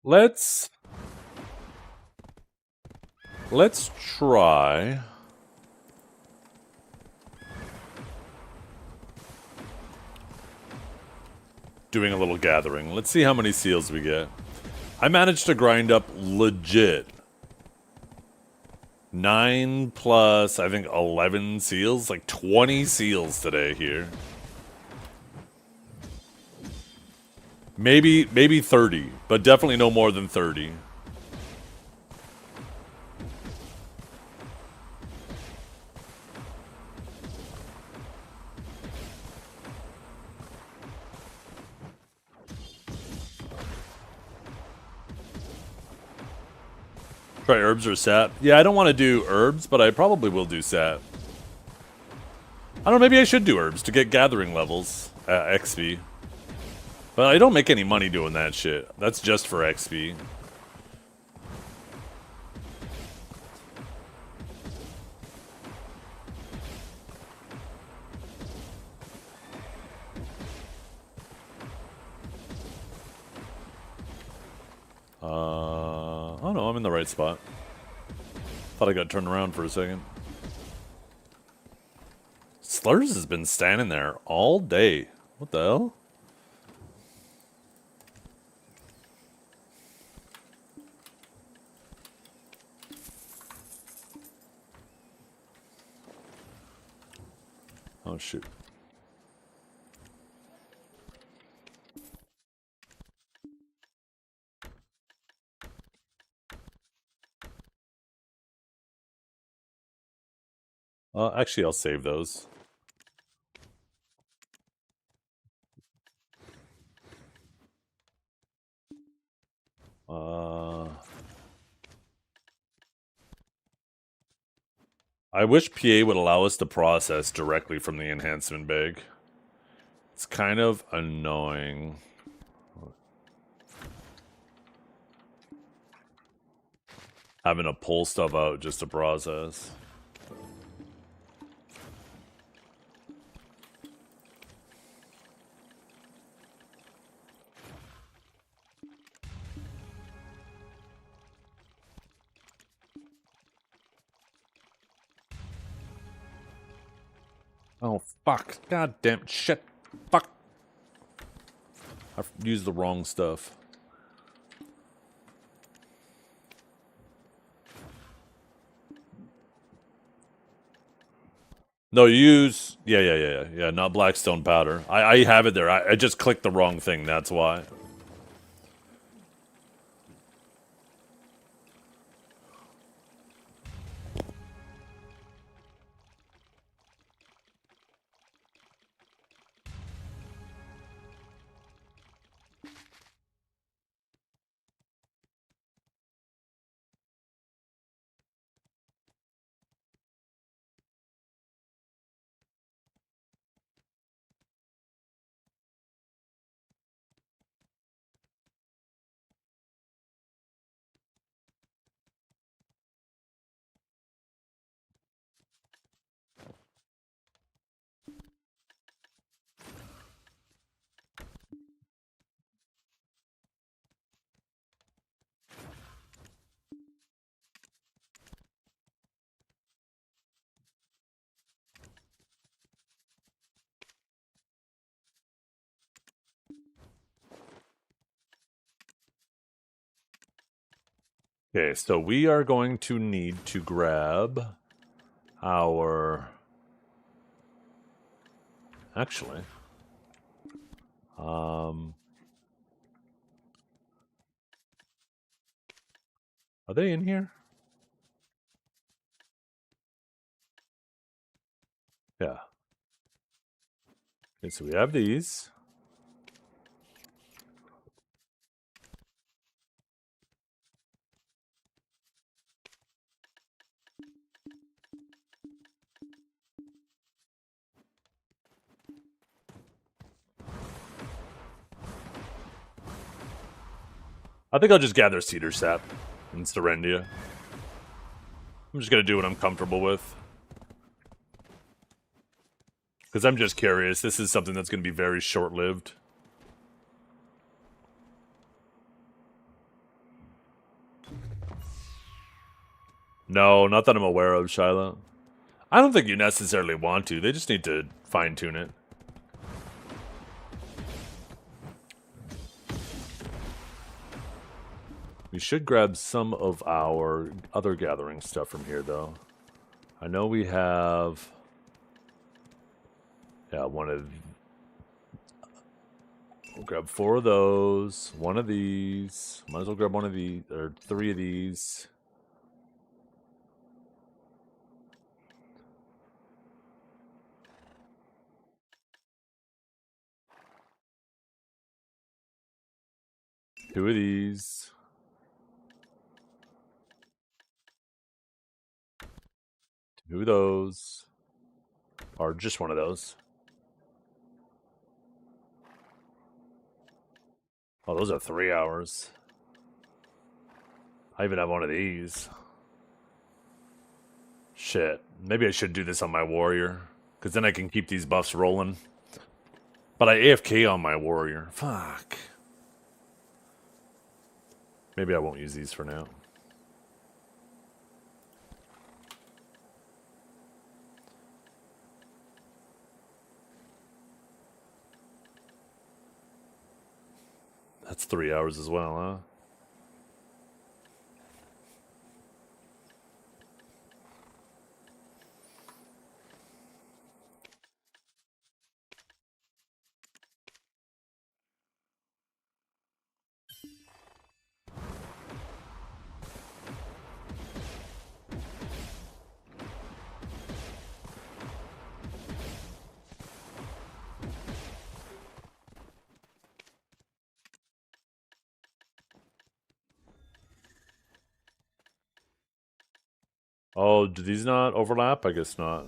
Let's try doing a little gathering. Let's see how many seals we get. I managed to grind up legit 9 plus, I think, 11 seals, like 20 seals today here. Maybe 30, but definitely no more than 30. Try herbs or sap. Yeah, I don't want to do herbs, but I probably will do sap. I don't know, maybe I should do herbs to get gathering levels, XP. But I don't make any money doing that shit. That's just for XP. Oh no, I'm in the right spot. Thought I got turned around for a second. Slurs has been standing there all day. What the hell? Oh shoot. Actually, I'll save those. I wish PA would allow us to process directly from the enhancement bag. It's kind of annoying. Having to pull stuff out just to process. Oh, fuck. God damn shit. Fuck. I've used the wrong stuff. No, you use... Yeah, not Blackstone powder. I have it there. I just clicked the wrong thing, that's why. Okay, so we are going to need to grab our... Actually... Are they in here? Yeah. Okay, so we have these. I think I'll just gather cedar sap and Serendia. I'm just gonna do what I'm comfortable with. Because I'm just curious. This is something that's gonna be very short-lived. No, not that I'm aware of, Shiloh. I don't think you necessarily want to. They just need to fine-tune it. We should grab some of our other gathering stuff from here, though. I know we have... Yeah, one of... We'll grab 4 of those. 1 of these. Might as well grab 1 of these, or 3 of these. Two of these. Two of those. Or just 1 of those. Oh, those are 3 hours. I even have 1 of these. Shit. Maybe I should do this on my warrior. Because then I can keep these buffs rolling. But I AFK on my warrior. Fuck. Maybe I won't use these for now. That's 3 hours as well, huh? Oh, do these not overlap? I guess not.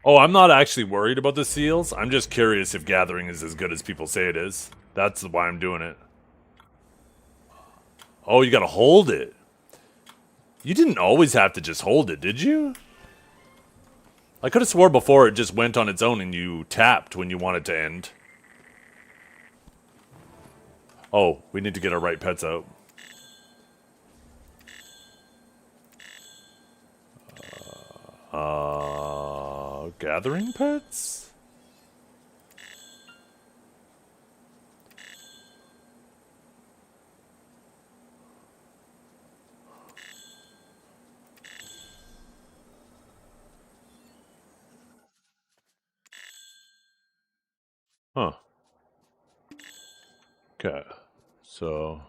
Oh, I'm not actually worried about the seals. I'm just curious if gathering is as good as people say it is. That's why I'm doing it. Oh, you gotta hold it. You didn't always have to just hold it, did you? I could have swore before it just went on its own and you tapped when you want it to end. Oh, we need to get our right pets out. Gathering pets? Huh. Okay. So...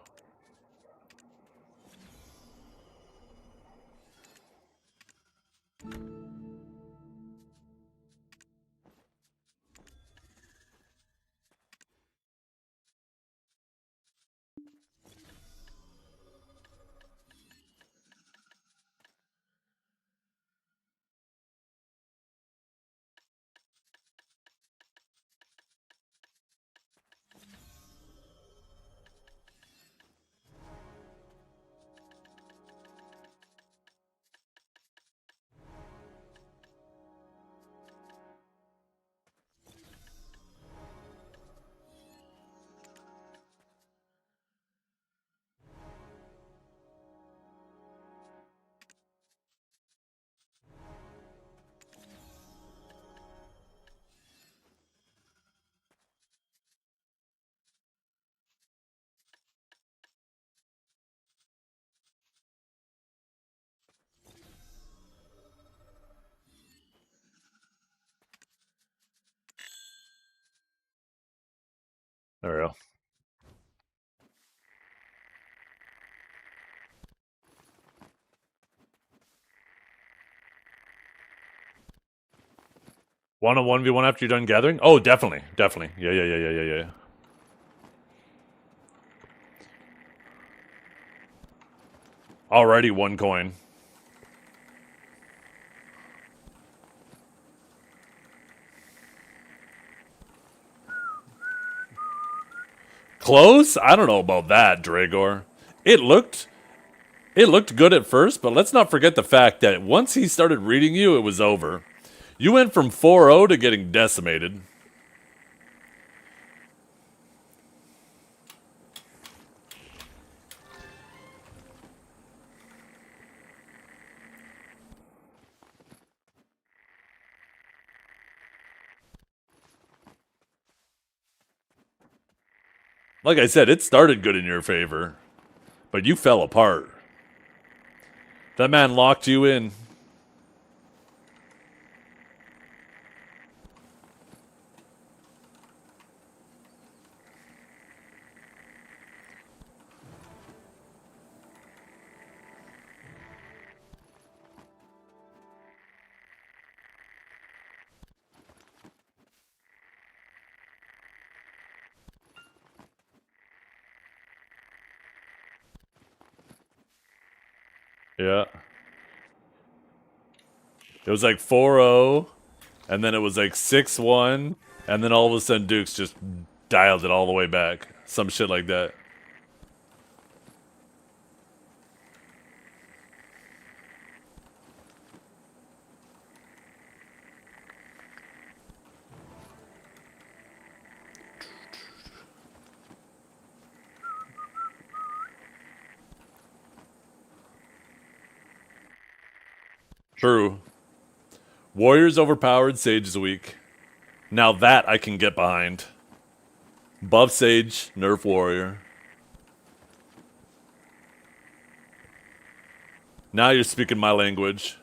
Want a 1v1 after you're done gathering? Oh, definitely. Definitely. Yeah. Already 1 coin. Close? I don't know about that, Dragor. It looked good at first, but let's not forget the fact that once he started reading you, it was over. You went from 4-0 to getting decimated. Like I said, it started good in your favor, but you fell apart. That man locked you in. Yeah. It was like 4-0, and then it was like 6-1, and then all of a sudden Dukes just dialed it all the way back. Some shit like that. True. Warrior's overpowered, Sage is weak. Now that I can get behind. Buff Sage, nerf Warrior. Now you're speaking my language.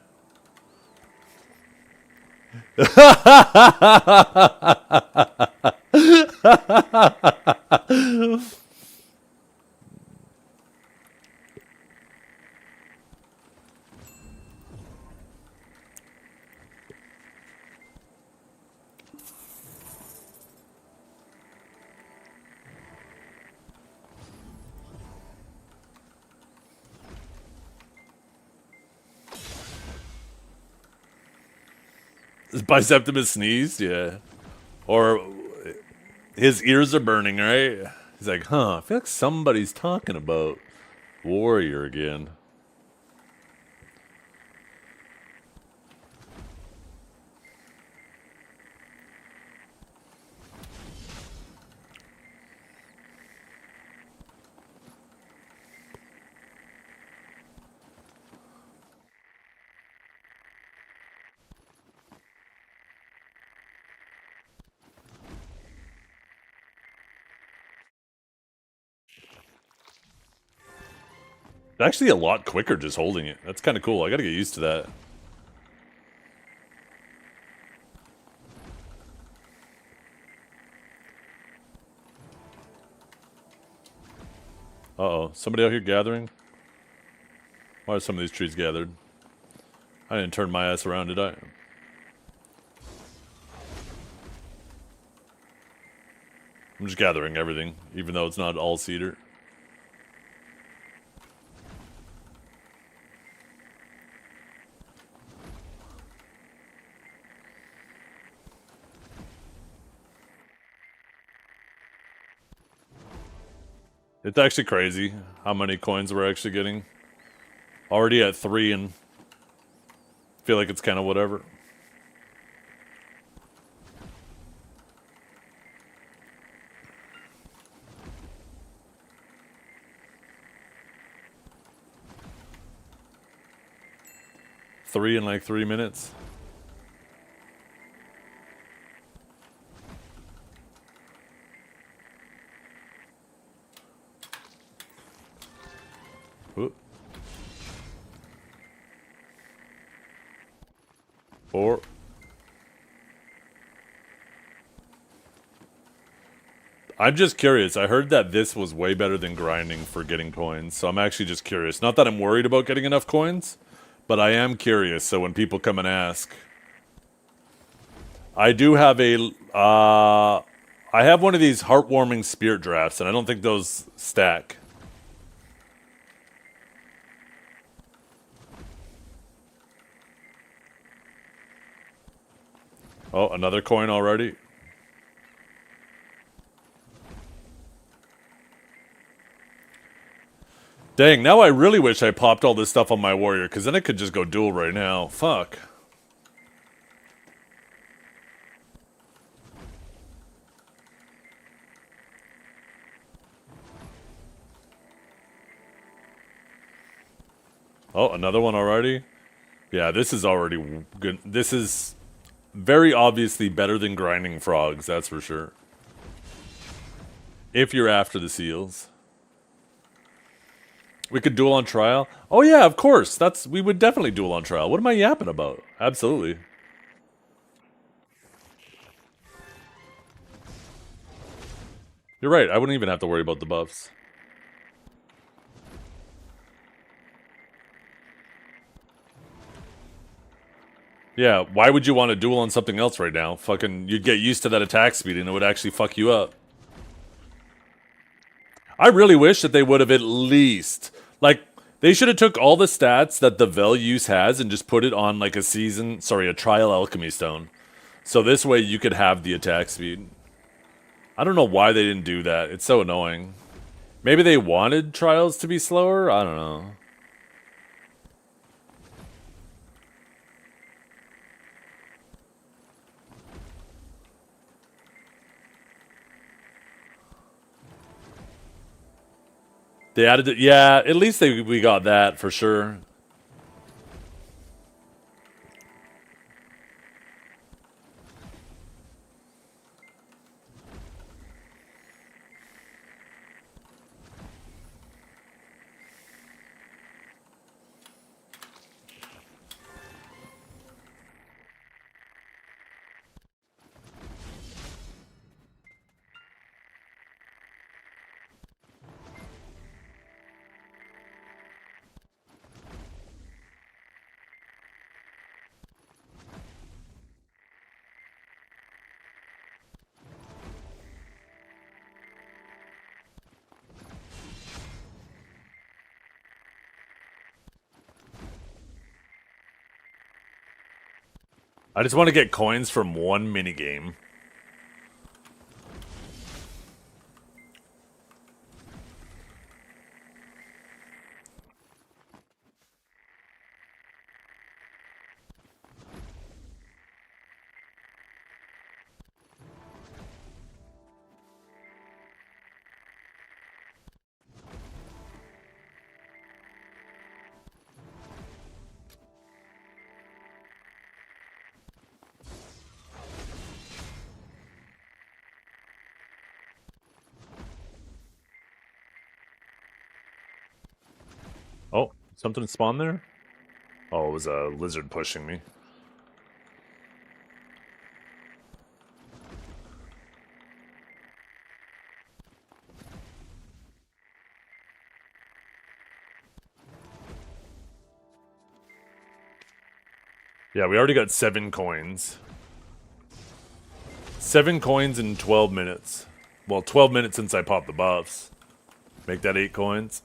Biceptimus sneezed, yeah. Or his ears are burning, right? He's like, huh, I feel like somebody's talking about Warrior again. Actually a lot quicker just holding it. That's kind of cool. I gotta get used to that. Uh-oh. Somebody out here gathering? Why are some of these trees gathered? I didn't turn my ass around, did I? I'm just gathering everything, even though it's not all cedar. It's actually crazy how many coins we're actually getting. Already at 3 and feel like it's kind of whatever. Three in like 3 minutes. Ooh. 4. I'm just curious. I heard that this was way better than grinding for getting coins, so I'm actually just curious. Not that I'm worried about getting enough coins, but I am curious, so when people come and ask. I do have a. I have one of these heartwarming spirit drafts, and I don't think those stack. Oh, another coin already. Dang, now I really wish I popped all this stuff on my warrior, because then I could just go duel right now. Fuck. Oh, another one already? Yeah, this is already good. This is very obviously better than grinding frogs, that's for sure. If you're after the seals. We could duel on trial? Oh yeah, of course. We would definitely duel on trial. What am I yapping about? Absolutely. You're right, I wouldn't even have to worry about the buffs. Yeah, why would you want to duel on something else right now? Fucking, you'd get used to that attack speed and it would actually fuck you up. I really wish that they would have at least, like, they should have took all the stats that the Vel use has and just put it on like a trial alchemy stone. So this way you could have the attack speed. I don't know why they didn't do that. It's so annoying. Maybe they wanted trials to be slower? I don't know. They added it. Yeah, at least we got that for sure. I just want to get coins from one minigame. Oh, something spawned there? Oh, it was a lizard pushing me. Yeah, we already got 7 coins. 7 coins in 12 minutes. Well, 12 minutes since I popped the buffs. Make that 8 coins.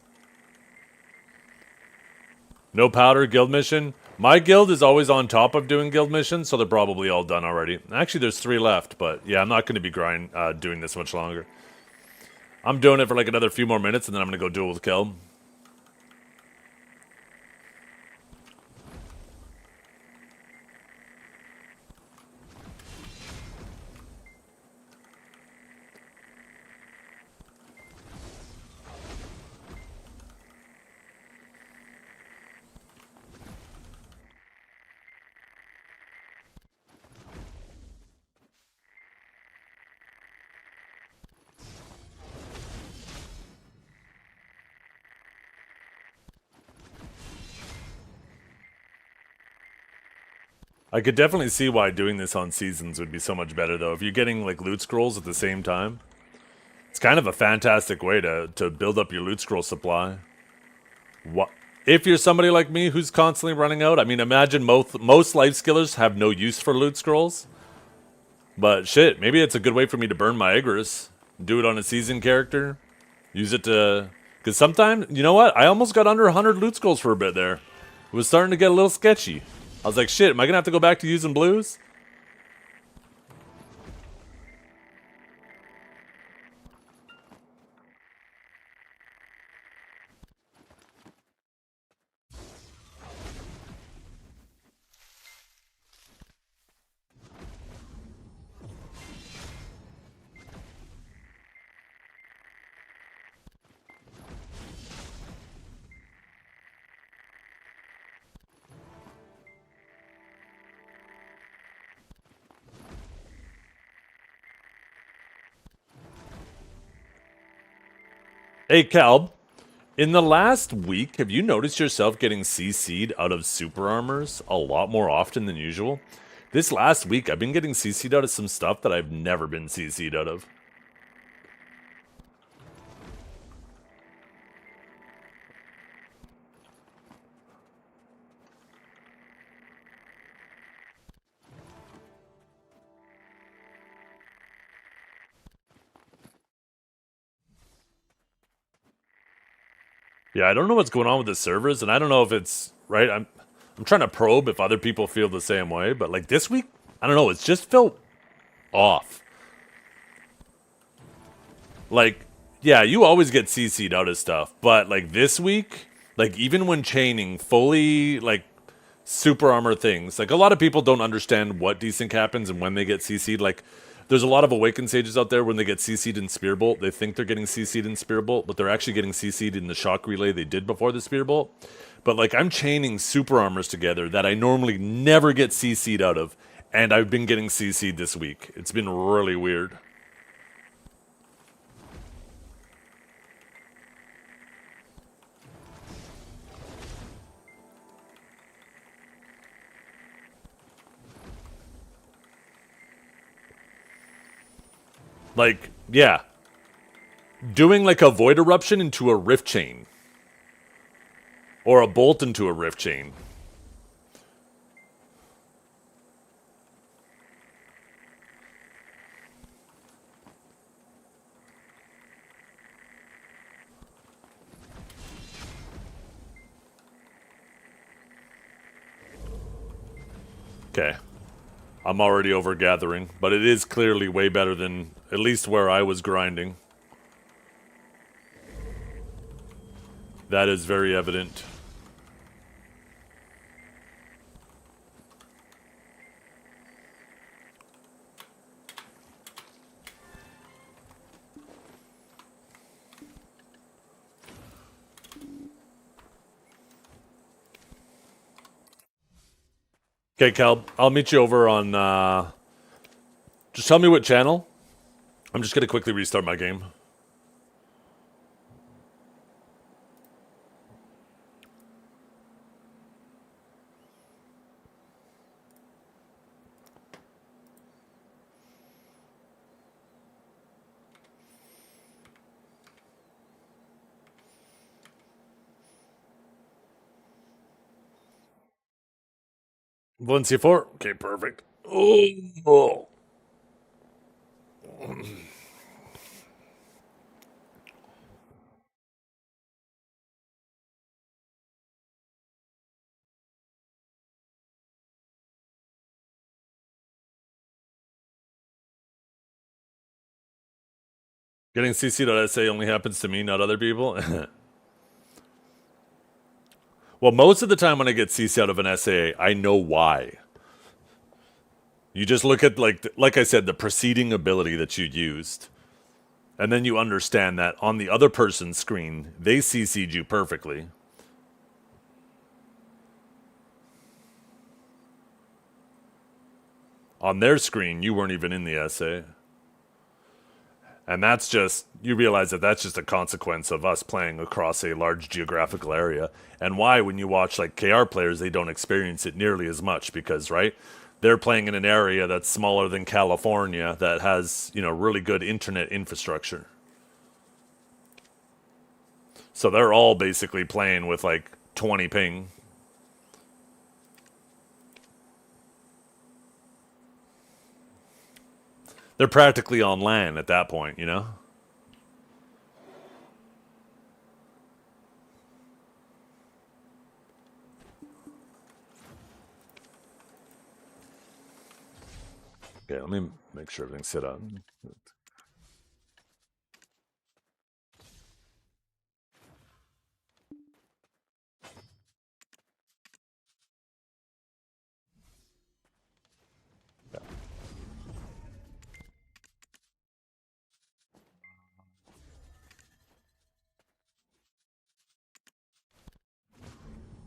No powder, guild mission. My guild is always on top of doing guild missions, so they're probably all done already. Actually, there's 3 left, but yeah, I'm not going to be doing this much longer. I'm doing it for like another few more minutes, and then I'm going to go duel with Kel. I could definitely see why doing this on seasons would be so much better, though. If you're getting, like, loot scrolls at the same time, it's kind of a fantastic way to build up your loot scroll supply. If you're somebody like me who's constantly running out, I mean, imagine most life skillers have no use for loot scrolls. But shit, maybe it's a good way for me to burn my Igris. Do it on a seasoned character. Use it to... Because sometimes, you know what? I almost got under 100 loot scrolls for a bit there. It was starting to get a little sketchy. I was like, shit, am I going to have to go back to using blues? Hey, Calb. In the last week, have you noticed yourself getting CC'd out of super armors a lot more often than usual? This last week, I've been getting CC'd out of some stuff that I've never been CC'd out of. Yeah, I don't know what's going on with the servers, and I don't know if it's right. I'm trying to probe if other people feel the same way, but like this week, I don't know. It's just felt off. Like, yeah, you always get CC'd out of stuff, but like this week, like even when chaining fully like super armor things, like a lot of people don't understand what desync happens and when they get CC'd. Like, there's a lot of Awakened Sages out there when they get CC'd in Spearbolt. They think they're getting CC'd in Spearbolt, but they're actually getting CC'd in the shock relay they did before the Spearbolt. But like, I'm chaining super armors together that I normally never get CC'd out of, and I've been getting CC'd this week. It's been really weird. Like, yeah. Doing like a Void Eruption into a Rift Chain. Or a Bolt into a Rift Chain. Okay. I'm already overgathering, but it is clearly way better than at least where I was grinding. That is very evident. Okay, Cal, I'll meet you over on, just tell me what channel. I'm just going to quickly restart my game. Valencia 4. Okay, perfect. Oh. Getting CC.SA only happens to me, not other people. Well, most of the time when I get CC out of an SA, I know why. You just look at, like I said, the preceding ability that you used. And then you understand that on the other person's screen, they CC'd you perfectly. On their screen, you weren't even in the SA. And that's just, you realize that that's just a consequence of us playing across a large geographical area. And why, when you watch like KR players, they don't experience it nearly as much because, right, they're playing in an area that's smaller than California that has, you know, really good internet infrastructure. So they're all basically playing with like 20 ping. They're practically on LAN at that point, you know? Okay, let me make sure everything's set up.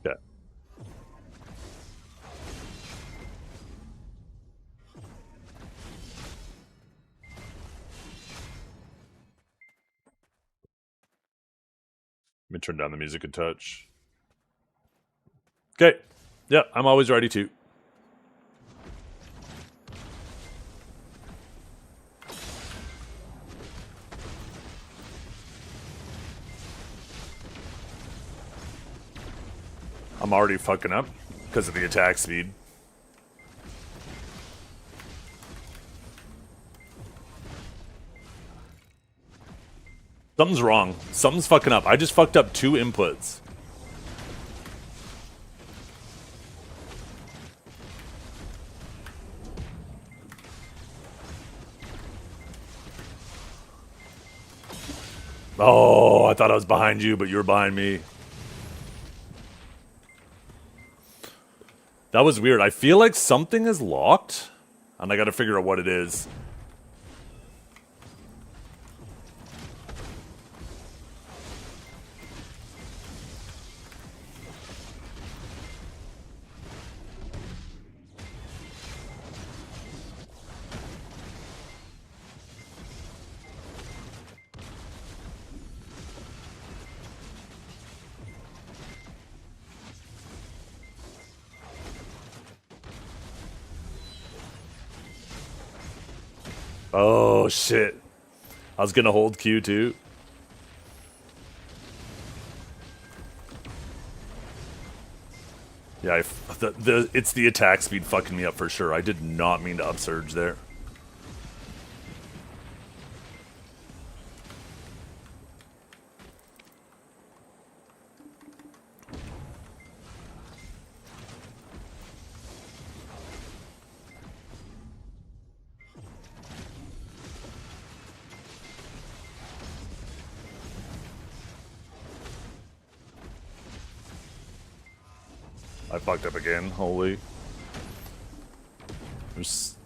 Yeah. Let me turn down the music a touch. Okay. Yeah, I'm always ready to. I'm already fucking up because of the attack speed. Something's wrong. Something's fucking up. I just fucked up 2 inputs. Oh, I thought I was behind you, but you were behind me. That was weird. I feel like something is locked, and I gotta figure out what it is. Oh, shit. I was gonna hold Q too. Yeah, it's the attack speed fucking me up for sure. I did not mean to upsurge there. I fucked up again. Holy. There's...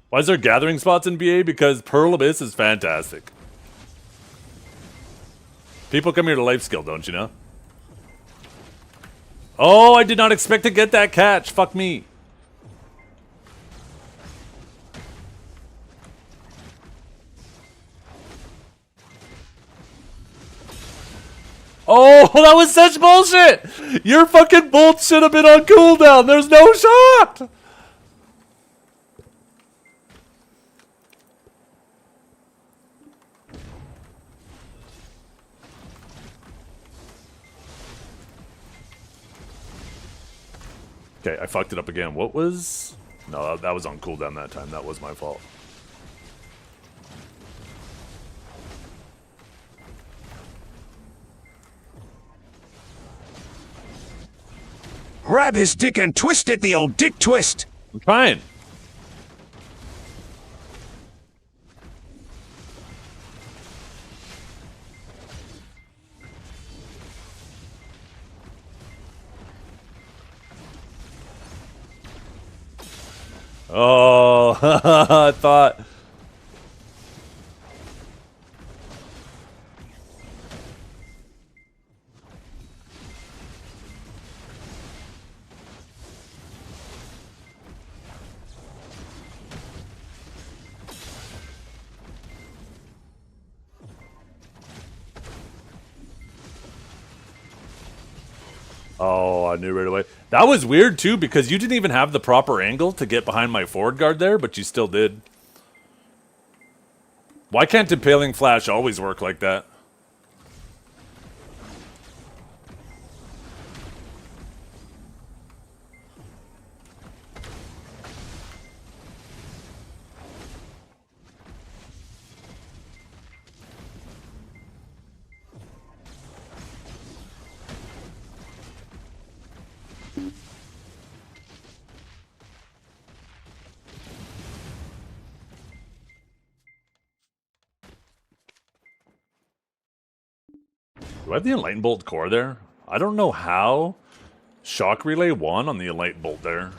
Why is there gathering spots in BA? Because Pearl Abyss is fantastic. People come here to life skill, don't you know? Oh, I did not expect to get that catch. Fuck me. Oh, that was such bullshit! Your fucking bolt should have been on cooldown. There's no shot! Okay, I fucked it up again. What was... No, that was on cooldown that time. That was my fault. Grab his dick and twist it, the old dick twist. I'm trying. Oh, I thought... Oh, I knew right away. That was weird, too, because you didn't even have the proper angle to get behind my forward guard there, but you still did. Why can't Impaling Flash always work like that? Do I have the Enlightened Bolt core there? I don't know how Shock Relay won on the Enlightened Bolt there.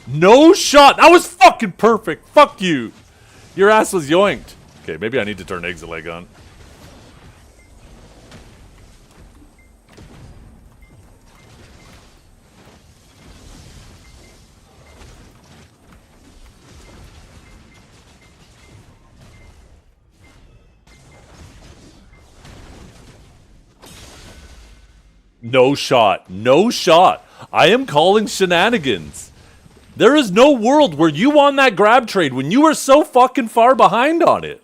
No shot! That was fucking perfect! Fuck you! Your ass was yoinked. Okay, maybe I need to turn exit leg on. No shot. No shot. I am calling shenanigans. There is no world where you won that grab trade when you were so fucking far behind on it.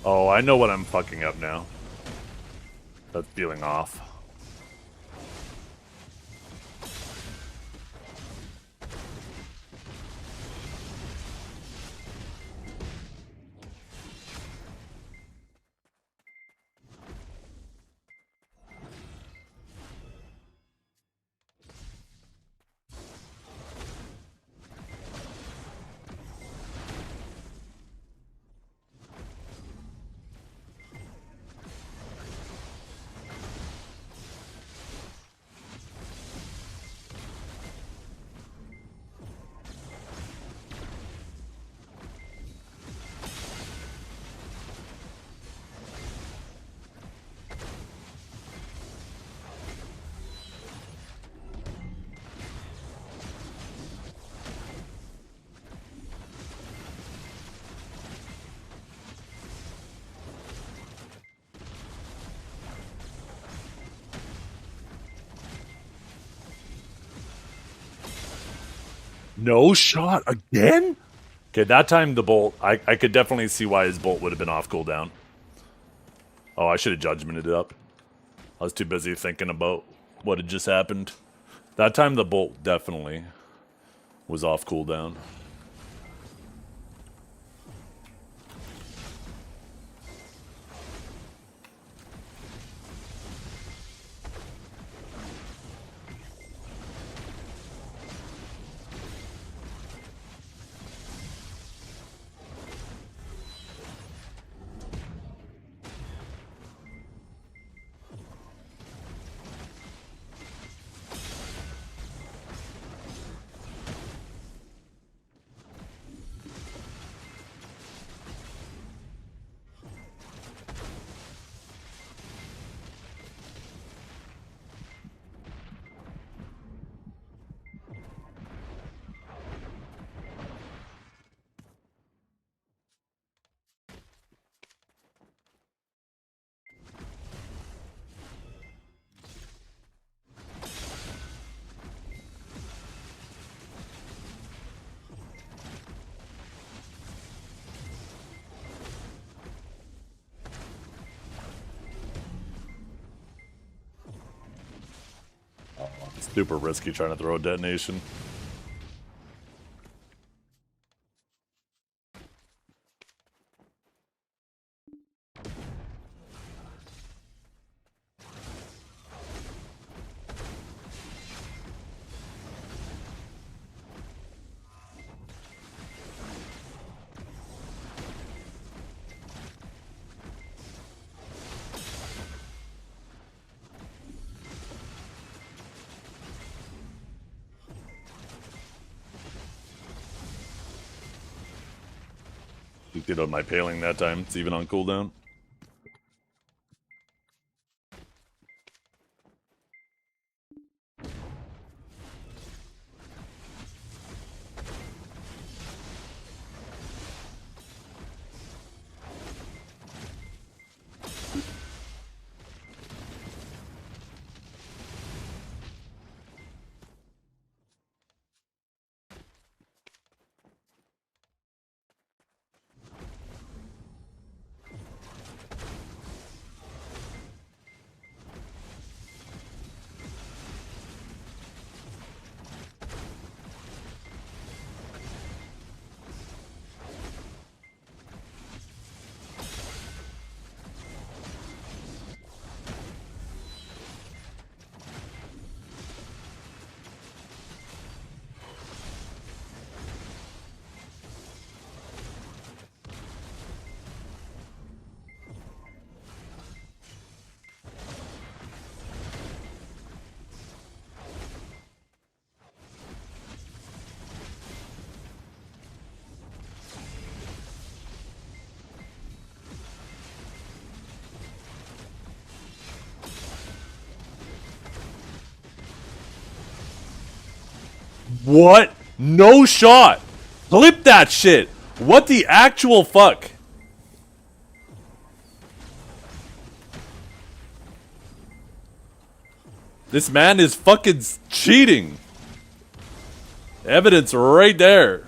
Oh, I know what I'm fucking up now. That's feeling off. No shot again? Okay, that time the bolt, I could definitely see why his bolt would have been off cooldown. Oh, I should have judgmented it up. I was too busy thinking about what had just happened. That time the bolt definitely was off cooldown. Super risky trying to throw a detonation. You did on my paling that time. It's even on cooldown. What? No shot! Clip that shit! What the actual fuck? This man is fucking cheating. Evidence right there.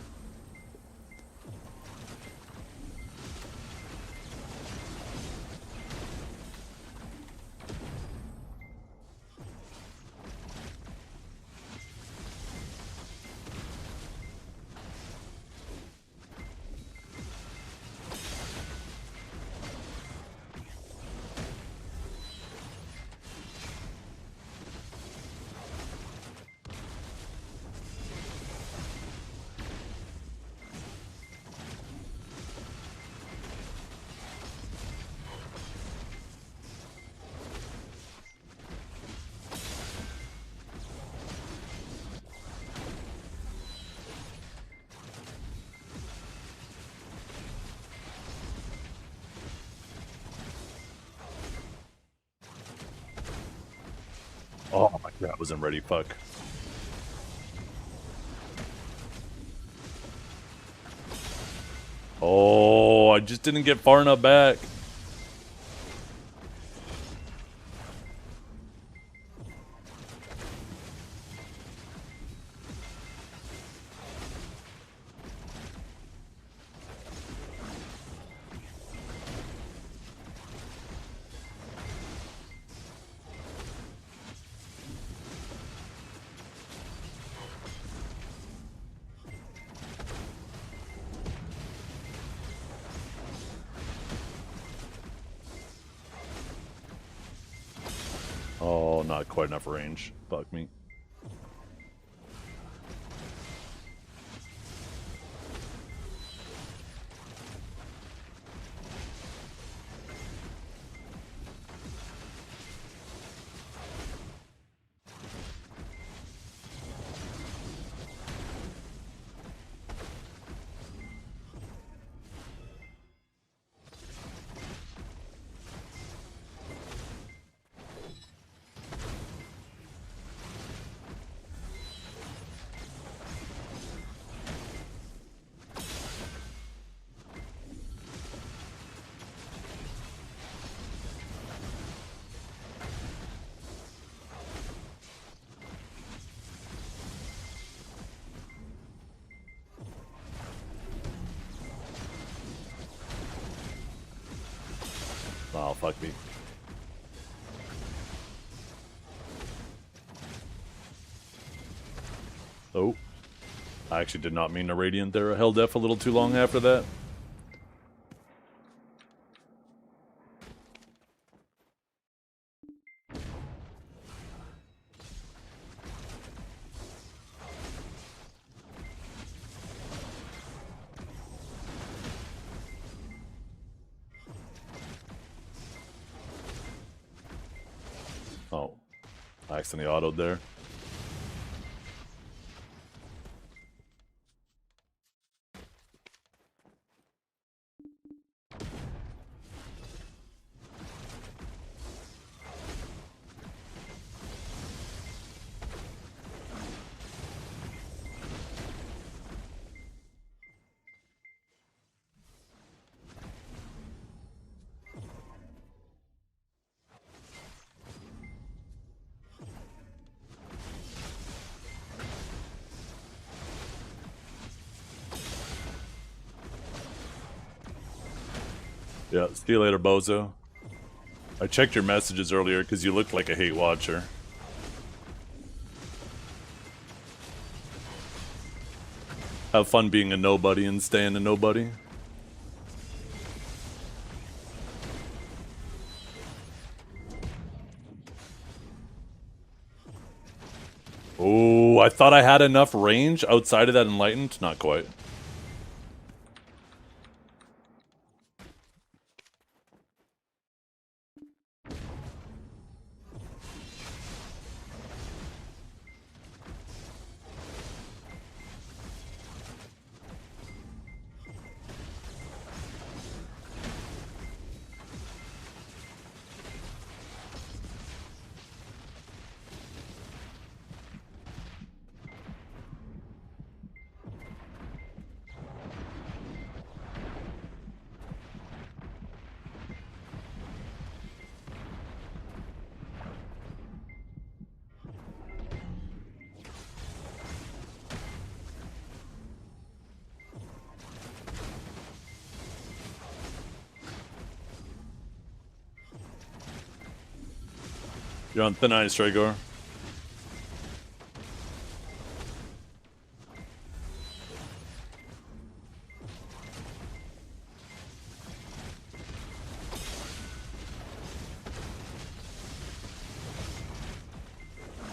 Oh my god, I wasn't ready, fuck. Oh, I just didn't get far enough back. Oh, not quite enough range. Fuck me. Oh, fuck me. I actually did not mean to Radiant there. I held F a little too long after that. Oh, I accidentally autoed there. Yeah, see you later, bozo. I checked your messages earlier because you looked like a hate watcher. Have fun being a nobody and staying a nobody. Oh, I thought I had enough range outside of that Enlightened. Not quite. You're on thin ice, Dragor.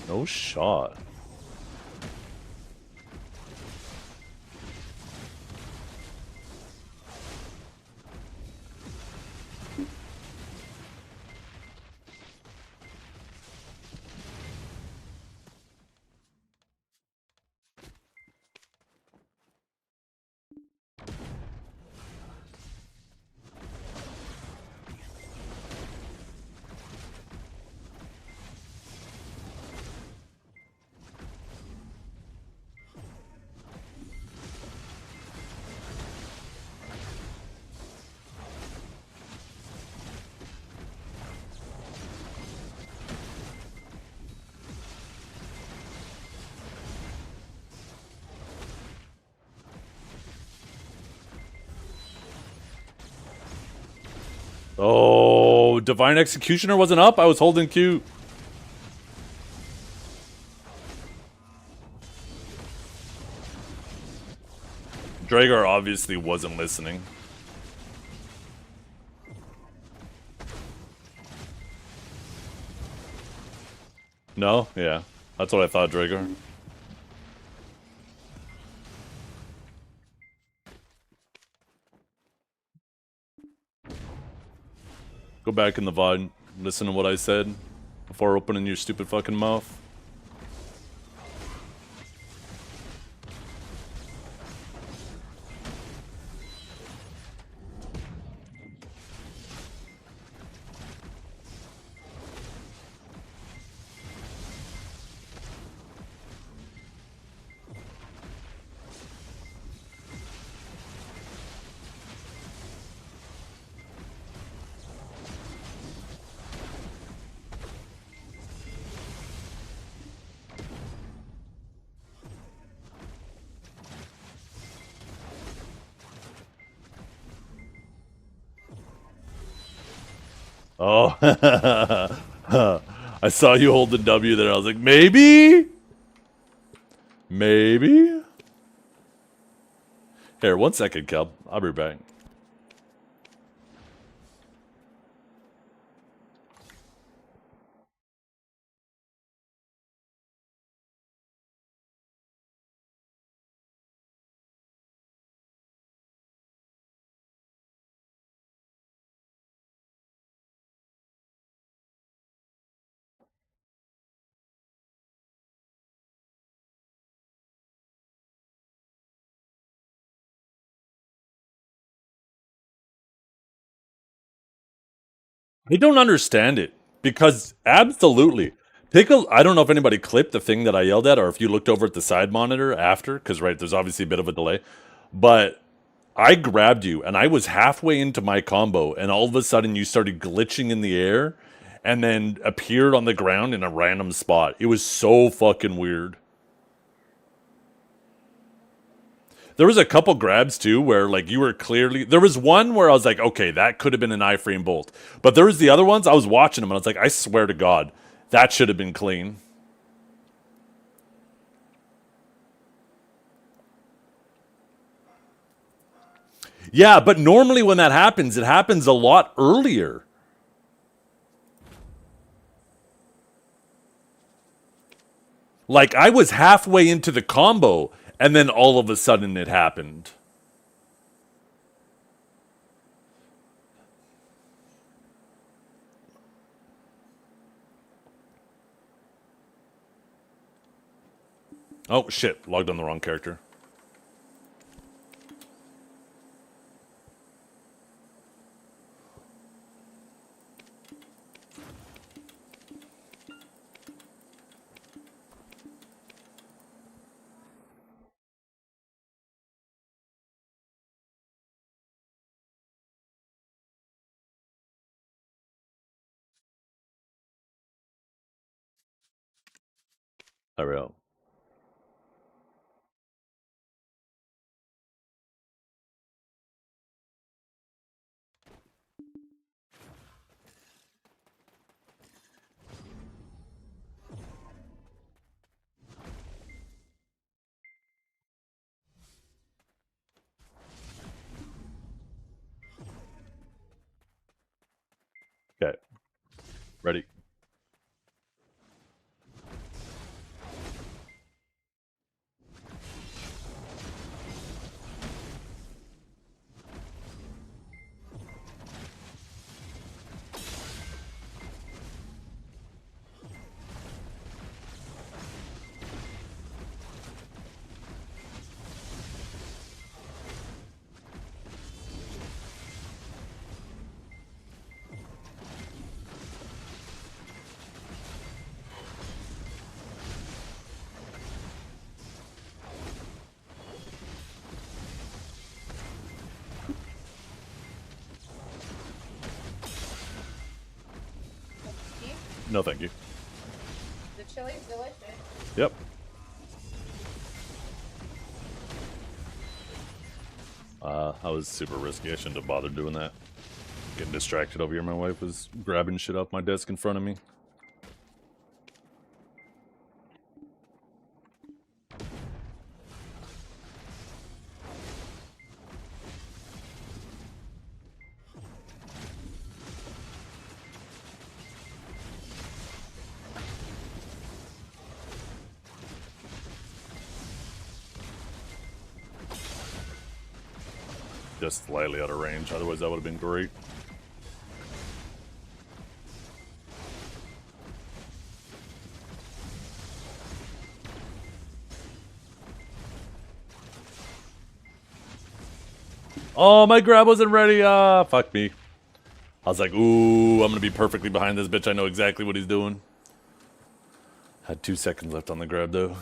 No shot. Oh, Divine Executioner wasn't up? I was holding Q. Dragar obviously wasn't listening. No? Yeah. That's what I thought, Dragar. Go back in the VOD, listen to what I said before opening your stupid fucking mouth. Oh, I saw you hold the W there. I was like, maybe? Maybe? Here, 1 second, Kel. I'll be back. I don't understand it because absolutely. I don't know if anybody clipped the thing that I yelled at or if you looked over at the side monitor after, because, right, there's obviously a bit of a delay. But I grabbed you and I was halfway into my combo and all of a sudden you started glitching in the air and then appeared on the ground in a random spot. It was so fucking weird. There was a couple grabs too where like you were clearly there was one where I was like, okay, that could have been an iframe bolt. But there was the other ones, I was watching them and I was like, I swear to God, that should have been clean. Yeah, but normally when that happens, it happens a lot earlier. Like I was halfway into the combo and then all of a sudden it happened. Oh shit, logged on the wrong character. There we go. Okay. Ready. No, thank you. The chili's delicious. Yep. That was super risky. I shouldn't have bothered doing that. Getting distracted over here. My wife was grabbing shit off my desk in front of me. Just slightly out of range, otherwise that would have been great. Oh, my grab wasn't ready. Fuck me. I was like, ooh, I'm gonna be perfectly behind this bitch. I know exactly what he's doing. Had 2 seconds left on the grab though.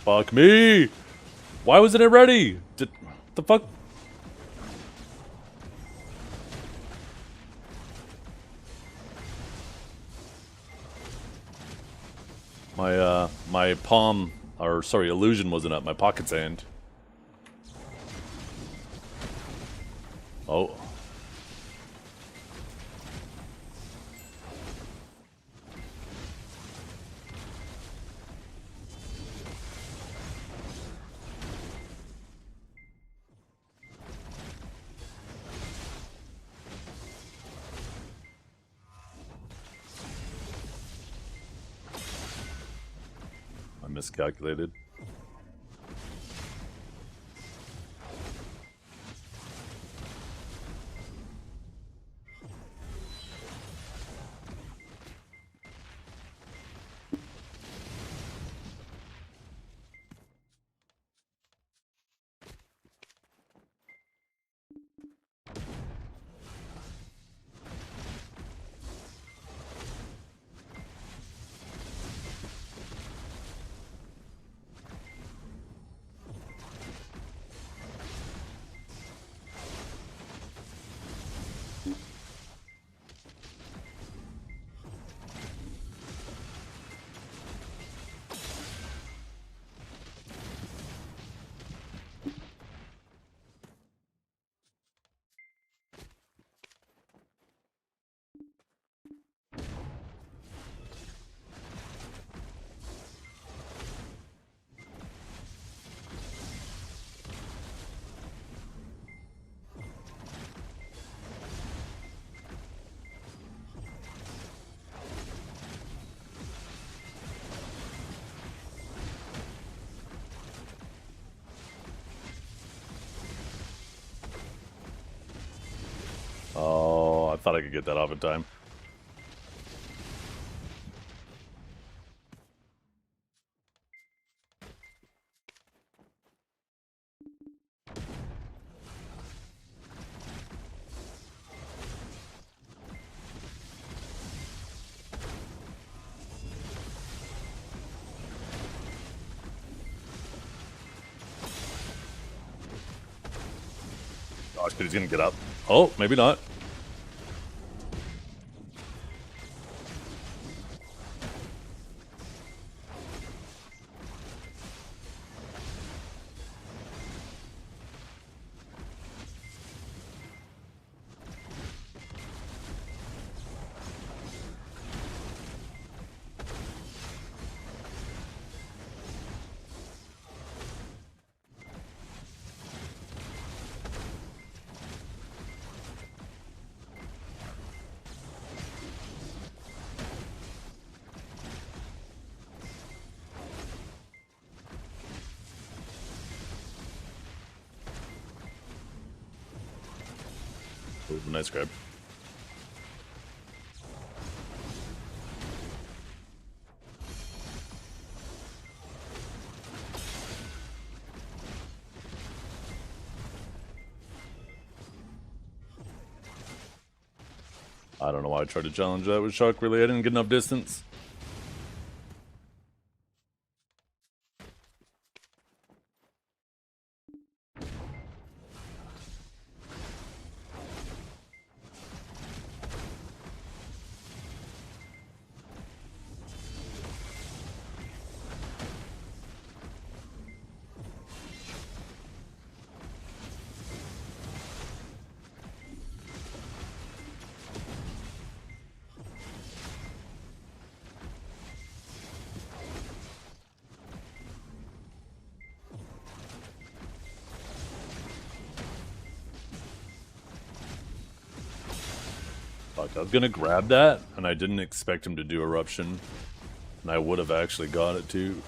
Fuck me! Why wasn't it ready? The fuck? My palm, or sorry, illusion wasn't up. My pocket's hand. Oh. I miscalculated. Oh, I thought I could get that off in time. Gosh, but he's gonna get up. Oh, maybe not. Ooh, nice grab. I don't know why I tried to challenge that with shock relay. I didn't get enough distance. Fuck, I was gonna grab that, and I didn't expect him to do eruption, and I would have actually got it too.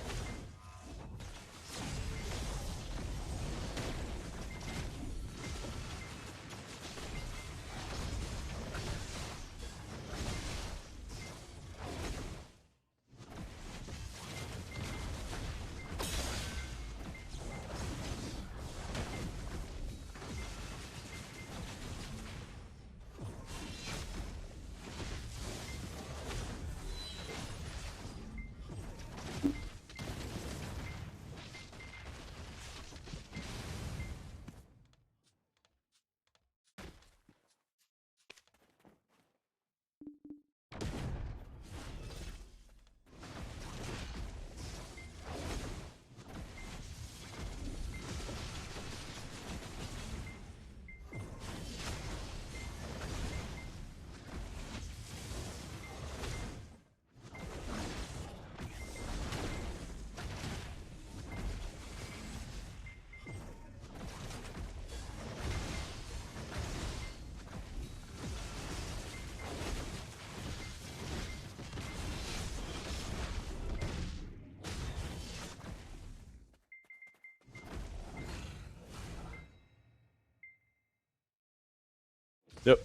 Yep.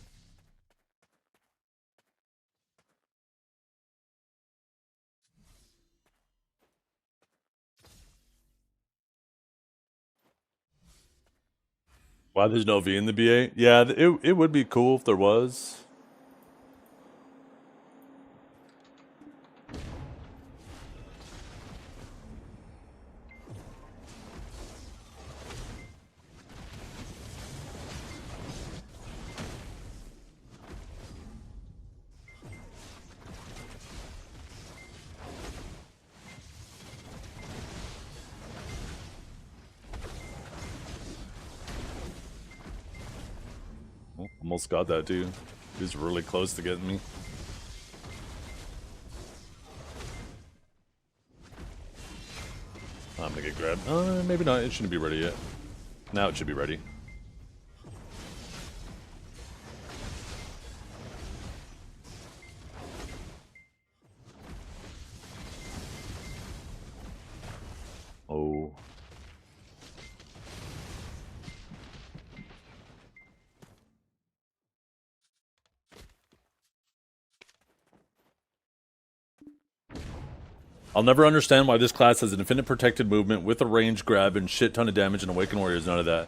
Why there's no V in the BA? Yeah, it would be cool if there was. Oh, almost got that too. He was really close to getting me. I'm gonna get grabbed. Maybe not. It shouldn't be ready yet. Now it should be ready. Oh. I'll never understand why this class has an infinite protected movement with a range grab and shit ton of damage, and Awakened Warrior is none of that.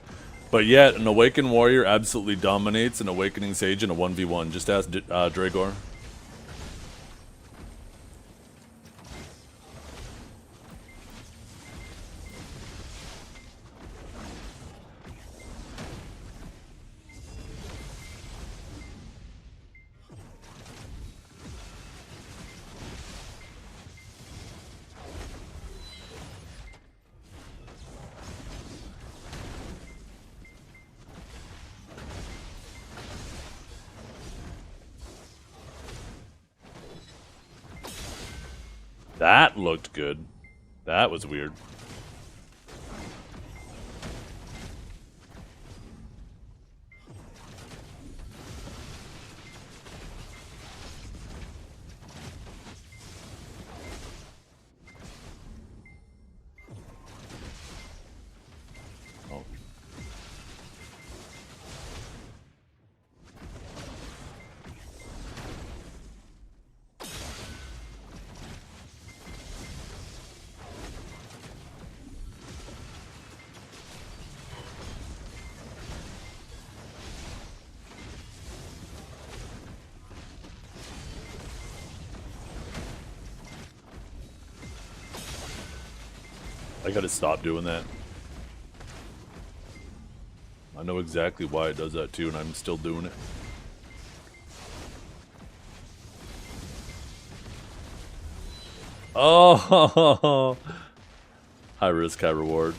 But yet, an Awakened Warrior absolutely dominates an Awakening Sage in a 1v1. Just ask Dragor. That looked good. That was weird. Oh. I gotta stop doing that. I know exactly why it does that too, and I'm still doing it. Oh! High risk, high reward.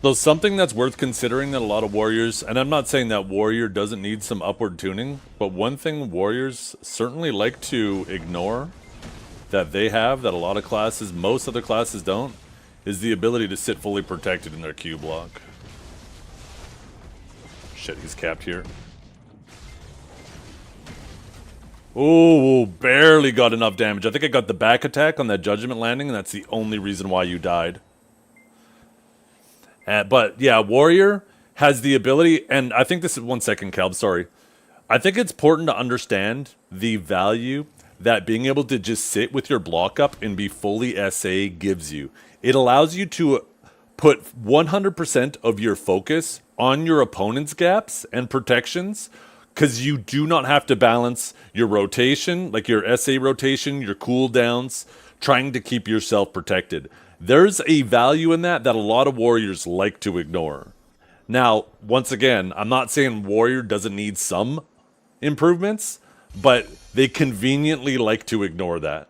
Though something that's worth considering that a lot of warriors, and I'm not saying that warrior doesn't need some upward tuning, but one thing warriors certainly like to ignore that they have, that a lot of classes, most other classes don't, is the ability to sit fully protected in their Q block. Shit, he's capped here. Ooh, barely got enough damage. I think I got the back attack on that judgment landing, and that's the only reason why you died. But yeah, warrior has the ability, and I think this is 1 second, Calb, sorry. I think it's important to understand the value that being able to just sit with your block up and be fully SA gives you. It allows you to put 100% of your focus on your opponent's gaps and protections, because you do not have to balance your rotation, like your SA rotation, your cooldowns, trying to keep yourself protected. There's a value in that a lot of warriors like to ignore. Now, once again, I'm not saying warrior doesn't need some improvements, but they conveniently like to ignore that.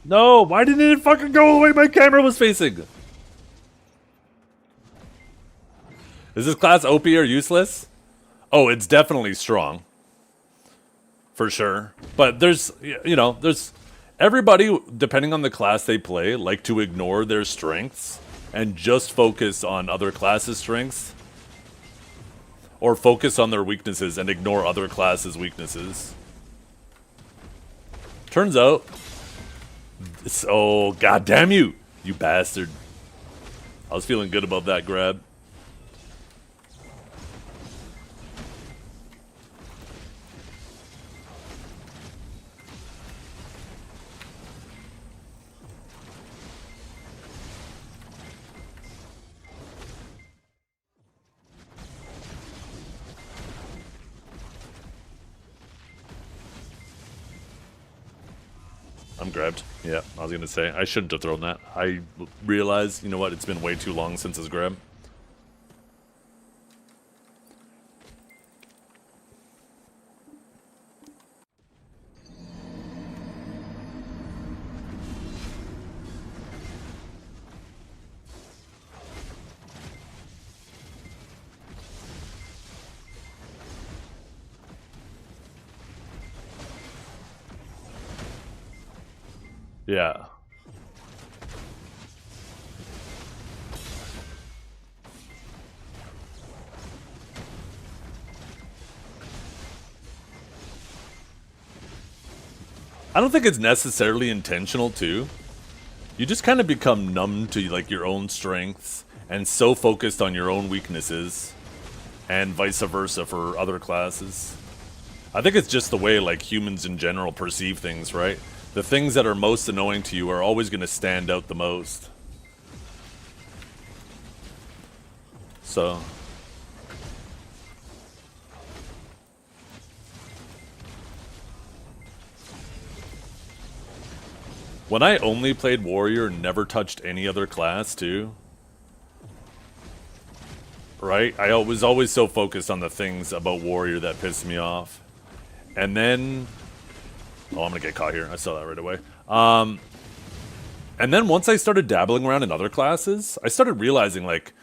No, why didn't it fucking go the way my camera was facing? Is this class OP or useless? Oh, it's definitely strong. For sure. But there's, you know, there's... Everybody, depending on the class they play, like to ignore their strengths and just focus on other classes' strengths. Or focus on their weaknesses and ignore other classes' weaknesses. Turns out... Oh, goddamn you! You bastard. I was feeling good about that grab. I'm grabbed. Yeah, I was gonna say, I shouldn't have thrown that. I realized, you know what, it's been way too long since his grab. Yeah. I don't think it's necessarily intentional too. You just kind of become numb to like your own strengths and so focused on your own weaknesses, and vice versa for other classes. I think it's just the way like humans in general perceive things, right? The things that are most annoying to you are always going to stand out the most. So... When I only played Warrior and never touched any other class, too, right? I was always so focused on the things about Warrior that pissed me off. And then... Oh, I'm gonna get caught here. I saw that right away. And then once I started dabbling around in other classes, I started realizing, like...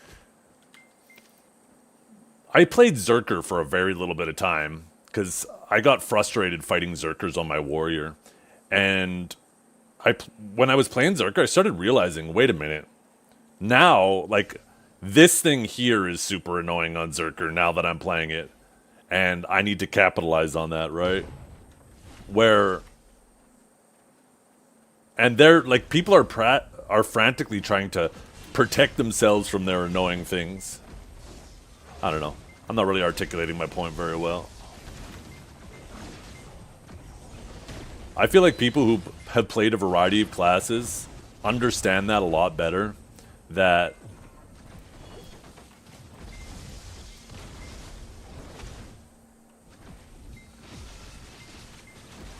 I played Zerker for a very little bit of time, because I got frustrated fighting Zerkers on my Warrior. And... when I was playing Zerker, I started realizing, wait a minute. Now, like, this thing here is super annoying on Zerker now that I'm playing it. And I need to capitalize on that, right? Where... And they're, like, people are frantically trying to protect themselves from their annoying things. I don't know. I'm not really articulating my point very well. I feel like people who have played a variety of classes understand that a lot better. That...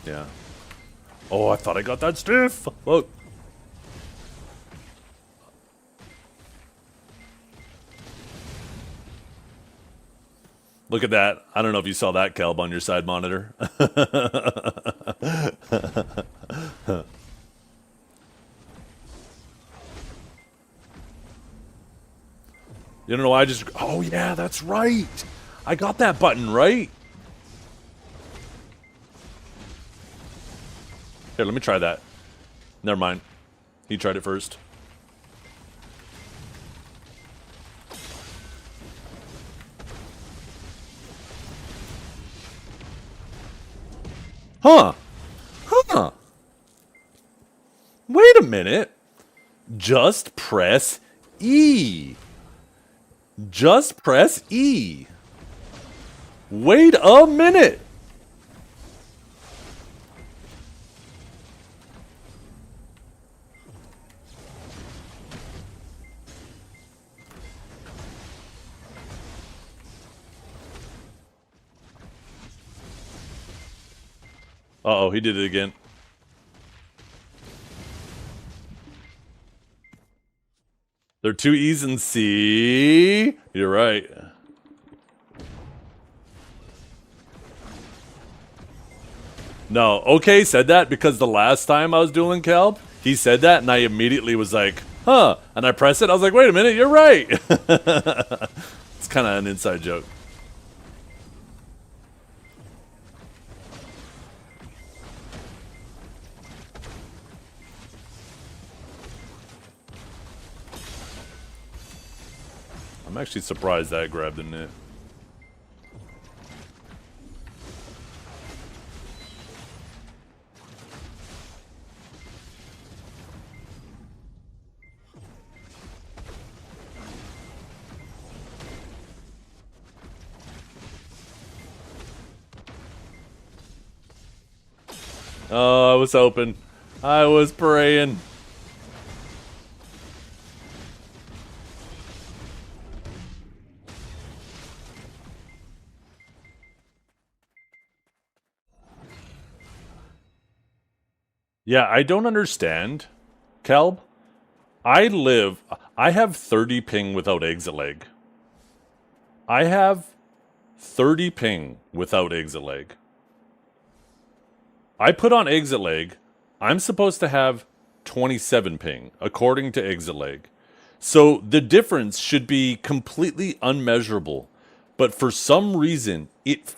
Yeah. Oh, I thought I got that stiff! Look. Look at that. I don't know if you saw that, Kelb, on your side monitor. You don't know why I just... Oh, yeah, that's right. I got that button right. Here, let me try that. Never mind. He tried it first. Huh. Huh. Wait a minute. Just press E. Just press E. Wait a minute. Uh-oh, he did it again. There are two E's and C. You're right. No, okay said that because the last time I was dueling Kelp, He said that, and I immediately was like, huh. And I pressed it. I was like, wait a minute, you're right. It's kind of an inside joke. I'm actually surprised that grabbed the net. Oh, I was hoping. I was praying. Yeah, I don't understand, Kelb. I have 30 ping without exit lag. I have 30 ping without exit lag. I put on exit lag. I'm supposed to have 27 ping, according to exit lag. So the difference should be completely unmeasurable. But for some reason, it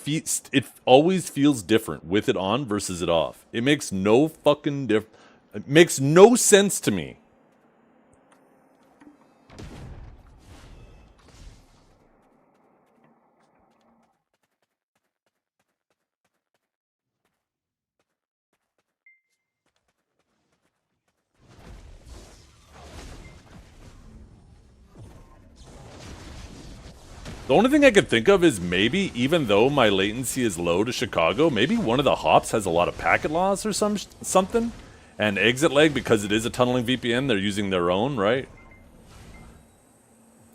always feels different with it on versus it off. It makes no fucking difference. It makes no sense to me. The only thing I could think of is maybe, even though my latency is low to Chicago, maybe one of the hops has a lot of packet loss or something. And exit lag, because it is a tunneling VPN, they're using their own, right?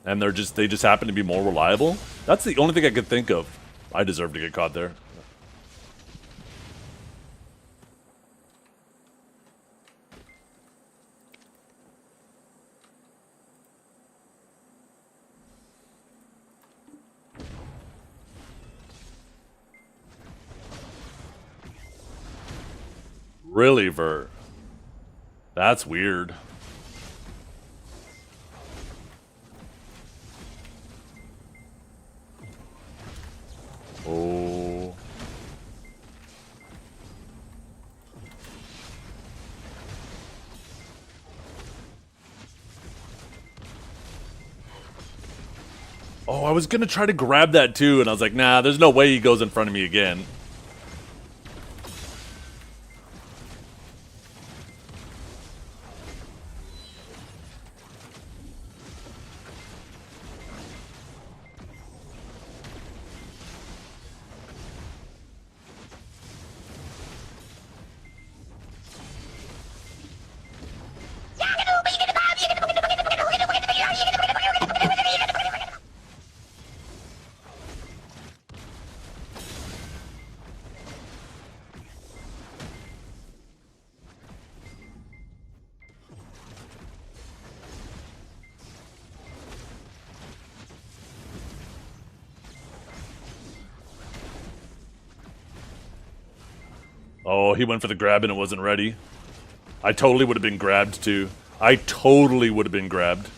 And they just happen to be more reliable. That's the only thing I could think of. I deserve to get caught there. Really, Vert? That's weird. Oh. Oh, I was gonna try to grab that too, and I was like, nah, there's no way he goes in front of me again. Oh, he went for the grab and it wasn't ready. I totally would have been grabbed too. I totally would have been grabbed.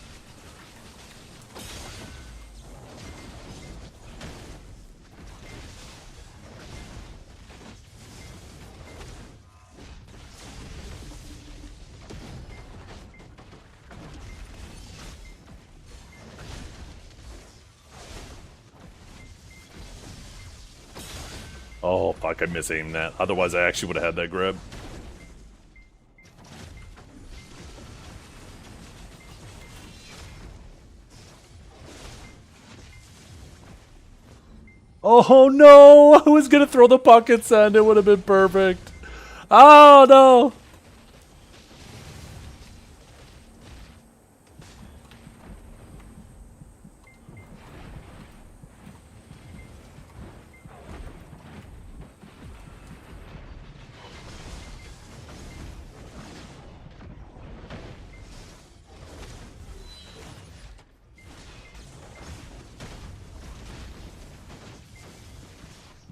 Oh, fuck, I misaimed that. Otherwise, I actually would have had that grab. Oh no! I was gonna throw the pockets and it would have been perfect. Oh no!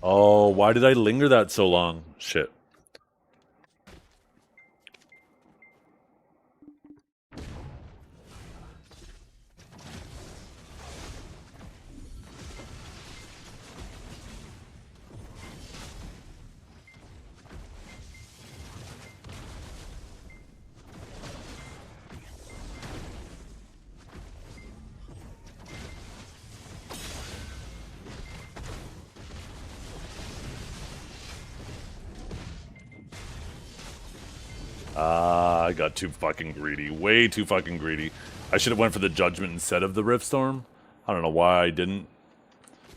Oh, why did I linger that so long? Shit. I got too fucking greedy. Way too fucking greedy. I should have went for the Judgment instead of the Riftstorm. I don't know why I didn't.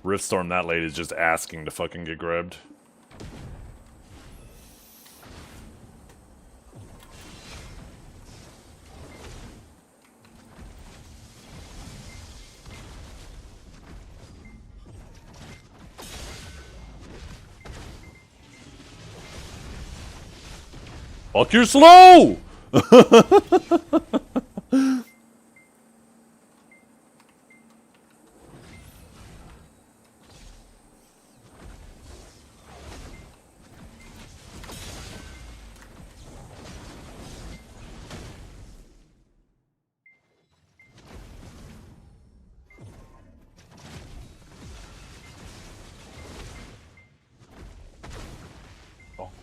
Riftstorm that late is just asking to fucking get grabbed. Fuck, you're slow!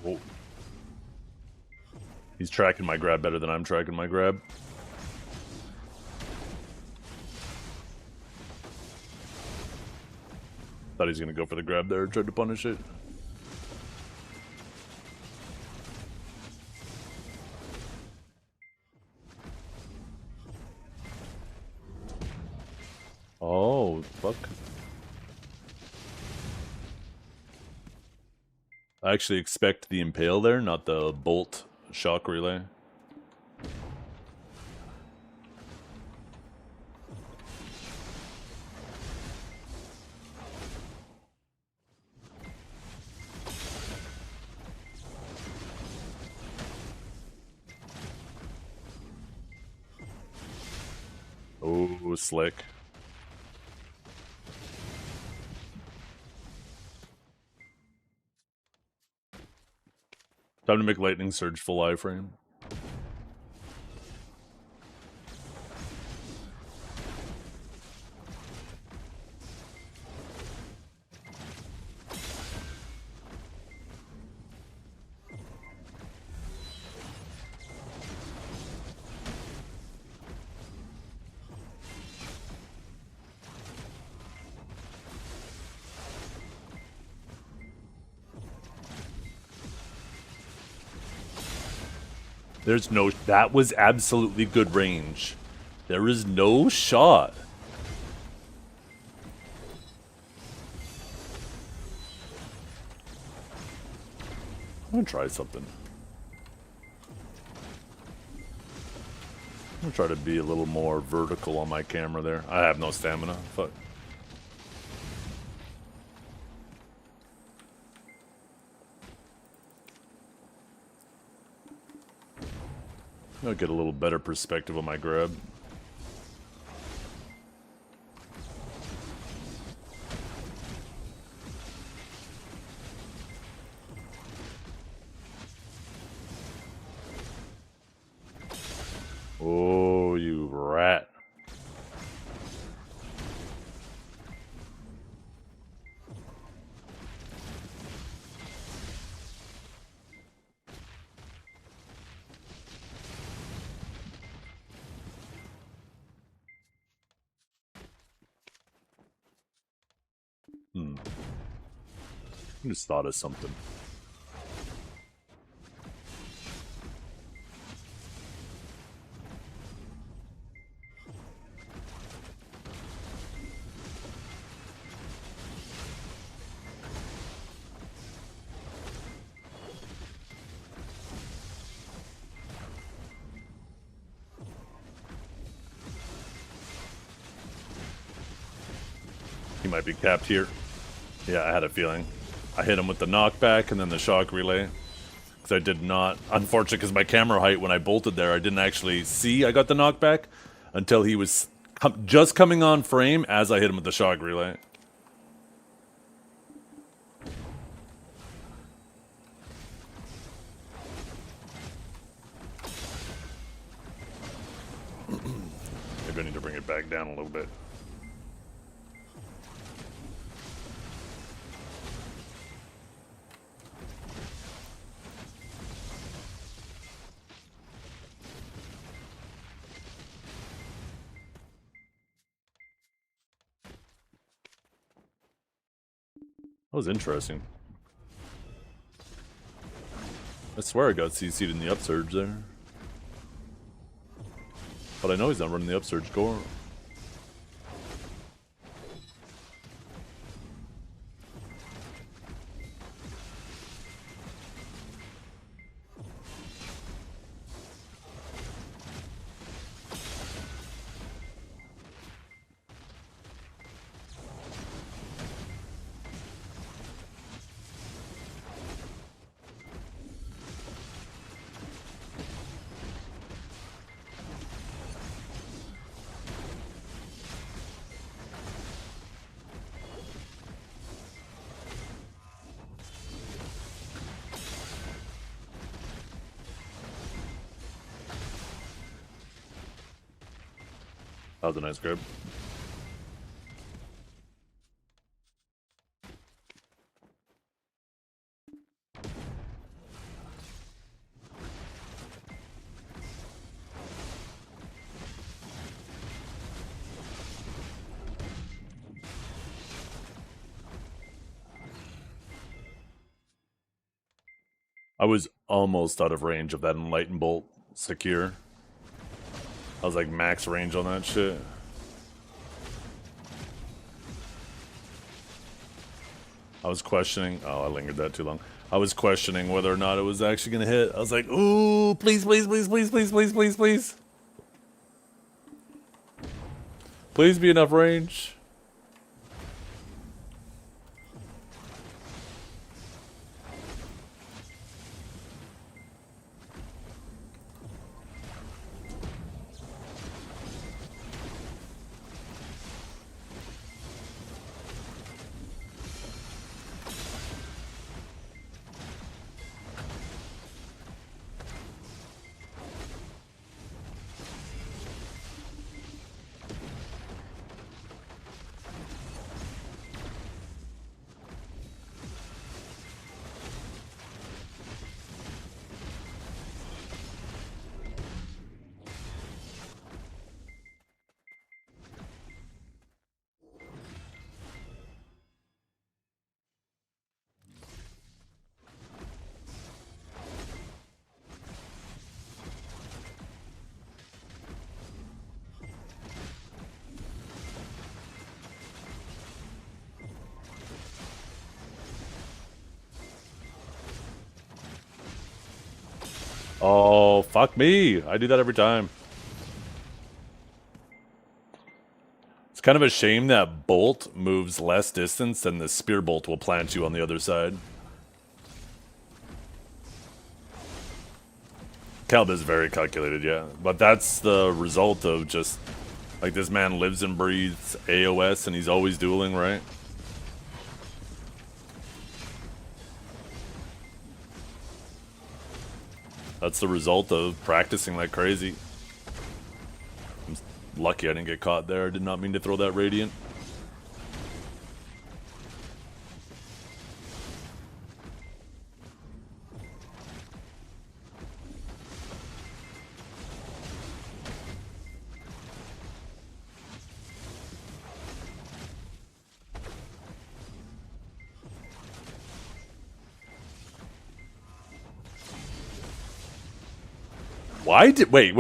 Oh. He's tracking my grab better than I'm tracking my grab. Thought he's gonna go for the grab there, tried to punish it. Oh, fuck. I actually expect the impale there, not the bolt shock relay. Oh, slick. Time to make Lightning Surge full iframe. There's no... That was absolutely good range. There is no shot. I'm gonna try something. I'm gonna try to be a little more vertical on my camera there. I have no stamina. Fuck. I'll get a little better perspective on my grab. Oh, you rat. I just thought of something. He might be capped here. Yeah, I had a feeling. I hit him with the knockback and then the shock relay. Because I did not... Unfortunate, because my camera height, when I bolted there, I didn't actually see I got the knockback until he was just coming on frame as I hit him with the shock relay. Maybe I need to bring it back down a little bit. That was interesting. I swear I got CC'd in the upsurge there. But I know he's not running the upsurge core. That was a nice grab. I was almost out of range of that Enlightened Bolt secure. I was like max range on that shit. I was questioning. Oh, I lingered that too long. I was questioning whether or not it was actually gonna hit. I was like, ooh, please, please, please, please, please, please, please, please. Please be enough range. Oh, fuck me. I do that every time. It's kind of a shame that Bolt moves less distance than the Spear Bolt will plant you on the other side. Calb is very calculated, yeah. But that's the result of just, like, this man lives and breathes AOS and he's always dueling, right? That's the result of practicing like crazy. I'm lucky I didn't get caught there. I did not mean to throw that Radiant. Why did wait.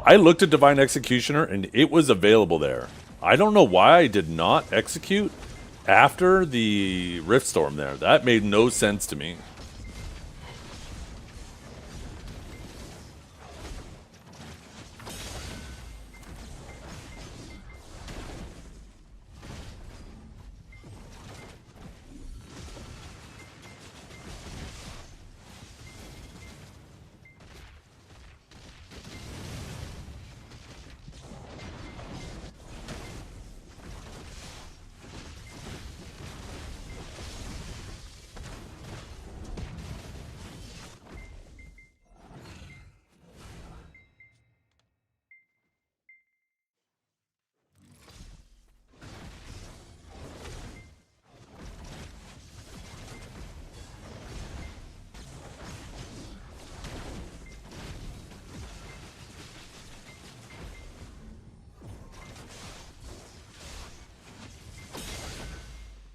I looked at Divine Executioner and it was available there. I don't know why I did not execute after the Rift Storm there. That made no sense to me.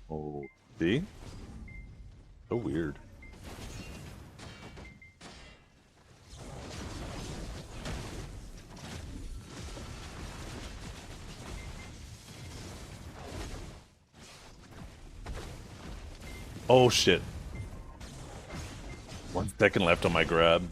Oh, see? So weird. Oh shit. 1 second left on my grab.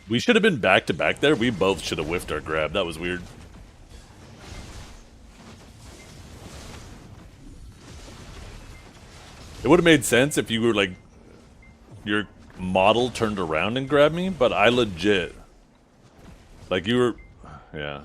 We should have been back to back there. We both should have whiffed our grab. That was weird. It would have made sense if you were like, your model turned around and grabbed me, but I legit, like you were, yeah.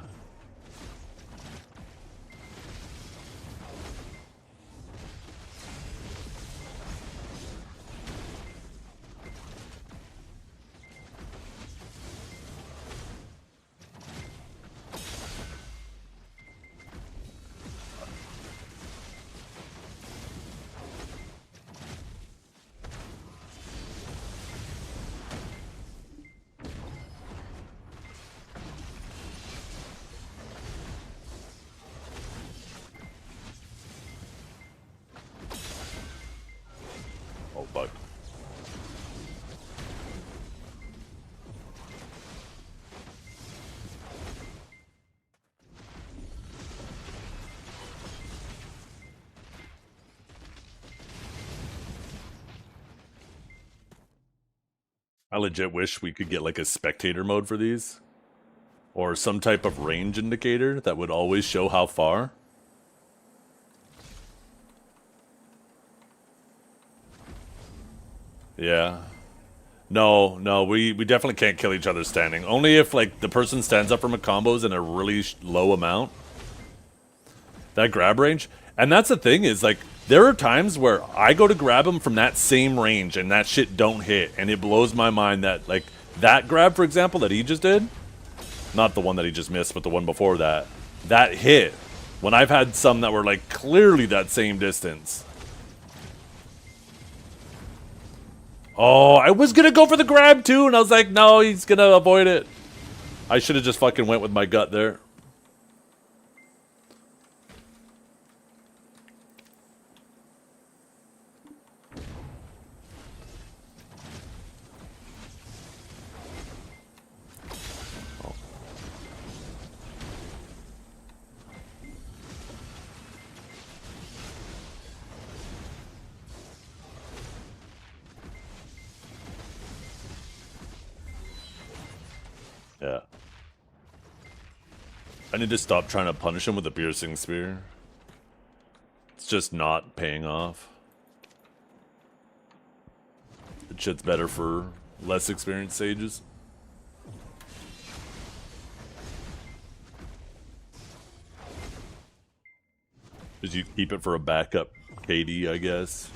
Oh, fuck. I legit wish we could get like a spectator mode for these. Or some type of range indicator that would always show how far. Yeah. No, we definitely can't kill each other standing. Only if, like, the person stands up from a combos in a really low amount. That grab range. And that's the thing is, like, there are times where I go to grab him from that same range and that shit don't hit. And it blows my mind that, like, that grab, for example, that he just did. Not the one that he just missed, but the one before that. That hit. When I've had some that were, like, clearly that same distance. Oh, I was gonna go for the grab too, and I was like, no, he's gonna avoid it. I should have just fucking went with my gut there. Oh. Yeah. I need to stop trying to punish him with a piercing spear. It's just not paying off. It shit's better for less experienced sages. Because you keep it for a backup KD, I guess.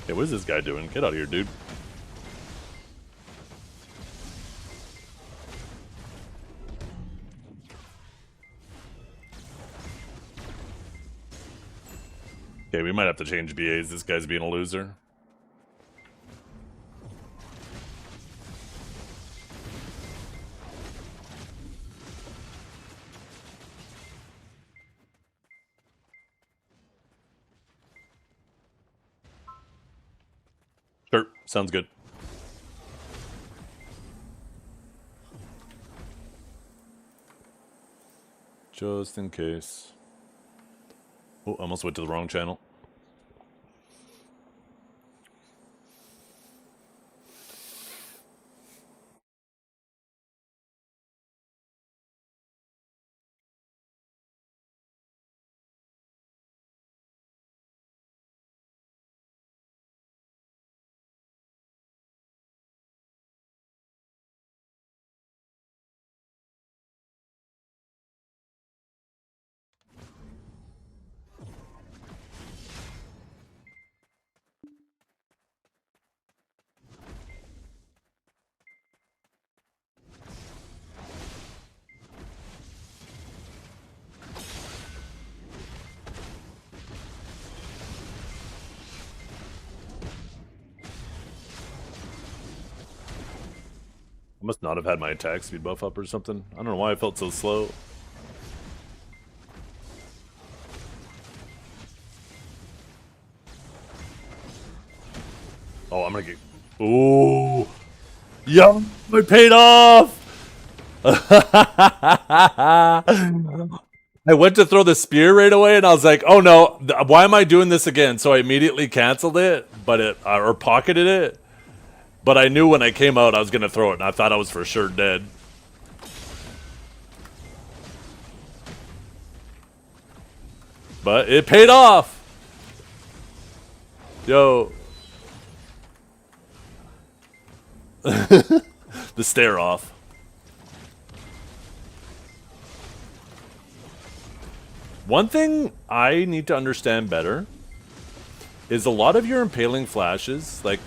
Hey, what is this guy doing? Get out of here, dude. Okay, we might have to change BAs. This guy's being a loser. Sure, sounds good. Just in case. Oh, I almost went to the wrong channel. I must not have had my attack speed buff up or something. I don't know why I felt so slow. Oh, I'm gonna get... Ooh! Yeah, it paid off! I went to throw the spear right away, and I was like, "Oh no! Why am I doing this again?" So I immediately canceled it, but or pocketed it. But I knew when I came out, I was gonna throw it, and I thought I was for sure dead. But it paid off. Yo, the stare off. One thing I need to understand better is a lot of your impaling flashes, like,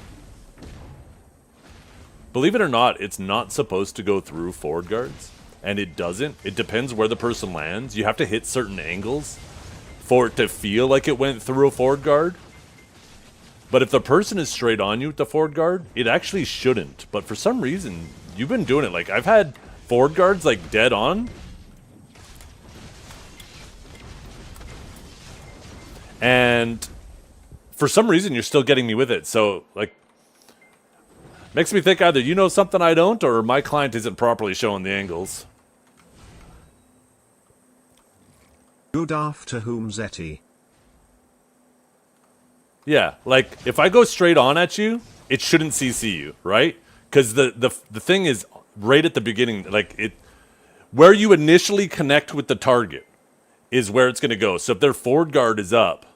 believe it or not, it's not supposed to go through forward guards, and it doesn't. It depends where the person lands. You have to hit certain angles for it to feel like it went through a forward guard. But if the person is straight on you with the forward guard, it actually shouldn't. But for some reason, you've been doing it. Like, I've had forward guards, like, dead on. And for some reason, you're still getting me with it. So, like, makes me think either you know something I don't, or my client isn't properly showing the angles. Good afternoon, Zeti. Yeah, like, if I go straight on at you, it shouldn't CC you, right? Because the thing is, right at the beginning, like, where you initially connect with the target is where it's going to go. So if their forward guard is up...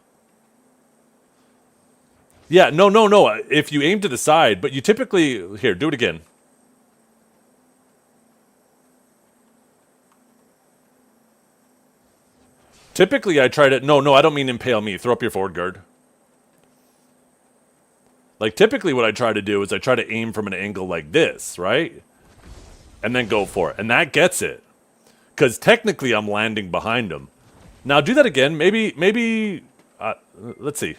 Yeah, no. If you aim to the side, but you typically... Here, do it again. Typically, I try to... No, I don't mean impale me. Throw up your forward guard. Like, typically what I try to do is I try to aim from an angle like this, right? And then go for it. And that gets it. Because technically, I'm landing behind him. Now, do that again. Maybe... let's see.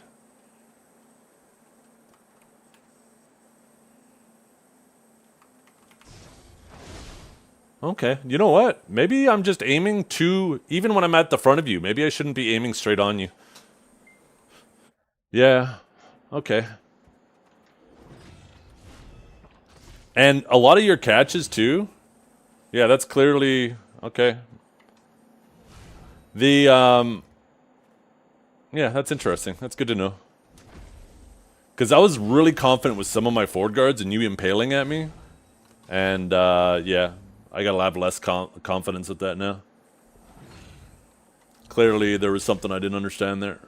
Okay, you know what? Maybe I'm just aiming too... Even when I'm at the front of you, maybe I shouldn't be aiming straight on you. Yeah, okay. And a lot of your catches, too. Yeah, that's clearly... Okay. Yeah, that's interesting. That's good to know. Because I was really confident with some of my forward guards and you impaling at me. And, yeah... I gotta have less confidence with that now. Clearly, there was something I didn't understand there.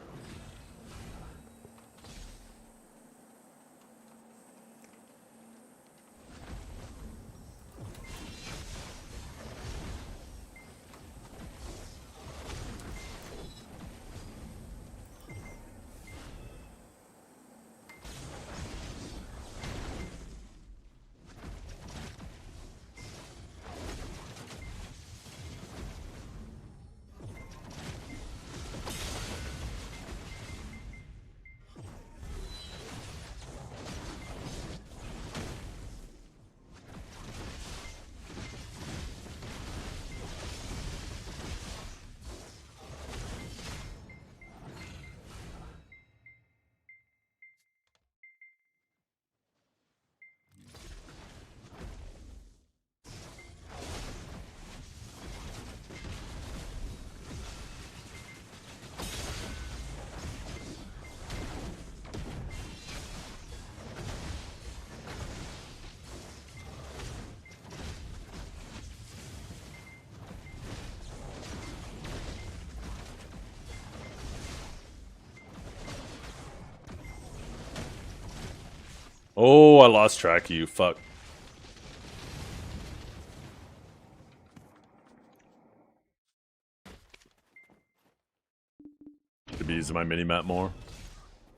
Oh, I lost track of you. Fuck. Could be using my mini-map more.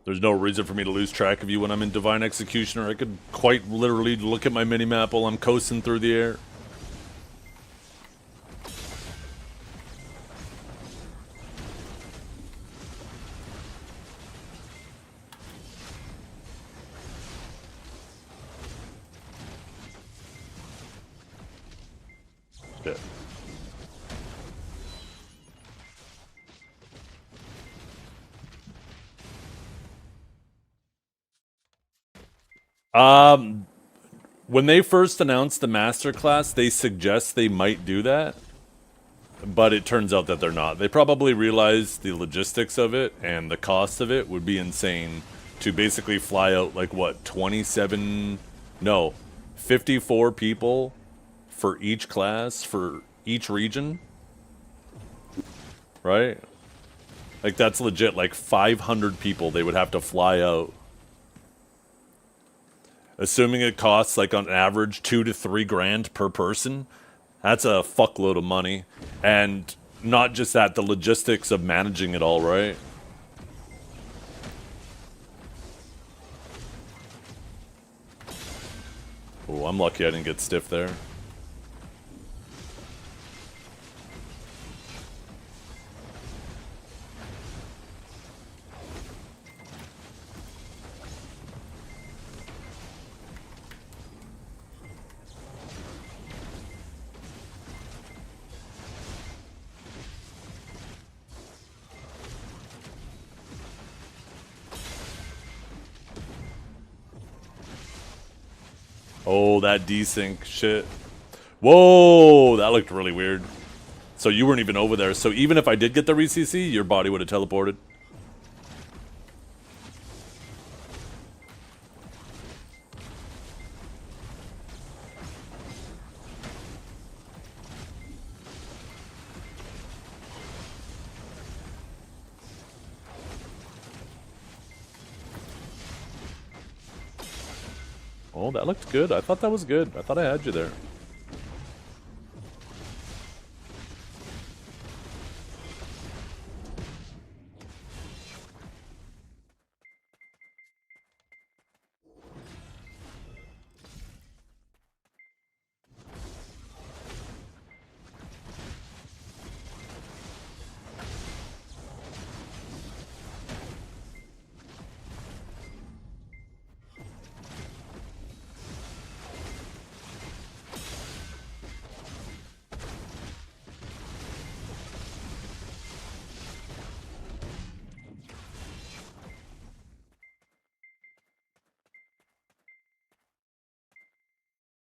There's no reason for me to lose track of you when I'm in Divine Executioner. I could quite literally look at my mini-map while I'm coasting through the air. When they first announced the masterclass, they suggest they might do that, but it turns out that they're not. They probably realized the logistics of it and the cost of it would be insane to basically fly out like what, 54 people for each class for each region, right? Like that's legit, like 500 people they would have to fly out. Assuming it costs like on average 2 to 3 grand per person, that's a fuckload of money. And not just that, the logistics of managing it all, right? Oh, I'm lucky I didn't get stiff there. Oh, that desync shit. Whoa, that looked really weird. So you weren't even over there. So even if I did get the re-CC, your body would have teleported. Oh, that looked good. I thought that was good. I thought I had you there.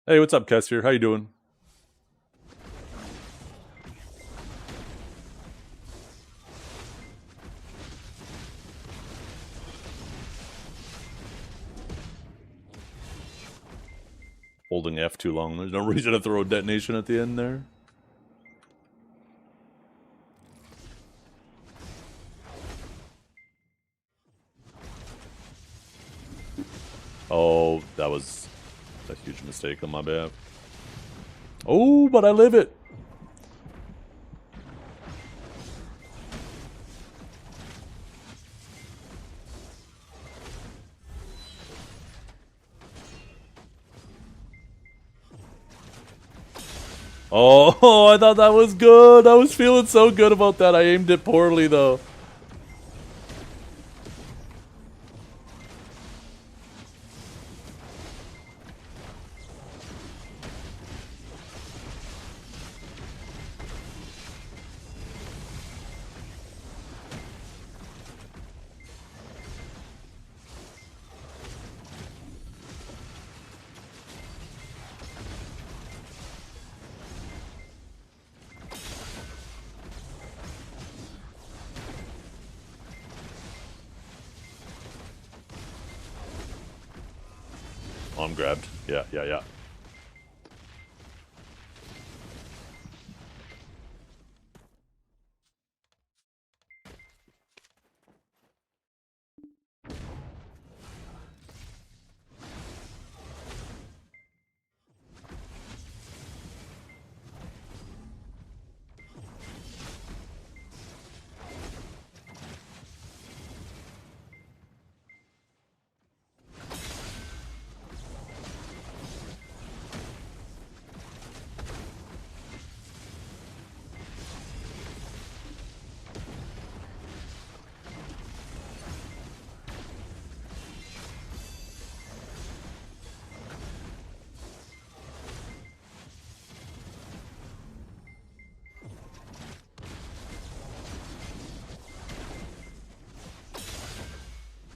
Hey, what's up, Kessier? How you doing? Holding F too long. There's no reason to throw a detonation at the end there. Oh, that was a huge mistake on my behalf. Oh, but I live it. Oh, I thought that was good. I was feeling so good about that. I aimed it poorly, though. Oh, I'm grabbed. Yeah, yeah, yeah.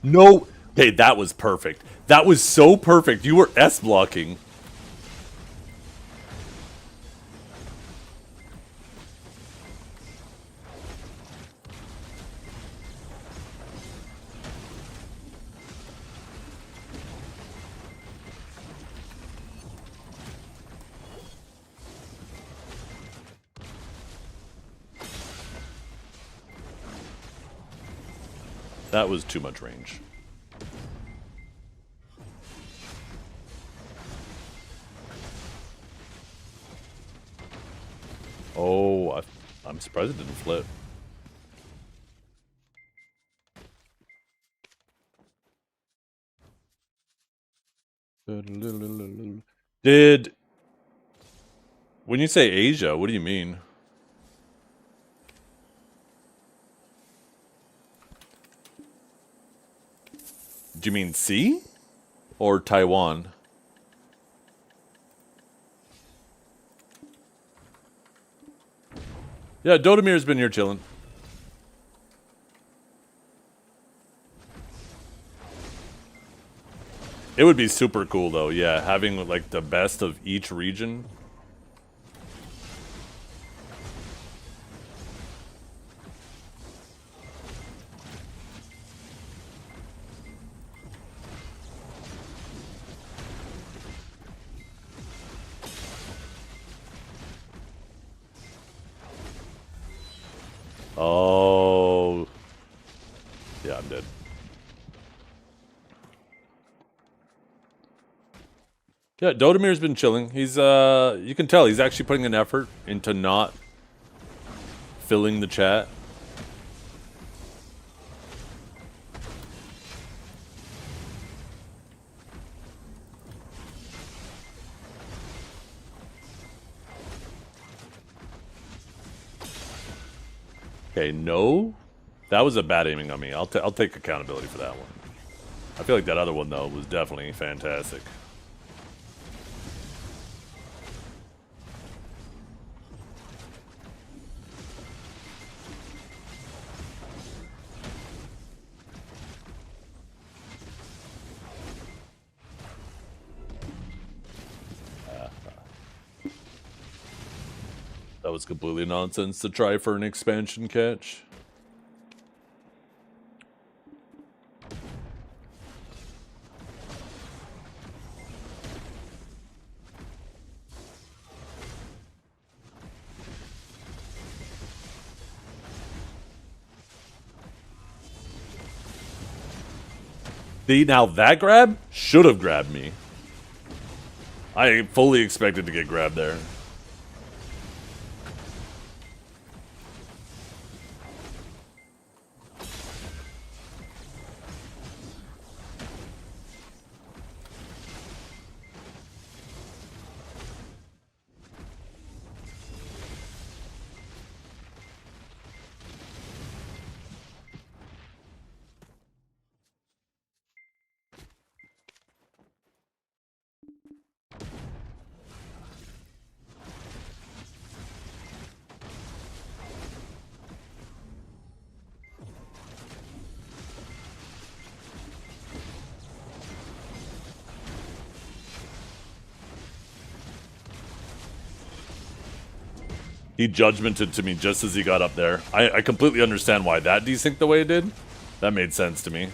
No. Okay, that was perfect. That was so perfect. You were S blocking. That was too much range. Oh, I'm surprised it didn't flip. When you say Asia, what do you mean? Do you mean C? Or Taiwan? Yeah, Dodamir's been here chilling. It would be super cool though, yeah, having like the best of each region. Oh. Yeah, I'm dead. Yeah, Dodamir's been chilling. He's you can tell he's actually putting an effort into not filling the chat. Okay, no. That was a bad aiming on me. I'll take accountability for that one. I feel like that other one though was definitely fantastic. That was completely nonsense to try for an expansion catch. See, now that grab should have grabbed me. I fully expected to get grabbed there. He judgmented to me just as he got up there. I completely understand why that desynced the way it did. That made sense to me.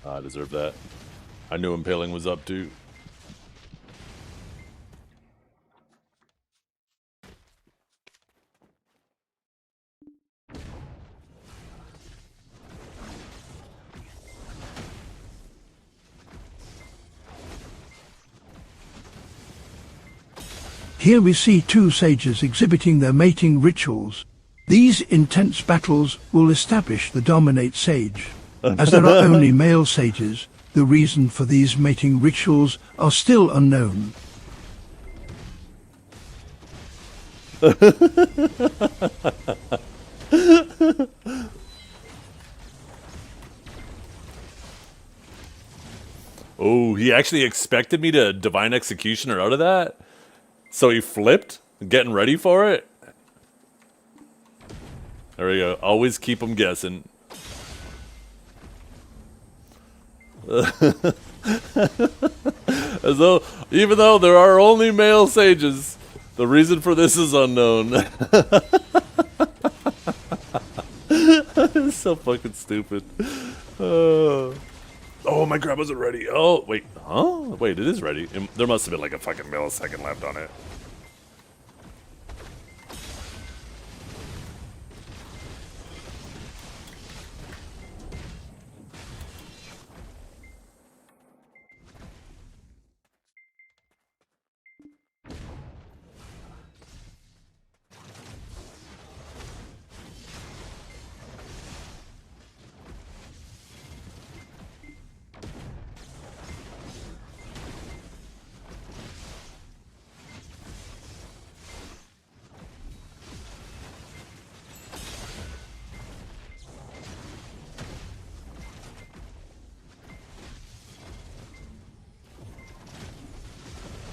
I deserve that. I knew Impaling was up too. Here we see two sages exhibiting their mating rituals. These intense battles will establish the dominate sage. As there are only male sages, the reason for these mating rituals are still unknown. Oh, he actually expected me to Divine Executioner out of that? So he flipped, getting ready for it? There we go. Always keep him guessing. As though, even though there are only male sages, the reason for this is unknown. It's so fucking stupid. Oh, my grab wasn't ready. Oh, wait. Huh? Wait, it is ready. There must have been like a fucking millisecond left on it.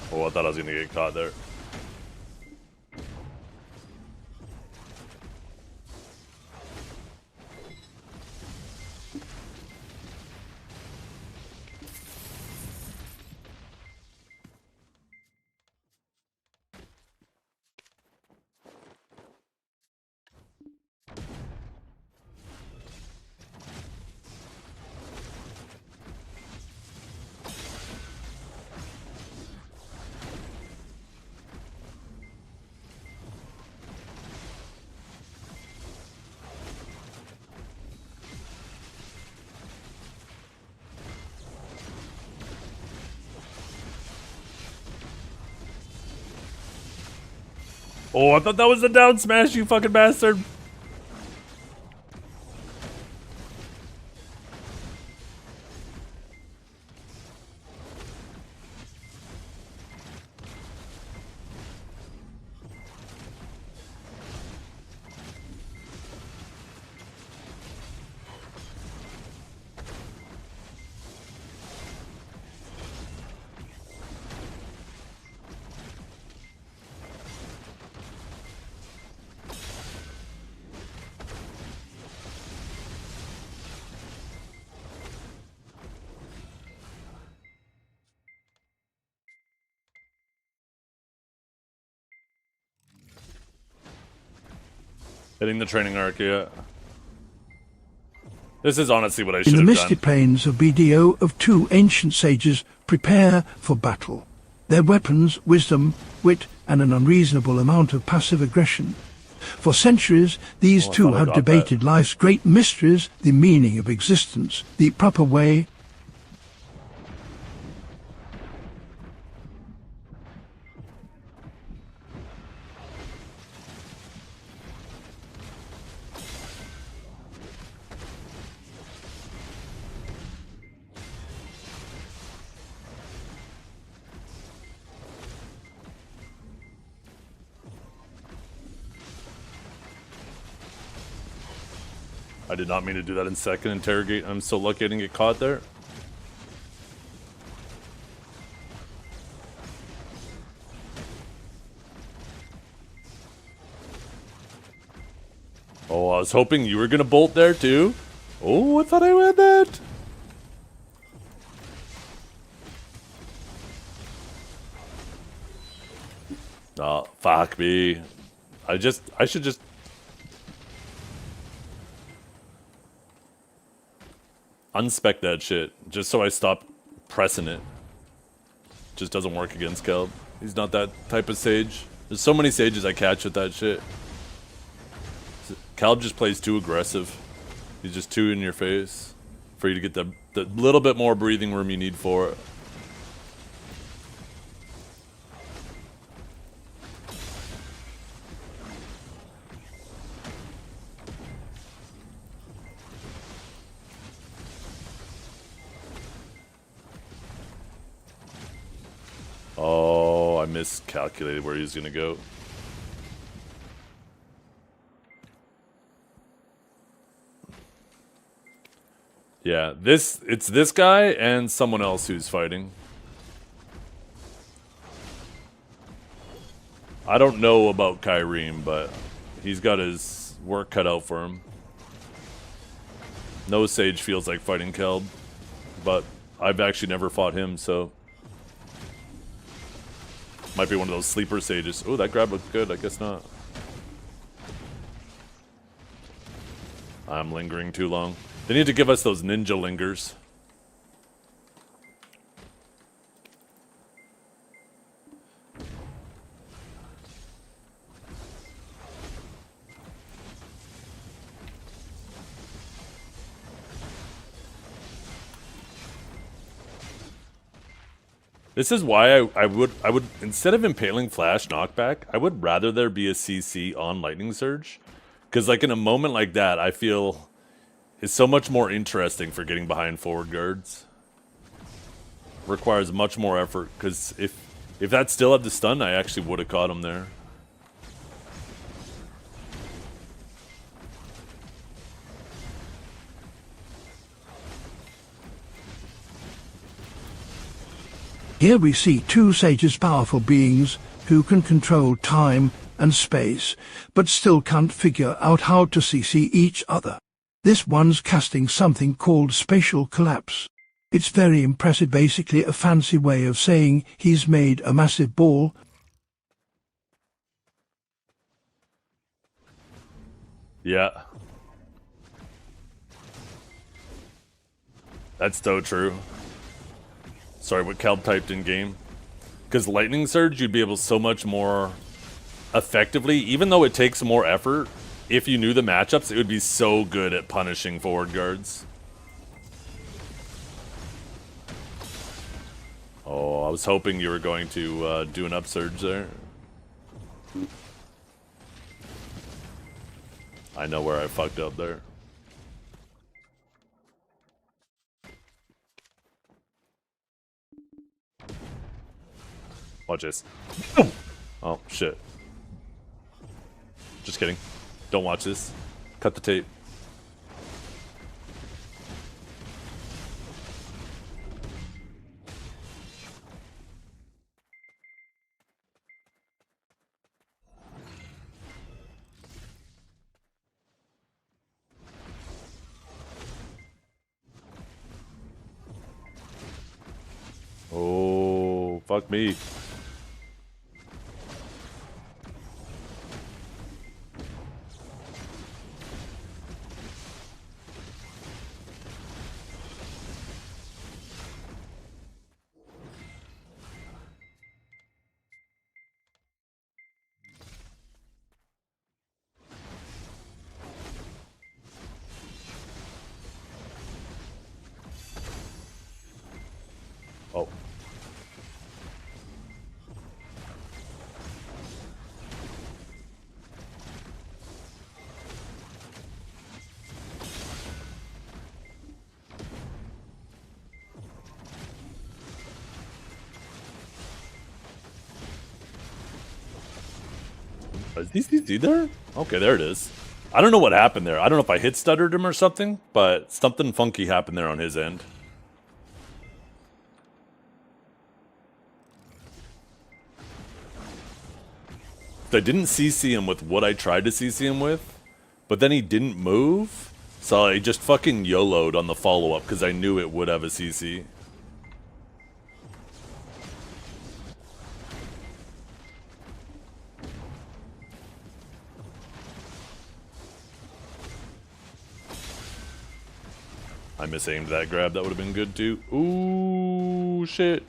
Oh, I thought I was gonna get caught there. Oh, I thought that was the down smash, you fucking bastard. Hitting the training arc, yeah. This is honestly what I should In the have misty done. plains of BDO of two ancient sages prepare for battle. Their weapons, wisdom, wit, and an unreasonable amount of passive aggression. For centuries, these Oh, I two thought I have got debated life's great mysteries, the meaning of existence, the proper way. I did not mean to do that in second interrogate. I'm so lucky I didn't get caught there. Oh, I was hoping you were gonna bolt there too. Oh, I thought I had that. Oh, fuck me. I should just... unspec that shit, just so I stop pressing it. Just doesn't work against Kelb. He's not that type of sage. There's so many sages I catch with that shit. Calb just plays too aggressive. He's just too in your face for you to get the little bit more breathing room you need for it. miscalculated where he was gonna go. Yeah, it's this guy and someone else who's fighting. I don't know about Kyrene, but he's got his work cut out for him. No Sage feels like fighting Kelb, but I've actually never fought him, so might be one of those sleeper Sages. Oh, that grab looked good. I guess not. I'm lingering too long. They need to give us those ninja lingers. This is why I would instead of impaling flash knockback, I would rather there be a CC on lightning surge, because like in a moment like that, I feel is so much more interesting for getting behind forward guards. Requires much more effort, because if that still had the stun, I actually would have caught him there. Here we see two sages, powerful beings who can control time and space, but still can't figure out how to CC each other. This one's casting something called spatial collapse. It's very impressive, basically a fancy way of saying he's made a massive ball. Yeah. That's so true. Sorry, what Kelb typed in game. Because Lightning Surge, you'd be able so much more effectively, even though it takes more effort, if you knew the matchups, it would be so good at punishing forward guards. Oh, I was hoping you were going to do an upsurge there. I know where I fucked up there. Watch this. Oh, shit. Just kidding. Don't watch this. Cut the tape. Oh, fuck me. Oh. Is DCC there? Okay, there it is. I don't know what happened there. I don't know if I hit stuttered him or something, but something funky happened there on his end. I didn't CC him with what I tried to CC him with, but then he didn't move, so I just fucking YOLO'd on the follow-up because I knew it would have a CC. I misaimed that grab. That would have been good too. Ooh, shit.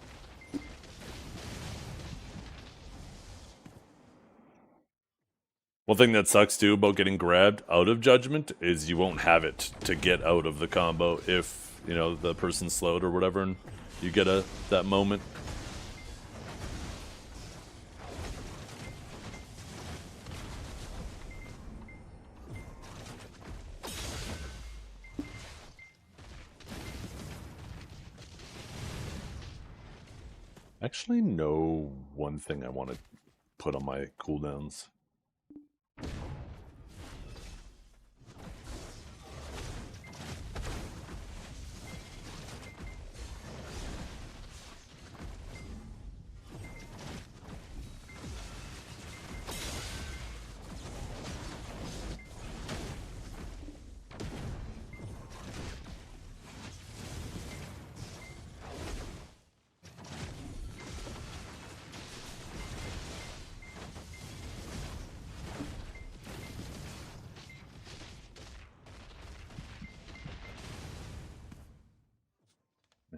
One thing that sucks too about getting grabbed out of Judgment is you won't have it to get out of the combo if, you know, the person's slowed or whatever and you get that moment. Actually, no one thing I want to put on my cooldowns.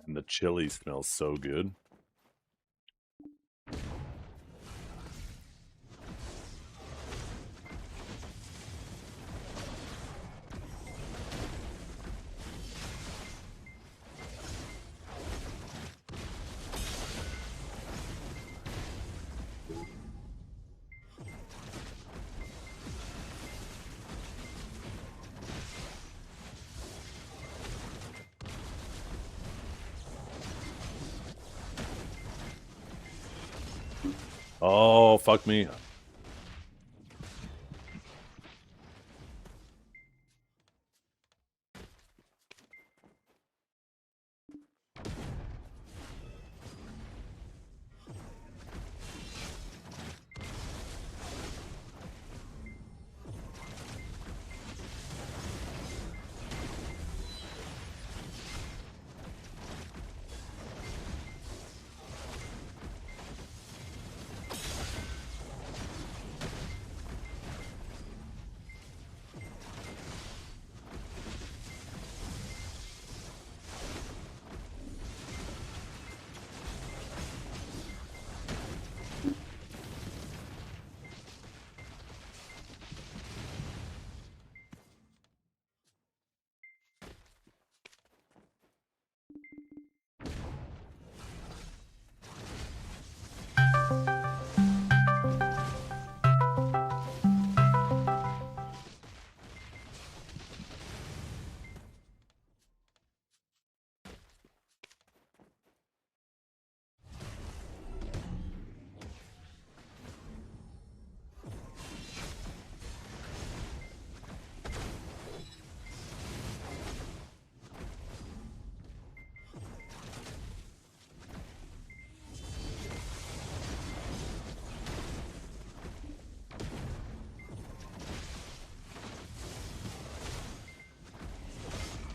And the chili smells so good. Oh, fuck me.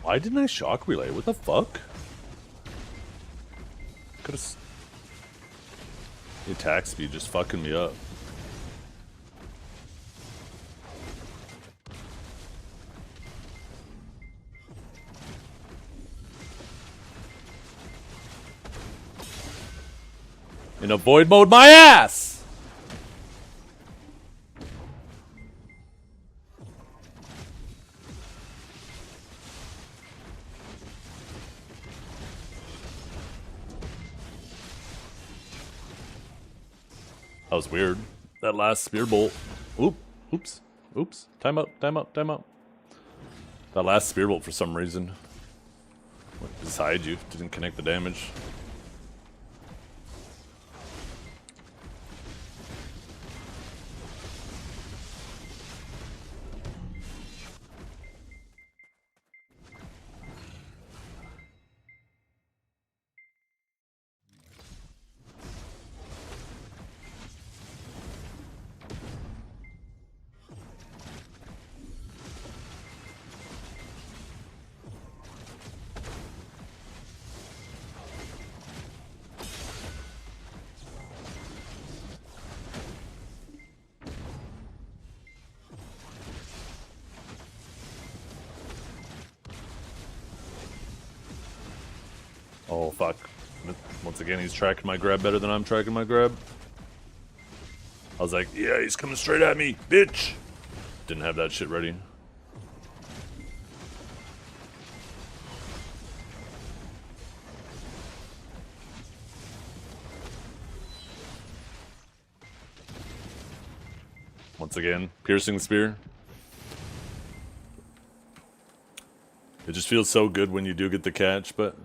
Why didn't I shock relay? What the fuck? Could've... The attack speed just fucking me up. In avoid mode, my ass! That was weird. That last spear bolt. Oops. Time out. That last spear bolt for some reason went beside you. Didn't connect the damage. Oh, fuck. Once again, he's tracking my grab better than I'm tracking my grab. I was like, yeah, he's coming straight at me, bitch! Didn't have that shit ready. Once again, piercing spear. It just feels so good when you do get the catch, but...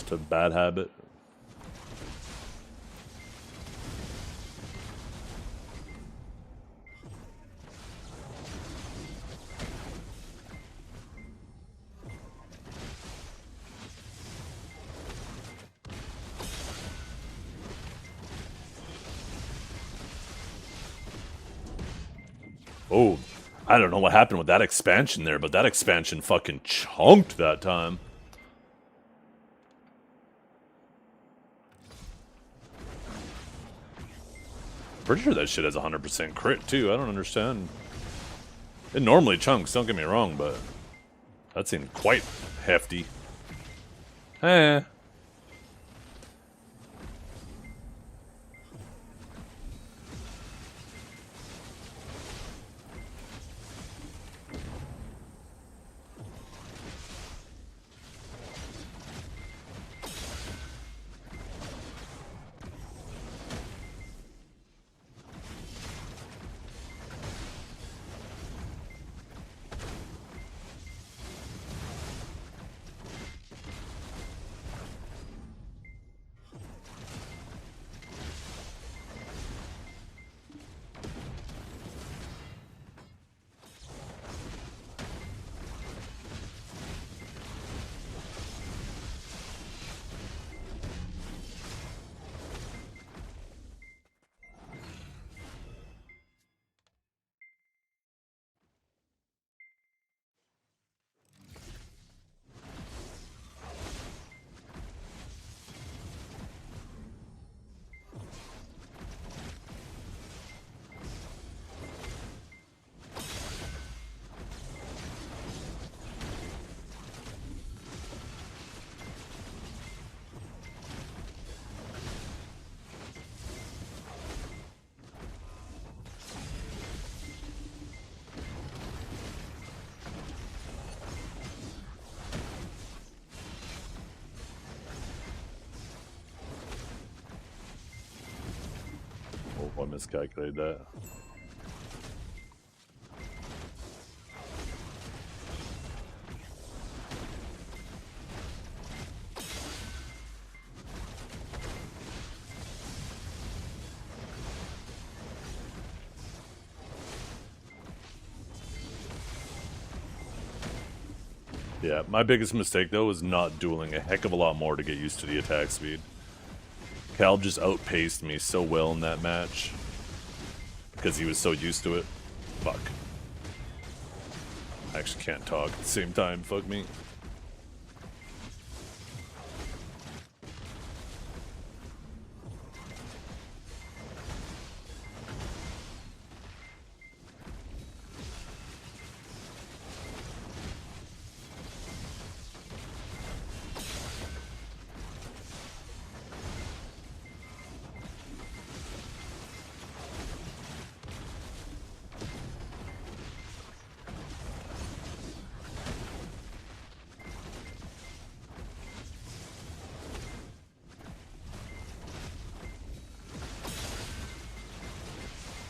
Just a bad habit. Oh, I don't know what happened with that expansion there, but that expansion fucking chunked that time. Pretty sure that shit has 100% crit too. I don't understand. It normally chunks, don't get me wrong, but that seemed quite hefty. Eh. Oh, I miscalculated that. Yeah, my biggest mistake though was not dueling a heck of a lot more to get used to the attack speed. Cal just outpaced me so well in that match because he was so used to it. Fuck. I actually can't talk at the same time. Fuck me.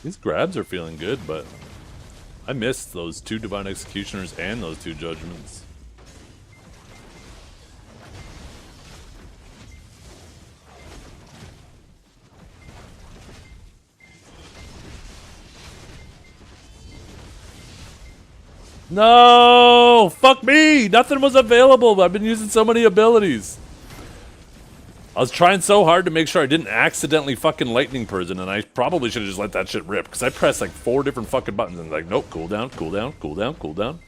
These grabs are feeling good, but I missed those 2 Divine Executioners and those 2 Judgments. No! Fuck me! Nothing was available, but I've been using so many abilities. I was trying so hard to make sure I didn't accidentally fucking lightning person, and I probably should have just let that shit rip, because I pressed like 4 different fucking buttons, and like, nope, cool down, cool down, cool down, cool down.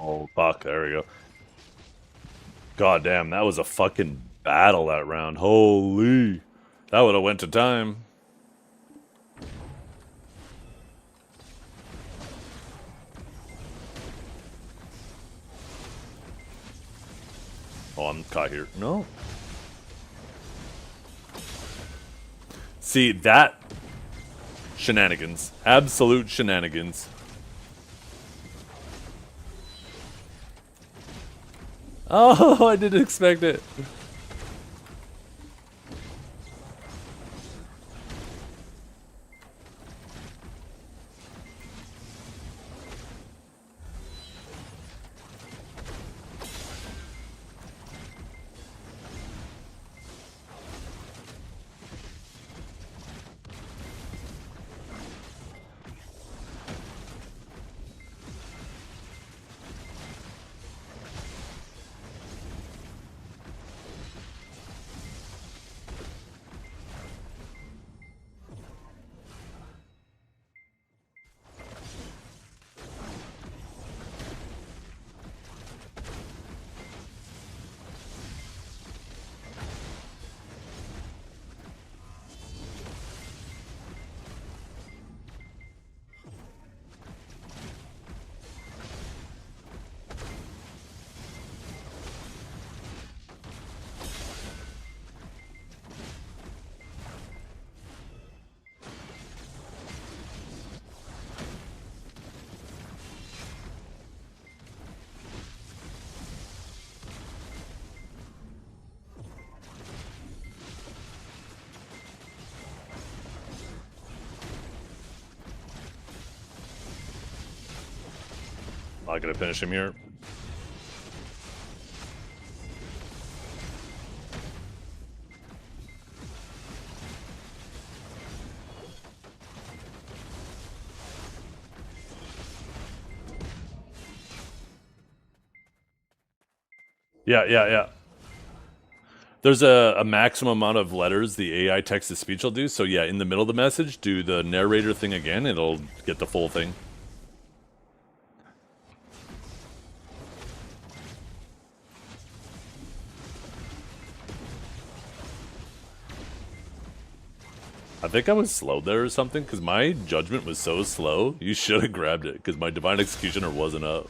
Oh, fuck. There we go. God damn, that was a fucking battle that round. Holy. That would have went to time. Oh, I'm caught here. No. See, that... Shenanigans. Absolute shenanigans. Oh, I didn't expect it. Not gonna finish him here. Yeah. There's a maximum amount of letters the AI text-to-speech will do, so yeah, in the middle of the message, do the narrator thing again, it'll get the full thing. I think I was slow there or something, because my judgment was so slow, you should have grabbed it, because my Divine Executioner wasn't up.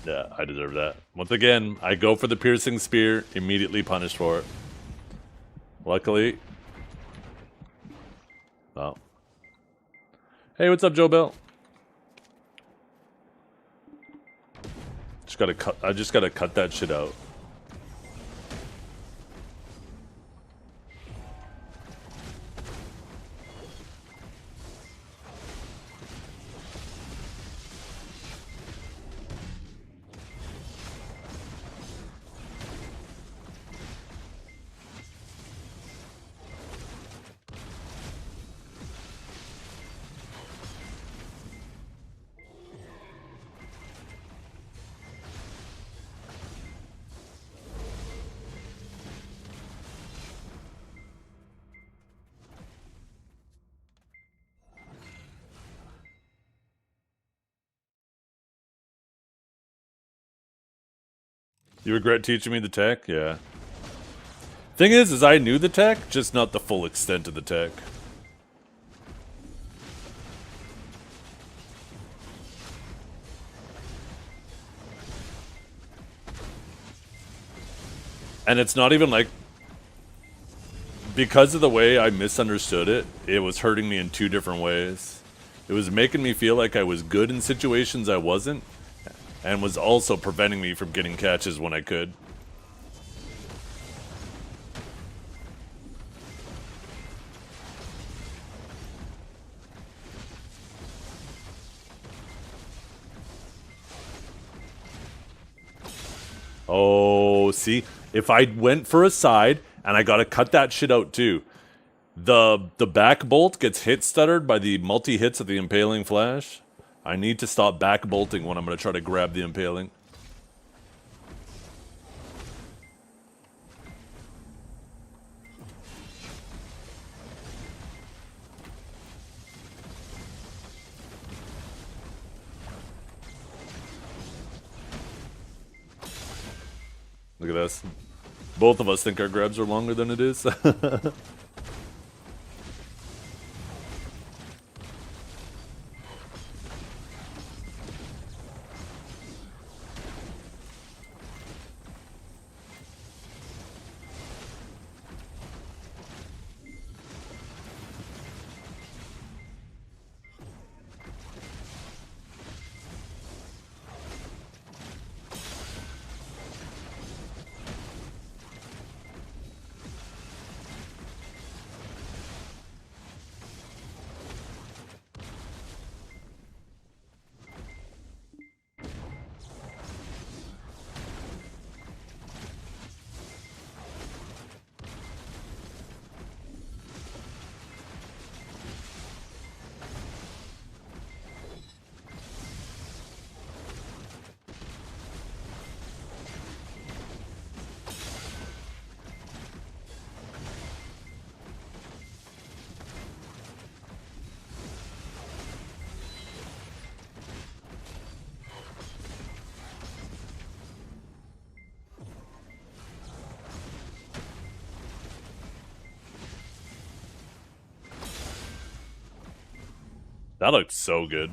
Yeah, I deserve that. Once again, I go for the piercing spear, immediately punished for it. Luckily. Oh. Hey, what's up, Joe Bell? I just gotta cut that shit out. You regret teaching me the tech? Yeah. Thing is I knew the tech, just not the full extent of the tech. And it's not even like... Because of the way I misunderstood it, it was hurting me in two different ways. It was making me feel like I was good in situations I wasn't, and was also preventing me from getting catches when I could. Oh, see? If I went for a side, and I gotta cut that shit out too. The back bolt gets hit stuttered by the multi-hits of the impaling flash. I need to stop back bolting when I'm gonna try to grab the impaling. Look at this. Both of us think our grabs are longer than it is. That looked so good.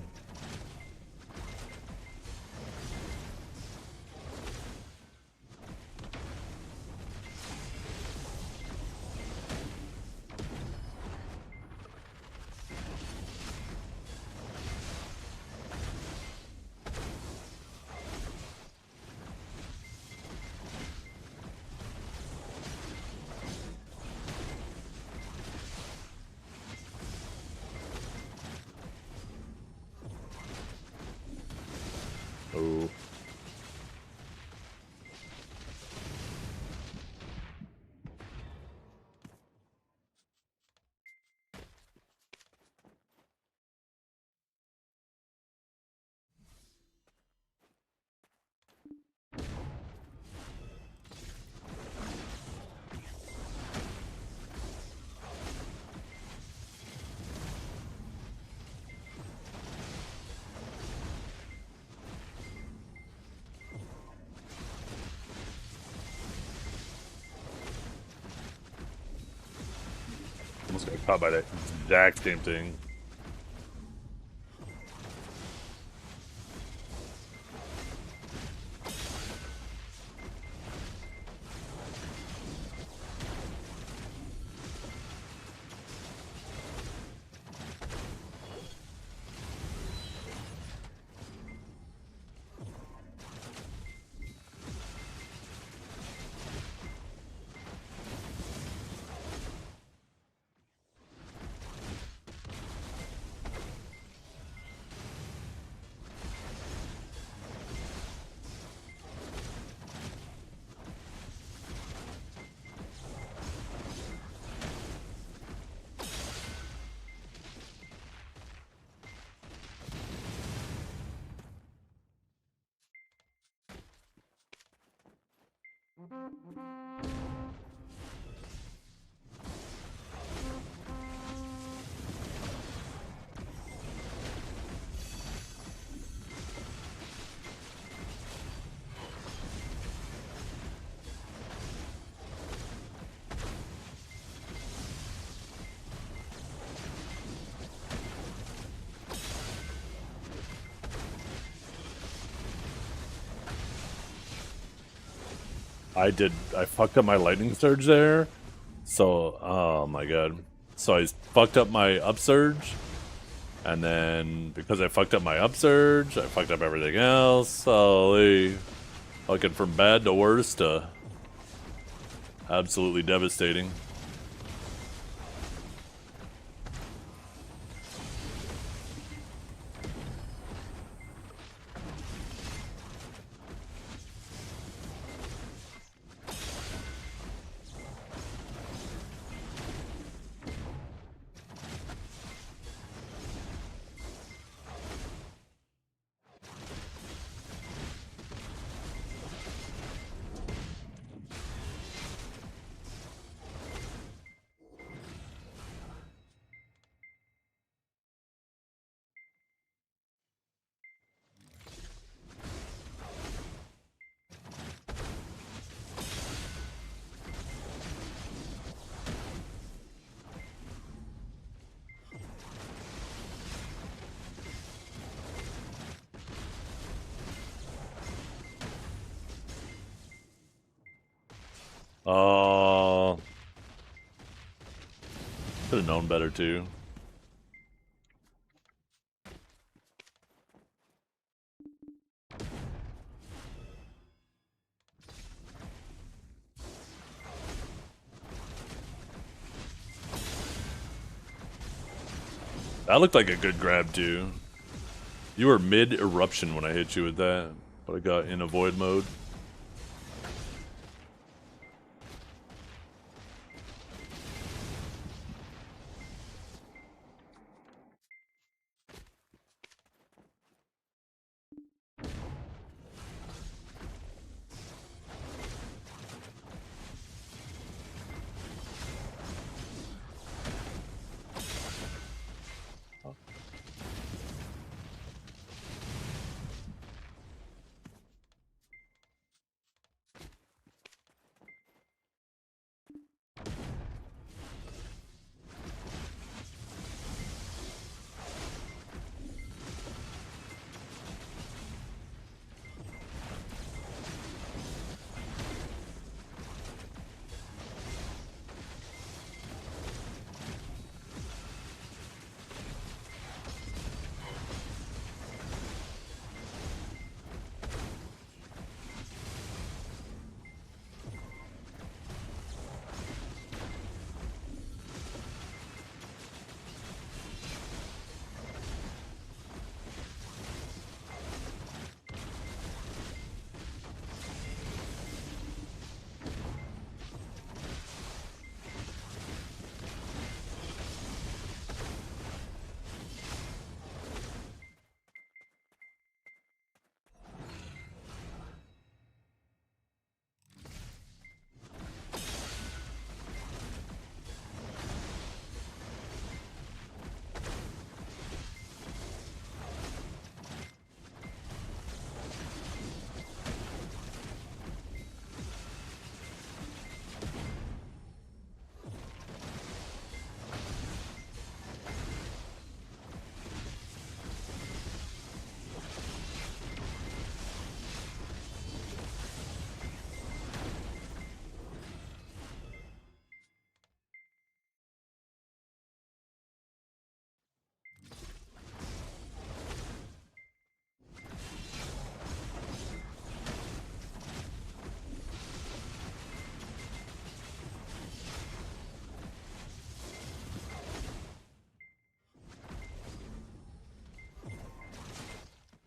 Oh. Almost got caught by that exact same thing. I fucked up my lightning surge there. So, oh my god. So I fucked up my upsurge. And then, because I fucked up my upsurge, I fucked up everything else. Holy. Fucking from bad to worse to absolutely devastating. Oh. Could have known better too. That looked like a good grab too. You were mid-eruption when I hit you with that, but I got in avoid mode.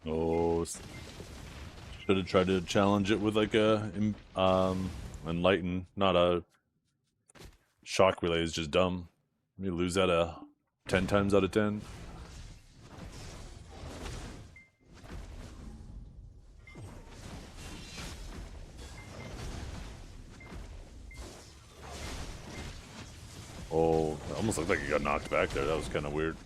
Oh, should have tried to challenge it with like a enlighten, not a shock relay. Is just dumb. You lose that 10 times out of 10. Oh, it almost looked like he got knocked back there. That was kind of weird.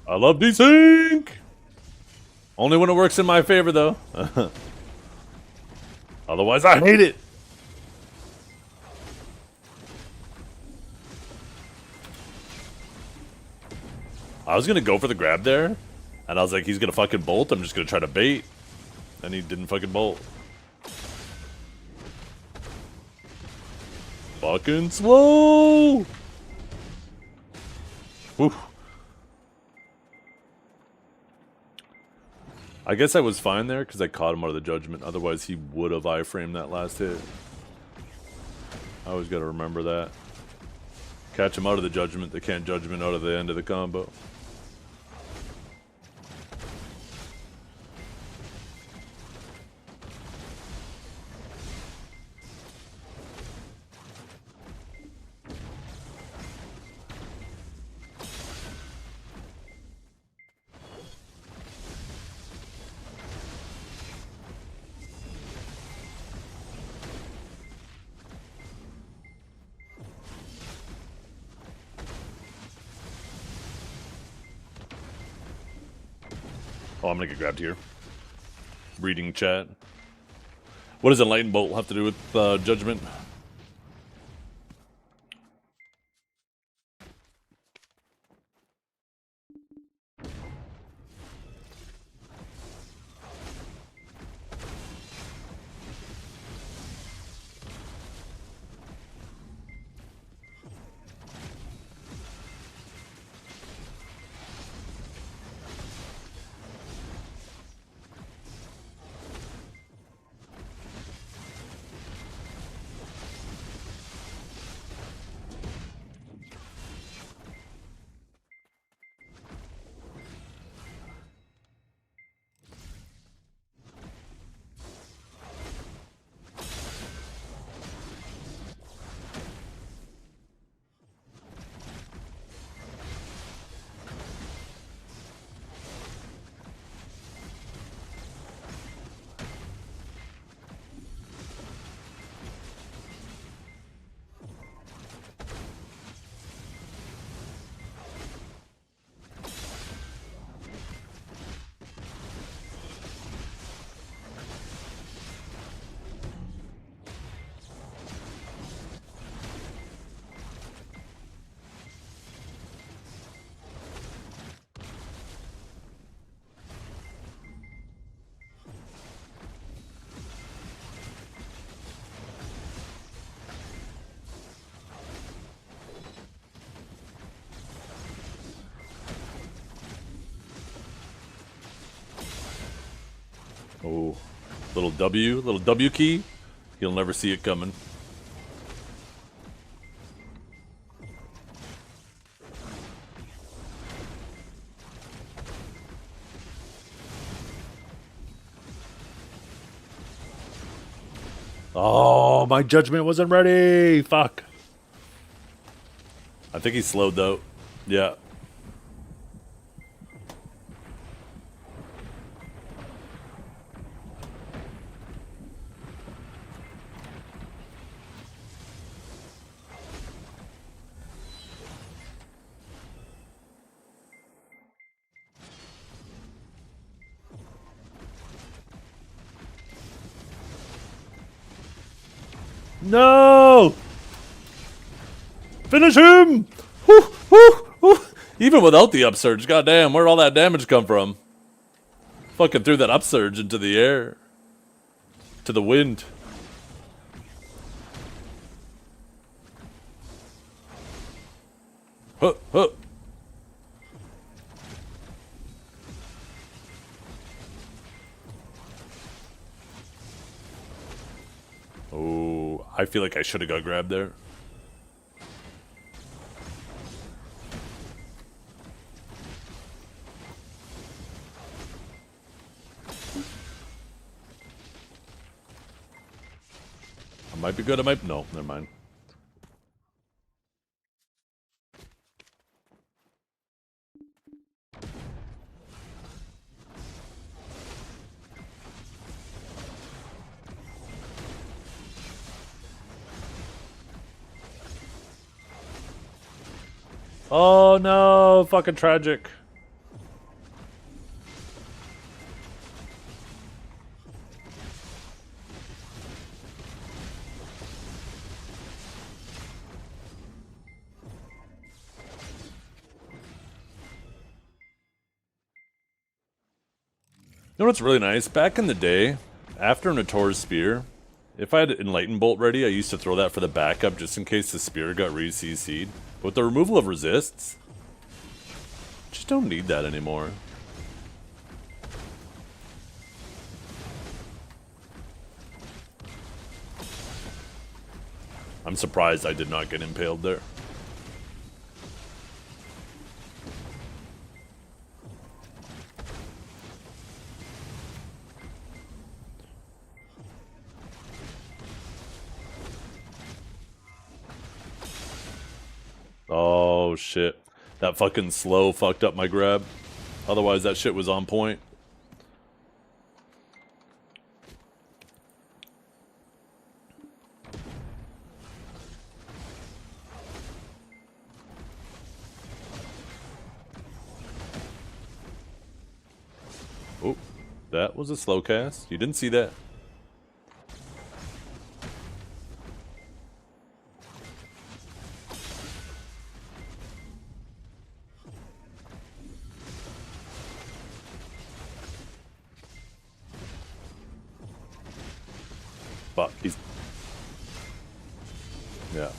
I love desync! Only when it works in my favor, though. Otherwise, I hate it! I was gonna go for the grab there, and I was like, he's gonna fucking bolt, I'm just gonna try to bait. And he didn't fucking bolt. Fucking slow! Whew. I guess I was fine there because I caught him out of the judgment. Otherwise, he would have iframed that last hit. I always got to remember that. Catch him out of the judgment. They can't judgment out of the end of the combo. Oh, I'm gonna get grabbed here. Reading chat. What does Enlightened Bolt have to do with judgment? Oh, little W key. You'll never see it coming. Oh, my judgment wasn't ready. Fuck. I think he slowed though. Yeah. No! Finish him! Woo, woo, woo. Even without the upsurge, goddamn, where'd all that damage come from? Fucking threw that upsurge into the air. To the wind. Huh, huh. Oh, I feel like I should have got grabbed there. I might be good, I might... No, never mind. Oh no, fucking tragic. know what's really nice? Back in the day, after an Ator's Spear, if I had Enlighten Bolt ready, I used to throw that for the backup just in case the Spear got re-CC'd. But with the removal of resists, just don't need that anymore. I'm surprised I did not get impaled there. Oh shit. That fucking slow fucked up my grab. Otherwise that shit was on point. Oh, that was a slow cast. You didn't see that. Fuck, he's... Yeah.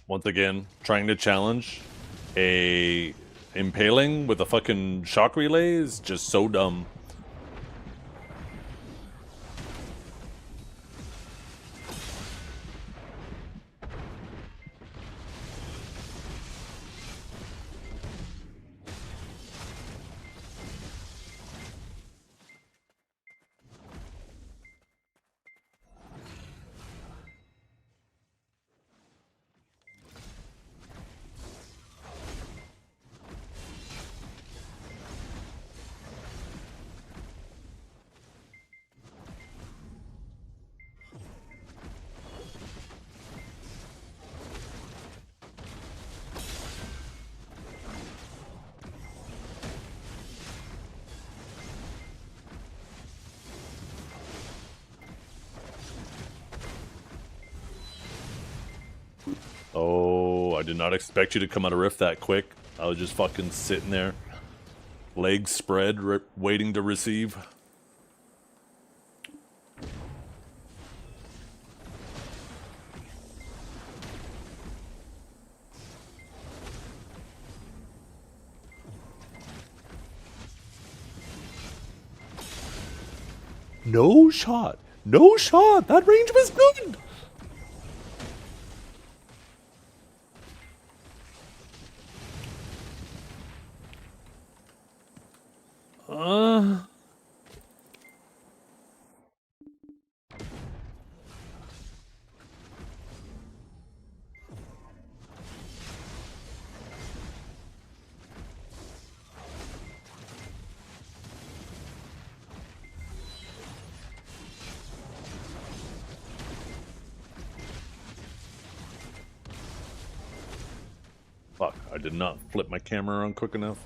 Once again, trying to challenge a impaling with a fucking shock relay is just so dumb. Oh, I did not expect you to come out of Rift that quick. I was just fucking sitting there, legs spread, waiting to receive. No shot. No shot. That range was good. Fuck, I did not flip my camera around quick enough.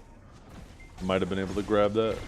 Might have been able to grab that.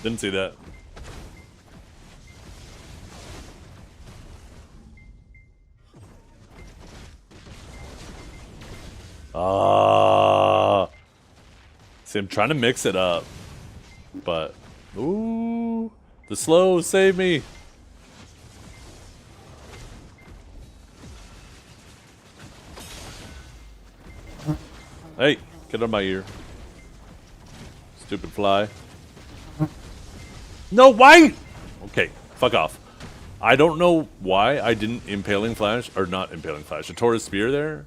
Didn't see that. See, I'm trying to mix it up, but ooh, the slow save me. Hey, get out of my ear, stupid fly. No, why? Okay, fuck off. I don't know why I didn't impaling flash, or not impaling flash, a Taurus spear there.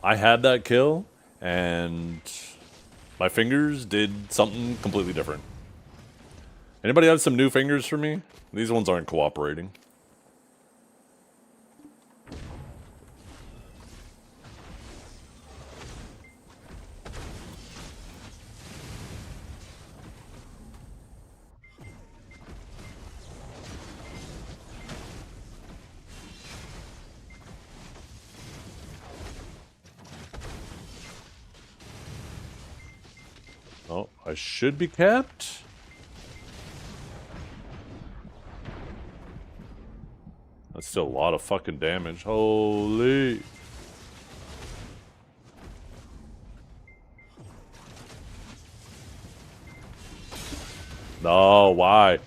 I had that kill, and my fingers did something completely different. Anybody have some new fingers for me? These ones aren't cooperating. Oh, I should be capped. That's still a lot of fucking damage. Holy. No, why?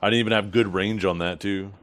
I didn't even have good range on that, too.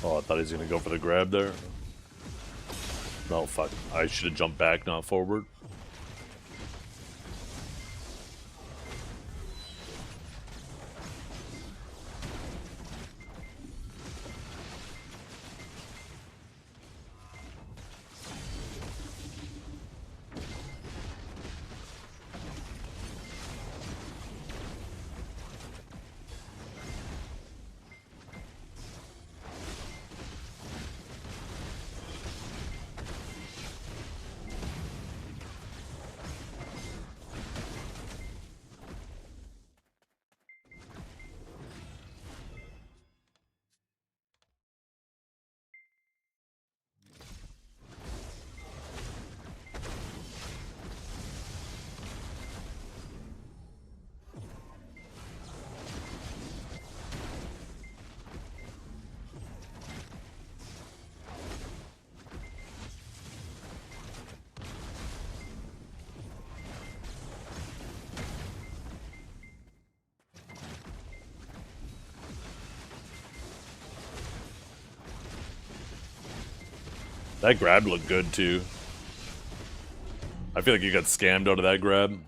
Oh, I thought he was going to go for the grab there. No, fuck. I should have jumped back, not forward. That grab looked good, too. I feel like you got scammed out of that grab.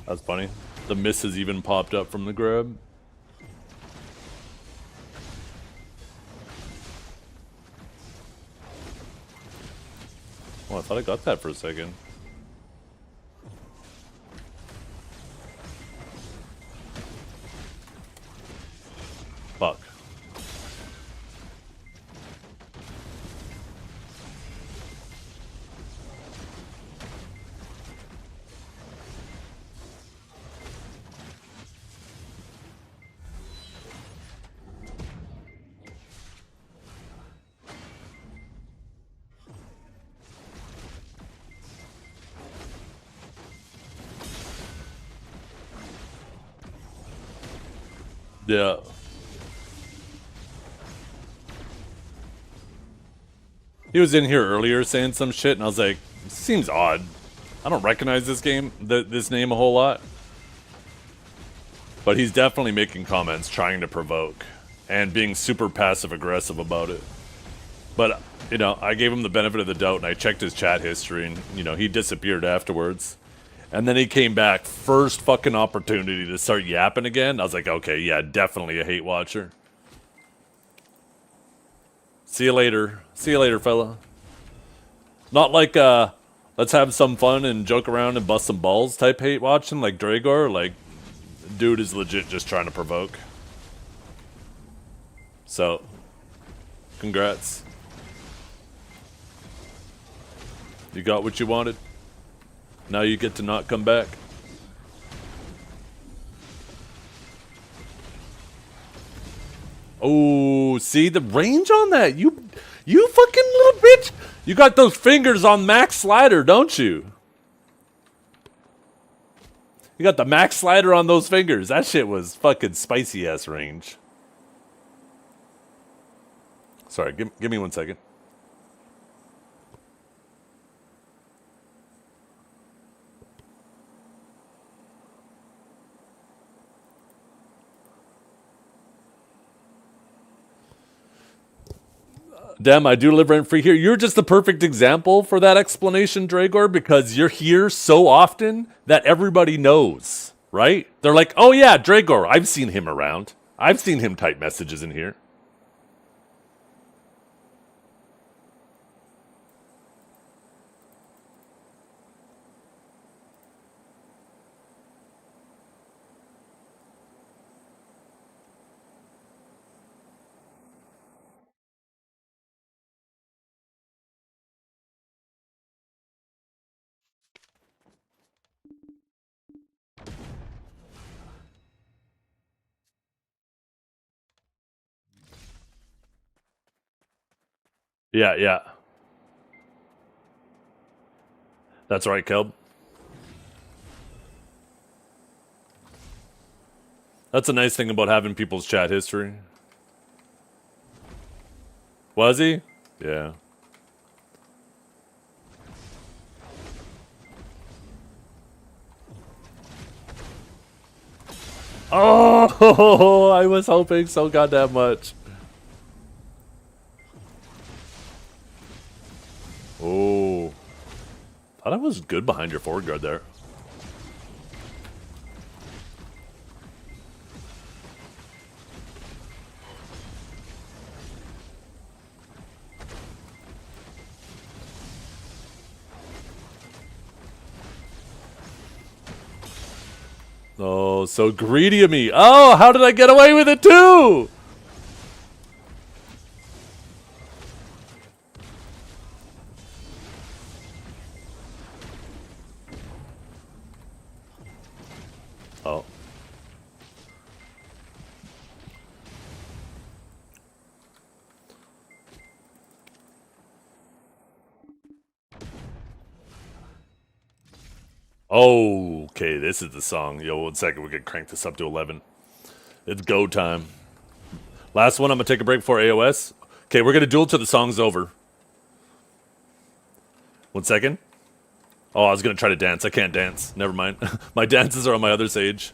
That's funny. The miss has even popped up from the grab. Oh, I thought I got that for a second. Fuck. Yeah. He was in here earlier saying some shit, and I was like, seems odd. I don't recognize this this name a whole lot. But he's definitely making comments, trying to provoke, and being super passive-aggressive about it. But, you know, I gave him the benefit of the doubt, and I checked his chat history, and, you know, he disappeared afterwards. And then he came back, first fucking opportunity to start yapping again. I was like, okay, yeah, definitely a hate watcher. See you later. See you later, fella. Not like, let's have some fun and joke around and bust some balls type hate watching like Dragor. Like, dude is legit just trying to provoke. So, congrats. You got what you wanted. Now you get to not come back. Oh, see the range on that? You fucking little bitch. You got those fingers on max slider, don't you? You got the max slider on those fingers. That shit was fucking spicy ass range. Sorry, give me 1 second. Damn, I do live rent free here. You're just the perfect example for that explanation, Dragor, because you're here so often that everybody knows, right? They're like, oh yeah, Dragor, I've seen him around. I've seen him type messages in here. Yeah, yeah. That's right, Kelb. That's a nice thing about having people's chat history. Was he? Yeah. Oh, I was hoping so goddamn much. Oh. Thought I was good behind your forward guard there. Oh, so greedy of me. Oh, how did I get away with it too? Oh. Oh, okay, this is the song. Yo, 1 second, we can crank this up to 11. It's go time. Last one, I'm gonna take a break before AOS. Okay, we're gonna duel till the song's over. 1 second. Oh, I was gonna try to dance. I can't dance. Never mind. My dances are on my other Sage.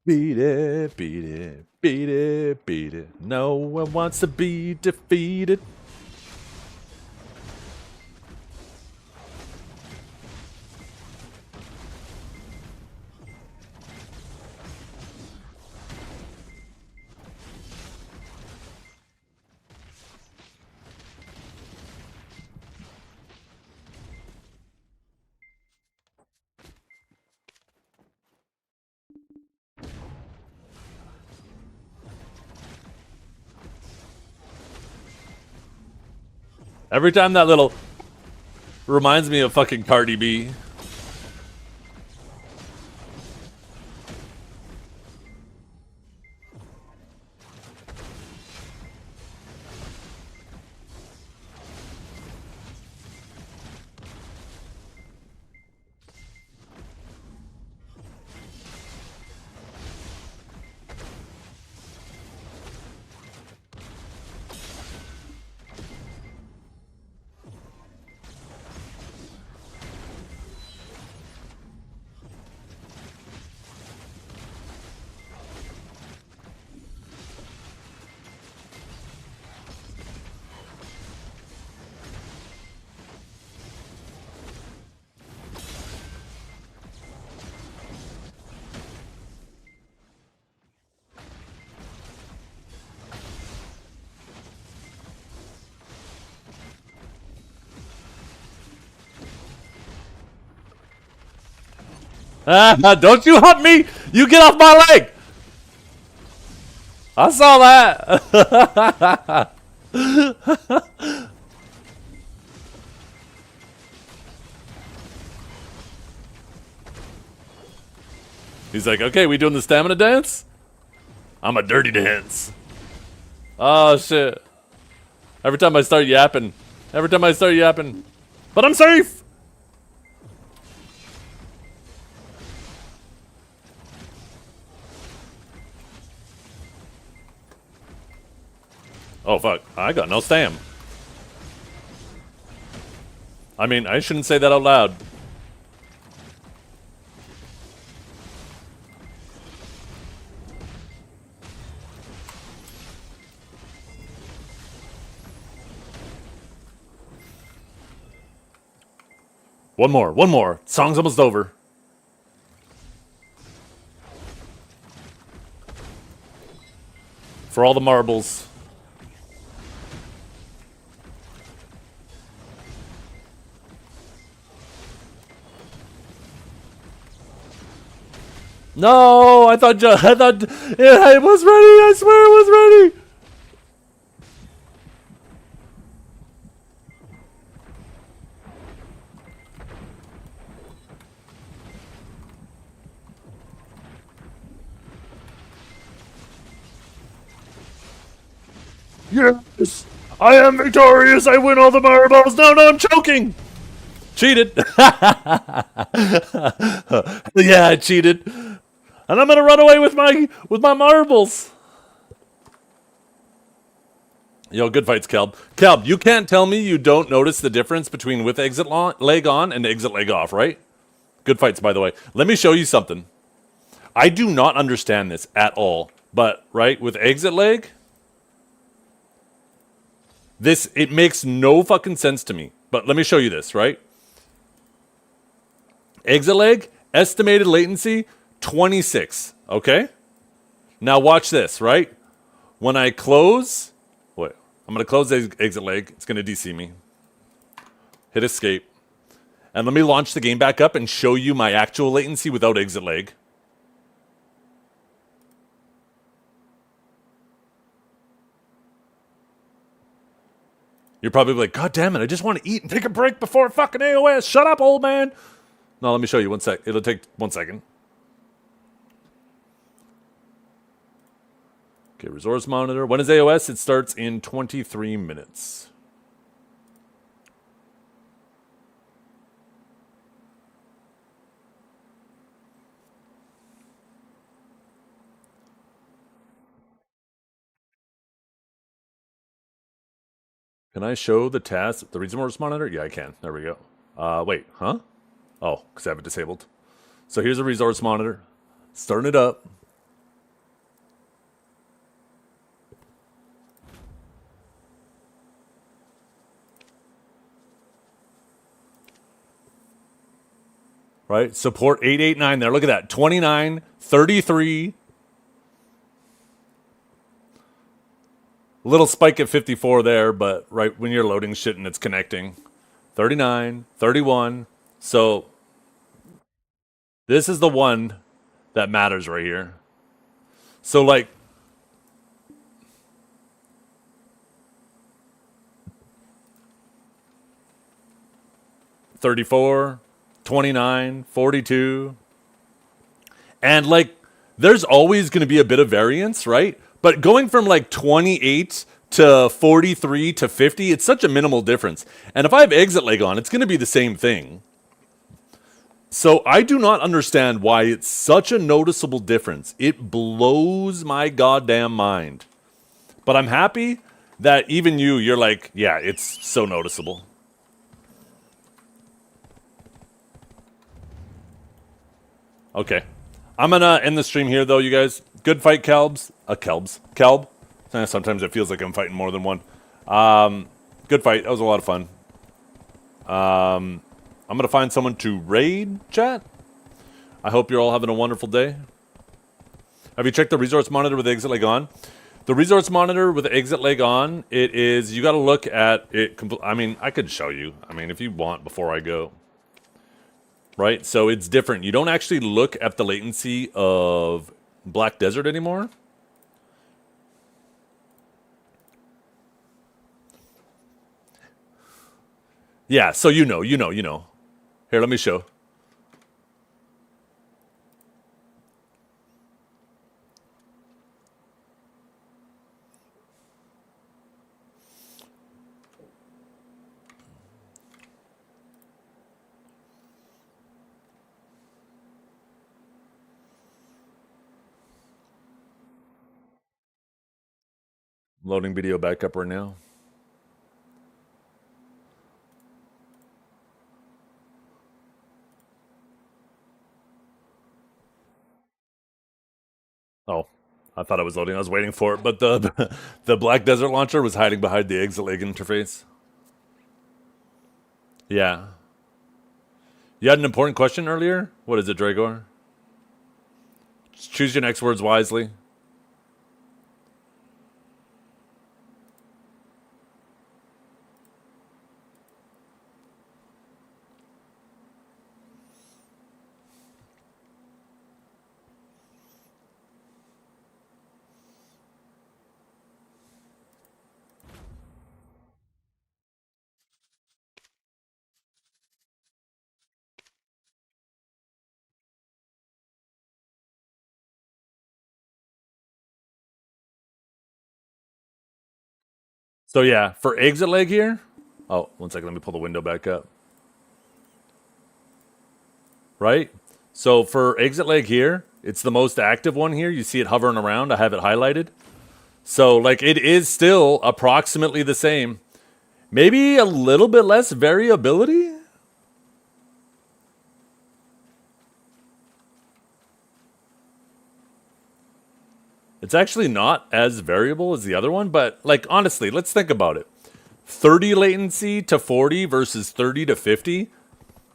Beat it, beat it, beat it, beat it. No one wants to be defeated. Every time that little reminds me of fucking Cardi B. Don't you hump me! You get off my leg! I saw that! He's like, okay, we doing the stamina dance? I'm a dirty dance. Oh, shit. Every time I start yapping. But I'm safe! Oh, fuck. I got no stam. I mean, I shouldn't say that out loud. One more. Song's almost over. For all the marbles. No, I thought yeah, it was ready. I swear it was ready. Yes, I am victorious. I win all the marbles. No, I'm choking. Cheated. Yeah, I cheated. And I'm gonna run away with my marbles. Yo, good fights, Kelb. Kelb, you can't tell me you don't notice the difference between with exit leg on and exit leg off, right? Good fights, by the way. Let me show you something. I do not understand this at all. But, right, with exit leg, it makes no fucking sense to me. But let me show you this, right? Exit leg, estimated latency, 26, okay? Now watch this, right? When I close, I'm going to close the exit leg. It's going to DC me. Hit escape. And let me launch the game back up and show you my actual latency without exit leg. You're probably like, God damn it, I just want to eat and take a break before fucking AOS. Shut up, old man. No, let me show you 1 sec. It'll take 1 second. Okay, resource monitor. When is AOS? It starts in 23 minutes. Can I show the task, the resource monitor? Yeah, I can. There we go. Wait, huh? Oh, because I have it disabled. So here's a resource monitor. Starting it up. right? Support 889 there. Look at that. 29, 33. Little spike at 54 there, but right when you're loading shit and it's connecting. 39, 31. So this is the one that matters right here. So like 34, 29, 42. And like there's always going to be a bit of variance, right? But going from like 28 to 43 to 50, it's such a minimal difference. And if I have exit leg on, it's going to be the same thing. So I do not understand why it's such a noticeable difference. It blows my goddamn mind. But I'm happy that even you're like, yeah, it's so noticeable. Okay. I'm going to end the stream here, though, you guys. Good fight, Kelbs. Kelb. Sometimes it feels like I'm fighting more than one. Good fight. That was a lot of fun. I'm going to find someone to raid, chat. I hope you're all having a wonderful day. Have you checked the resource monitor with the exit leg on? The resource monitor with the exit leg on, it is, you got to look at it. I mean, I could show you. I mean, if you want before I go. Right? So it's different. You don't actually look at the latency of Black Desert anymore. Yeah, so you know. Here, let me show. Loading video back up right now. Oh, I thought I was loading. I was waiting for it, but the Black Desert launcher was hiding behind the exit leg interface. Yeah. You had an important question earlier? What is it, Dragor? Choose your next words wisely. So yeah, for exit leg here. Oh, one second. Let me pull the window back up. Right? So for exit leg here, it's the most active one here. You see it hovering around. I have it highlighted. So like it is still approximately the same. Maybe a little bit less variability. It's actually not as variable as the other one, but like honestly, let's think about it. 30 latency to 40 versus 30 to 50.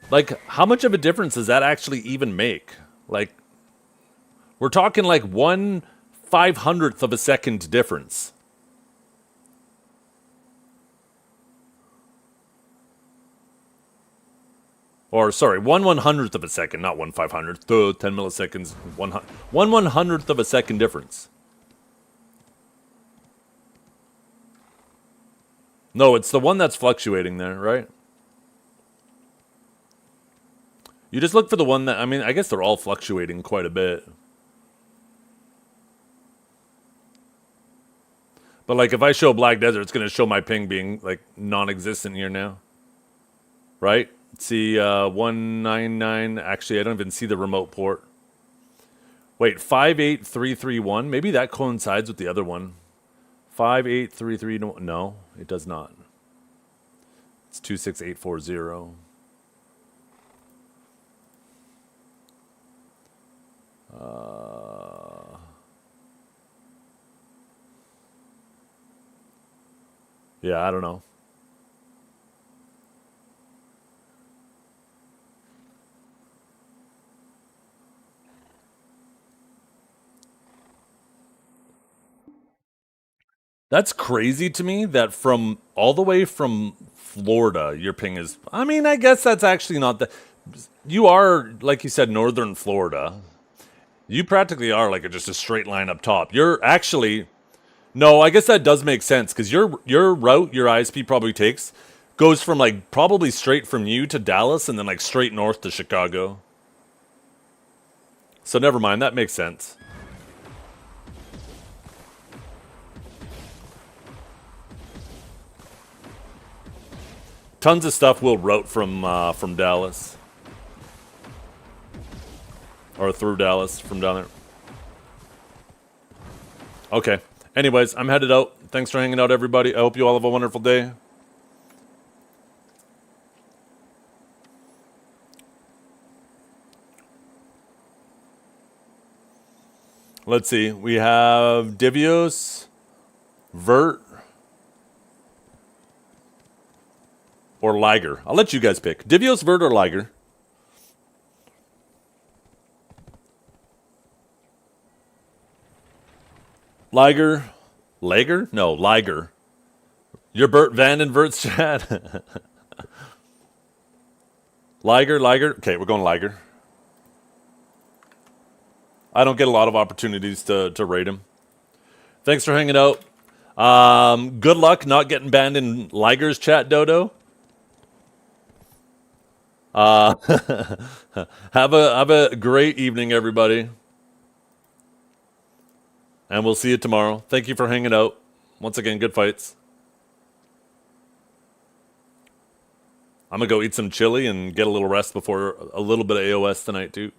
Like how much of a difference does that actually even make? Like we're talking like 1/500th of a second difference. Or sorry, 1/100th of a second, not 1/500th. 10 milliseconds, 1/100th of a second difference. No, it's the one that's fluctuating there, right? You just look for the one that, I mean, I guess they're all fluctuating quite a bit. But like if I show Black Desert, it's going to show my ping being like non-existent here now. Right? See 199. Actually, I don't even see the remote port. Wait, 58331. Maybe that coincides with the other one. 58331. No, it does not. It's 26840. Yeah, I don't know. That's crazy to me that from all the way from Florida, your ping is. I mean, I guess that's actually not the. You are, like you said, northern Florida. You practically are like just a straight line up top. You're actually. No, I guess that does make sense because your route, your ISP probably takes, goes from like probably straight from you to Dallas and then like straight north to Chicago. So never mind, that makes sense. Tons of stuff will route from Dallas. Or through Dallas from down there. Okay. Anyways, I'm headed out. Thanks for hanging out, everybody. I hope you all have a wonderful day. Let's see. We have Divios, Vert, or Liger. I'll let you guys pick. Divios, Vert, or Liger. Liger. Lager? No, Liger. You're Bert Vandenvert's chat. Liger. Okay, we're going Liger. I don't get a lot of opportunities to rate him. Thanks for hanging out. Good luck not getting banned in Liger's chat, Dodo. Have a great evening, everybody. And we'll see you tomorrow. Thank you for hanging out. Once again, good fights. I'm going to go eat some chili and get a little rest before a little bit of AOS tonight, too.